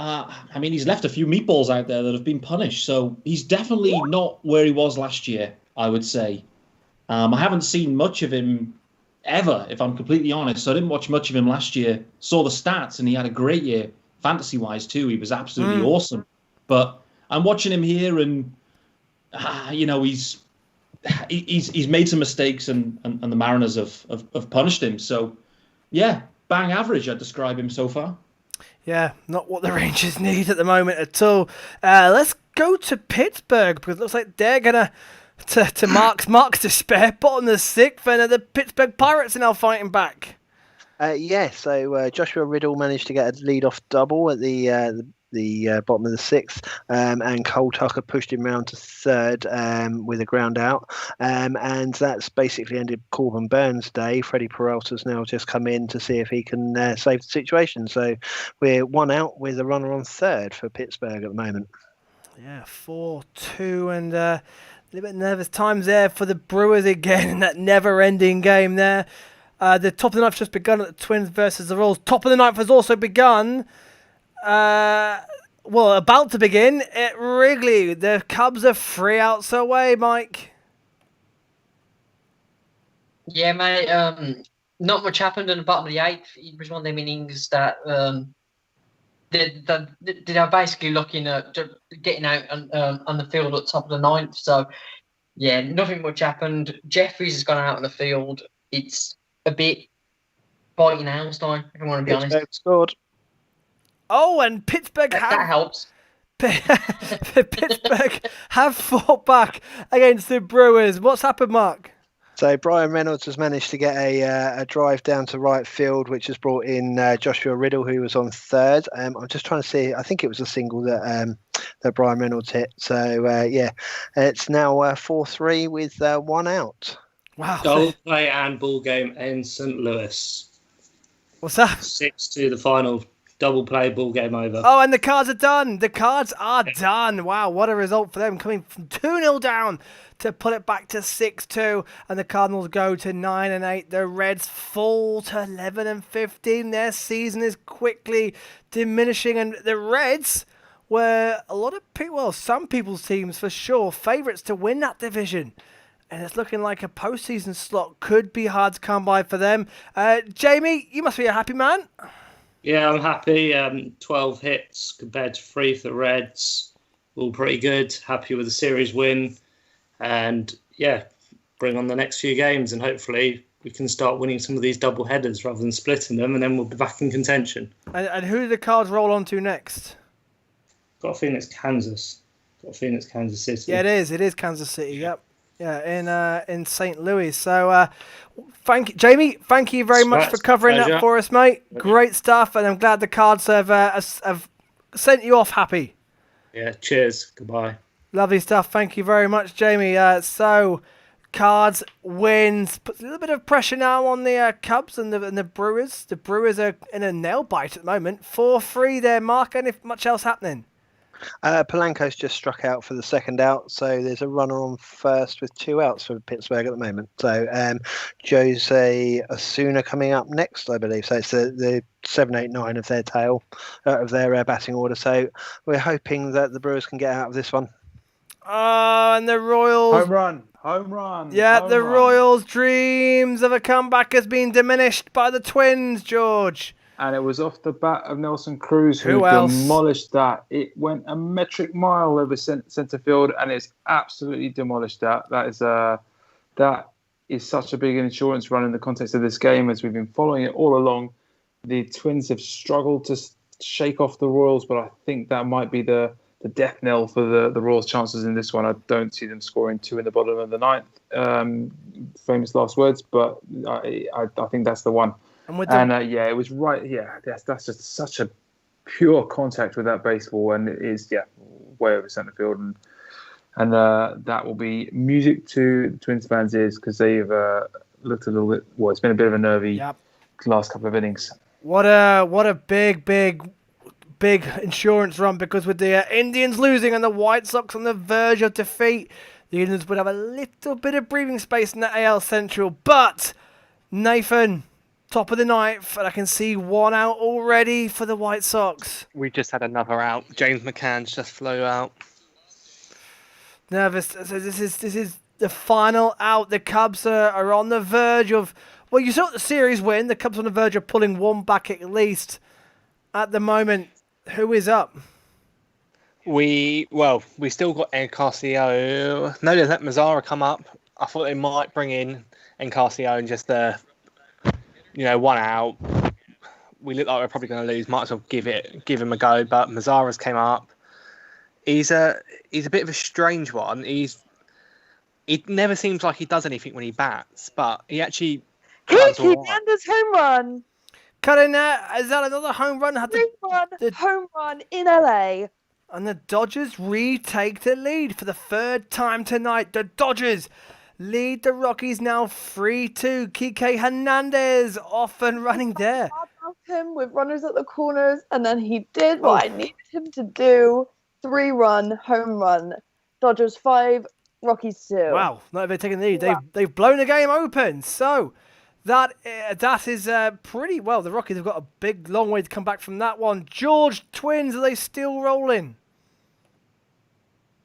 He's left a few meatballs out there that have been punished. So he's definitely not where he was last year, I would say. I haven't seen much of him ever, if I'm completely honest. So I didn't watch much of him last year. Saw the stats, and he had a great year, fantasy-wise too. He was absolutely awesome. But I'm watching him here, and he's made some mistakes, and the Mariners have punished him. So, yeah, bang average, I'd describe him so far. Yeah, not what the Rangers need at the moment at all. Let's go to Pittsburgh, because it looks like they're going to Mark's despair, bottom of the 6th, and the Pittsburgh Pirates are now fighting back. So Joshua Riddle managed to get a lead-off double at the bottom of the 6th, and Cole Tucker pushed him round to 3rd with a ground out, and that's basically ended Corbin Burns' day. Freddie Peralta's now just come in to see if he can save the situation. So we're 1 out with a runner on 3rd for Pittsburgh at the moment. Yeah, 4-2, and a little bit nervous times there for the Brewers again in that never-ending game there. The top of the 9th just begun at the Twins versus the Royals. Top of the 9th has also begun. About to begin at Wrigley. The Cubs are 3 outs away, Mike. Yeah, mate. Not much happened in the bottom of the 8th. It was one of them innings that they're basically looking at getting out on the field at the top of the 9th. So, yeah, nothing much happened. Jeffries has gone out on the field. It's a bit biting nails time, if I want to be honest. Scored. Oh, and Pittsburgh that helps. Pittsburgh have fought back against the Brewers. What's happened, Mark? So Brian Reynolds has managed to get a drive down to right field, which has brought in Joshua Riddle, who was on 3rd. I'm just trying to see. I think it was a single that Brian Reynolds hit. So it's now 4-3 with 1 out. Wow! Goal play and ball game in St. Louis. What's that? 6-2 the final. double play, ball game over. Oh, and the Cards are done. The Cards are done. Wow, what a result for them, coming from 2-0 down to put it back to 6-2, and the Cardinals go to 9-8. The Reds fall to 11-15. Their season is quickly diminishing, and the Reds were a lot of people, well, some people's teams for sure, favourites to win that division. And it's looking like a postseason slot could be hard to come by for them. Jamie, you must be a happy man. Yeah, I'm happy. 12 hits compared to 3 for the Reds. All pretty good. Happy with the series win. And yeah, bring on the next few games, and hopefully we can start winning some of these double headers rather than splitting them, and then we'll be back in contention. And who do the Cards roll on to next? Got a feeling it's Kansas. Kansas City. Yeah, it is. It is Kansas City. Yep. Yeah, in St. Louis. So, thank you, Jamie. Thank you very much for covering that for us, mate. Great stuff, and I'm glad the Cards have sent you off happy. Yeah. Cheers. Goodbye. Lovely stuff. Thank you very much, Jamie. So, Cards wins. Puts a little bit of pressure now on the Cubs and the Brewers. The Brewers are in a nail bite at the moment. 4-3 there, Mark. And if much else happening? Polanco's just struck out for the second out, so there's a runner on first with 2 outs for Pittsburgh at the moment. So Jose Osuna coming up next, I believe. So it's the 7, 8, 9 of their tail of their batting order. So we're hoping that the Brewers can get out of this one. And the Royals. Home run. Yeah, the Royals' dreams of a comeback has been diminished by the Twins, George. And it was off the bat of Nelson Cruz who demolished that. It went a metric mile over centre field, and it's absolutely demolished that. That is such a big insurance run in the context of this game, as we've been following it all along. The Twins have struggled to shake off the Royals, but I think that might be the death knell for the Royals' chances in this one. I don't see them scoring 2 in the bottom of the ninth. Famous last words, but I think that's the one. It was right. Yeah, that's just such a pure contact with that baseball, and it is way over centre field, and that will be music to the Twins fans' ears, because they've looked a little bit. Well, it's been a bit of a nervy last couple of innings. What a big insurance run, because with the Indians losing and the White Sox on the verge of defeat, the Indians would have a little bit of breathing space in the AL Central. But Nathan, top of the ninth, and I can see 1 out already for the White Sox. We just had another out. James McCann's just flew out. Nervous. So this is the final out. The Cubs are on the verge of. Well, you saw the series win. The Cubs on the verge of pulling 1 back at least. At the moment, who is up? We still got Encarnacion. No, they let Mazara come up. I thought they might bring in Encarnacion just 1 out. We look like we're probably going to lose. Might as well give him a go. But Mazara's came up. He's a bit of a strange one. He never seems like he does anything when he bats, but he actually. Kiki Nanda's home run. Cutting that. Is that another home run? Home run in LA. And the Dodgers retake the lead for the 3rd time tonight. The Dodgers lead the Rockies now 3-2. Kike Hernandez off and running there. Him with runners at the corners, and then he did what I needed him to do. 3-run home run. Dodgers 5, Rockies 2. Wow, not even taking the lead. They've blown the game open. So that is pretty well. The Rockies have got a big, long way to come back from that one. George, Twins, are they still rolling?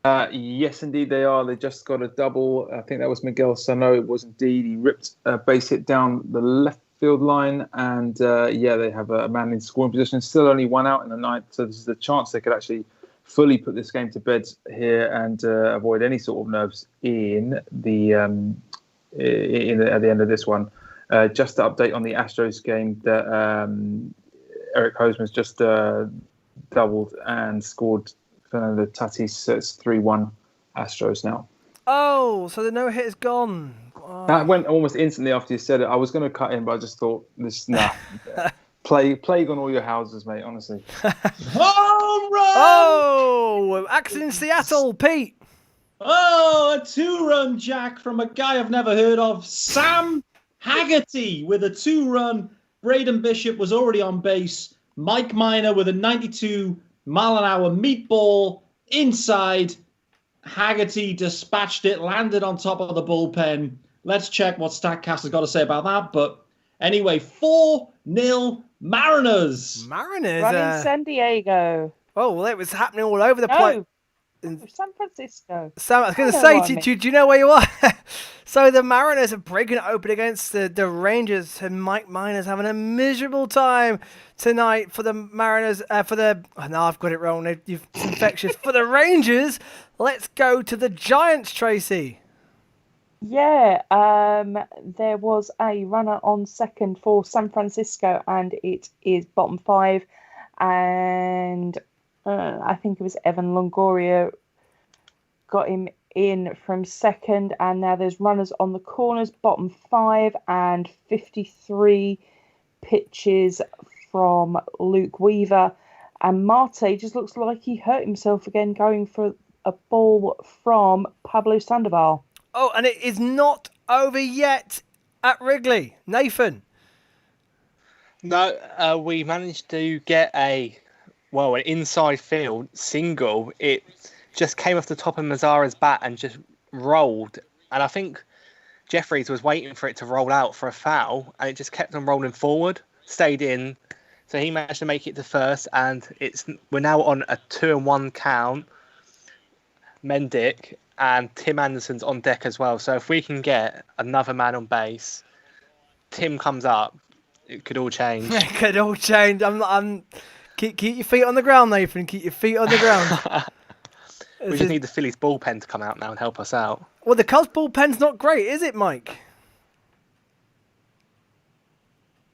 Yes, indeed they are. They just got a double. I think that was Miguel Sano. It was indeed. He ripped a base hit down the left field line, and they have a man in scoring position. Still only 1 out in the ninth, so this is the chance they could actually fully put this game to bed here and avoid any sort of nerves in the at the end of this one. Just to update on the Astros game, that Eric Hosmer's just doubled and scored Fernando Tatis, so it's 3-1 Astros now. Oh, so the no-hit is gone. Oh. That went almost instantly after you said it. I was going to cut in, but I just thought, plague on all your houses, mate, honestly. Home run! Oh, accident in Seattle, Pete. Oh, a 2-run jack from a guy I've never heard of, Sam Haggerty, with a 2-run. Braden Bishop was already on base Mike Minor with a 92-mile-an-hour meatball inside. Haggerty dispatched it, landed on top of the bullpen. Let's check what StatCast has got to say about that. But anyway, 4-0 Mariners. Mariners. Running San Diego. Oh, well, it was happening all over the No. place. San Francisco. Sam, I was going to I know say, what I mean. do you know where you are? So the Mariners are breaking it open against the Rangers, and Mike Minor's having a miserable time tonight for the Mariners. No, I've got it wrong. It's infectious. For the Rangers, let's go to the Giants, Tracy. Yeah, there was a runner on second for San Francisco, and it is bottom five. And I think it was Evan Longoria got him in from second, and now there's runners on the corners, bottom five, and 53 pitches from Luke Weaver. And Marte just looks like he hurt himself again, going for a ball from Pablo Sandoval. Oh, and it is not over yet at Wrigley. Nathan. No, we managed to get an inside field single. It just came off the top of Mazara's bat and just rolled. And I think Jeffries was waiting for it to roll out for a foul, and it just kept on rolling forward, stayed in. So he managed to make it to first, and we're now on a 2-1 count. Mendick and Tim Anderson's on deck as well. So if we can get another man on base, Tim comes up, it could all change. It could all change. Keep your feet on the ground, Nathan. Keep your feet on the ground. We just need the Phillies bullpen to come out now and help us out. Well, the Cubs bullpen's not great, is it, Mike?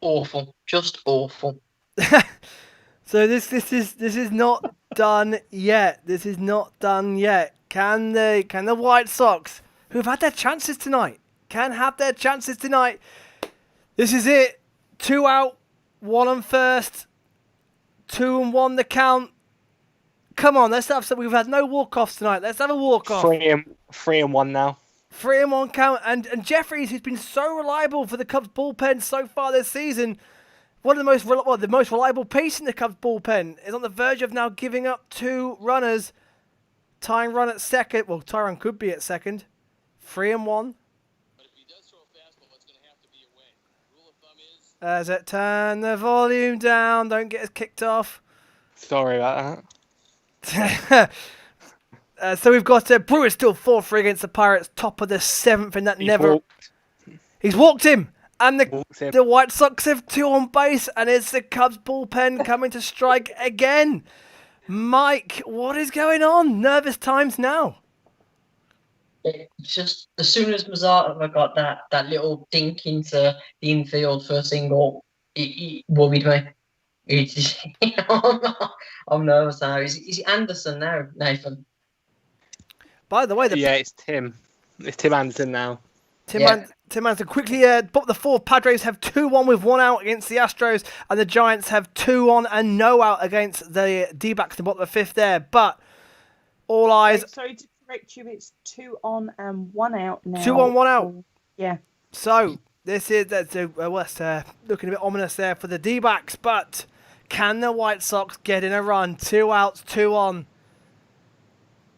Awful. Just awful. So this is not done yet. This is not done yet. Can the White Sox, who've had their chances tonight, can have their chances tonight? This is it. 2 out, 1 on first, 2-1 the count. Come on, let's have some. We've had no walk-offs tonight. Let's have a walk-off. 3-1 now. 3-1 count. And Jeffries, who's been so reliable for the Cubs bullpen so far this season, one of the most reliable piece in the Cubs bullpen, is on the verge of now giving up 2 runners. Tying run at second. Well, Tyron could be at second. 3-1. As it turn the volume down, don't get us kicked off. Sorry about that. So we've got Brewers still 4-3 against the Pirates, top of the 7th, and that he's walked him. And the White Sox have 2 on base, and it's the Cubs bullpen coming to strike again. Mike, what is going on? Nervous times now. It's just as soon as Mazara got that little dink into the infield for a single, it worried me. It's just, I'm nervous now. Is it Anderson now, Nathan? By the way, it's Tim. It's Tim Anderson now. Tim Anderson quickly. The 4 Padres have 2-1 with 1 out against the Astros, and the Giants have 2 on and no out against the D-backs in the bottom of the 5th there. But all eyes. Sorry to correct you, it's 2 on and 1 out now. 2 on, 1 out. Yeah. So that's looking a bit ominous there for the D-backs. But can the White Sox get in a run? 2 outs, 2 on.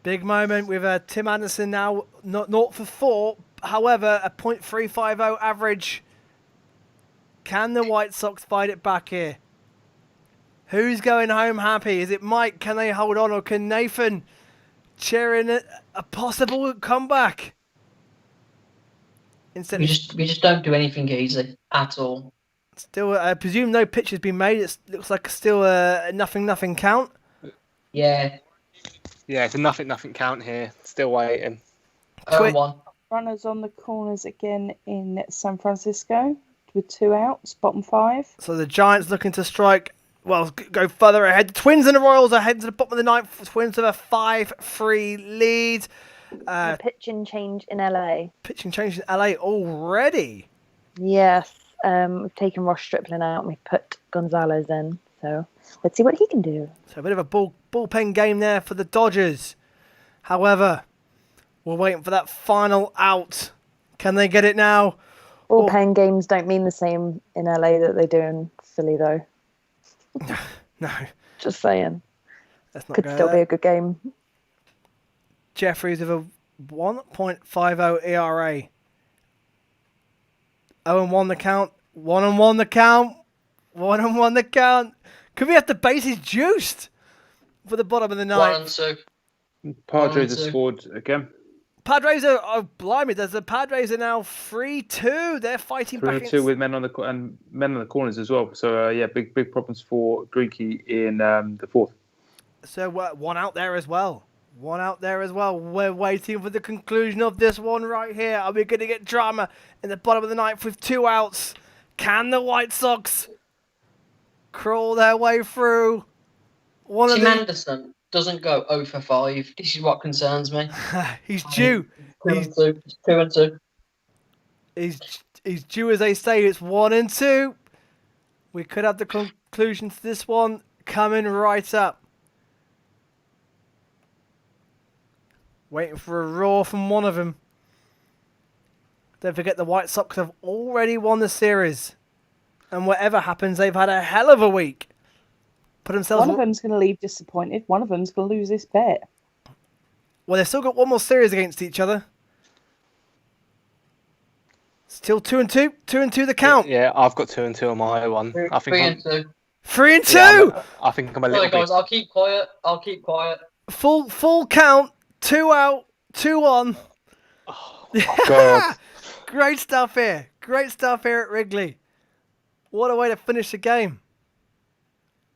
Big moment with Tim Anderson now not 0 for 4. However, a .350 average. Can the White Sox fight it back here? Who's going home happy? Is it Mike? Can they hold on? Or can Nathan cheer in a possible comeback? We just don't do anything easy at all. Still, I presume no pitch has been made. It looks like still a 0-0 count. Yeah. Yeah, it's a 0-0 count here. Still waiting. 1. Runners on the corners again in San Francisco with 2 outs, bottom 5. So the Giants looking to strike, go further ahead. The Twins and the Royals are heading to the bottom of the 9th. Twins have a 5-3 lead. Pitching change in LA. Pitching change in LA already? Yes. We've taken Ross Stripling out and we've put Gonzalez in. So let's see what he can do. So a bit of a bullpen game there for the Dodgers. However, we're waiting for that final out. Can they get it now? Bullpen games don't mean the same in LA that they do in Philly, though. No. Just saying. Let's not Could go still there. be a good game. Jeffries with a 1.50 ERA. 0-1 the count. 1-1 the count. 1-1 the count. Could we have the bases juiced for the bottom of the ninth? 1-2. Padres have 1-2. scored again. Padres are, oh blimey, the Padres are now 3-2. They're fighting back 3-2 with men on the corners as well. So yeah, big problems for Greinke in the fourth. So one out there as well. One out there as well. We're waiting for the conclusion of this one right here. Are we going to get drama in the bottom of the ninth with 2 outs? Can the White Sox crawl their way through? Tim Anderson doesn't go 0 for 5. This is what concerns me. He's due. 2-2. He's due, as they say. It's 1-2. We could have the conclusion to this one coming right up. Waiting for a roar from one of them. Don't forget the White Sox have already won the series. And whatever happens, they've had a hell of a week. Put themselves. One of them's going to leave disappointed. One of them's going to lose this bet. Well, they've still got one more series against each other. Still 2-2. 2-2 the count. Yeah, I've got 2-2 on my one. I think 3-2. 3-2. Yeah, I think I'm a little Sorry, guys. bit. I'll keep quiet. Full count. 2 out. 2-1. God. Great stuff here. Great stuff here at Wrigley. What a way to finish the game.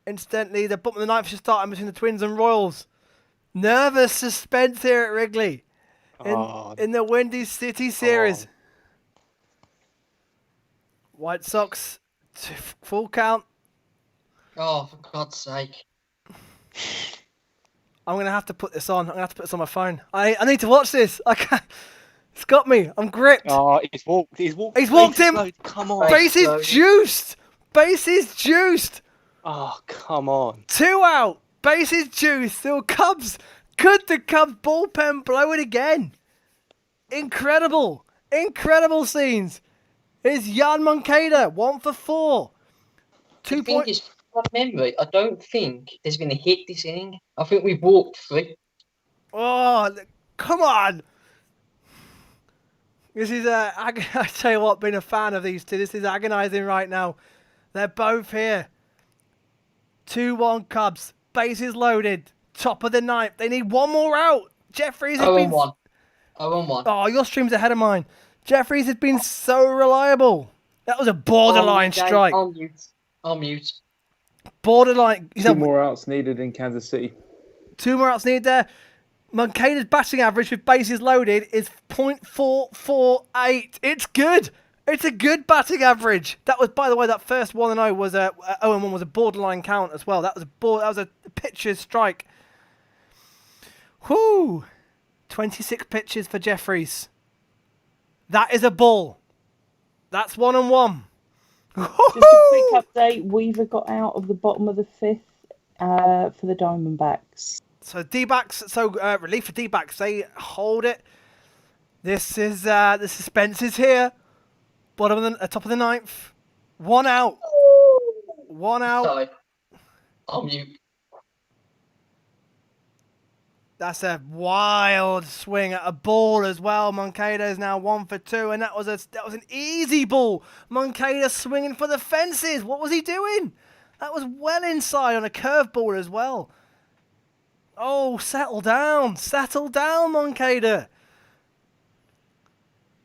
Instantly, the bottom of the ninth should start between the Twins and Royals. Nervous suspense here at Wrigley in the Windy City series. White Sox, full count. Oh, for God's sake. I'm going to have to put this on. I'm going to have to put this on my phone. I need to watch this. I can't. It's got me. I'm gripped. Oh, he's walked. He's walked. He's walked Bases him. loaded. Come on. Bases juiced. Bases juiced. Oh, come on. 2 out. Bases juiced. Still Cubs. Could the Cubs bullpen blow it again? Incredible. Incredible scenes. Here's Jan Moncada. 1 for 4. The thing is, from memory, I don't think there's been a hit this inning. I think we've walked 3. Oh, come on. This is, I tell you what, being a fan of these two, this is agonising right now. They're both here. 2-1 Cubs. Bases loaded. Top of the ninth. They need one more out. Jeffries has been... 0-1. 0-1. Oh, your stream's ahead of mine. Jeffries has been so reliable. That was a borderline strike. I'll mute. Borderline. 2 more outs needed in Kansas City. 2 more outs needed there. Moncada's batting average with bases loaded is .448. It's good. It's a good batting average. That was, by the way, that first 1-0 was 0-1 was a borderline count as well. That was a pitcher's strike. Whoo! 26 pitches for Jeffries. That is a ball. That's 1-1. Just a quick update. Weaver got out of the bottom of the 5th for the Diamondbacks. So D-backs, relief for D-backs. They hold it. This is the suspense is here. Bottom of the top of the ninth. 1 out. 1 out. Sorry. I'll mute. That's a wild swing at a ball as well. Moncada is now 1 for 2, and that was an easy ball. Moncada swinging for the fences. What was he doing? That was well inside on a curveball as well. Oh, settle down, Moncada.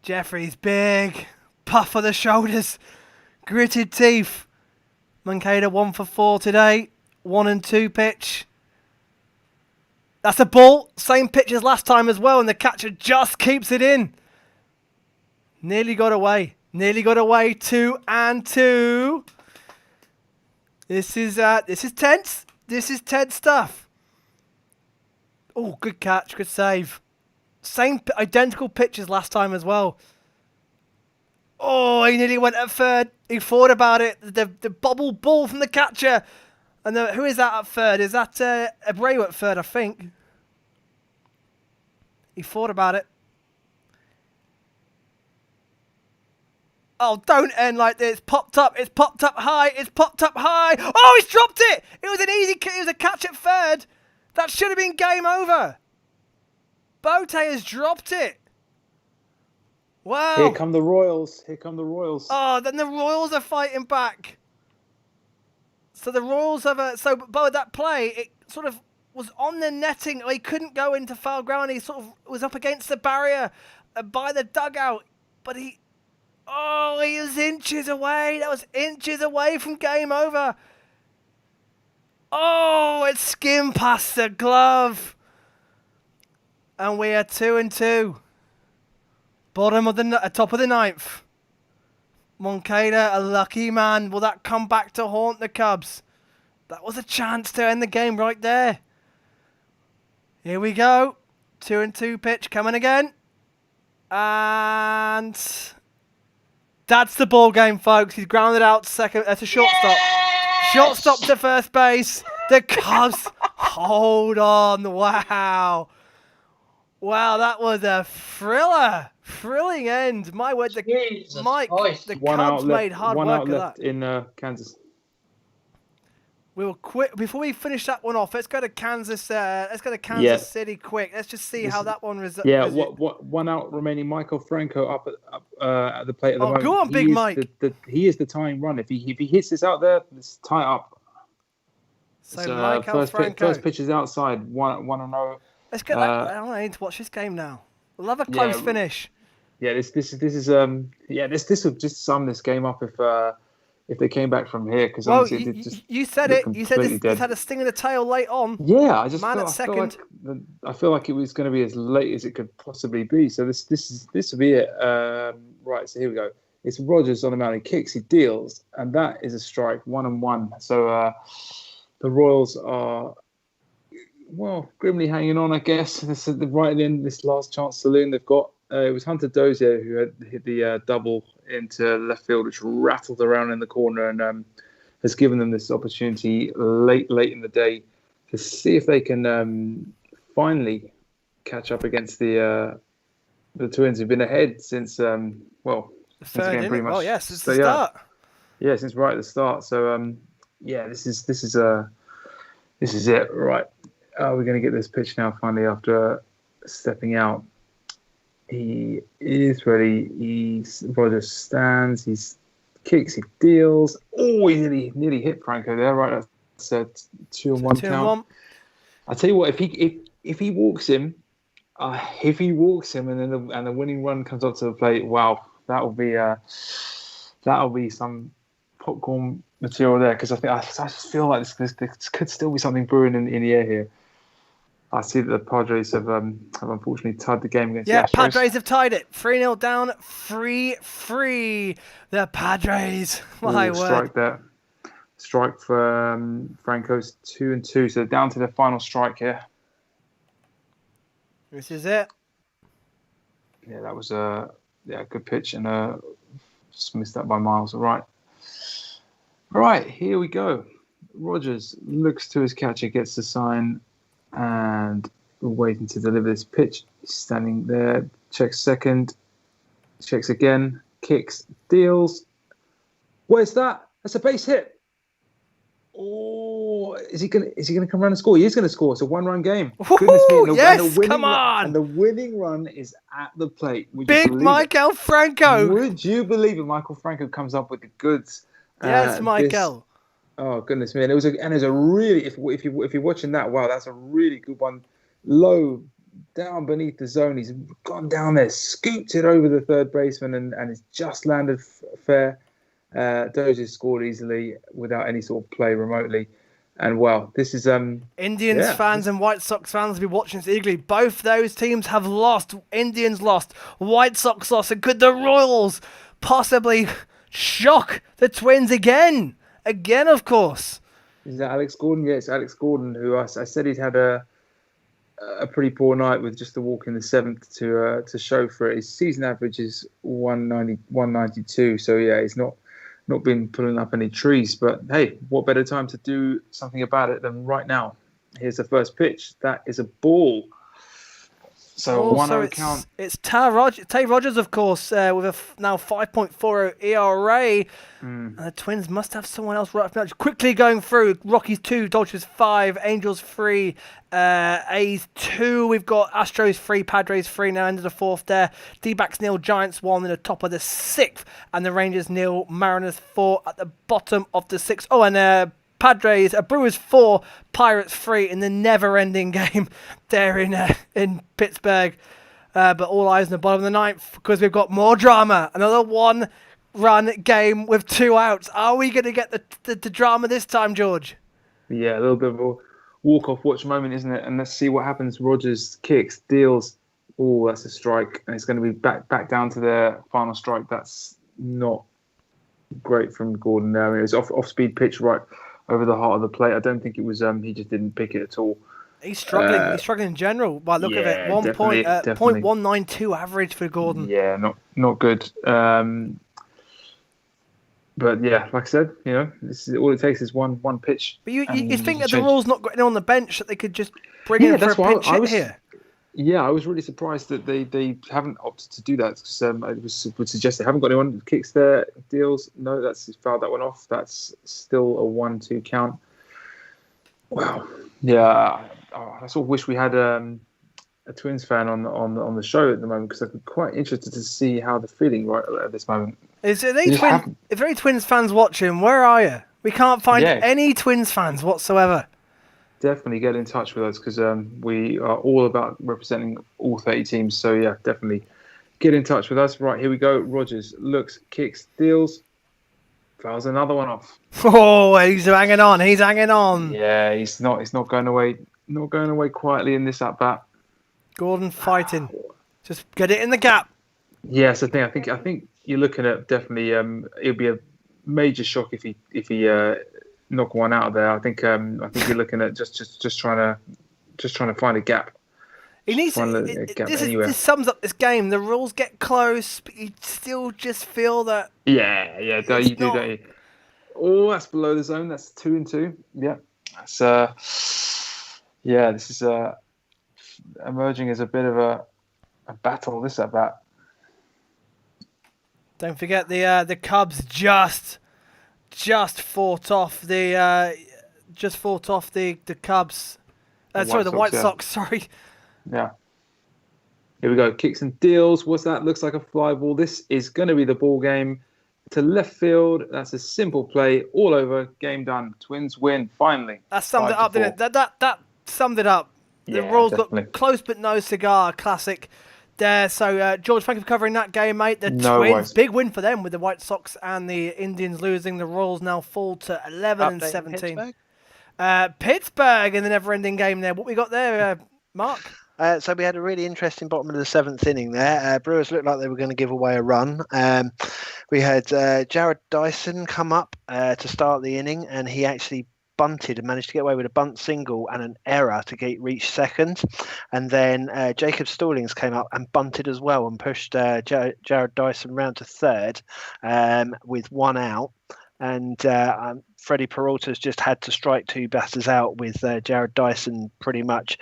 Jeffries big, puff of the shoulders, gritted teeth. Moncada 1 for 4 today. 1-2 pitch. That's a ball. Same pitch as last time as well, and the catcher just keeps it in. Nearly got away. 2-2. This is tense. This is tense stuff. Oh, good catch. Good save. Same identical pitch as last time as well. Oh, he nearly went at third. He thought about it. The bobble ball from the catcher. And who is that at third? Is that Abreu at third, I think? He thought about it. Oh, don't end like this. Popped up. It's popped up high. It's popped up high. Oh, he's dropped it. It was it was a catch at third. That should have been game over. Bote has dropped it. Wow. Here come the Royals. Here come the Royals. Oh, then the Royals are fighting back. So the Royals have but that play, it sort of was on the netting. He couldn't go into foul ground. He sort of was up against the barrier by the dugout. But he was inches away. That was inches away from game over. Oh, it skimmed past the glove. And we are 2-2. Bottom of the top of the ninth. Moncada, a lucky man. Will that come back to haunt the Cubs? That was a chance to end the game right there. Here we go. 2-2 pitch coming again. And that's the ball game, folks. He's grounded out second. That's a shortstop. Shortstop to first base. The Cubs hold on. Wow. Wow, that was a thrilling end. My word, the Cubs made hard one work out of left that. in Kansas. We will quit before we finish that one off. Let's go to Kansas. Let's go to Kansas City quick. Let's just see how that one results. Yeah, one out remaining. Michael Franco up at the plate at the moment. Go on, Big Mike. He is the tying run. If he hits this out there, it's tie up. So Michael Franco. First pitch is outside. 1-0. Let's get that. I need to watch this game now. We'll have a close finish. Yeah, this will just sum this game up if they came back from here, because you said it. You said this had a sting in the tail late on. Yeah, I just at second. I feel like it was going to be as late as it could possibly be. So this will be it. Right. So here we go. It's Rogers on the mound. He kicks. He deals, and that is a strike. 1-1. So the Royals are grimly hanging on, I guess. This is right in this last chance saloon they've got. It was Hunter Dozier who had hit the double into left field, which rattled around in the corner and has given them this opportunity late in the day to see if they can finally catch up against the Twins, who've been ahead since the third inning. pretty much. Since the start. Yeah, since right at the start. So this is it. Right, we're going to get this pitch now finally after stepping out. He is ready. Rogers stands. He kicks. He deals. Oh, he nearly hit Franco there. Right, that's a 2-1 count. I tell you what, if he walks him, and then the winning run comes up to the plate, wow, that'll be some popcorn material there. Because I just feel like this could still be something brewing in the air here. I see that the Padres have unfortunately tied the game against the Astros. Padres have tied it. 3-0 down, 3-3. The Padres. My word. Strike there. Strike for Franco's 2-2. So down to the final strike here. This is it. Yeah, that was a good pitch and just missed that by miles. Right, here we go. Rogers looks to his catcher, gets the sign, and we're waiting to deliver this pitch. He's standing there, checks second, checks again, kicks, deals. Where's that? That's a base hit. Oh, is he gonna come around and score? He is gonna score. It's a 1-run game. Goodness me! Yes, come on! And the winning run is at the plate. Big Michael Franco. Would you believe it? Michael Franco comes up with the goods. Yes, Michael. Oh goodness me! And it was a really, if you're watching that, wow, that's a really good one. Low down beneath the zone, he's gone down there, scooped it over the third baseman, and it's just landed fair. Dozier scored easily without any sort of play remotely, and wow, this is Indians fans and White Sox fans will be watching this eagerly. Both those teams have lost. Indians lost, White Sox lost, and could the Royals possibly shock the Twins again? Again, of course. Is that Alex Gordon? Yes, Alex Gordon, who I said he'd had a pretty poor night with just a walk in the seventh to show for it. His season average is 192, so yeah, he's not been pulling up any trees. But hey, what better time to do something about it than right now? Here's the first pitch. That is a ball. So Also, 1-0 count. it's Tay Rogers, of course, with a now 5.40 ERA. And the Twins must have someone else right now. Quickly going through: Rockies 2, Dodgers 5, Angels 3, A's 2. We've got Astros 3, Padres 3. Now into the fourth there. D-backs 0, Giants 1 in the top of the sixth, and the Rangers 0, Mariners 4 at the bottom of the sixth. Oh, and Brewers 4, Pirates 3 in the never-ending game there in Pittsburgh. But all eyes on the bottom of the ninth because we've got more drama. Another one-run game with 2 outs. Are we going to get the drama this time, George? Yeah, a little bit of a walk-off watch moment, isn't it? And let's see what happens. Rogers kicks, deals. Oh, that's a strike. And it's going to be back down to the final strike. That's not great from Gordon there. It was off-speed pitch right over the heart of the plate. I don't think it was. He just didn't pick it at all. He's struggling. He's struggling in general. By the look of it, 0.192 average for Gordon. Yeah, not good. But yeah, like I said, this is all it takes is one pitch. But you think that the rule's not getting on the bench that they could just bring in for a pinch hit here? Yeah, I was really surprised that they haven't opted to do that. Because would suggest they haven't got anyone kicks there, deals. No, that's fouled that one off. That's still a 1-2 count. Wow. Yeah, I sort of wish we had a Twins fan on the show at the moment because I'm quite interested to see how they're feeling right at this moment. If there are any Twins fans watching, where are you? We can't find any Twins fans whatsoever. Definitely get in touch with us because we are all about representing all 30 teams. So yeah, definitely get in touch with us. Right, here we go. Rogers looks, kicks, deals, fouls another one off. Oh, he's hanging on. He's hanging on. Yeah, he's not going away. Not going away quietly in this at bat. Gordon fighting. Just get it in the gap. Yes, I think you're looking at definitely. It'll be a major shock if he knock one out of there. I think you're looking at just trying to find a gap. He needs this sums up this game. The rules get close, but you still just feel that. Yeah. Don't you? Oh, that's below the zone. That's 2-2. Yeah, that's this is emerging as a bit of a battle. This at bat. Don't forget the Cubs just fought off the Cubs. The White Sox. Sorry. Yeah. Here we go. Kicks and deals. What's that? Looks like a fly ball. This is going to be the ball game to left field. That's a simple play. All over. Game done. Twins win. Finally. That summed it up, didn't it? That summed it up. The rules got close but no cigar. Classic. There, so George, thank you for covering that game, mate. The Twins, big win for them with the White Sox and the Indians losing. The Royals now fall to 11-17. Pittsburgh in the never-ending game there. What we got there, Mark? So we had a really interesting bottom of the seventh inning there. Brewers looked like they were going to give away a run. We had Jared Dyson come up to start the inning, and he actually bunted and managed to get away with a bunt single and an error to reach second. And then Jacob Stallings came up and bunted as well and pushed Jared Dyson round to third with 1 out. And Freddie Peralta's just had to strike 2 batters out with Jared Dyson pretty much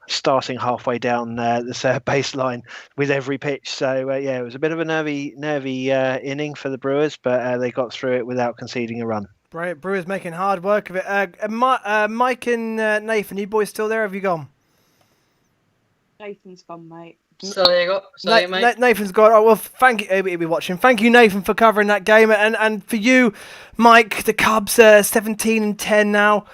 starting halfway down the third baseline with every pitch. So it was a bit of a nervy inning for the Brewers, but they got through it without conceding a run. Right, Brewers making hard work of it. Mike and Nathan, you boys still there? Have you gone? Nathan's gone, mate. So there you go. Mate. Nathan's gone. Oh, well, thank you. He'll be watching. Thank you, Nathan, for covering that game. And for you, Mike, the Cubs are 17-10 now.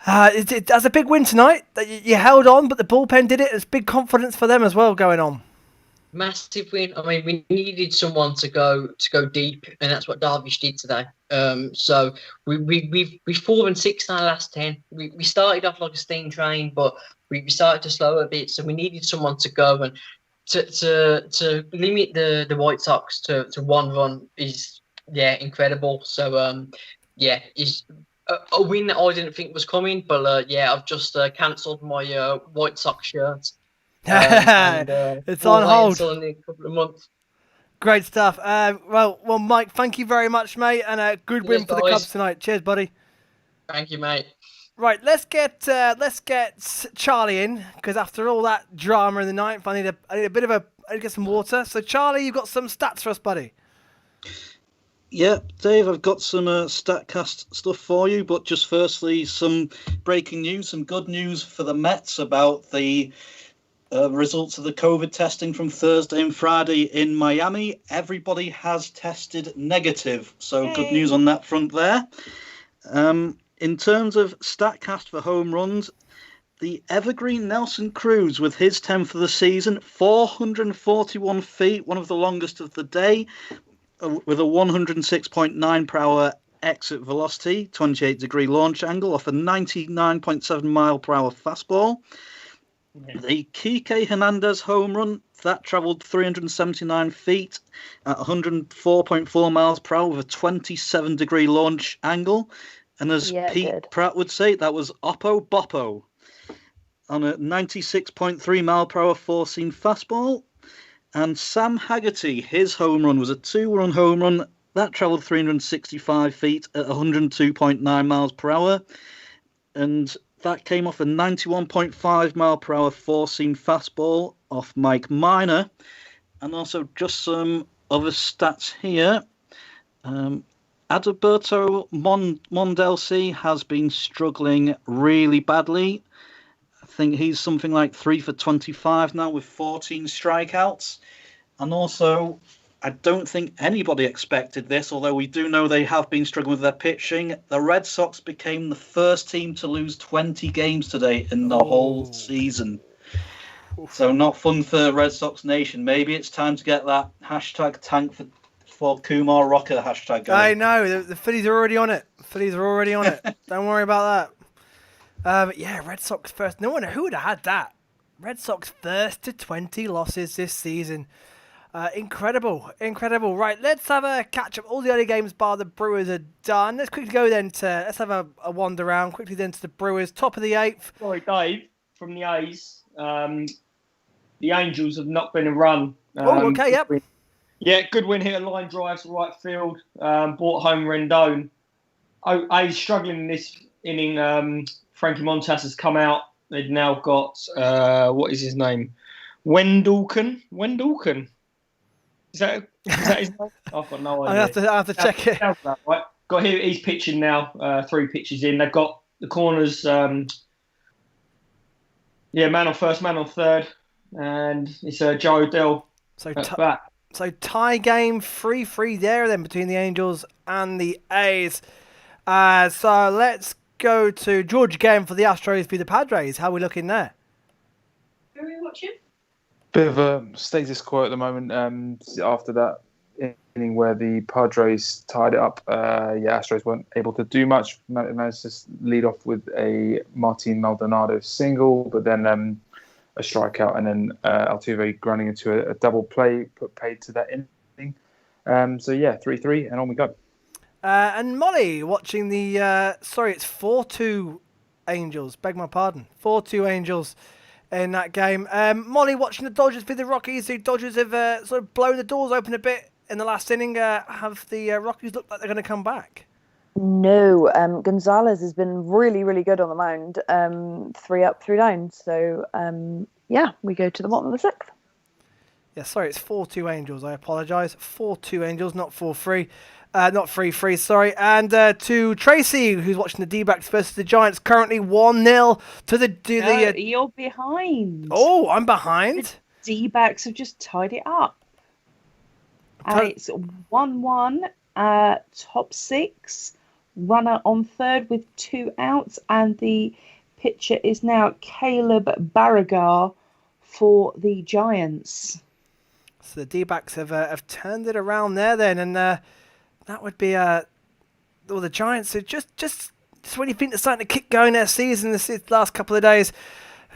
That's a big win tonight. You held on, but the bullpen did it. It's big confidence for them as well going on. Massive win. I mean, we needed someone to go deep, and that's what Darvish did today. So we've 4-6 in our last 10. We started off like a steam train, but we started to slow a bit. So we needed someone to go and to limit the White Sox to 1 run is incredible. So is a win that I didn't think was coming, but I've just cancelled my White Sox shirt. It's on hold. In a couple of months. Great stuff. Well, Mike, thank you very much, mate, and a good win for the Cubs tonight. Cheers, buddy. Thank you, mate. Right, let's get Charlie in, because after all that drama in the ninth, I need to get some water. So Charlie, you've got some stats for us, buddy. Yeah, Dave, I've got some StatCast stuff for you, but just firstly, some breaking news, some good news for the Mets about the results of the COVID testing from Thursday and Friday in Miami. Everybody has tested negative, so good news on that front there. In terms of StatCast for home runs, the evergreen Nelson Cruz with his 10th of the season, 441 feet, one of the longest of the day, with a 106.9 per hour exit velocity, 28-degree launch angle off a 99.7 mile per hour fastball. The Kike Hernandez home run, that travelled 379 feet at 104.4 miles per hour with a 27-degree launch angle. And as Pete Pratt would say, that was Oppo Boppo on a 96.3 mile per hour four-seam fastball. And Sam Haggerty, his home run was a 2-run home run. That travelled 365 feet at 102.9 miles per hour. And that came off a 91.5 mile per hour four-seam fastball off Mike Minor. And also just some other stats here. Adalberto Mondelsi has been struggling really badly. I think he's something like 3 for 25 now with 14 strikeouts. And also, I don't think anybody expected this, although we do know they have been struggling with their pitching. The Red Sox became the first team to lose 20 games today in the whole season. So not fun for Red Sox Nation. Maybe it's time to get that hashtag tank for Kumar Rocker hashtag going. I know, the Phillies are already on it. Don't worry about that. But yeah, Red Sox first. No one who would have had that. Red Sox first to 20 losses this season. Incredible. Right, let's have a catch up. All the other games bar the Brewers are done. Let's quickly go then let's have a wander around quickly then to the Brewers, top of the 8th. Sorry, Dave, from the A's. The Angels have not been a run. Okay, yep. Yeah, good win here. Line drives to right field. Brought home Rendon. A's struggling in this inning. Frankie Montas has come out. They've now got, what is his name? Wendelken. Is that his name? I've got no idea. I have to check it. Right. Got here. He's pitching now. 3 pitches in. They've got the corners. Man on first, man on third, and it's Joe Odell at bat. So tie game 3-3 there then between the Angels and the A's. So let's go to George again for the Astros v the Padres. How are we looking there? Who are we watching? Bit of a status quo at the moment after that inning where the Padres tied it up. Astros weren't able to do much. Managed to lead off with a Martin Maldonado single, but then a strikeout, and then Altuve running into a double play put paid to that inning. 3-3, and on we go. And Molly watching the it's 4-2 Angels. Beg my pardon, 4-2 Angels in that game. Molly watching the Dodgers v the Rockies. The Dodgers have sort of blown the doors open a bit in the last inning. Have the Rockies looked like they're going to come back? No, Gonzalez has been really, really good on the mound. 3 up, 3 down. So, we go to the bottom of the 6th. Yeah, sorry, it's 4-2 Angels. I apologise. 4-2 Angels, not 4-3. Not 3-3, sorry. And to Tracy, who's watching the D-backs versus the Giants, currently 1-0 to the... You're behind. Oh, I'm behind? The D-backs have just tied it up. And it's 1-1, top 6. Runner on third with 2 outs, and the pitcher is now Caleb Barragar for the Giants. So the D-backs have turned it around there then, and that would be the Giants are just when you think they're starting to kick going their season this last couple of days.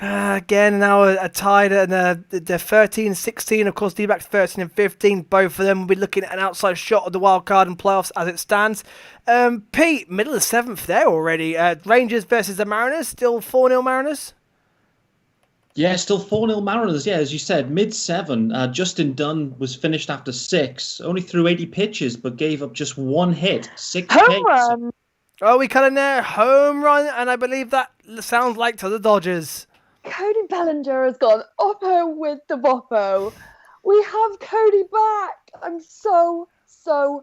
Again, now are tied, and they're 13-16. Of course, D-backs 13-15. Both of them will be looking at an outside shot of the wild card and playoffs as it stands. Pete, middle of 7th there already. Rangers versus the Mariners. Still 4-0 Mariners? Yeah, still 4-0 Mariners. Yeah, as you said, mid-7. Justin Dunn was finished after 6. Only threw 80 pitches, but gave up just 1 hit. 6 Home hits. run. Oh, we cut in there, home run, and I believe that sounds like to the Dodgers. Cody Bellinger has gone oppo with the boppo. We have Cody back. I'm so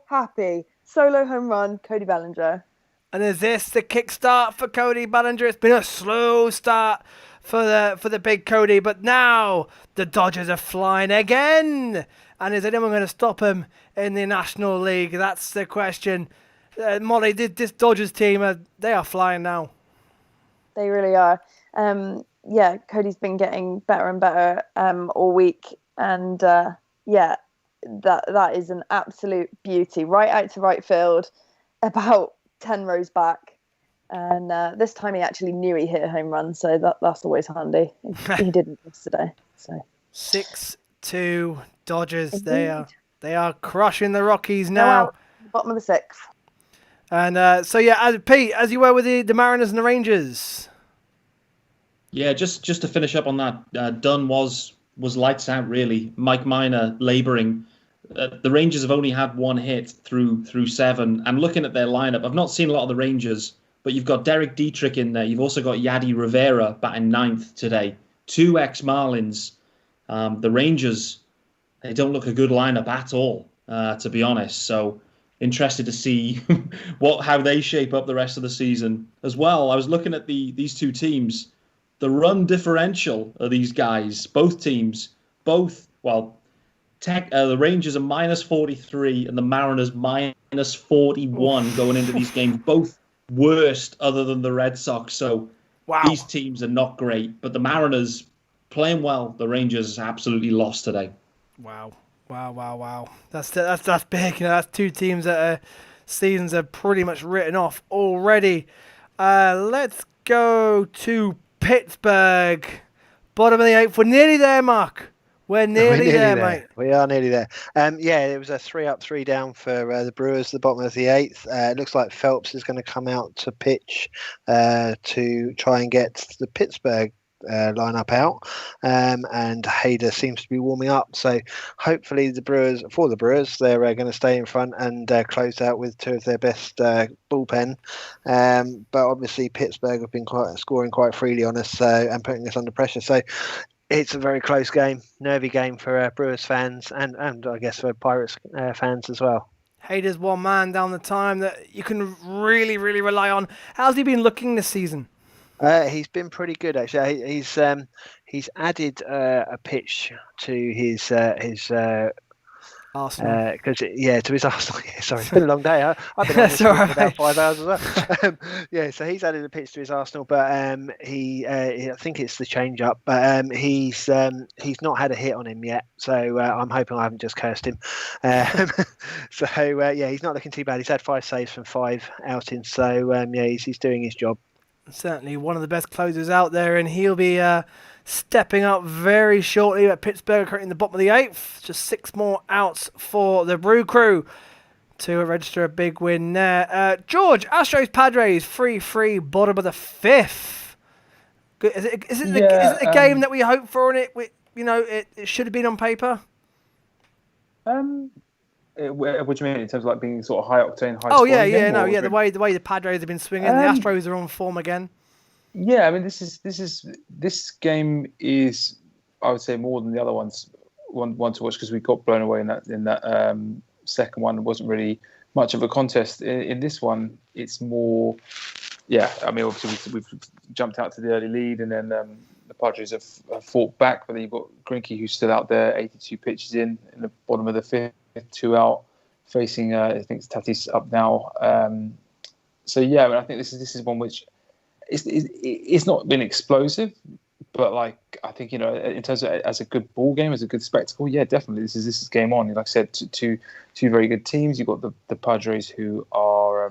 happy. Solo home run, Cody Bellinger. And is this the kickstart for Cody Bellinger? It's been a slow start for the big Cody, but now the Dodgers are flying again. And is anyone going to stop him in the National League? That's the question. Molly, this Dodgers team, they are flying now. They really are. Yeah, Cody's been getting better and better all week. And that is an absolute beauty. Right out to right field, about 10 rows back. And this time he actually knew he hit a home run, so that's always handy. He didn't yesterday. So 6-2 Dodgers. Indeed. They are crushing the Rockies now. Bottom of the sixth. And Pete, as you were with the Mariners and the Rangers. Yeah, just to finish up on that, Dunn was lights out, really. Mike Minor labouring. The Rangers have only had one hit through 7. And looking at their lineup, I've not seen a lot of the Rangers, but you've got Derek Dietrich in there. You've also got Yadi Rivera batting 9th today. 2 ex-Marlins. The Rangers, they don't look a good lineup at all, to be honest. So interested to see how they shape up the rest of the season as well. I was looking at these two teams. The run differential of these guys, both teams, the Rangers are minus 43 and the Mariners minus 41 going into these games. Both worst other than the Red Sox. So these teams are not great. But the Mariners playing well. The Rangers absolutely lost today. Wow. That's big. That's two teams that seasons are pretty much written off already. Let's go to Pittsburgh. Bottom of the 8th. We're nearly there, Mark. We're nearly there, mate. We are nearly there. It was a 3 up, 3 down for the Brewers at the bottom of the 8th. It looks like Phelps is going to come out to pitch to try and get the Pittsburgh lineup out, and Hader seems to be warming up. So hopefully the Brewers, they're going to stay in front and close out with 2 of their best bullpen. But obviously Pittsburgh have been scoring quite freely on us and putting us under pressure. So it's a very close game, nervy game for Brewers fans and I guess for Pirates fans as well. Hader's one man down the time that you can really, really rely on. How's he been looking this season? He's been pretty good, actually. He's added a pitch to his Arsenal. To his Arsenal. Yeah, sorry, it's been a long day. I've been on this for about 5 hours as well. So he's added a pitch to his Arsenal, but I think it's the change up. But he's not had a hit on him yet, so I'm hoping I haven't just cursed him. He's not looking too bad. He's had 5 saves from 5 outings, so he's doing his job. Certainly one of the best closers out there, and he'll be stepping up very shortly. At Pittsburgh currently in the bottom of the 8th. Just 6 more outs for the Brew Crew to register a big win there. George, Astros Padres 3-3, bottom of the 5th. Is it the game that we hoped for? And it should have been on paper. What do you mean in terms of like being sort of high octane, high? The way the Padres have been swinging, the Astros are on form again. Yeah, I mean this game is, I would say, more than the other ones one to watch because we got blown away in that second one. It wasn't really much of a contest. In this one, it's more. Yeah, I mean obviously we've jumped out to the early lead and then the Padres have fought back, but then you've got Greinke who's still out there, 82 pitches in the bottom of the 5th. 2 out, facing I think Tatis up now. I think this is one which it's not been explosive, but like I think in terms of as a good ball game, as a good spectacle, yeah, definitely this is game on. Like I said, two very good teams. You've got the Padres who are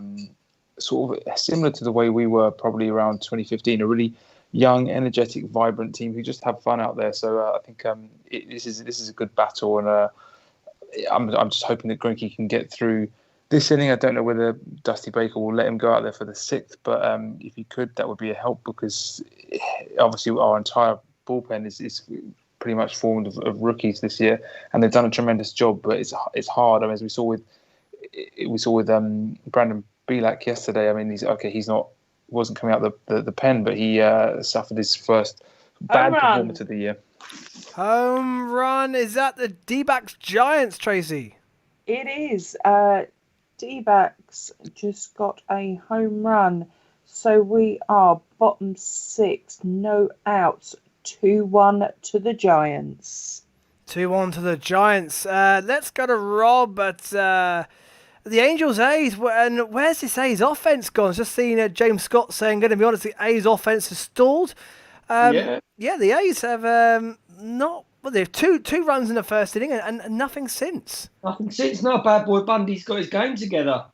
sort of similar to the way we were probably around 2015, a really young, energetic, vibrant team who just have fun out there. So I think this is a good battle and. I'm just hoping that Greinke can get through this inning. I don't know whether Dusty Baker will let him go out there for the 6th, but if he could, that would be a help because obviously our entire bullpen is pretty much formed of rookies this year, and they've done a tremendous job. But it's hard. I mean, as we saw with Brandon Belak yesterday. I mean, he's wasn't coming out the pen, but he suffered his first bad performance of the year. Home run. Is that the D-backs Giants, Tracy? It is. D-backs just got a home run. So we are bottom 6, no outs, 2-1 to the Giants. 2-1 to the Giants. Let's go to Rob at the Angels A's. And where's this A's offense gone? Just seeing James Scott saying, going to be honest, the A's offense has stalled. The A's have not. Well, they have two runs in the first inning and nothing since. Nothing since. No, bad boy Bundy's got his game together.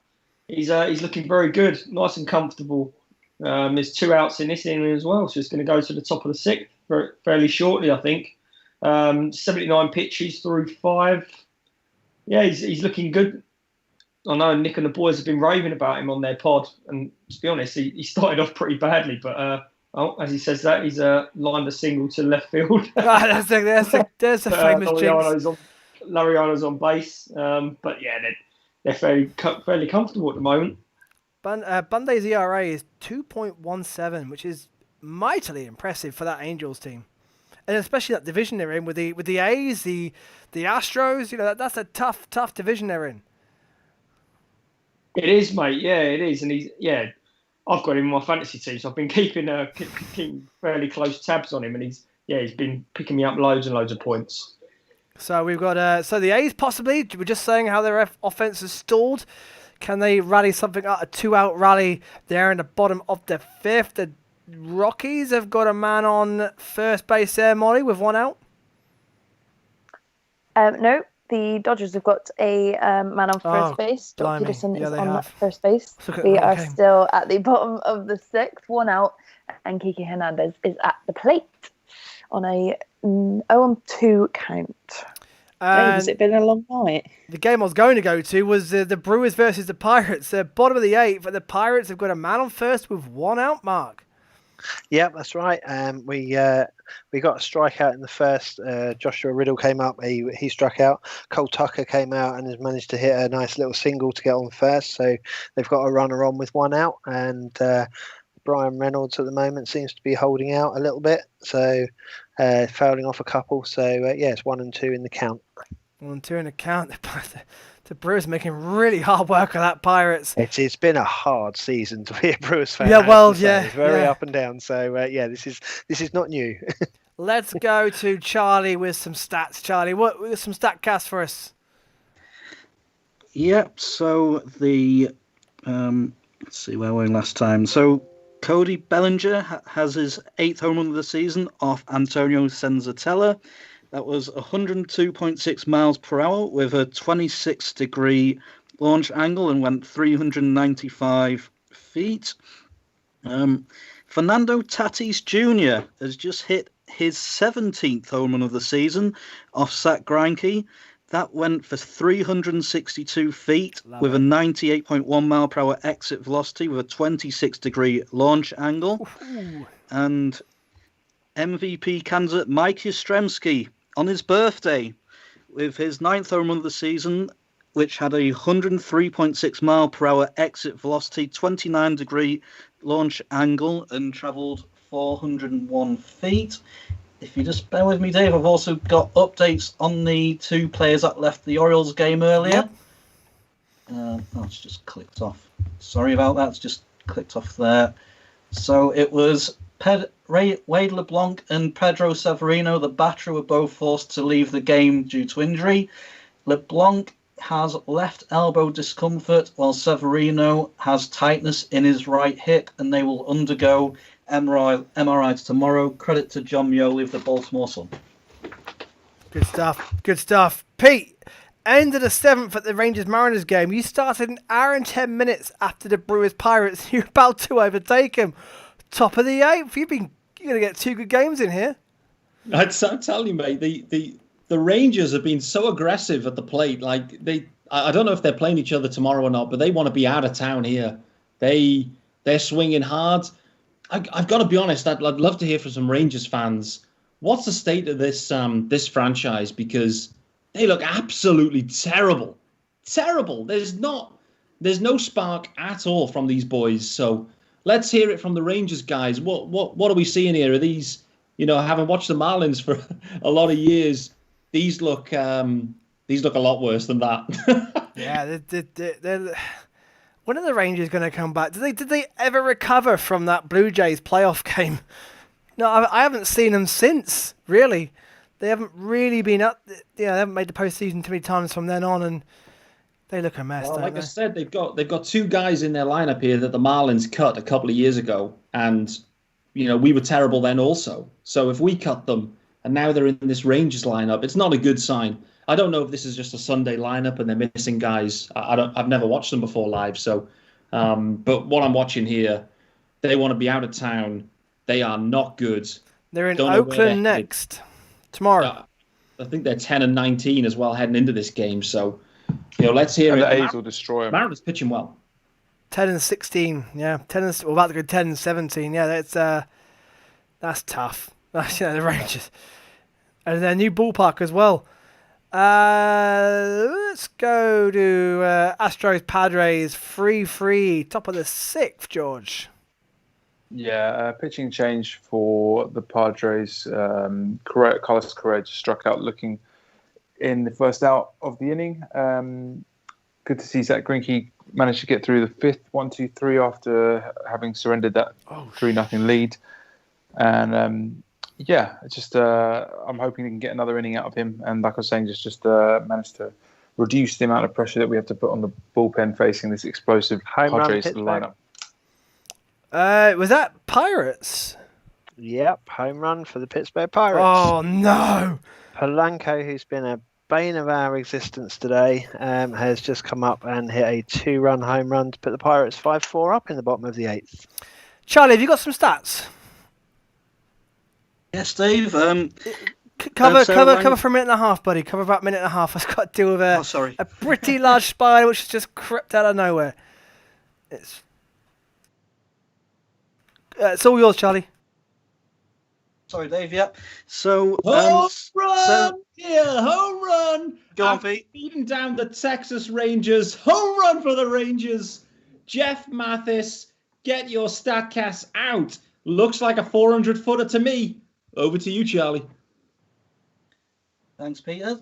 He's looking very good, nice and comfortable. There's 2 outs in this inning as well, so it's going to go to the top of the 6th fairly shortly, I think. 79 pitches through 5. Yeah, he's looking good. I know Nick and the boys have been raving about him on their pod, and to be honest, he started off pretty badly, but as he says that, he's lined a single to left field. There's a famous jinx. Lariano's on base, but yeah, they're fairly comfortable at the moment. Bundy's ERA is 2.17, which is mightily impressive for that Angels team, and especially that division they're in with the A's, the Astros. You know, that's a tough division they're in. It is, mate. Yeah, it is, and I've got him in my fantasy team, so I've been keeping fairly close tabs on him, and he's been picking me up loads and loads of points. So we've got the A's possibly. We're just saying how their offense has stalled. Can they rally something out, a 2-out rally there in the bottom of the 5th? The Rockies have got a man on first base there, Molly, with 1 out. No, the Dodgers have got a man on first base. Jock Peterson is on first base. We are still at the bottom of the 6th, 1 out, and Kike Hernandez is at the plate on a 0-2 count. Has it been a long night? The game I was going to go to was the Brewers versus the Pirates. Bottom of the 8th, but the Pirates have got a man on first with 1 out, Mark. Yeah, that's right. We got a strikeout in the first. Joshua Riddle came up. He struck out. Cole Tucker came out and has managed to hit a nice little single to get on first. So they've got a runner on with 1 out. And Brian Reynolds at the moment seems to be holding out a little bit. So fouling off a couple. So it's 1 and 2 in the count. 1 and 2 in the count. The Brewers making really hard work of that Pirates. It's been a hard season to be a Brewers fan. Yeah, well, It's very up and down. So this is not new. Let's go to Charlie with some stats. Charlie, what some stat cast for us? Yep. So the let's see where we were last time. So Cody Bellinger has his 8th home run of the season off Antonio Senzatella. That was 102.6 miles per hour with a 26-degree launch angle and went 395 feet. Fernando Tatis Jr. has just hit his 17th home run of the season off Zach Greinke. That went for 362 feet with a 98.1 mile per hour exit velocity with a 26-degree launch angle. Ooh. And MVP candidate Mike Yastrzemski on his birthday with his 9th home run of the season, which had a 103.6 mile per hour exit velocity, 29-degree launch angle, and travelled 401 feet. If you just bear with me, Dave, I've also got updates on the 2 players that left the Orioles game earlier. It's just clicked off. Sorry about that. It's just clicked off there. So it was Wade LeBlanc and Pedro Severino, the batter, were both forced to leave the game due to injury. LeBlanc has left elbow discomfort, while Severino has tightness in his right hip, and they will undergo MRIs tomorrow. Credit to John Mioli of the Baltimore Sun. Good stuff. Pete, end of the 7th at the Rangers-Mariners game. You started an hour and 10 minutes after the Brewers-Pirates. You're about to overtake them. Top of the 8th. You're going to get 2 good games in here. I'm telling you, mate, the Rangers have been so aggressive at the plate. Like I don't know if they're playing each other tomorrow or not, but they want to be out of town here. They're swinging hard. I've got to be honest. I'd love to hear from some Rangers fans. What's the state of this franchise? Because they look absolutely terrible. Terrible. There's not there's no spark at all from these boys. So let's hear it from the Rangers guys. What are we seeing here? Are these, having watched the Marlins for a lot of years, these look a lot worse than that. Yeah, they're when are the Rangers going to come back? Did they ever recover from that Blue Jays playoff game? No, I haven't seen them since. Really, they haven't really been up. They haven't made the postseason too many times from then on, and they look a mess. Well, don't like they? I said, they've got two guys in their lineup here that the Marlins cut a couple of years ago, and we were terrible then also. So if we cut them, and now they're in this Rangers lineup, it's not a good sign. I don't know if this is just a Sunday lineup and they're missing guys. I've never watched them before live, so. But what I'm watching here, they want to be out of town. They are not good. They're in Oakland next tomorrow. I think they're 10-19 as well heading into this game. So, let's hear and it. The A's will destroy them. Mariners pitching well. 10-16, yeah. We're about to go 10-17. Yeah, that's tough. That's the Rangers, and their new ballpark as well. Let's go to Astros Padres 3-3, top of the 6th, George. Yeah, pitching change for the Padres. Carlos Correa just struck out looking in the first out of the inning. Good to see Zach Greinke managed to get through the 5th 1-2-3 after having surrendered that 3-0 lead. And I'm hoping we can get another inning out of him. And like I was saying, just managed to reduce the amount of pressure that we have to put on the bullpen facing this explosive Padres lineup. Was that Pirates? Yep, home run for the Pittsburgh Pirates. Oh, no. Polanco, who's been a bane of our existence today, has just come up and hit a 2-run home run to put the Pirates 5-4 up in the bottom of the 8th. Charlie, have you got some stats? Yes, Dave. Cover for a minute and a half, buddy. Cover about a minute and a half. I've got to deal with a pretty large spider which has just crept out of nowhere. It's all yours, Charlie. Sorry, Dave. Yeah. So home run! Home run! Go on, Pete. Beating down the Texas Rangers. Home run for the Rangers. Jeff Mathis, get your StatCast out. Looks like a 400-footer to me. Over to you, Charlie. Thanks, Peter.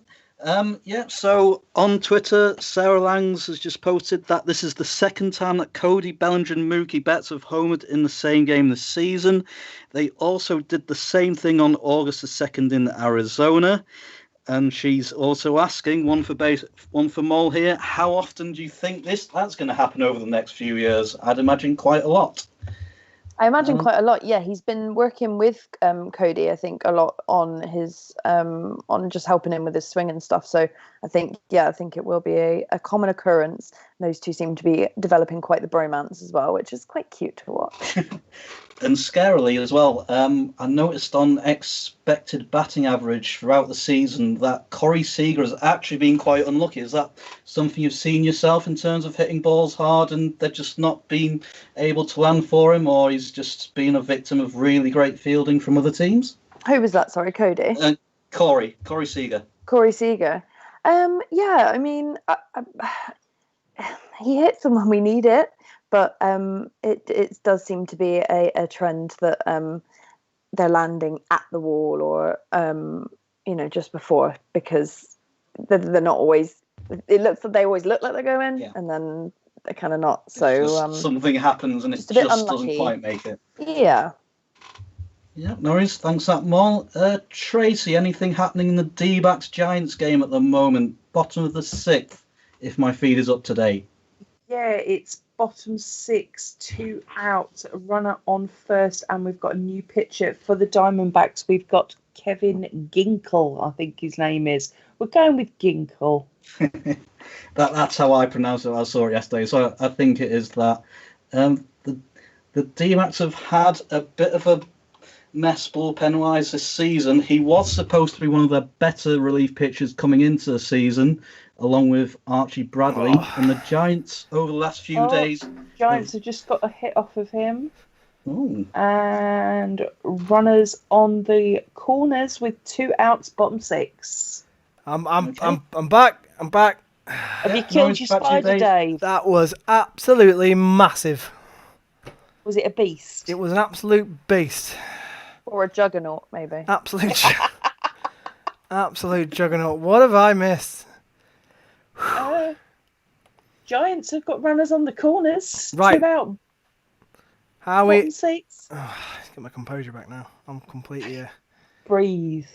So on Twitter, Sarah Langs has just posted that this is the second time that Cody Bellinger and Mookie Betts have homered in the same game this season. They also did the same thing on August the 2nd in Arizona. And she's also asking, one for Mole here, how often do you think that's going to happen over the next few years? I'd imagine quite a lot. I imagine quite a lot. Yeah, he's been working with Cody, I think, a lot on his on just helping him with his swing and stuff. So I think it will be a common occurrence. Those two seem to be developing quite the bromance as well, which is quite cute to watch. And scarily as well, I noticed on expected batting average throughout the season that Corey Seager has actually been quite unlucky. Is that something you've seen yourself in terms of hitting balls hard and they're just not being able to land for him, or he's just been a victim of really great fielding from other teams? Who was that? Sorry, Cody? Corey Seager. Corey Seager. Yeah, I mean, he hits them when we need it. But it does seem to be a trend that they're landing at the wall or, just before, because they're not always. They always look like they're going, and then they're kind of not. So something happens and it just doesn't quite make it. Yeah. Yeah, no worries. Thanks, that Mol. Tracy, anything happening in the D-backs Giants game at the moment? Bottom of the 6th, if my feed is up to date. Yeah, it's bottom 6, 2 out, a runner on first, and we've got a new pitcher for the Diamondbacks. We've got Kevin Ginkel, I think his name is. We're going with Ginkel. That's how I pronounce it. I saw it yesterday, so I think it is that. The D-backs have had a bit of a mess bullpen-wise this season. He was supposed to be one of the better relief pitchers coming into the season, along with Archie Bradley. And the Giants, over the last few days... Giants have just got a hit off of him. Ooh. And runners on the corners with 2 outs, bottom 6. I'm back. Have you killed your spider, Dave? That was absolutely massive. Was it a beast? It was an absolute beast. Or a juggernaut, maybe. Absolute juggernaut. What have I missed? Giants have got runners on the corners. Right. About How we? seats. Let's get my composure back now. I'm completely. Breathe.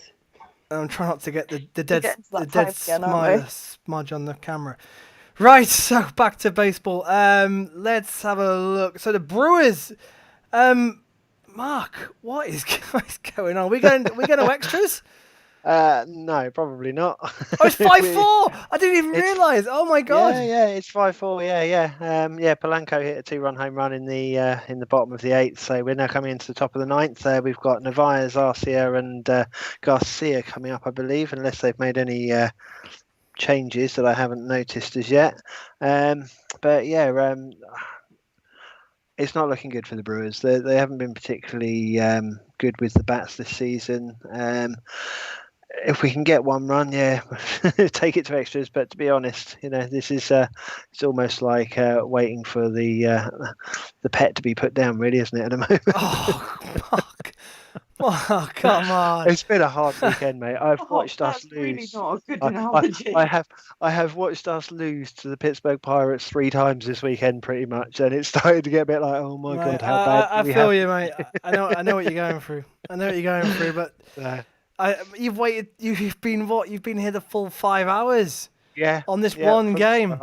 I'm trying not to get the dead again, smudge on the camera. Right, so back to baseball. Let's have a look. So the Brewers, Mark, what is going on? We going to extras? No, probably not. Oh, it's 5-4. I didn't even realise. Oh my god. Yeah, it's 5-4. Yeah. Polanco hit a 2-run home run in the bottom of the 8th. So we're now coming into the top of the 9th. We've got Narvaez, Arcia, and Garcia coming up, I believe, unless they've made any changes that I haven't noticed as yet. But yeah, it's not looking good for the Brewers. They haven't been particularly good with the bats this season. If we can get 1 run, yeah, take it to extras. But to be honest, this is it's almost like waiting for the pet to be put down, really, isn't it? At the moment. Oh, come on! It's been a hard weekend, mate. I've watched us lose. Really not a good analogy. I have watched us lose to the Pittsburgh Pirates 3 times this weekend, pretty much, and it's starting to get a bit like, oh my god, how bad! I feel you, mate. I know what you're going through. But you've waited. You've been here the full 5 hours. Yeah. On this one game.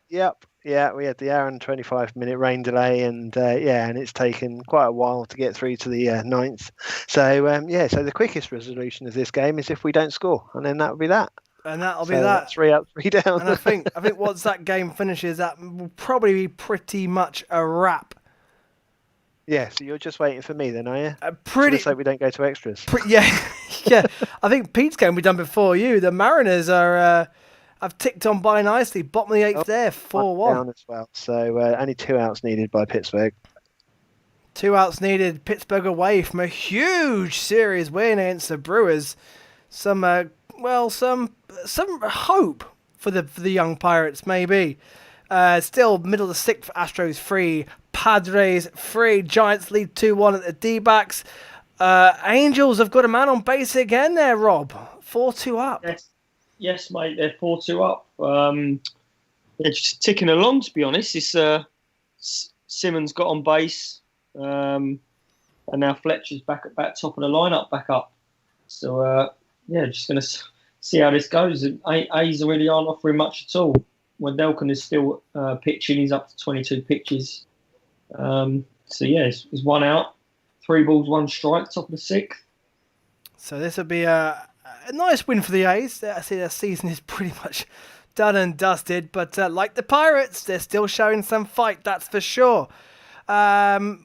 Yep. Yeah, we had the hour and 25-minute rain delay, and and it's taken quite a while to get through to the 9th. So so the quickest resolution of this game is if we don't score, and then that will be that. And that'll be that. 3 up, 3 down. And I think once that game finishes, that will probably be pretty much a wrap. Yeah, so you're just waiting for me then, are you? Pretty. So we don't go to extras. Yeah. I think Pete's game we done before you. The Mariners are. I've ticked on by nicely. Bottom of the 8th there, 4-1. Down as well. So only 2 outs needed by Pittsburgh. 2 outs needed. Pittsburgh away from a huge series win against the Brewers. Some hope for the young Pirates, maybe. Still middle of the 6th, Astros 3, Padres 3, Giants lead 2-1 at the D-backs. Angels have got a man on base again there, Rob. 4-2 up. Yes, mate, they're 4-2 up. They're just ticking along, to be honest. It's Simmons got on base, and now Fletcher's back top of the lineup, back up. So, just going to see how this goes. A's really aren't offering much at all. Wendelken is still pitching. He's up to 22 pitches. It's 1 out, 3 balls, 1 strike, top of the 6th. So this will be a nice win for the A's. I see their season is pretty much done and dusted, but like the Pirates, they're still showing some fight, that's for sure. The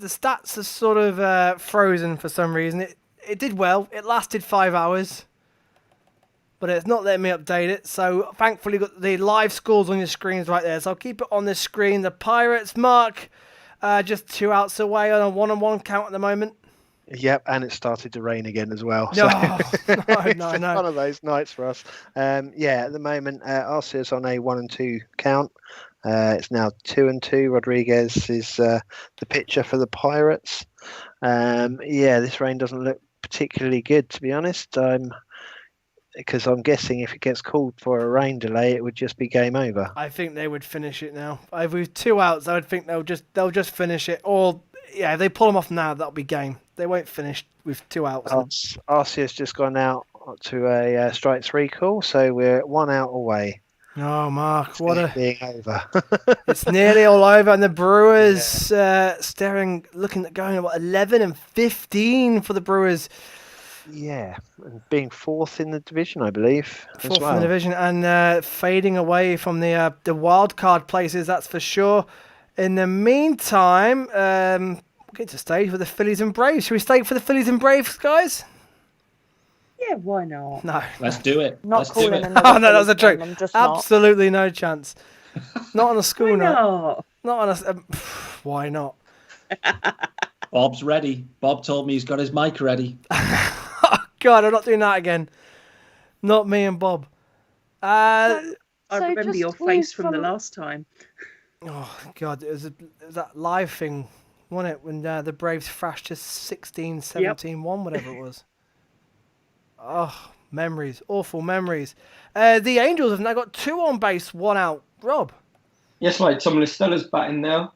stats are sort of frozen for some reason. It did well. It lasted 5 hours, but it's not letting me update it. So thankfully, got the live scores on your screens right there. So I'll keep it on the screen. The Pirates, Mark, just 2 outs away on a 1-1 count at the moment. Yep, and it started to rain again as well. No, so no. One of those nights for us. At the moment, Arcia's on a 1-2 count. It's now 2-2. Rodriguez is the pitcher for the Pirates. This rain doesn't look particularly good, to be honest. Because I'm guessing if it gets called for a rain delay, it would just be game over. I think they would finish it now. With 2 outs, I would think they'll just finish it. Or if they pull them off now, that'll be game. They won't finish with 2 outs. Arcia's just gone out to a strike 3 call, so we're 1 out away. Oh, Mark, being over. It's nearly all over, and the Brewers looking at going about 11-15 for the Brewers. Yeah, and being 4th in the division, I believe. 4th in the division, and fading away from the wild card places, that's for sure. In the meantime, we'll get to stage with the Phillies and Braves. Should we stay for the Phillies and Braves, guys? Yeah, why not? No. Let's do it. Not Let's calling do it. another Oh, no, that was a joke. I'm just Absolutely no chance. Not on a school night. not? Not on a... why not? Bob's ready. Bob told me he's got his mic ready. God, I'm not doing that again. Not me and Bob. I I So remember your just face with, from the last time. Oh God, it was that live thing, wasn't it? When the Braves thrashed us 16-17-1, whatever it was. Oh, memories, awful memories. The Angels have now got 2 on base, 1 out. Rob. Yes, mate. Tom Listella's batting now.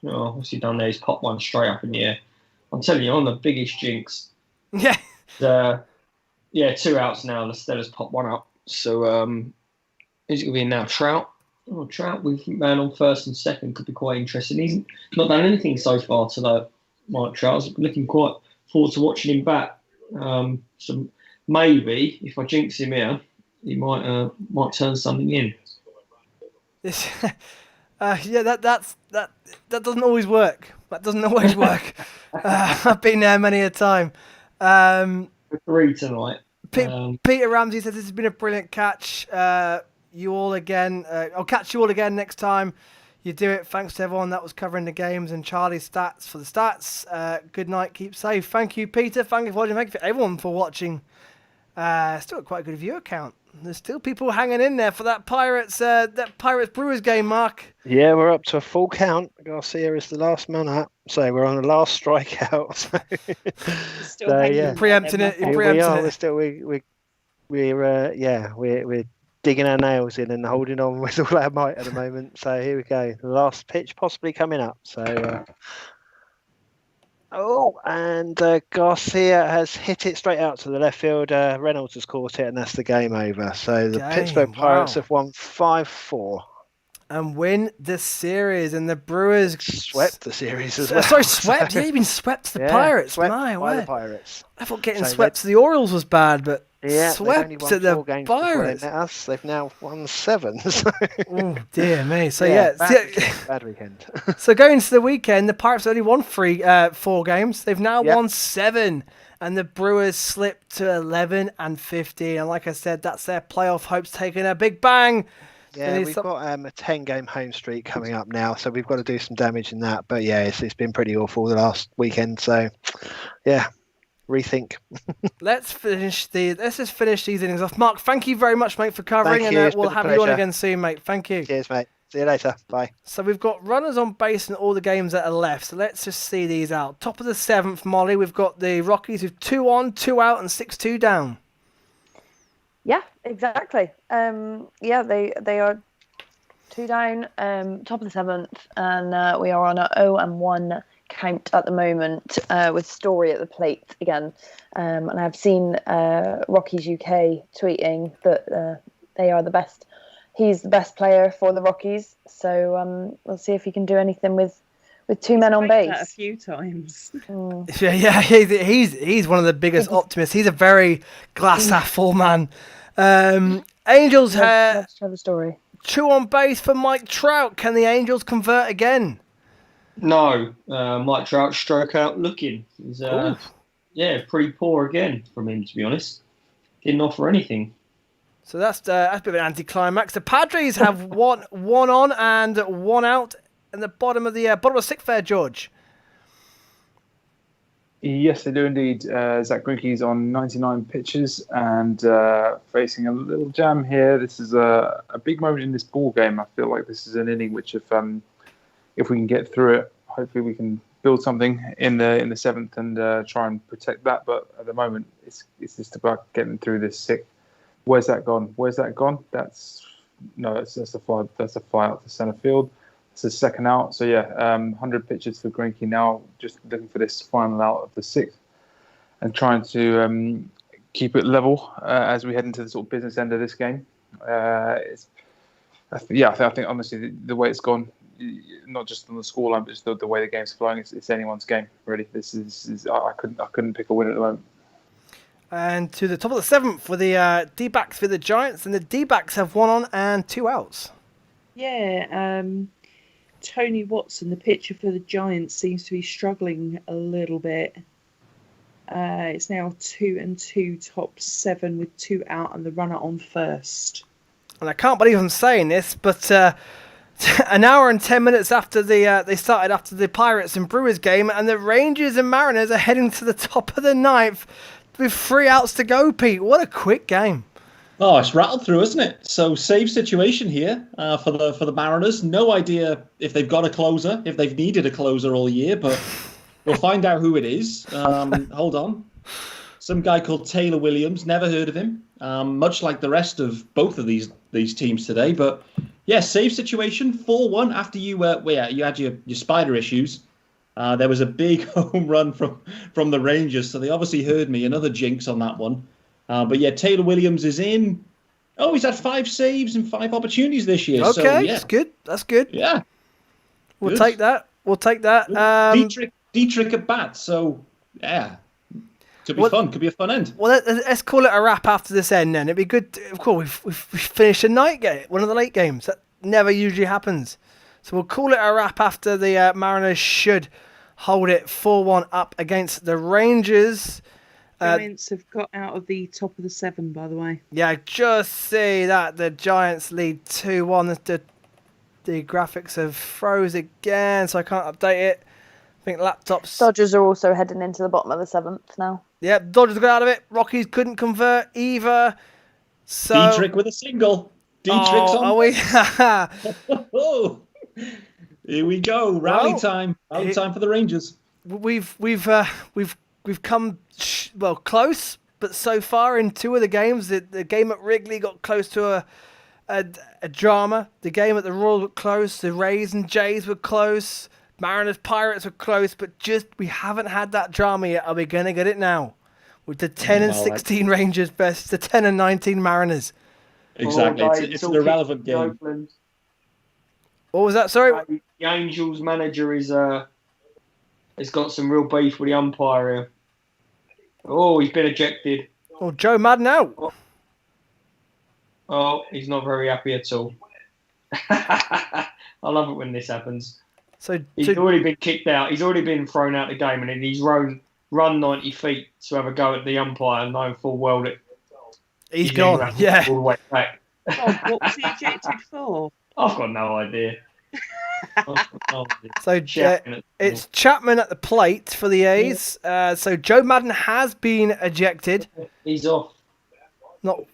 Obviously down there, he's popped one straight up in the air. I'm telling you, I'm the biggest jinx. Yeah. 2 outs now. Listella's popped one up. So who's it going to be now? Trout. Oh, Trout with man on first and second could be quite interesting. He's not done anything so far today, Mike Trout. I was looking quite forward to watching him bat. So maybe if I jinx him here, he might turn something in. That doesn't always work. That doesn't always work. I've been there many a time. 3 tonight. Peter Ramsey says this has been a brilliant catch. You all again. I'll catch you all again next time you do it. Thanks to everyone that was covering the games and Charlie's stats for the stats. Good night. Keep safe. Thank you, Peter. Thank you for watching. Thank you for everyone for watching. Still quite a good viewer count. There's still people hanging in there for that Pirates Brewers game, Mark. Yeah, we're up to a full count. Garcia is the last man up, so we're on the last strikeout. You're preempting it. You're preempting it. We're digging our nails in and holding on with all our might at the moment. So here we go. The last pitch possibly coming up. So. And Garcia has hit it straight out to the left field. Reynolds has caught it, and that's the game over. So the Pittsburgh Pirates have won 5-4. And win the series, and the Brewers swept the series as well. Sorry, swept? Yeah, you've been swept to the Pirates. Swept My by word. the Pirates. I thought getting swept to the Orioles was bad, but swept to the Pirates. They met us. They've now won 7. So. Oh dear me! So bad weekend. So going into the weekend, the Pirates only won 4 games. They've now won 7, and the Brewers slipped to 11-15. And like I said, that's their playoff hopes taking a big bang. Yeah, we've got a 10-game home streak coming up now, so we've got to do some damage in that. But yeah, it's been pretty awful the last weekend. So yeah, rethink. Let's just finish these innings off. Mark, thank you very much, mate, for covering, and we'll have you on again soon, mate. Thank you. Cheers, mate. See you later. Bye. So we've got runners on base in all the games that are left. So let's just see these out. Top of the 7th, Molly, we've got the Rockies with 2 on, 2 out, and 6-2 down. Yeah, exactly. They are 2 down, top of the 7th, and we are on a 0-1 count at the moment with Story at the plate again. And I've seen Rockies UK tweeting that they are the best. He's the best player for the Rockies, so we'll see if he can do anything with 2 men on base. That a few times. Yeah, he's one of the biggest optimists. He's a very glass half full man. Angels have a story. 2 on base for Mike Trout. Can the Angels convert again? No, Mike Trout stroke out looking. He's, pretty poor again from him, to be honest. Didn't offer anything. So that's a bit of an anticlimax. The Padres have one on and 1 out in the bottom of the 6th there, George. Yes, they do indeed. Zach Greinke's on 99 pitches and facing a little jam here. This is a big moment in this ball game. I feel like this is an inning which, if we can get through it, hopefully we can build something in the 7th and try and protect that. But at the moment, it's just about getting through this 6th. Where's that gone? That's a fly. That's a fly out to center field. It's the 2nd out. So 100 pitches for Greinke now. Just looking for this final out of the 6th and trying to keep it level as we head into the sort of business end of this game. I think honestly the way it's gone, not just on the scoreline, but just the way the game's flowing, it's anyone's game really. This is I couldn't pick a winner at the moment. And to the top of the 7th for the D-backs for the Giants, and the D-backs have 1 on and 2 outs. Yeah, Tony Watson, the pitcher for the Giants, seems to be struggling a little bit. It's now 2-2, top 7 with 2 out and the runner on first. And I can't believe I'm saying this, but an hour and 10 minutes after they started after the Pirates and Brewers game, and the Rangers and Mariners are heading to the top of the 9th with 3 outs to go, Pete. What a quick game. Oh, it's rattled through, isn't it? So save situation here for the Mariners. No idea if they've got a closer, if they've needed a closer all year, but we'll find out who it is. Hold on. Some guy called Taylor Williams. Never heard of him. Much like the rest of both of these teams today. But yeah, save situation 4-1 after you had your spider issues. There was a big home run from the Rangers, so they obviously heard me. Another jinx on that one. But yeah, Taylor Williams is in. Oh, he's had 5 saves and 5 opportunities this year. Okay, so, yeah. that's good. That's good. Yeah. We'll take that. Dietrich at bat. So, yeah. Could be fun. Could be a fun end. Well, let's call it a wrap after this end then. It'd be good. Of course, we've finished a night game, one of the late games. That never usually happens. So we'll call it a wrap after the Mariners should hold it 4-1 up against the Rangers. Giants have got out of the top of the 7, by the way. Yeah, just see that the Giants lead 2-1. The graphics have froze again, so I can't update it. I think laptops. Dodgers are also heading into the bottom of the 7th now. Yeah, Dodgers got out of it. Rockies couldn't convert either. So Dietrich with a single. Dietrich's on. Are we? Here we go. Rally time. Rally time for the Rangers. We've come close, but so far in 2 of the games, the game at Wrigley got close to a drama. The game at the Royal got close. The Rays and Jays were close. Mariners Pirates were close, but we haven't had that drama yet. Are we gonna get it now? With the 10-16 Rangers versus the 10-19 Mariners. Exactly. It's an irrelevant game. Oakland. What was that? Sorry. The Angels manager has got some real beef with the umpire here. Oh, he's been ejected. Oh, Joe Madden out. Oh, he's not very happy at all. I love it when this happens. He's already been kicked out. He's already been thrown out of the game, and then he's run 90 feet to have a go at the umpire, knowing full well that he's gone. Yeah. All the way back. Oh, what was he ejected for? I've got no idea. So it's Chapman at the plate for the A's. So Joe Madden has been ejected. He's off. Not.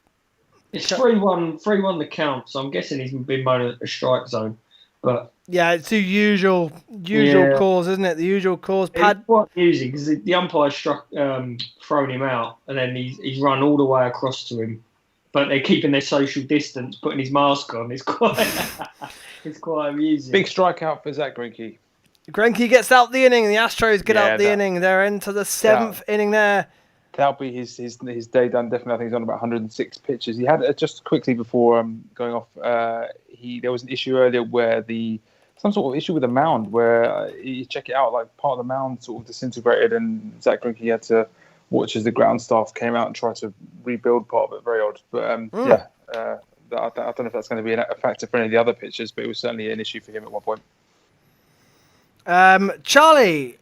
It's 3-1 the count. So I'm guessing he's been mowed at a strike zone. But yeah, it's the usual cause, isn't it? The usual cause. It's quite amusing because the umpire thrown him out, and then he's run all the way across to him. But they're keeping their social distance, putting his mask on. It's quite amusing. Big strikeout for Zach Greinke. Greinke gets out the inning. The Astros get out the inning. They're into the 7th inning there. That'll be his day done. Definitely, I think he's on about 106 pitches. He had just quickly before going off. There was an issue earlier where some sort of issue with the mound where you check it out, like part of the mound sort of disintegrated, and Zach Greinke had to watch as the ground staff came out and tried to rebuild part of it. Very odd, but I don't know if that's going to be a factor for any of the other pitchers, but it was certainly an issue for him at one point. Charlie,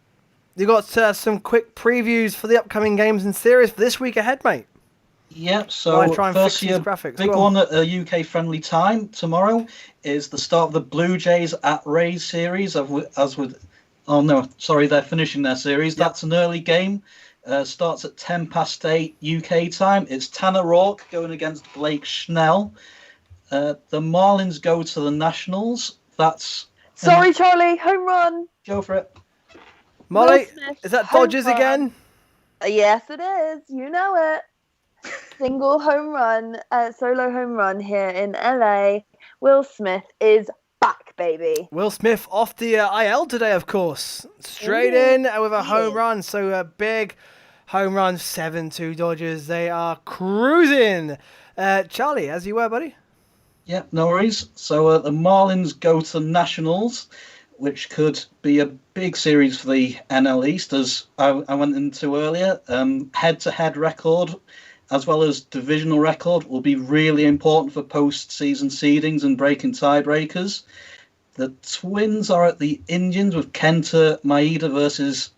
you got some quick previews for the upcoming games and series for this week ahead, mate? Yep, so firstly, a big one at a UK-friendly time tomorrow is the start of the Blue Jays at Rays series. They're finishing their series. Yep. That's an early game. Starts at 8:10 UK time. It's Tanner Rourke going against Blake Schnell. The Marlins go to the Nationals. That's... Sorry, Charlie, home run. Go for it. Molly, is that Dodgers again? Yes, it is. You know it. Single home run, solo home run here in LA. Will Smith is back, baby. Will Smith off the IL today, of course. Straight in with a home run. So a big home run, 7-2 Dodgers. They are cruising. Charlie, as you were, buddy. Yeah, no worries. So the Marlins go to the Nationals, which could be a big series for the NL East, as I went into earlier. Head-to-head record, as well as divisional record, will be really important for postseason seedings and breaking tiebreakers. The Twins are at the Indians with Kenta Maeda versus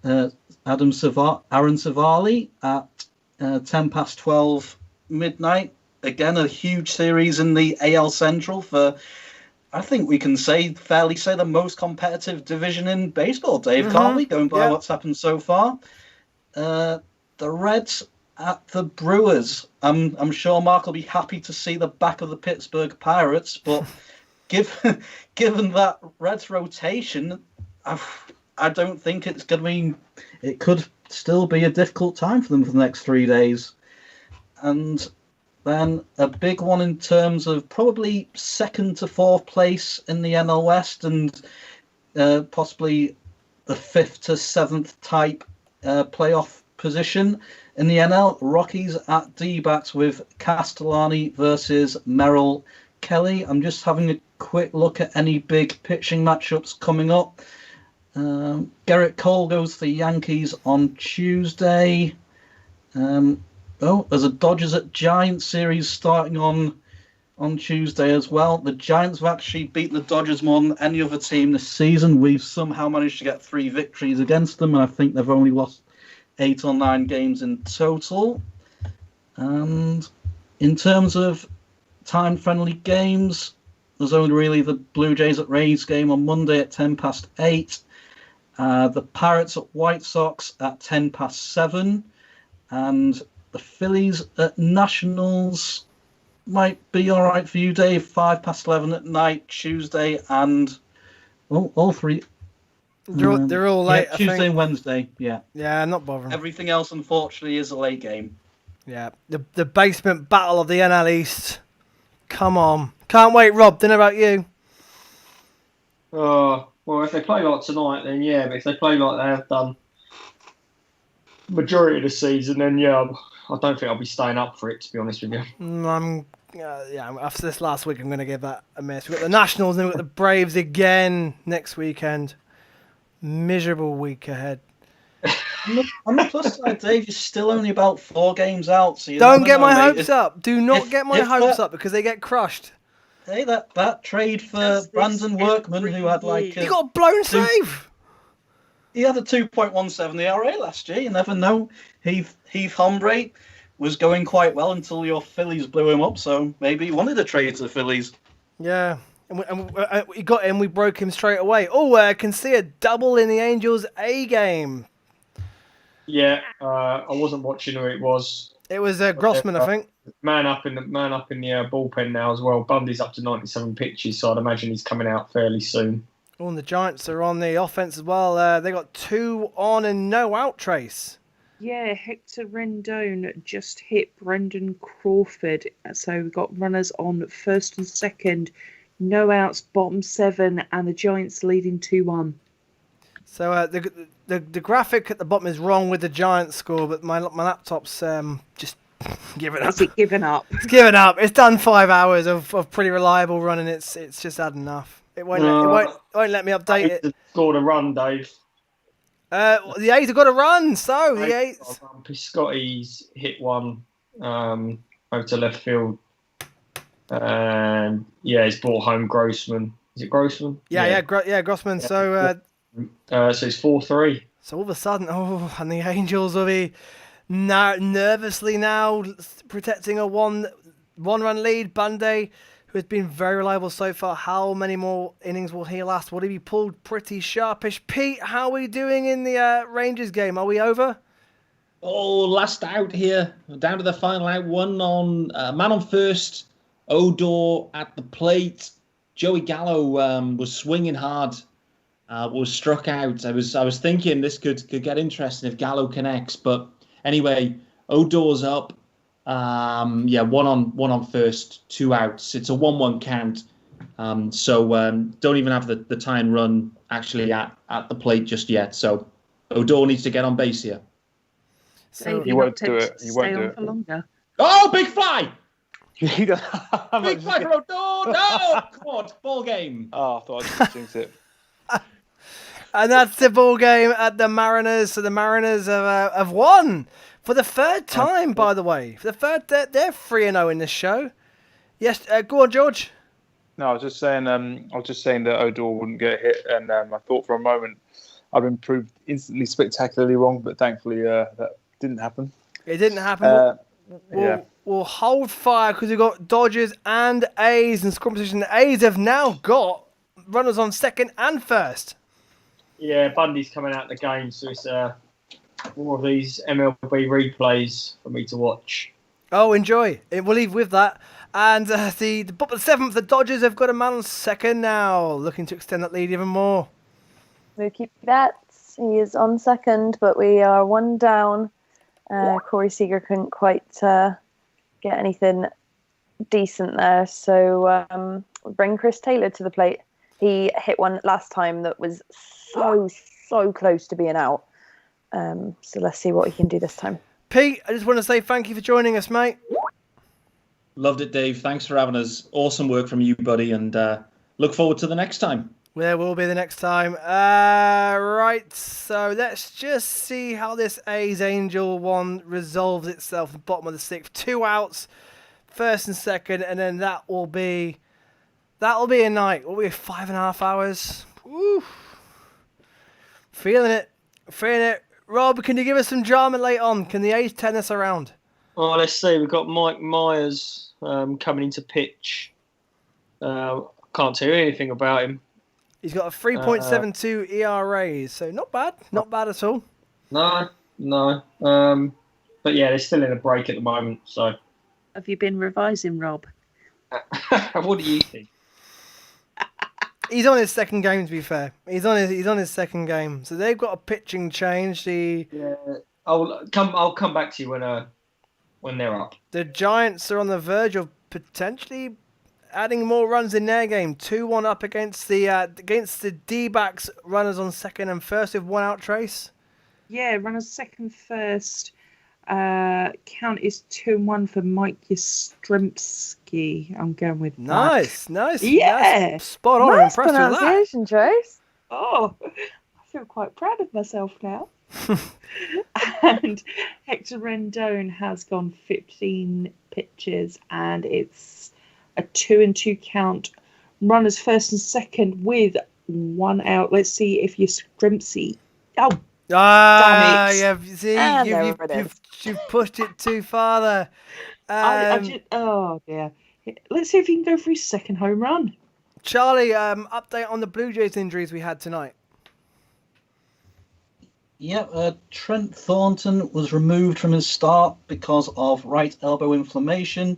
Aaron Savali at 12:10 midnight. Again, a huge series in the AL Central for, I think we can fairly say the most competitive division in baseball, Dave, can't we? Going by what's happened so far. The Reds at the Brewers. I'm sure Mark will be happy to see the back of the Pittsburgh Pirates, but given that Reds rotation, I don't think it's going to be. It could still be a difficult time for them for the next 3 days. And then a big one in terms of probably 2nd to 4th place in the NL West, and possibly the 5th to 7th type playoff position in the NL. Rockies at D-backs with Castellani versus Merrill Kelly. I'm just having a quick look at any big pitching matchups coming up. Garrett Cole goes to the Yankees on Tuesday. There's a Dodgers at Giants series starting on Tuesday as well. The Giants have actually beaten the Dodgers more than any other team this season. We've somehow managed to get 3 victories against them, and I think they've only lost 8 or 9 games in total. And in terms of time-friendly games, there's only really the Blue Jays at Rays game on Monday at 8:10. The Pirates at White Sox at 7:10. And the Phillies at Nationals might be all right for you, Dave. 11:05 at night, Tuesday, and all 3. They're all late. Yeah, Tuesday and Wednesday. Yeah. Yeah, not bothering. Everything else, unfortunately, is a late game. Yeah, the basement battle of the NL East. Come on, can't wait, Rob. Don't know about you. Well, if they play like tonight, then yeah. But if they play like they have done majority of the season, then yeah, I don't think I'll be staying up for it, to be honest with you. After this last week, I'm going to give that a miss. We've got the Nationals, and then we've got the Braves again next weekend. Miserable week ahead. On the plus side, Dave, you're still only about 4 games out. So you don't get my hopes up. Do not get my hopes up, because they get crushed. Hey, that trade for Brandon Workman, who had he got a blown save. He had a 2.17 ERA last year. You never know. Heath Hombre was going quite well until your Phillies blew him up. So maybe he wanted a trade to the Phillies. Yeah. And we got him. We broke him straight away. I can see a double in the Angels A game. Yeah, I wasn't watching who it was. It was Grossman, I think. Man up in the bullpen now as well. Bundy's up to 97 pitches, so I'd imagine he's coming out fairly soon. And the Giants are on the offense as well. They got 2 on and no out, Trace. Yeah, Hector Rendon just hit Brendan Crawford. So we've got runners on 1st and 2nd. No outs, bottom 7, and the Giants leading 2-1. So the graphic at the bottom is wrong with the Giants score, but my laptop's just giving up. Is it giving up? It's giving up. It's done 5 hours of pretty reliable running. It's just had enough. It won't let me update it. Scored a run, Dave. The A's have got a run. So the A's. Piscotty's hit one over to left field. And he's brought home Grossman. Is it Grossman? Yeah, Grossman. So it's 4-3. So all of a sudden, and the Angels will be nervously now protecting a one-run lead. Bundy, who has been very reliable so far. How many more innings will he last? Will he be pulled pretty sharpish? Pete, how are we doing in the Rangers game? Are we over? Last out here. Down to the final out. One on man on first. Odor at the plate. Joey Gallo was swinging hard. Was struck out. I was thinking this could get interesting if Gallo connects, but anyway, Odor's up. One on first, 2 outs. It's a 1-1 count. Don't even have the tie and run actually at the plate just yet. So Odor needs to get on base here. So he won't do it. He won't do it. For longer. Oh, big fly! Big fly for Odor! No! God, ball game. Oh, I thought I just jinxed it. And that's the ball game at the Mariners. So the Mariners have won for the 3rd time, by the way. For the 3rd, they're 3-0 in this show. Yes, go on, George. No, I was just saying. That Odor wouldn't get hit, and I thought for a moment I'd been proved instantly spectacularly wrong, but thankfully that didn't happen. It didn't happen. We'll hold fire because we've got Dodgers and A's in scoring position. The A's have now got runners on 2nd and 1st. Yeah, Bundy's coming out of the game, so more of these MLB replays for me to watch. Oh, enjoy. We'll leave with that. And the bottom of the 7th, the Dodgers have got a man on second now, looking to extend that lead even more. Mookie Betts, he is on second, but we are one down. Corey Seager couldn't quite get anything decent there, so we'll bring Chris Taylor to the plate. He hit one last time that was so close to being out. So let's see what he can do this time. Pete, I just want to say thank you for joining us, mate. Loved it, Dave. Thanks for having us. Awesome work from you, buddy, and look forward to the next time. There will be the next time. Right, so let's just see how this A's Angel one resolves itself. The bottom of the 6th, 2 outs, first and second, and then that'll be a night. Will be 5.5 hours. Woo. Feeling it. Rob, can you give us some drama late on? Can the A's turn us around? Oh, let's see. We've got Mike Myers coming into pitch. Can't tell you anything about him. He's got a 3.72 ERA, so not bad. Not bad at all. No. But yeah, they're still in a break at the moment. So, Have you been revising, Rob? what do you think? He's on his second game, to be fair. He's on his second game. So they've got a pitching change. Yeah, I'll come back to you when they're up. The Giants are on the verge of potentially adding more runs in their game. 2-1 up against the D-backs runners on second and first with 1 out, Trace. Yeah, runners second, first. Count is 2-1 for Mike Yastrzemski. I'm going with that. Nice. Yeah. That's spot on. Nice Impressed with that. pronunciation, Trace. Oh, I feel quite proud of myself now. And Hector Rendon has gone 15 pitches, and it's a 2-2 count. Runners first and second with 1 out. Let's see if Yastrzemski. Oh, damn it! Yeah, see, you've pushed it too far there. Oh dear. Let's see if he can go for his second home run. Charlie, update on the Blue Jays injuries we had tonight. Yeah, Trent Thornton was removed from his start because of right elbow inflammation.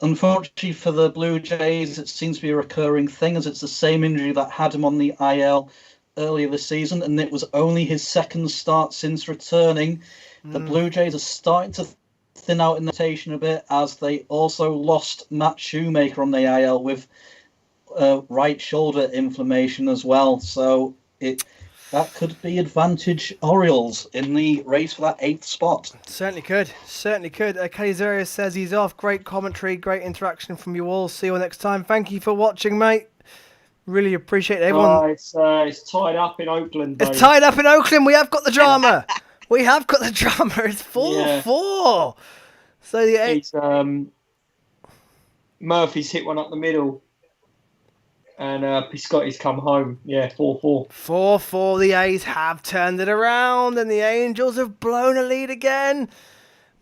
Unfortunately for the Blue Jays, it seems to be a recurring thing, as it's the same injury that had him on the IL earlier this season, and it was only his second start since returning. The Blue Jays are starting to thin out in the rotation a bit, as they also lost Matt Shoemaker on the IL with right shoulder inflammation as well. So that could be advantage Orioles in the race for that 8th spot. Certainly could. Kelly Zarius says he's off. Great commentary, great interaction from you all. See you all next time. Thank you for watching, mate. Really appreciate everyone. It's tied up in Oakland. It's tied up in Oakland. We have got the drama. It's 4-4. So the Murphy's hit one up the middle, and Piscotty's come home. Yeah, 4-4. 4-4. The A's have turned it around, and the Angels have blown a lead again.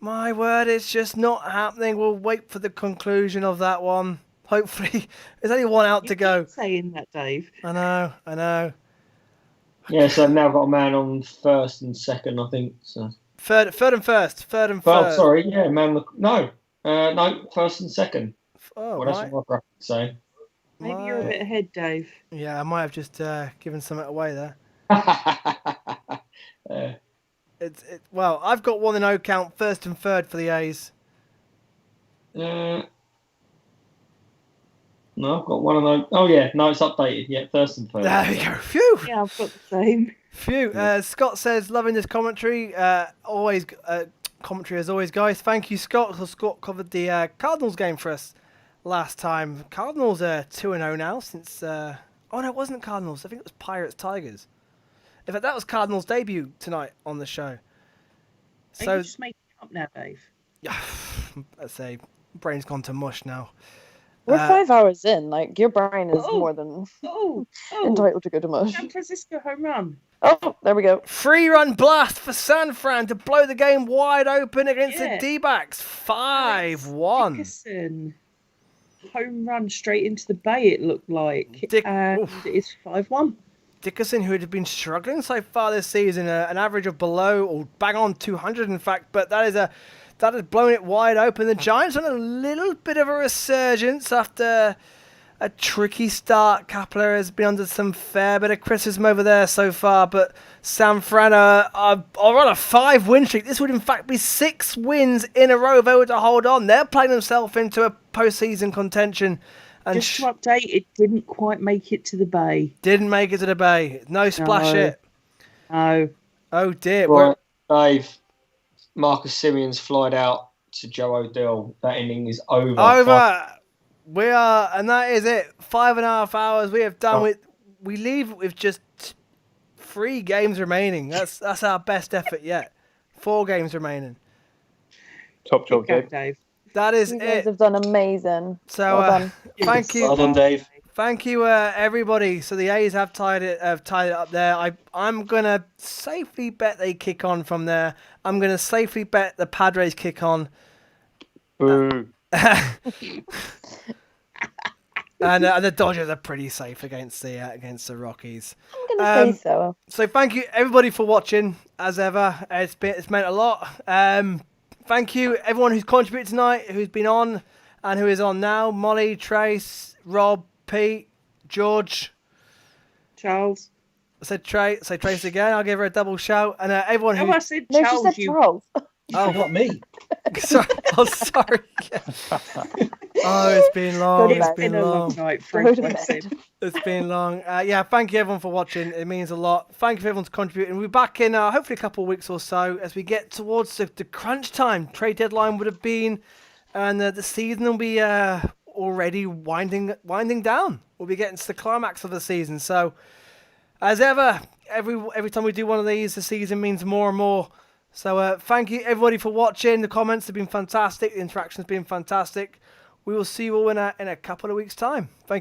My word, it's just not happening. We'll wait for the conclusion of that one. Hopefully, there's only 1 out to go. Saying that, Dave. I know. Yeah, so I've now got a man on first and second, I think. So third and first. Oh, sorry, yeah, no, first and second. Oh, well, that's what my graphics say. Maybe you're a bit ahead, Dave. Yeah, I might have just given something away there. Well, I've got 1 0 count, first and third for the A's. No, I've got one of those. Oh, yeah. No, it's updated. Yeah, first and third. There we go. Phew. Yeah, I've got the same. Phew. Scott says, loving this commentary. Always commentary as always, guys. Thank you, Scott. So Scott covered the Cardinals game for us last time. Cardinals are 2-0 now since... oh, no, it wasn't Cardinals. I think it was Pirates Tigers. In fact, that was Cardinals' debut tonight on the show. Are you just making it up now, Dave? Yeah, let's say brain's gone to mush now. We're 5 hours in. Like, your brain is more than entitled to go to mush. San Francisco home run. Oh, there we go. 3-run blast for San Fran to blow the game wide open against the D-backs. 5-1. Dickerson. Home run straight into the bay, it looked like. And it's 5-1. Dickerson, who had been struggling so far this season, an average of below or bang on 200, in fact. But that has blown it wide open. The Giants on a little bit of a resurgence after a tricky start. Kapler has been under some fair bit of criticism over there so far, but San Fran are on a 5-win streak. This would in fact be 6 wins in a row if they were to hold on. They're playing themselves into a postseason contention. And just to update, it didn't quite make it to the Bay. Didn't make it to the Bay. No splash hit. No. Oh dear. Right, Dave. Marcus Simeon's flied out to Joe Odell. That inning is over. Over. We are, and that is it. 5.5 hours. We have done with. We leave with just 3 games remaining. That's our best effort yet. 4 games remaining. Top job, Dave. That is You it. guys have done amazing. So well done. thank you. Well done, Dave. Thank you, everybody. So the A's have tied it up there. I'm gonna safely bet they kick on from there. I'm gonna safely bet the Padres kick on. Boo. And the Dodgers are pretty safe against the Rockies. I'm gonna say so. So thank you everybody for watching as ever. It's meant a lot. Thank you everyone who's contributed tonight, who's been on and who is on now. Molly, Trace, Rob, Pete, George, Charles. I said Trace again. I'll give her a double shout. And everyone who I said No, she Charles. said Charles. Oh, not me. sorry. Oh, sorry. Oh, it's been long. It's It's been been a long long. night, Frank. Bless him. It's been long. Yeah, thank you everyone for watching. It means a lot. Thank you for everyone to contribute. And we'll be back in hopefully a couple of weeks or so as we get towards the crunch time. Trade deadline would have been, and the season will be already winding down. We'll be getting to the climax of the season. So, as ever, every time we do one of these, the season means more and more. So thank you everybody for watching. The comments have been fantastic. The interaction's been fantastic. We will see you all in a couple of weeks' time. Thank you.